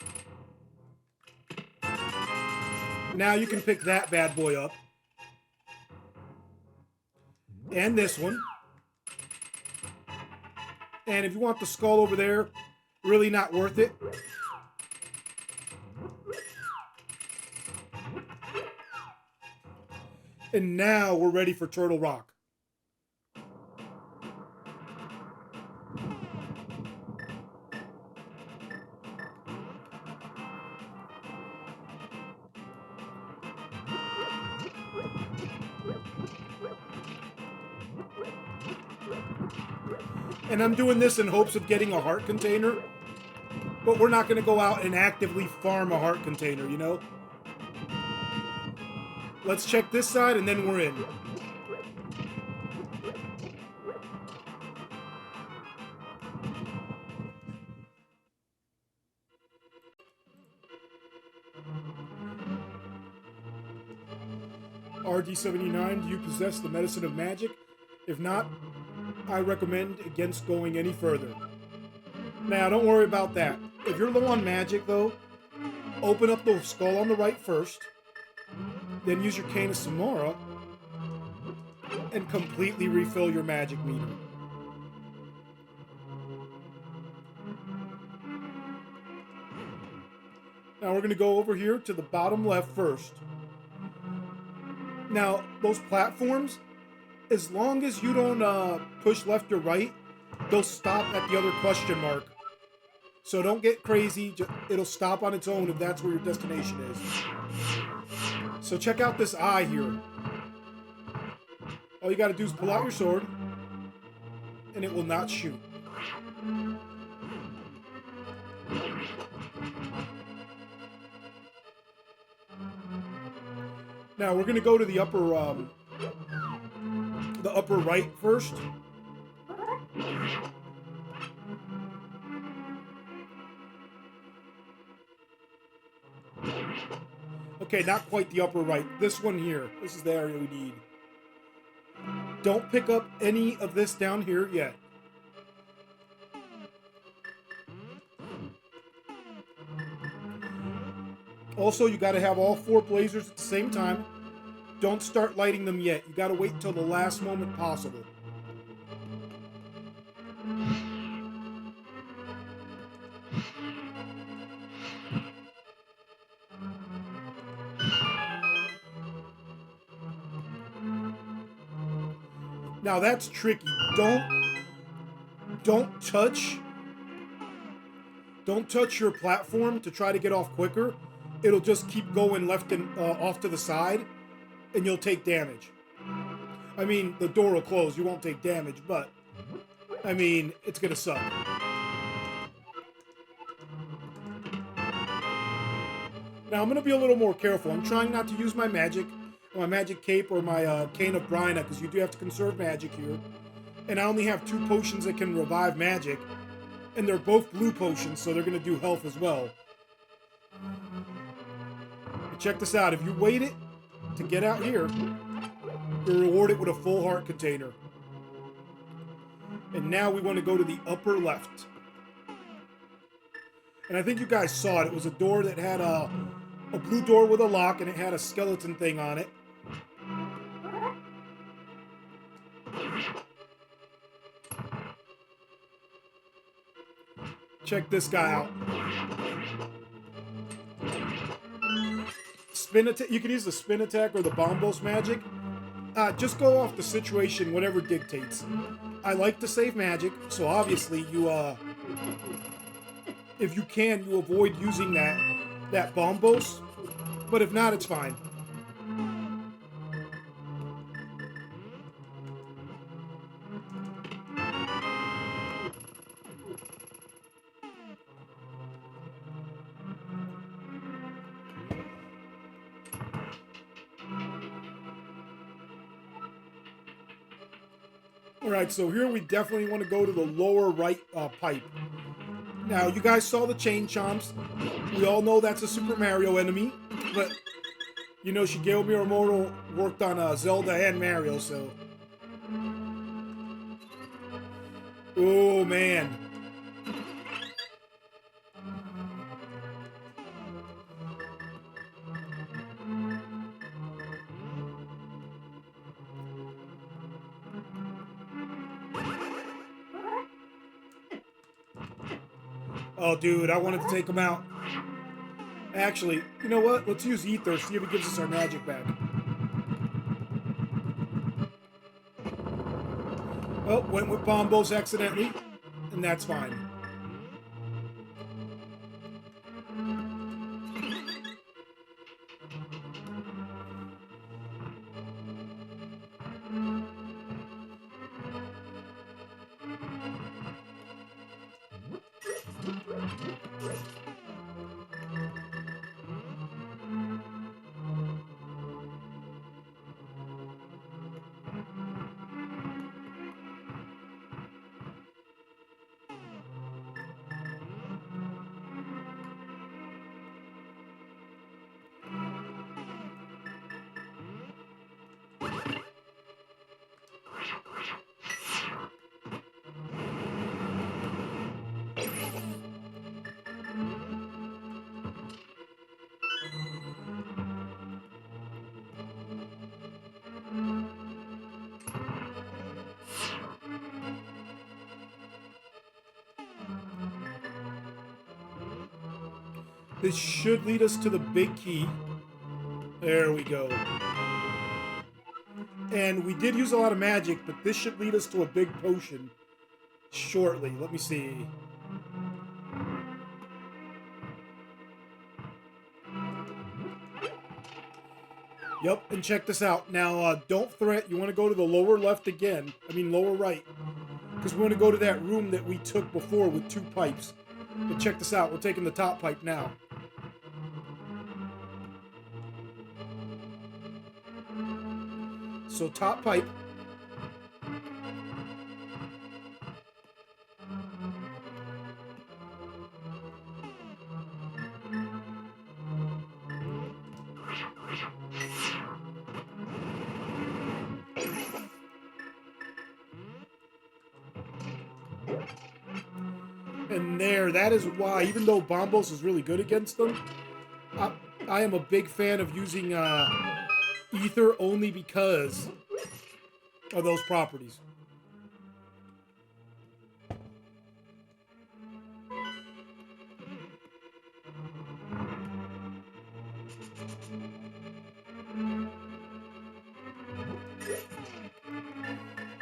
Now you can pick that bad boy up. And this one. And if you want the skull over there, really not worth it. And now we're ready for Turtle Rock. And I'm doing this in hopes of getting a heart container. But we're not going to go out and actively farm a heart container, you know? Let's check this side and then we're in. RD79, do you possess the medicine of magic? If not, I recommend against going any further. Now, don't worry about that. If you're low on magic, though, open up the skull on the right first, then use your Cane of Samora, and completely refill your magic meter. Now we're going to go over here to the bottom left first. Now, those platforms, as long as you don't push left or right, they'll stop at the other question mark. So don't get crazy. It'll stop on its own if that's where your destination is. So check out this eye here. All you got to do is pull out your sword, and it will not shoot. Now we're going to go to the upper right first. Okay, not quite the upper right. This one here. This is the area we need. Don't pick up any of this down here yet. Also, you got to have all 4 blazers at the same time. Don't start lighting them yet. You got to wait until the last moment possible. Now that's tricky. Don't touch your platform to try to get off quicker. It'll just keep going left and off to the side, and you'll take damage. I mean, the door will close. You won't take damage, but I mean, it's gonna suck. Now I'm gonna be a little more careful. I'm trying not to use my magic my magic cape or my cane of Bryna, because you do have to conserve magic here. And I only have 2 potions that can revive magic. And they're both blue potions, so they're going to do health as well. But check this out. If you wait it to get out here, you're rewarded with a full heart container. And now we want to go to the upper left. And I think you guys saw it. It was a door that had a blue door with a lock, and it had a skeleton thing on it. Check this guy out. Spin attack. You can use the spin attack or the bombos magic. Just go off the situation, whatever dictates. I like to save magic, so obviously you, if you can, you avoid using that bombos. But if not, it's fine. Alright, so here we definitely want to go to the lower right pipe. Now, you guys saw the chain chomps. We all know that's a Super Mario enemy, but, you know, Shigeru Miyamoto worked on Zelda and Mario, so... Oh, man. Oh, dude, I wanted to take him out. Actually, you know what? Let's use Ether, see if it gives us our magic back. Oh, went with bombos accidentally, and that's fine. This should lead us to the big key. There we go. And we did use a lot of magic, but this should lead us to a big potion shortly. Let me see. Yep, and check this out. Now, don't threat. You want to go to the lower left again. I mean, lower right. Because we want to go to that room that we took before with 2 pipes. But check this out. We're taking the top pipe now. So, top pipe. And there, that is why, even though Bombos is really good against them, I am a big fan of using Ether only because of those properties.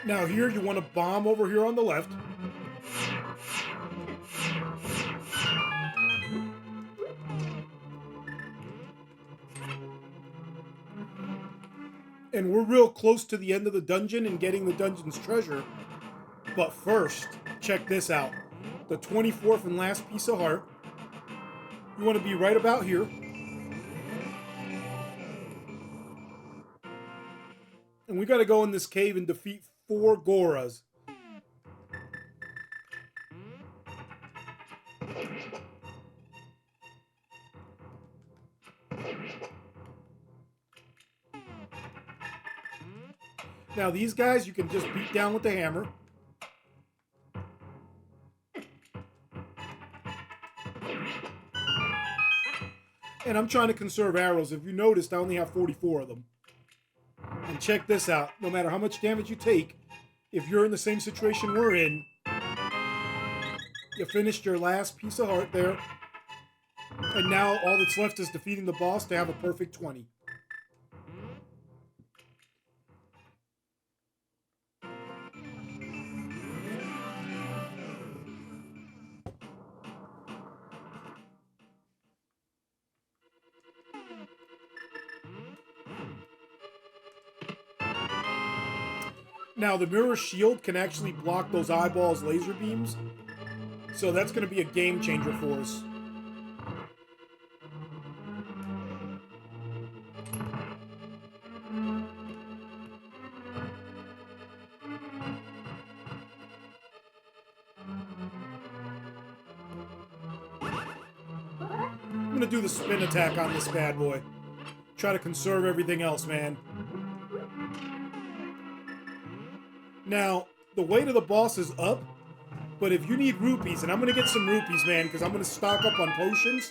Now here, you want to bomb over here on the left. And we're real close to the end of the dungeon and getting the dungeon's treasure. But first, check this out. The 24th and last piece of heart. You want to be right about here. And we gotta go in this cave and defeat 4 Goras. Now these guys you can just beat down with the hammer. And I'm trying to conserve arrows. If you noticed, I only have 44 of them. And check this out. No matter how much damage you take, if you're in the same situation we're in, you finished your last piece of heart there. And now all that's left is defeating the boss to have a perfect 20. Now, the mirror shield can actually block those eyeballs' laser beams. So that's going to be a game changer for us. I'm going to do the spin attack on this bad boy. Try to conserve everything else, man. Now, the way to the boss is up, but if you need rupees, and I'm going to get some rupees, man, because I'm going to stock up on potions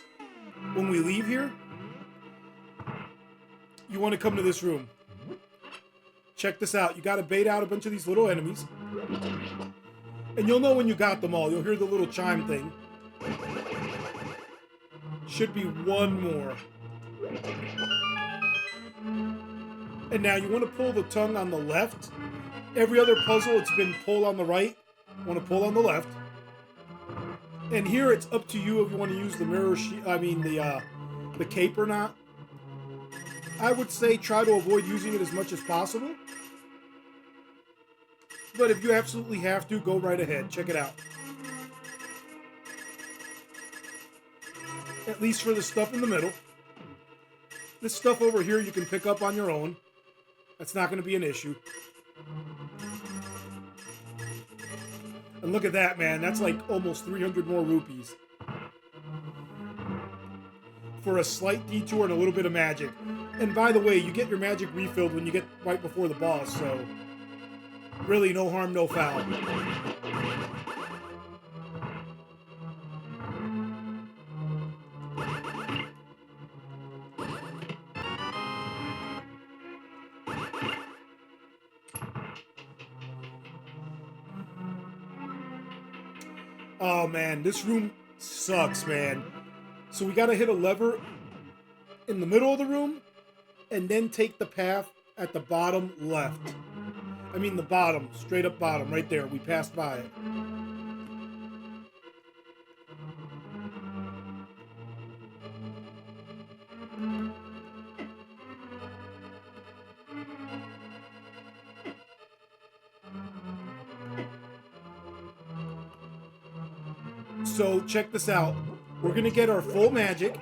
when we leave here, you want to come to this room. Check this out. You got to bait out a bunch of these little enemies. And you'll know when you got them all. You'll hear the little chime thing. Should be one more. And now you want to pull the tongue on the left. Every other puzzle, it's been pull on the right. Want to pull on the left. And here it's up to you if you want to use the mirror the cape or not. I would say try to avoid using it as much as possible. But if you absolutely have to, go right ahead. Check it out. At least for the stuff in the middle. This stuff over here you can pick up on your own. That's not going to be an issue. And look at that, man. That's like almost 300 more rupees. For a slight detour and a little bit of magic. And by the way, you get your magic refilled when you get right before the boss, so really no harm, no foul. Oh man, this room sucks, man. So we gotta hit a lever in the middle of the room and then take the path at the bottom left. I mean the bottom, straight up bottom, right there. We passed by it. So check this out. We're gonna get our full magic.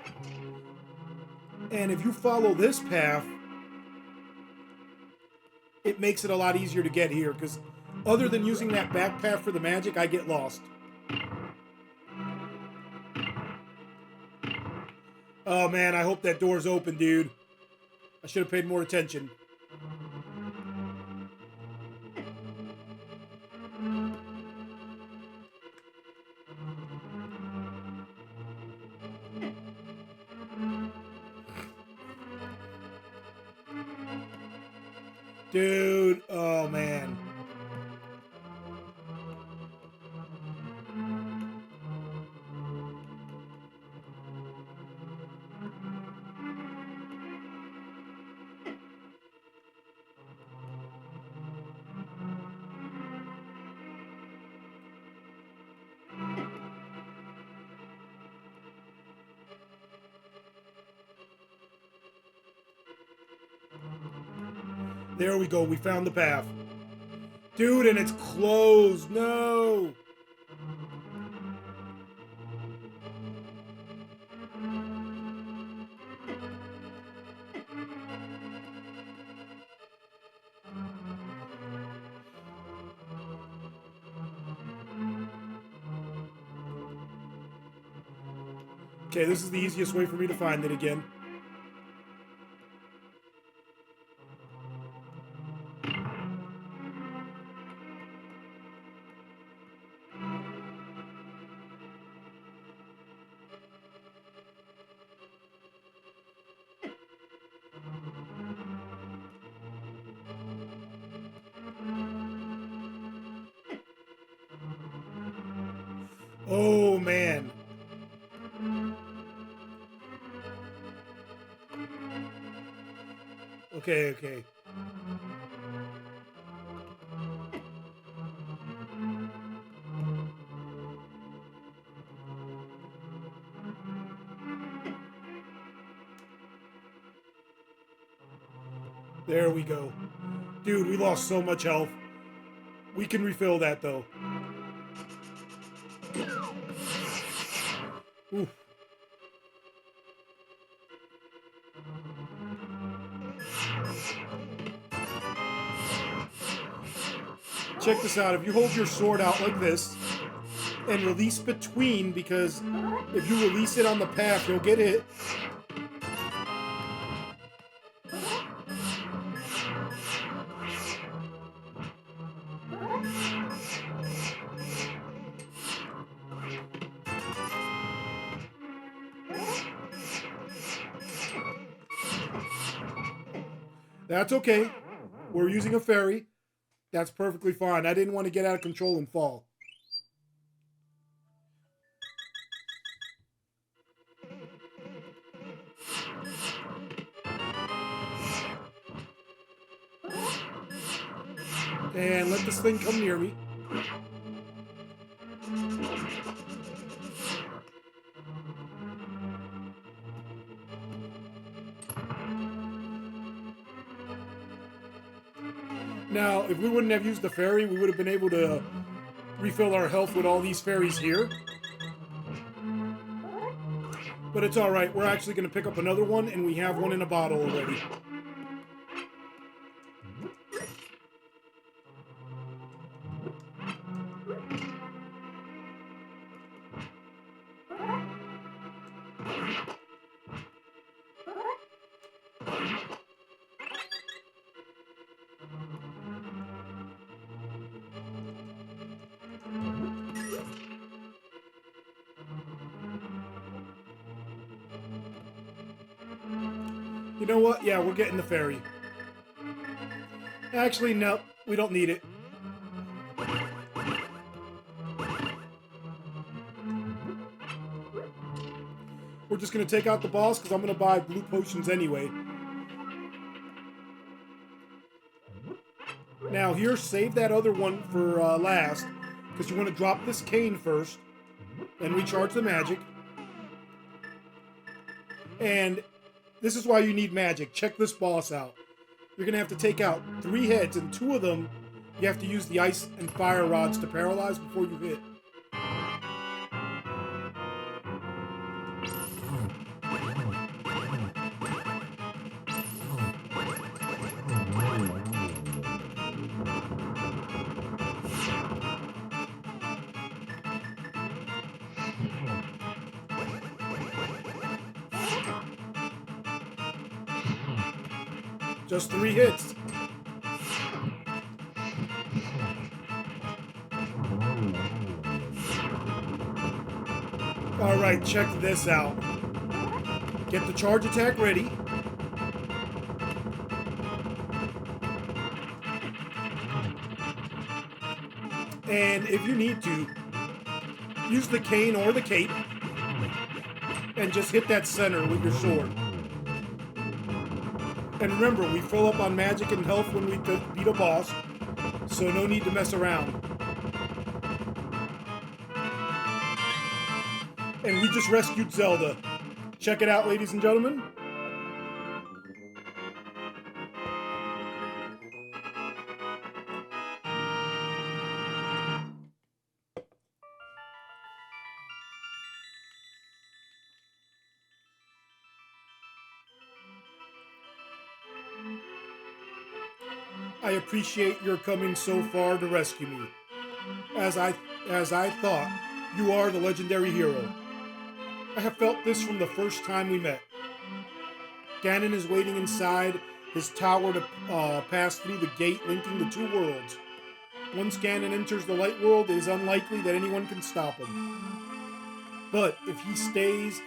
And if you follow this path, it makes it a lot easier to get here, because other than using that back path for the magic, I get lost. Oh man, I hope that door's open, dude. I should have paid more attention. Dude, oh man. There we go, we found the path. Dude, and it's closed, no! Okay, this is the easiest way for me to find it again. Oh, man. Okay, okay. There we go. Dude, we lost so much health. We can refill that, though. Oof. Check this out. If you hold your sword out like this and release between, because if you release it on the path, you'll get hit. That's okay. We're using a fairy. That's perfectly fine. I didn't want to get out of control and fall. And let this thing come near me. Now, if we wouldn't have used the fairy, we would have been able to refill our health with all these fairies here. But it's alright, we're actually going to pick up another one, and we have one in a bottle already. You know what? Yeah, we're getting the fairy. Actually, no. We don't need it. We're just going to take out the boss because I'm going to buy blue potions anyway. Now, here, save that other one for last, because you want to drop this cane first and recharge the magic. And this is why you need magic. Check this boss out. You're going to have to take out 3 heads, and 2 of them you have to use the ice and fire rods to paralyze before you hit. Just 3 hits. Alright, check this out. Get the charge attack ready. And if you need to, use the cane or the cape and just hit that center with your sword. And remember, we fill up on magic and health when we beat a boss, so no need to mess around. And we just rescued Zelda. Check it out, ladies and gentlemen. I appreciate your coming so far to rescue me. As I thought, you are the legendary hero. I have felt this from the first time we met. Ganon is waiting inside his tower to pass through the gate linking the two worlds. Once Ganon enters the light world, it is unlikely that anyone can stop him. But if he stays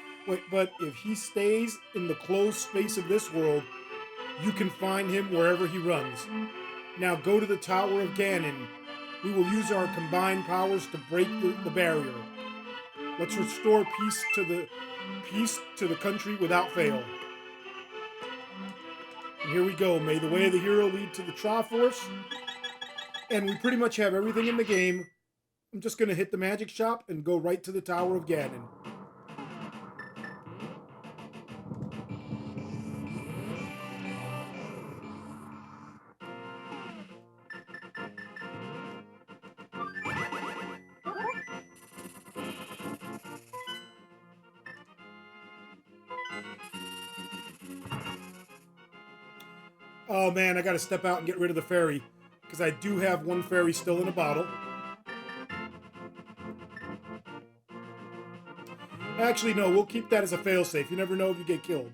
in the closed space of this world, you can find him wherever he runs. Now go to the Tower of Ganon. We will use our combined powers to break the barrier. Let's restore peace to the country without fail. And here we go. May the way of the hero lead to the Triforce. And we pretty much have everything in the game. I'm just going to hit the magic shop and go right to the Tower of Ganon. Oh man, I gotta step out and get rid of the fairy, because I do have one fairy still in a bottle. Actually, no, we'll keep that as a failsafe. You never know if you get killed.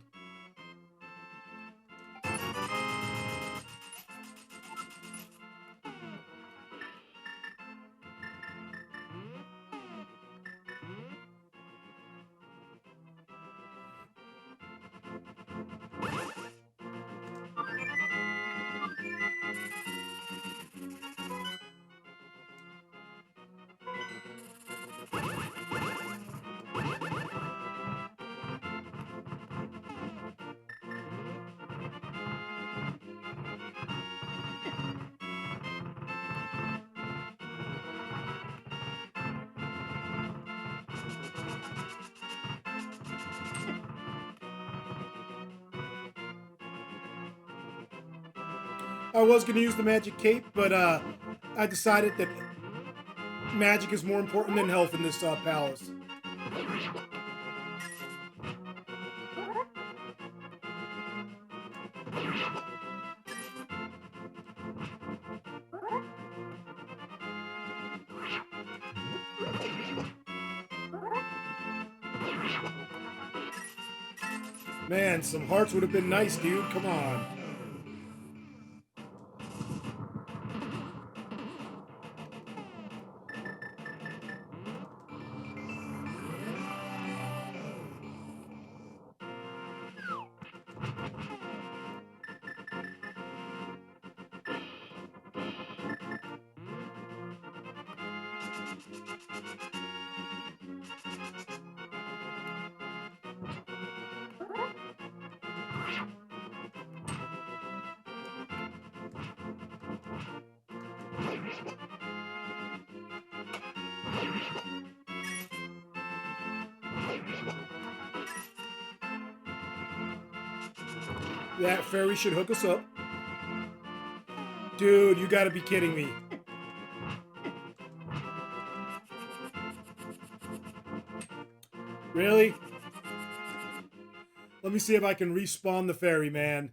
I was going to use the magic cape, but I decided that magic is more important than health in this palace. Man, some hearts would have been nice, dude. Come on. That fairy should hook us up. Dude, you gotta be kidding me. Really? Let me see if I can respawn the fairy, man.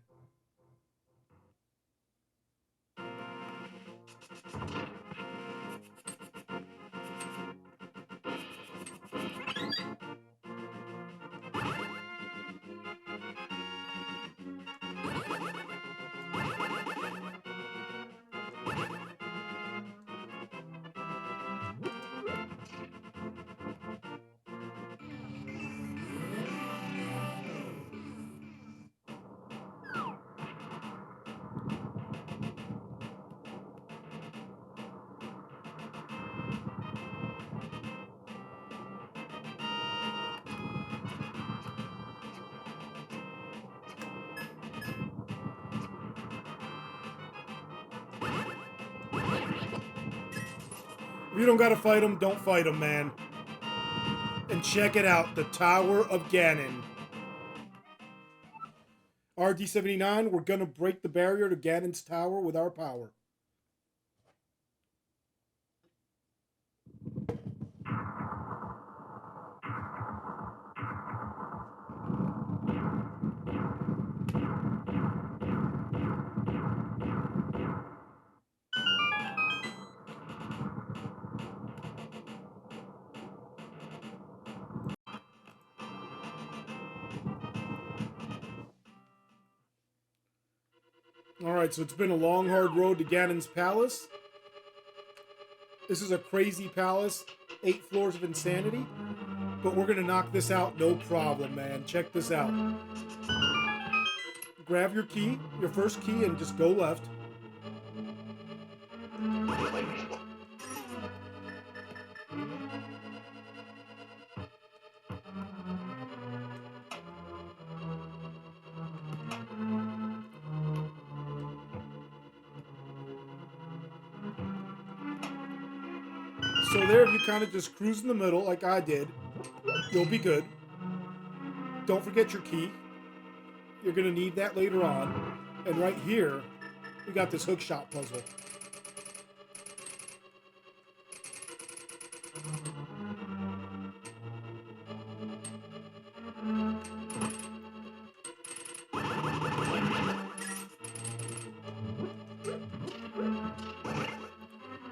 If you don't gotta fight him, don't fight him, man. And check it out, the Tower of Ganon. RD79, we're gonna break the barrier to Ganon's tower with our power. Alright, so it's been a long, hard road to Ganon's palace. This is a crazy palace. 8 floors of insanity. But we're gonna knock this out, no problem, man. Check this out. Grab your key, your first key, and just go left. So there, if you kind of just cruise in the middle like I did, you'll be good. Don't forget your key. You're going to need that later on. And right here, we got this hookshot puzzle.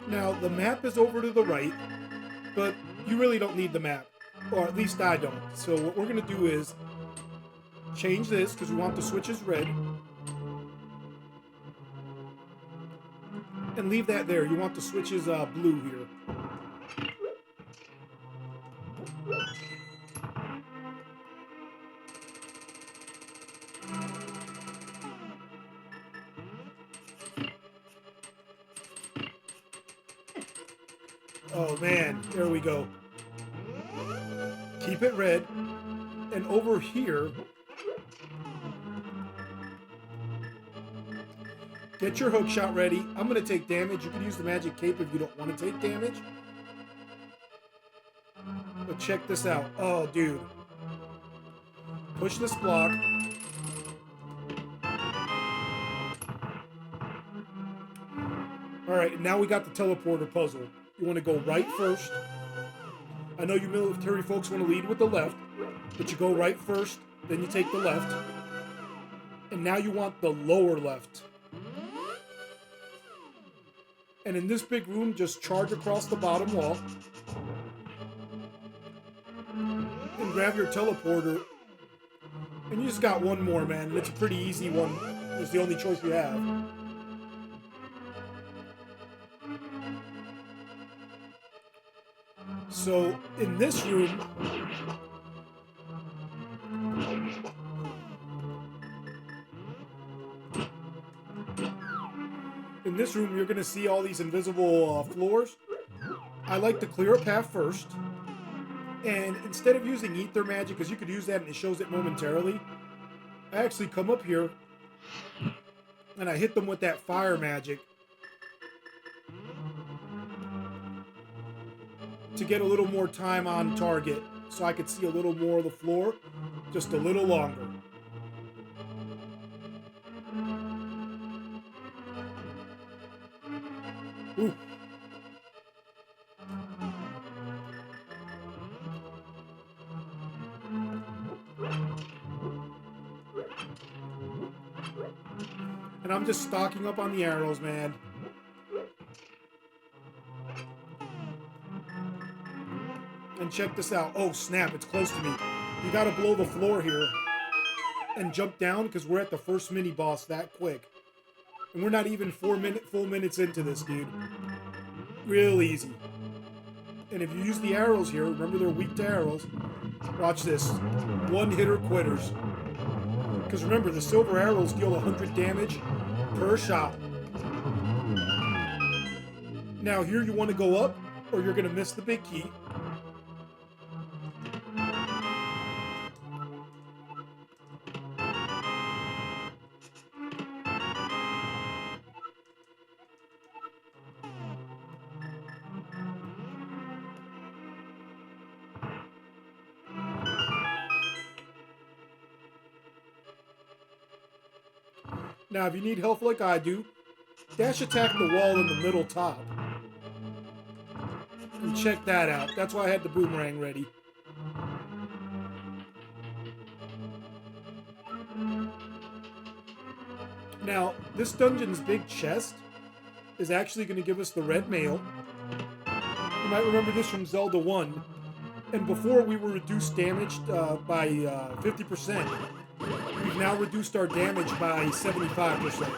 Now, the map is over to the right, but you really don't need the map. Or at least I don't. So what we're going to do is change this, because we want the switches red. And leave that there. You want the switches blue here. Oh man, there we go. Keep it red. And over here, get your hook shot ready. I'm going to take damage. You can use the magic cape if you don't want to take damage. But check this out. Oh, dude. Push this block. Alright, now we got the teleporter puzzle. You want to go right first. I know you military folks want to lead with the left, but you go right first, then you take the left. And now you want the lower left. And in this big room, just charge across the bottom wall. And grab your teleporter. And you just got one more, man. And it's a pretty easy one. It's the only choice you have. So, in this room, you're going to see all these invisible floors. I like to clear a path first. And instead of using ether magic, because you could use that and it shows it momentarily, I actually come up here and I hit them with that fire magic to get a little more time on target, so I could see a little more of the floor, just a little longer. Ooh. And I'm just stocking up on the arrows, man. And check this out. Oh, snap. It's close to me. You gotta blow the floor here and jump down, because we're at the first mini-boss that quick. And we're not even full minutes into this, dude. Real easy. And if you use the arrows here, remember they're weak to arrows. Watch this. One-hitter quitters. Because remember, the silver arrows deal 100 damage per shot. Now here you want to go up, or you're going to miss the big key. Now, if you need help like I do, dash attack the wall in the middle top. And check that out. That's why I had the boomerang ready. Now, this dungeon's big chest is actually going to give us the red mail. You might remember this from Zelda 1. And before we were reduced damage by 50%. We've now reduced our damage by 75%.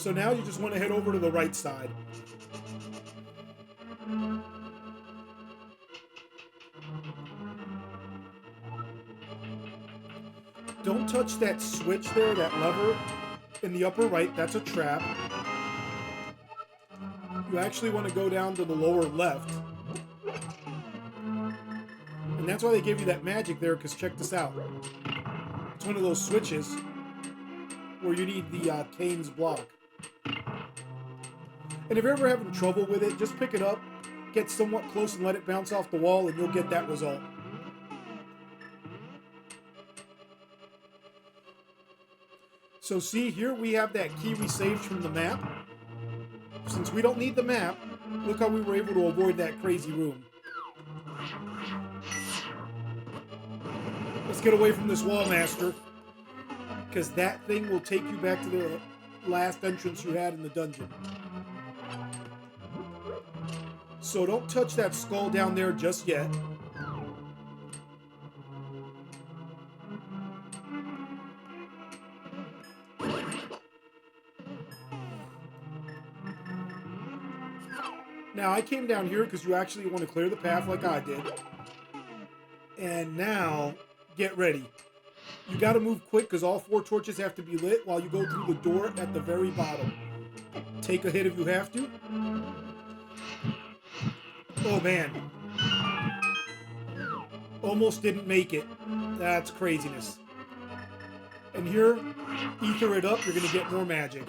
So now you just want to head over to the right side. Don't touch that switch there, that lever in the upper right. That's a trap. You actually want to go down to the lower left. And that's why they gave you that magic there, because check this out. It's one of those switches where you need the Kane's block. And if you're ever having trouble with it, just pick it up, get somewhat close and let it bounce off the wall, and you'll get that result. So see, here we have that key we saved from the map. Since we don't need the map, look how we were able to avoid that crazy room. Let's get away from this wall, master, because that thing will take you back to the last entrance you had in the dungeon. So don't touch that skull down there just yet. Now, I came down here because you actually want to clear the path like I did. And now, get ready. You got to move quick because all 4 torches have to be lit while you go through the door at the very bottom. Take a hit if you have to. Oh, man. Almost didn't make it. That's craziness. And here, ether it up, you're going to get more magic.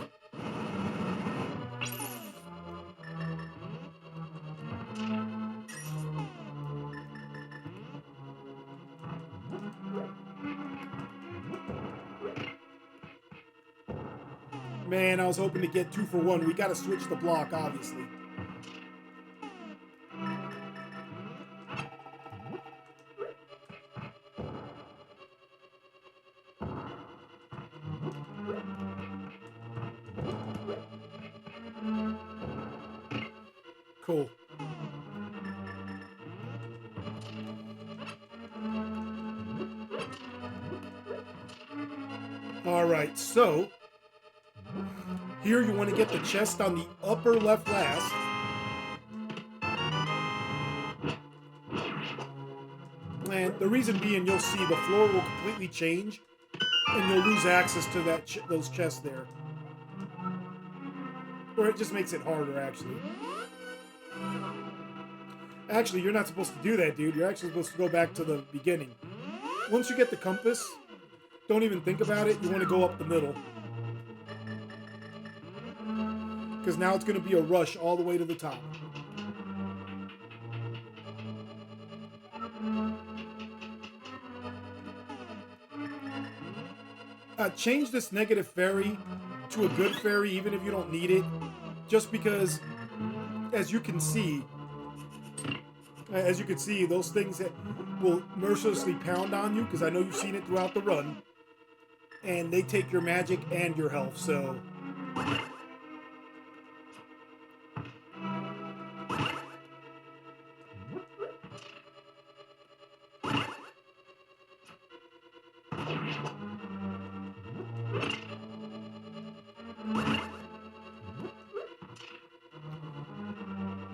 Man, I was hoping to get 2 for 1. We got to switch the block, obviously. Cool. All right, so here you want to get the chest on the upper left last. And the reason being, you'll see the floor will completely change and you'll lose access to that those chests there. Or it just makes it harder, actually. Actually, you're not supposed to do that, dude. You're actually supposed to go back to the beginning. Once you get the compass, don't even think about it. You want to go up the middle. Because now it's going to be a rush all the way to the top. Change this negative fairy to a good fairy even if you don't need it. Just because, as you can see, those things that will mercilessly pound on you, because I know you've seen it throughout the run, and they take your magic and your health, so...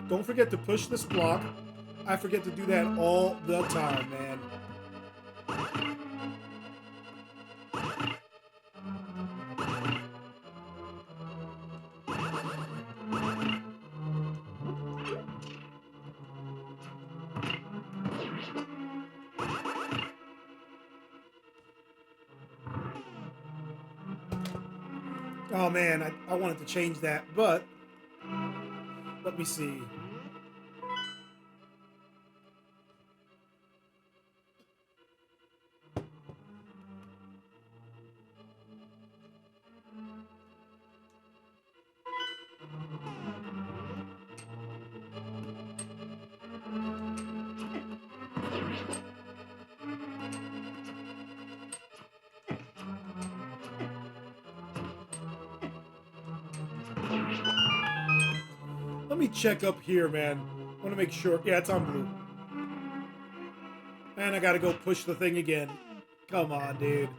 Don't forget to push this block. I forget to do that all the time, man. Oh man, I wanted to change that, but let me see. Let me check up here, man. I want to make sure. Yeah, it's on blue. And I gotta go push the thing again. Come on, dude.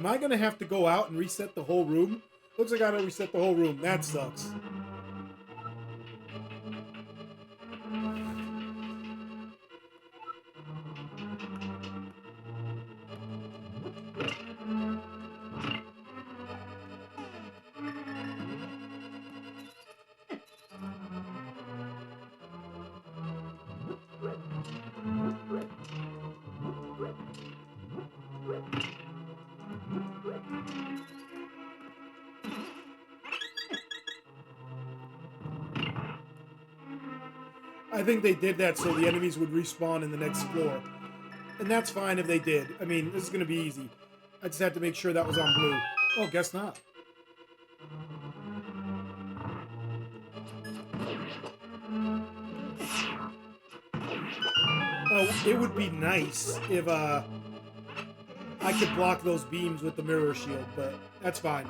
Am I going to have to go out and reset the whole room? Looks like I gotta reset the whole room. That sucks. I think they did that so the enemies would respawn in the next floor. And that's fine if they did. I mean, this is going to be easy. I just had to make sure that was on blue. Oh, guess not. Oh, it would be nice if I could block those beams with the mirror shield, but that's fine.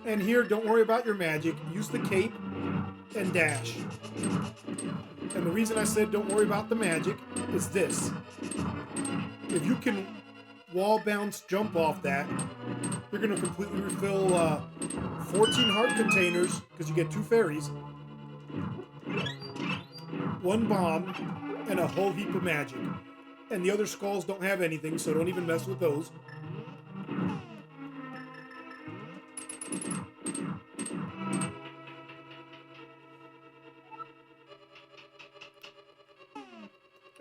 And here, don't worry about your magic. Use the cape and dash. And the reason I said don't worry about the magic is this. If you can wall bounce jump off that, you're going to completely refill 14 heart containers, because you get 2 fairies, 1 bomb, and a whole heap of magic. And the other skulls don't have anything, so don't even mess with those.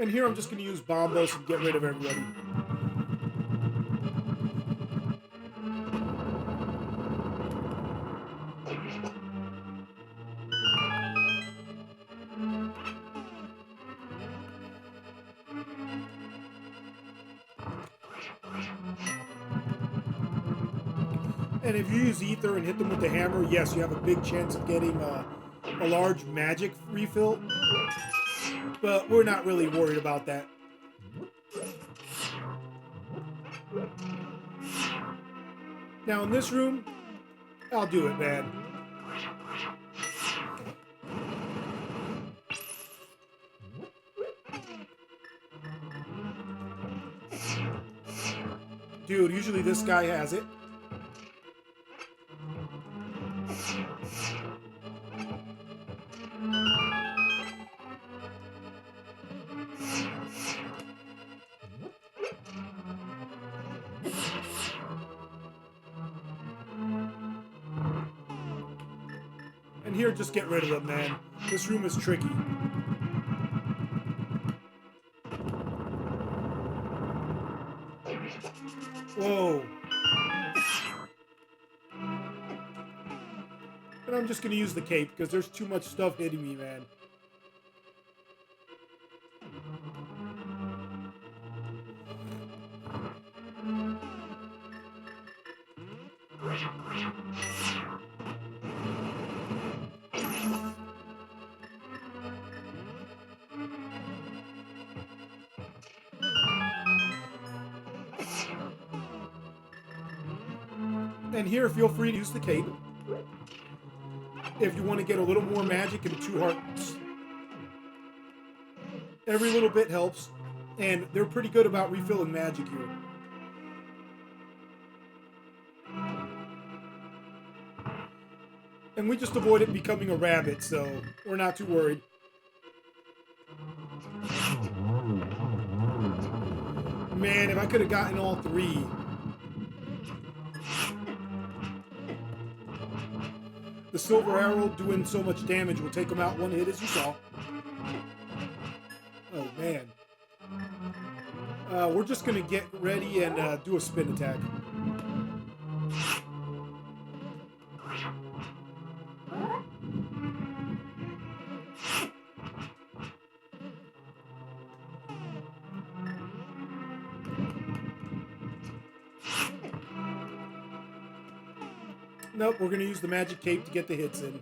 And here I'm just going to use Bombos and get rid of everybody. And if you use Ether and hit them with the hammer, yes, you have a big chance of getting a large magic refill. But we're not really worried about that. Now in this room, I'll do it, man. Dude, usually this guy has it. And here, just get rid of them, man. This room is tricky. Whoa. And I'm just going to use the cape, because there's too much stuff hitting me, man. And here, feel free to use the cape if you want to get a little more magic and 2 hearts. Every little bit helps, and they're pretty good about refilling magic here. And we just avoided becoming a rabbit, so we're not too worried. Man, if I could have gotten all 3. The silver arrow doing so much damage will take him out 1 hit, as you saw. Oh, man. We're just going to get ready and do a spin attack. Nope, we're gonna use the magic cape to get the hits in.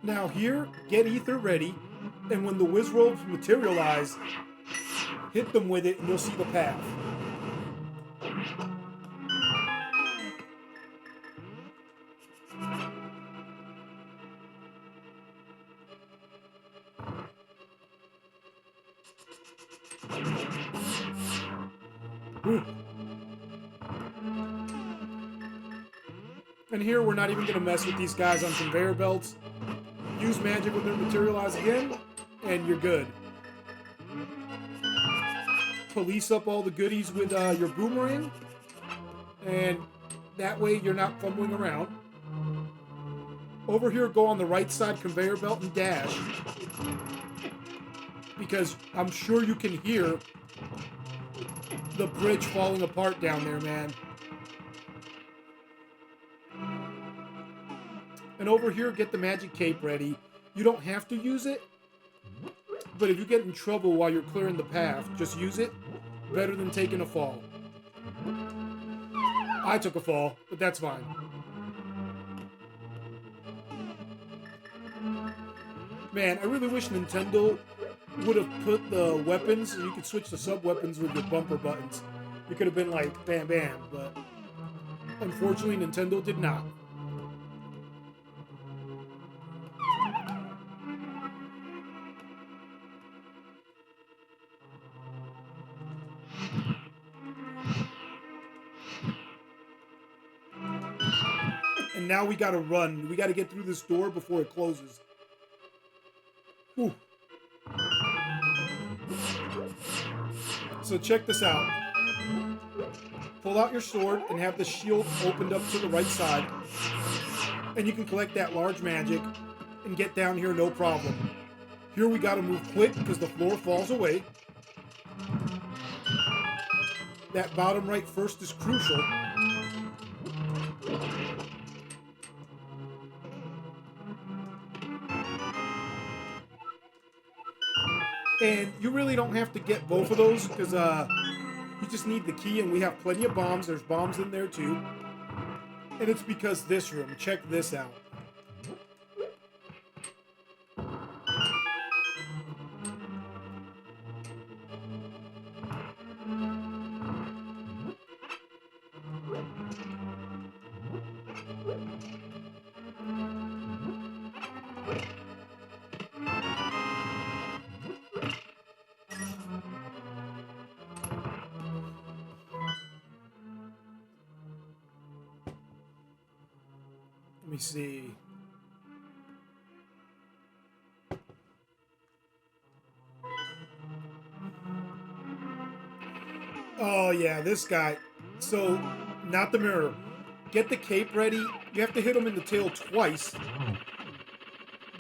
Now here, get ether ready, and when the Wizrobes materialize, hit them with it and you'll see the path. Ooh. And here we're not even going to mess with these guys on conveyor belts. Use magic when they materialize again, and you're good. Police up all the goodies with your boomerang, and that way you're not fumbling around. Over here, go on the right side conveyor belt and dash, because I'm sure you can hear the bridge falling apart down there, man. And over here, get the magic cape ready. You don't have to use it, but if you get in trouble while you're clearing the path, just use it. Better than taking a fall. I took a fall, but that's fine. Man, I really wish Nintendo would have put the weapons, so you could switch to sub-weapons with your bumper buttons. You could have been like, bam, bam, but unfortunately, Nintendo did not. And now we gotta run. We gotta get through this door before it closes. Whew. So check this out. Pull out your sword and have the shield opened up to the right side. And you can collect that large magic and get down here no problem. Here we gotta move quick because the floor falls away. That bottom right first is crucial. And you really don't have to get both of those because you just need the key, and we have plenty of bombs. There's bombs in there too. And it's because this room. Check this out. Let me see. Oh yeah, this guy. So, not the mirror. Get the cape ready. You have to hit him in the tail twice.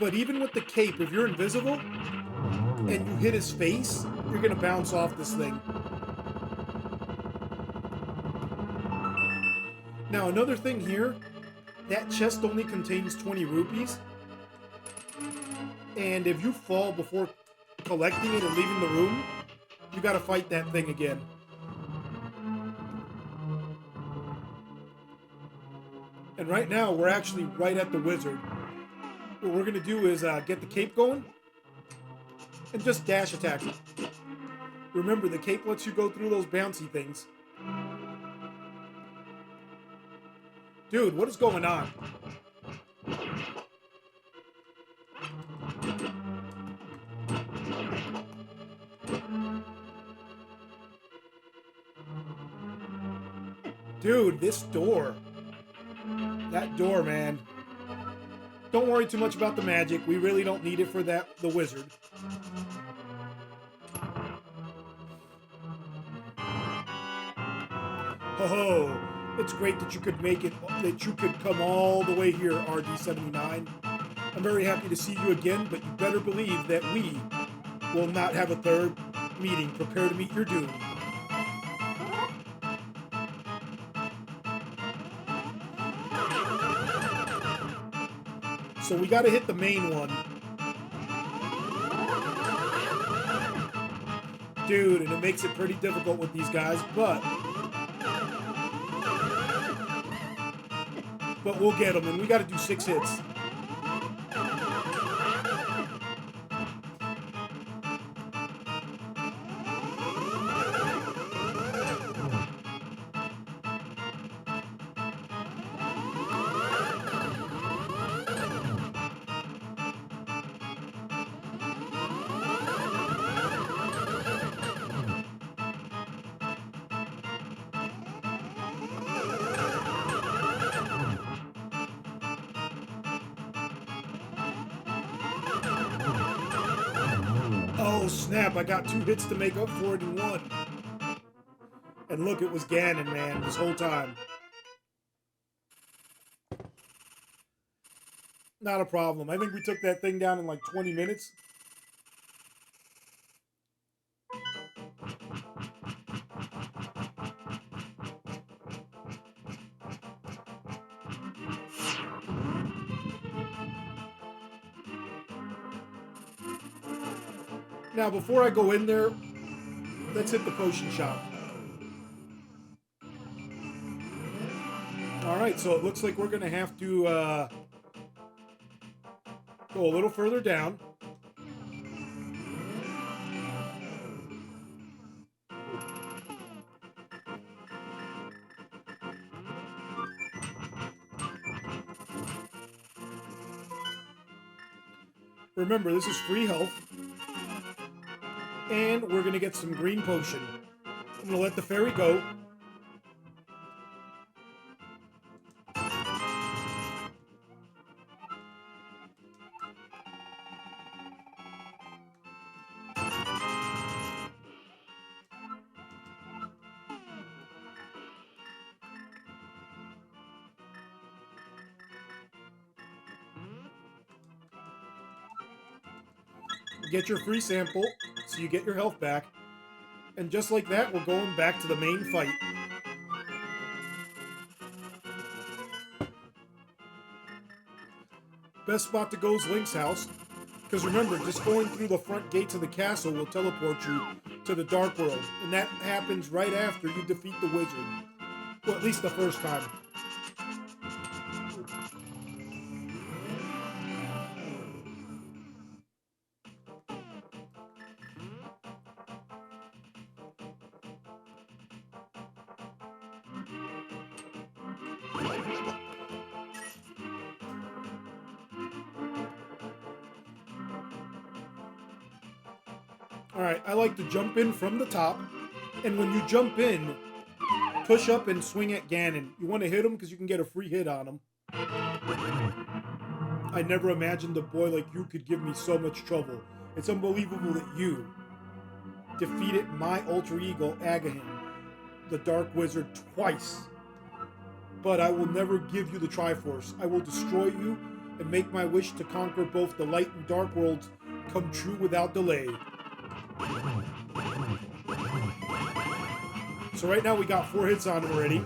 But even with the cape, if you're invisible and you hit his face, you're gonna bounce off this thing. Now another thing here, that chest only contains 20 rupees. And if you fall before collecting it and leaving the room, you gotta fight that thing again. And right now, we're actually right at the wizard. What we're gonna do is get the cape going and just dash attack it. Remember, the cape lets you go through those bouncy things. Dude, what is going on? Dude, this door. That door, man. Don't worry too much about the magic. We really don't need it for the wizard. Ho-ho. It's great that you could make it, that you could come all the way here, RD79. I'm very happy to see you again, but you better believe that we will not have a third meeting. Prepare to meet your doom. So we gotta hit the main one. Dude, and it makes it pretty difficult with these guys, but we'll get them, and we gotta do 6 hits. Oh snap, I got 2 hits to make up for it in one. And look, it was Ganon, man, this whole time. Not a problem. I think we took that thing down in like 20 minutes. Now, before I go in there, let's hit the potion shop. Alright, so it looks like we're going to have to go a little further down. Remember, this is free health. And we're going to get some green potion. I'm going to let the fairy go. Get your free sample, so you get your health back. And just like that, we're going back to the main fight. Best spot to go is Link's house. Because remember, just going through the front gates of the castle will teleport you to the Dark World. And that happens right after you defeat the wizard. Well, at least the first time. Alright, I like to jump in from the top, and when you jump in, push up and swing at Ganon. You want to hit him because you can get a free hit on him. I never imagined a boy like you could give me so much trouble. It's unbelievable that you defeated my alter ego, Agahin, the Dark Wizard, twice. But I will never give you the Triforce. I will destroy you and make my wish to conquer both the light and dark worlds come true without delay. So right now we got 4 hits on him already.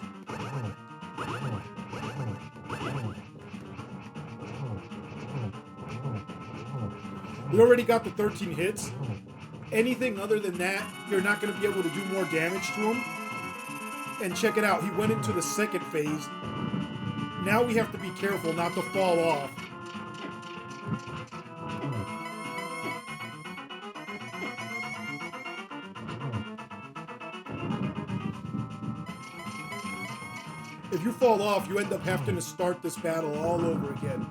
We already got the 13 hits. Anything other than that, you're not going to be able to do more damage to him. And check it out, he went into the second phase. Now we have to be careful not to fall off. If you fall off, you end up having to start this battle all over again.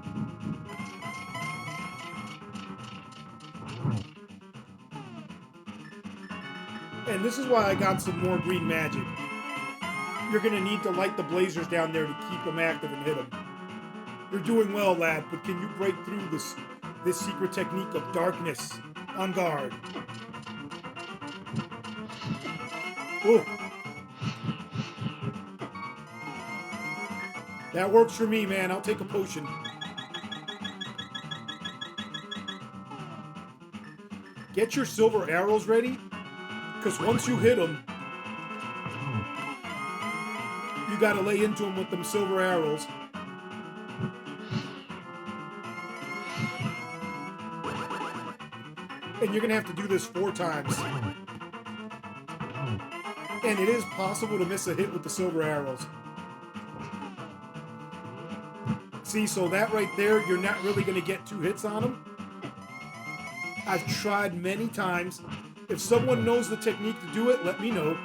And this is why I got some more green magic. You're going to need to light the blazers down there to keep them active and hit them. You're doing well, lad, but can you break through this secret technique of darkness? On guard. Ooh. That works for me, man. I'll take a potion. Get your silver arrows ready, because once you hit them, you gotta lay into them with them silver arrows. And you're gonna have to do this 4 times. And it is possible to miss a hit with the silver arrows. See, so that right there, you're not really gonna get 2 hits on them. I've tried many times. If someone knows the technique to do it, let me know.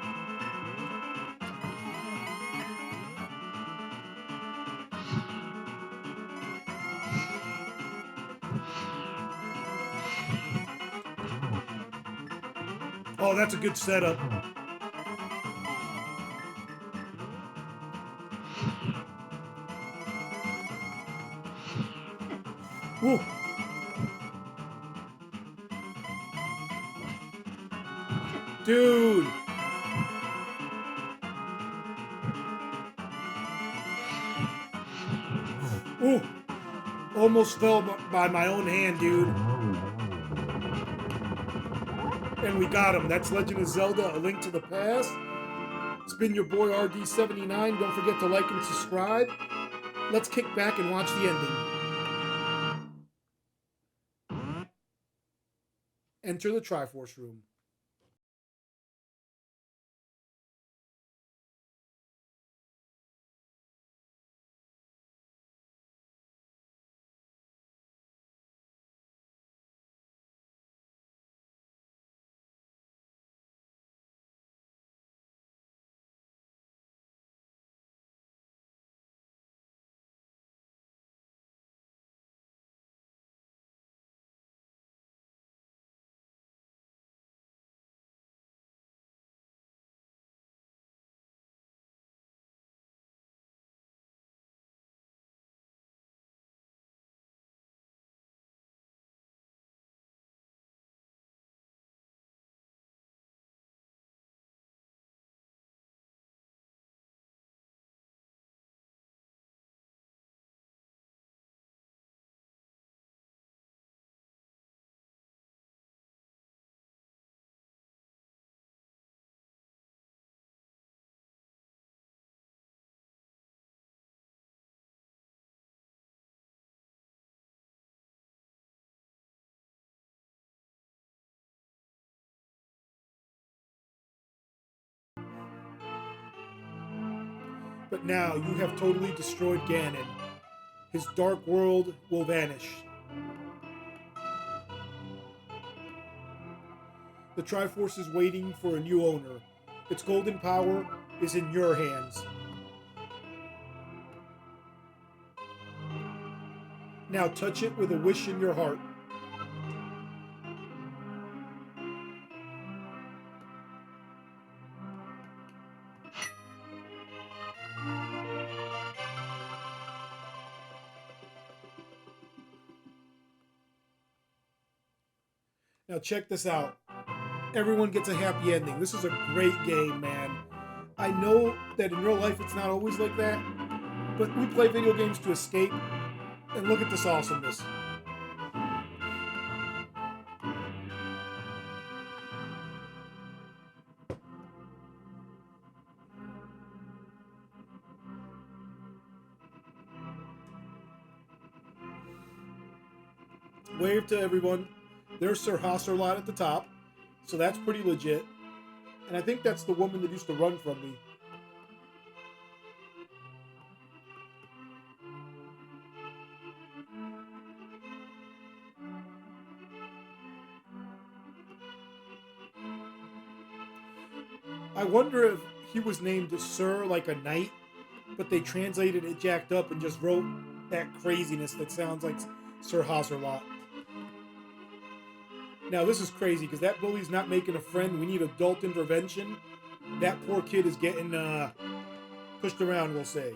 Oh, that's a good setup. Woo. Dude. Ooh. Almost fell by my own hand, dude. And we got him. That's Legend of Zelda, A Link to the Past. It's been your boy RD79. Don't forget to like and subscribe. Let's kick back and watch the ending. Enter the Triforce room. But now you have totally destroyed Ganon. His dark world will vanish. The Triforce is waiting for a new owner. Its golden power is in your hands. Now touch it with a wish in your heart. Now check this out. Everyone gets a happy ending. This is a great game, man. I know that in real life it's not always like that, but we play video games to escape, and look at this awesomeness. Wave to everyone. There's Sir Hasserlot at the top, so that's pretty legit. And I think that's the woman that used to run from me. I wonder if he was named Sir like a knight, but they translated it jacked up and just wrote that craziness that sounds like Sir Hasserlot. Now this is crazy because that bully's not making a friend. We need adult intervention. That poor kid is getting pushed around, we'll say.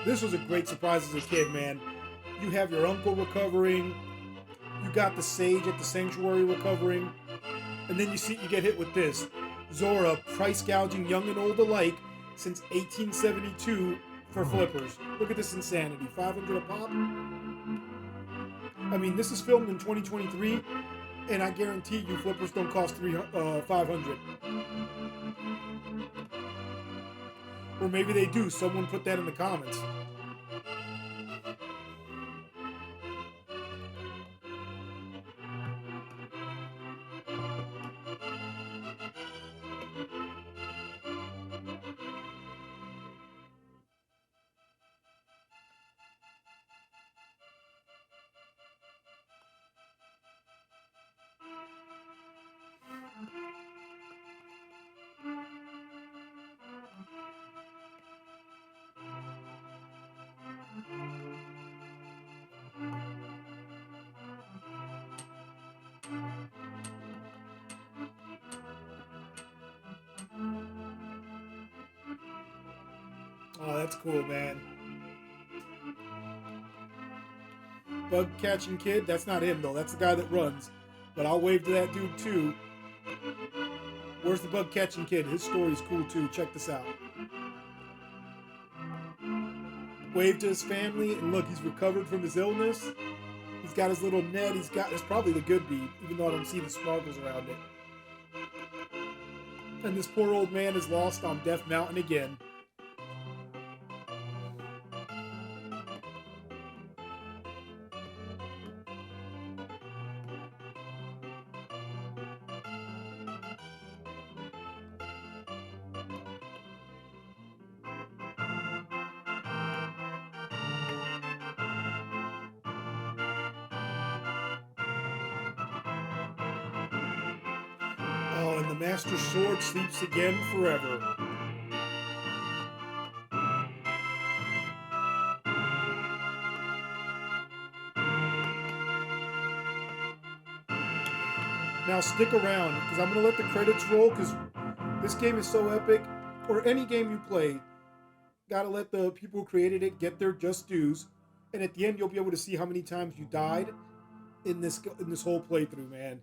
This was a great surprise as a kid, man. You have your uncle recovering. You got the sage at the sanctuary recovering. And then you get hit with this. Zora price gouging young and old alike since 1872 for flippers. Look at this insanity. 500 a pop? I mean, this is filmed in 2023, and I guarantee you flippers don't cost 500. Or maybe they do. Someone put that in the comments. Oh, that's cool, man. Bug catching kid? That's not him, though. That's the guy that runs. But I'll wave to that dude, too. Where's the bug catching kid? His story's cool, too. Check this out. Wave to his family, and look, he's recovered from his illness. He's got his little net. It's probably the good bead, even though I don't see the sparkles around it. And this poor old man is lost on Death Mountain again. Oh, and the Master Sword sleeps again forever. Now stick around, because I'm going to let the credits roll, because this game is so epic. Or any game you play, gotta let the people who created it get their just dues. And at the end, you'll be able to see how many times you died in this whole playthrough, man.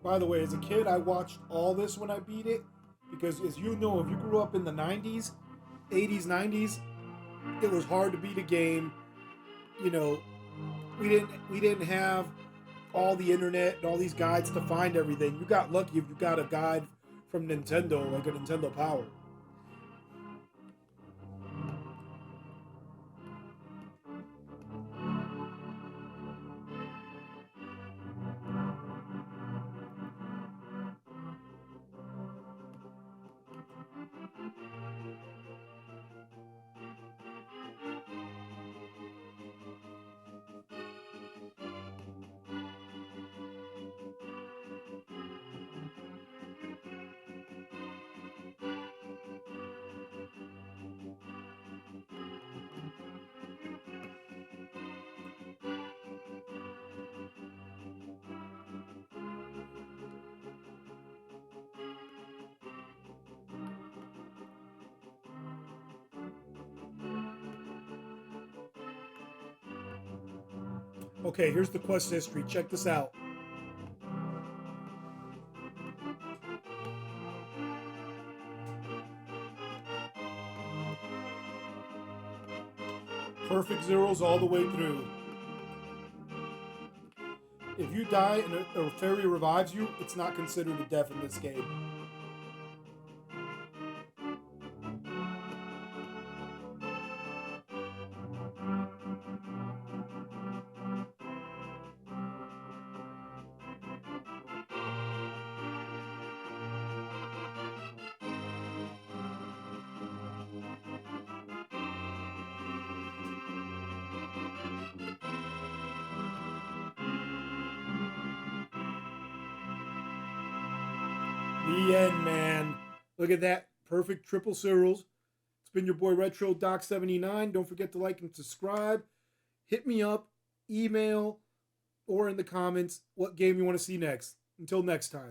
By the way, as a kid, I watched all this when I beat it, because as you know, if you grew up in the 90s, 80s, 90s, it was hard to beat a game. You know, we didn't have all the internet and all these guides to find everything. You got lucky if you got a guide from Nintendo, like a Nintendo Power. Okay, here's the quest history. Check this out. Perfect zeros all the way through. If you die and a fairy revives you, it's not considered a death in this game. The end, man. Look at that. Perfect triple zeros. It's been your boy Retro Doc 79. Don't forget to like and subscribe. Hit me up, email, or in the comments what game you want to see next. Until next time.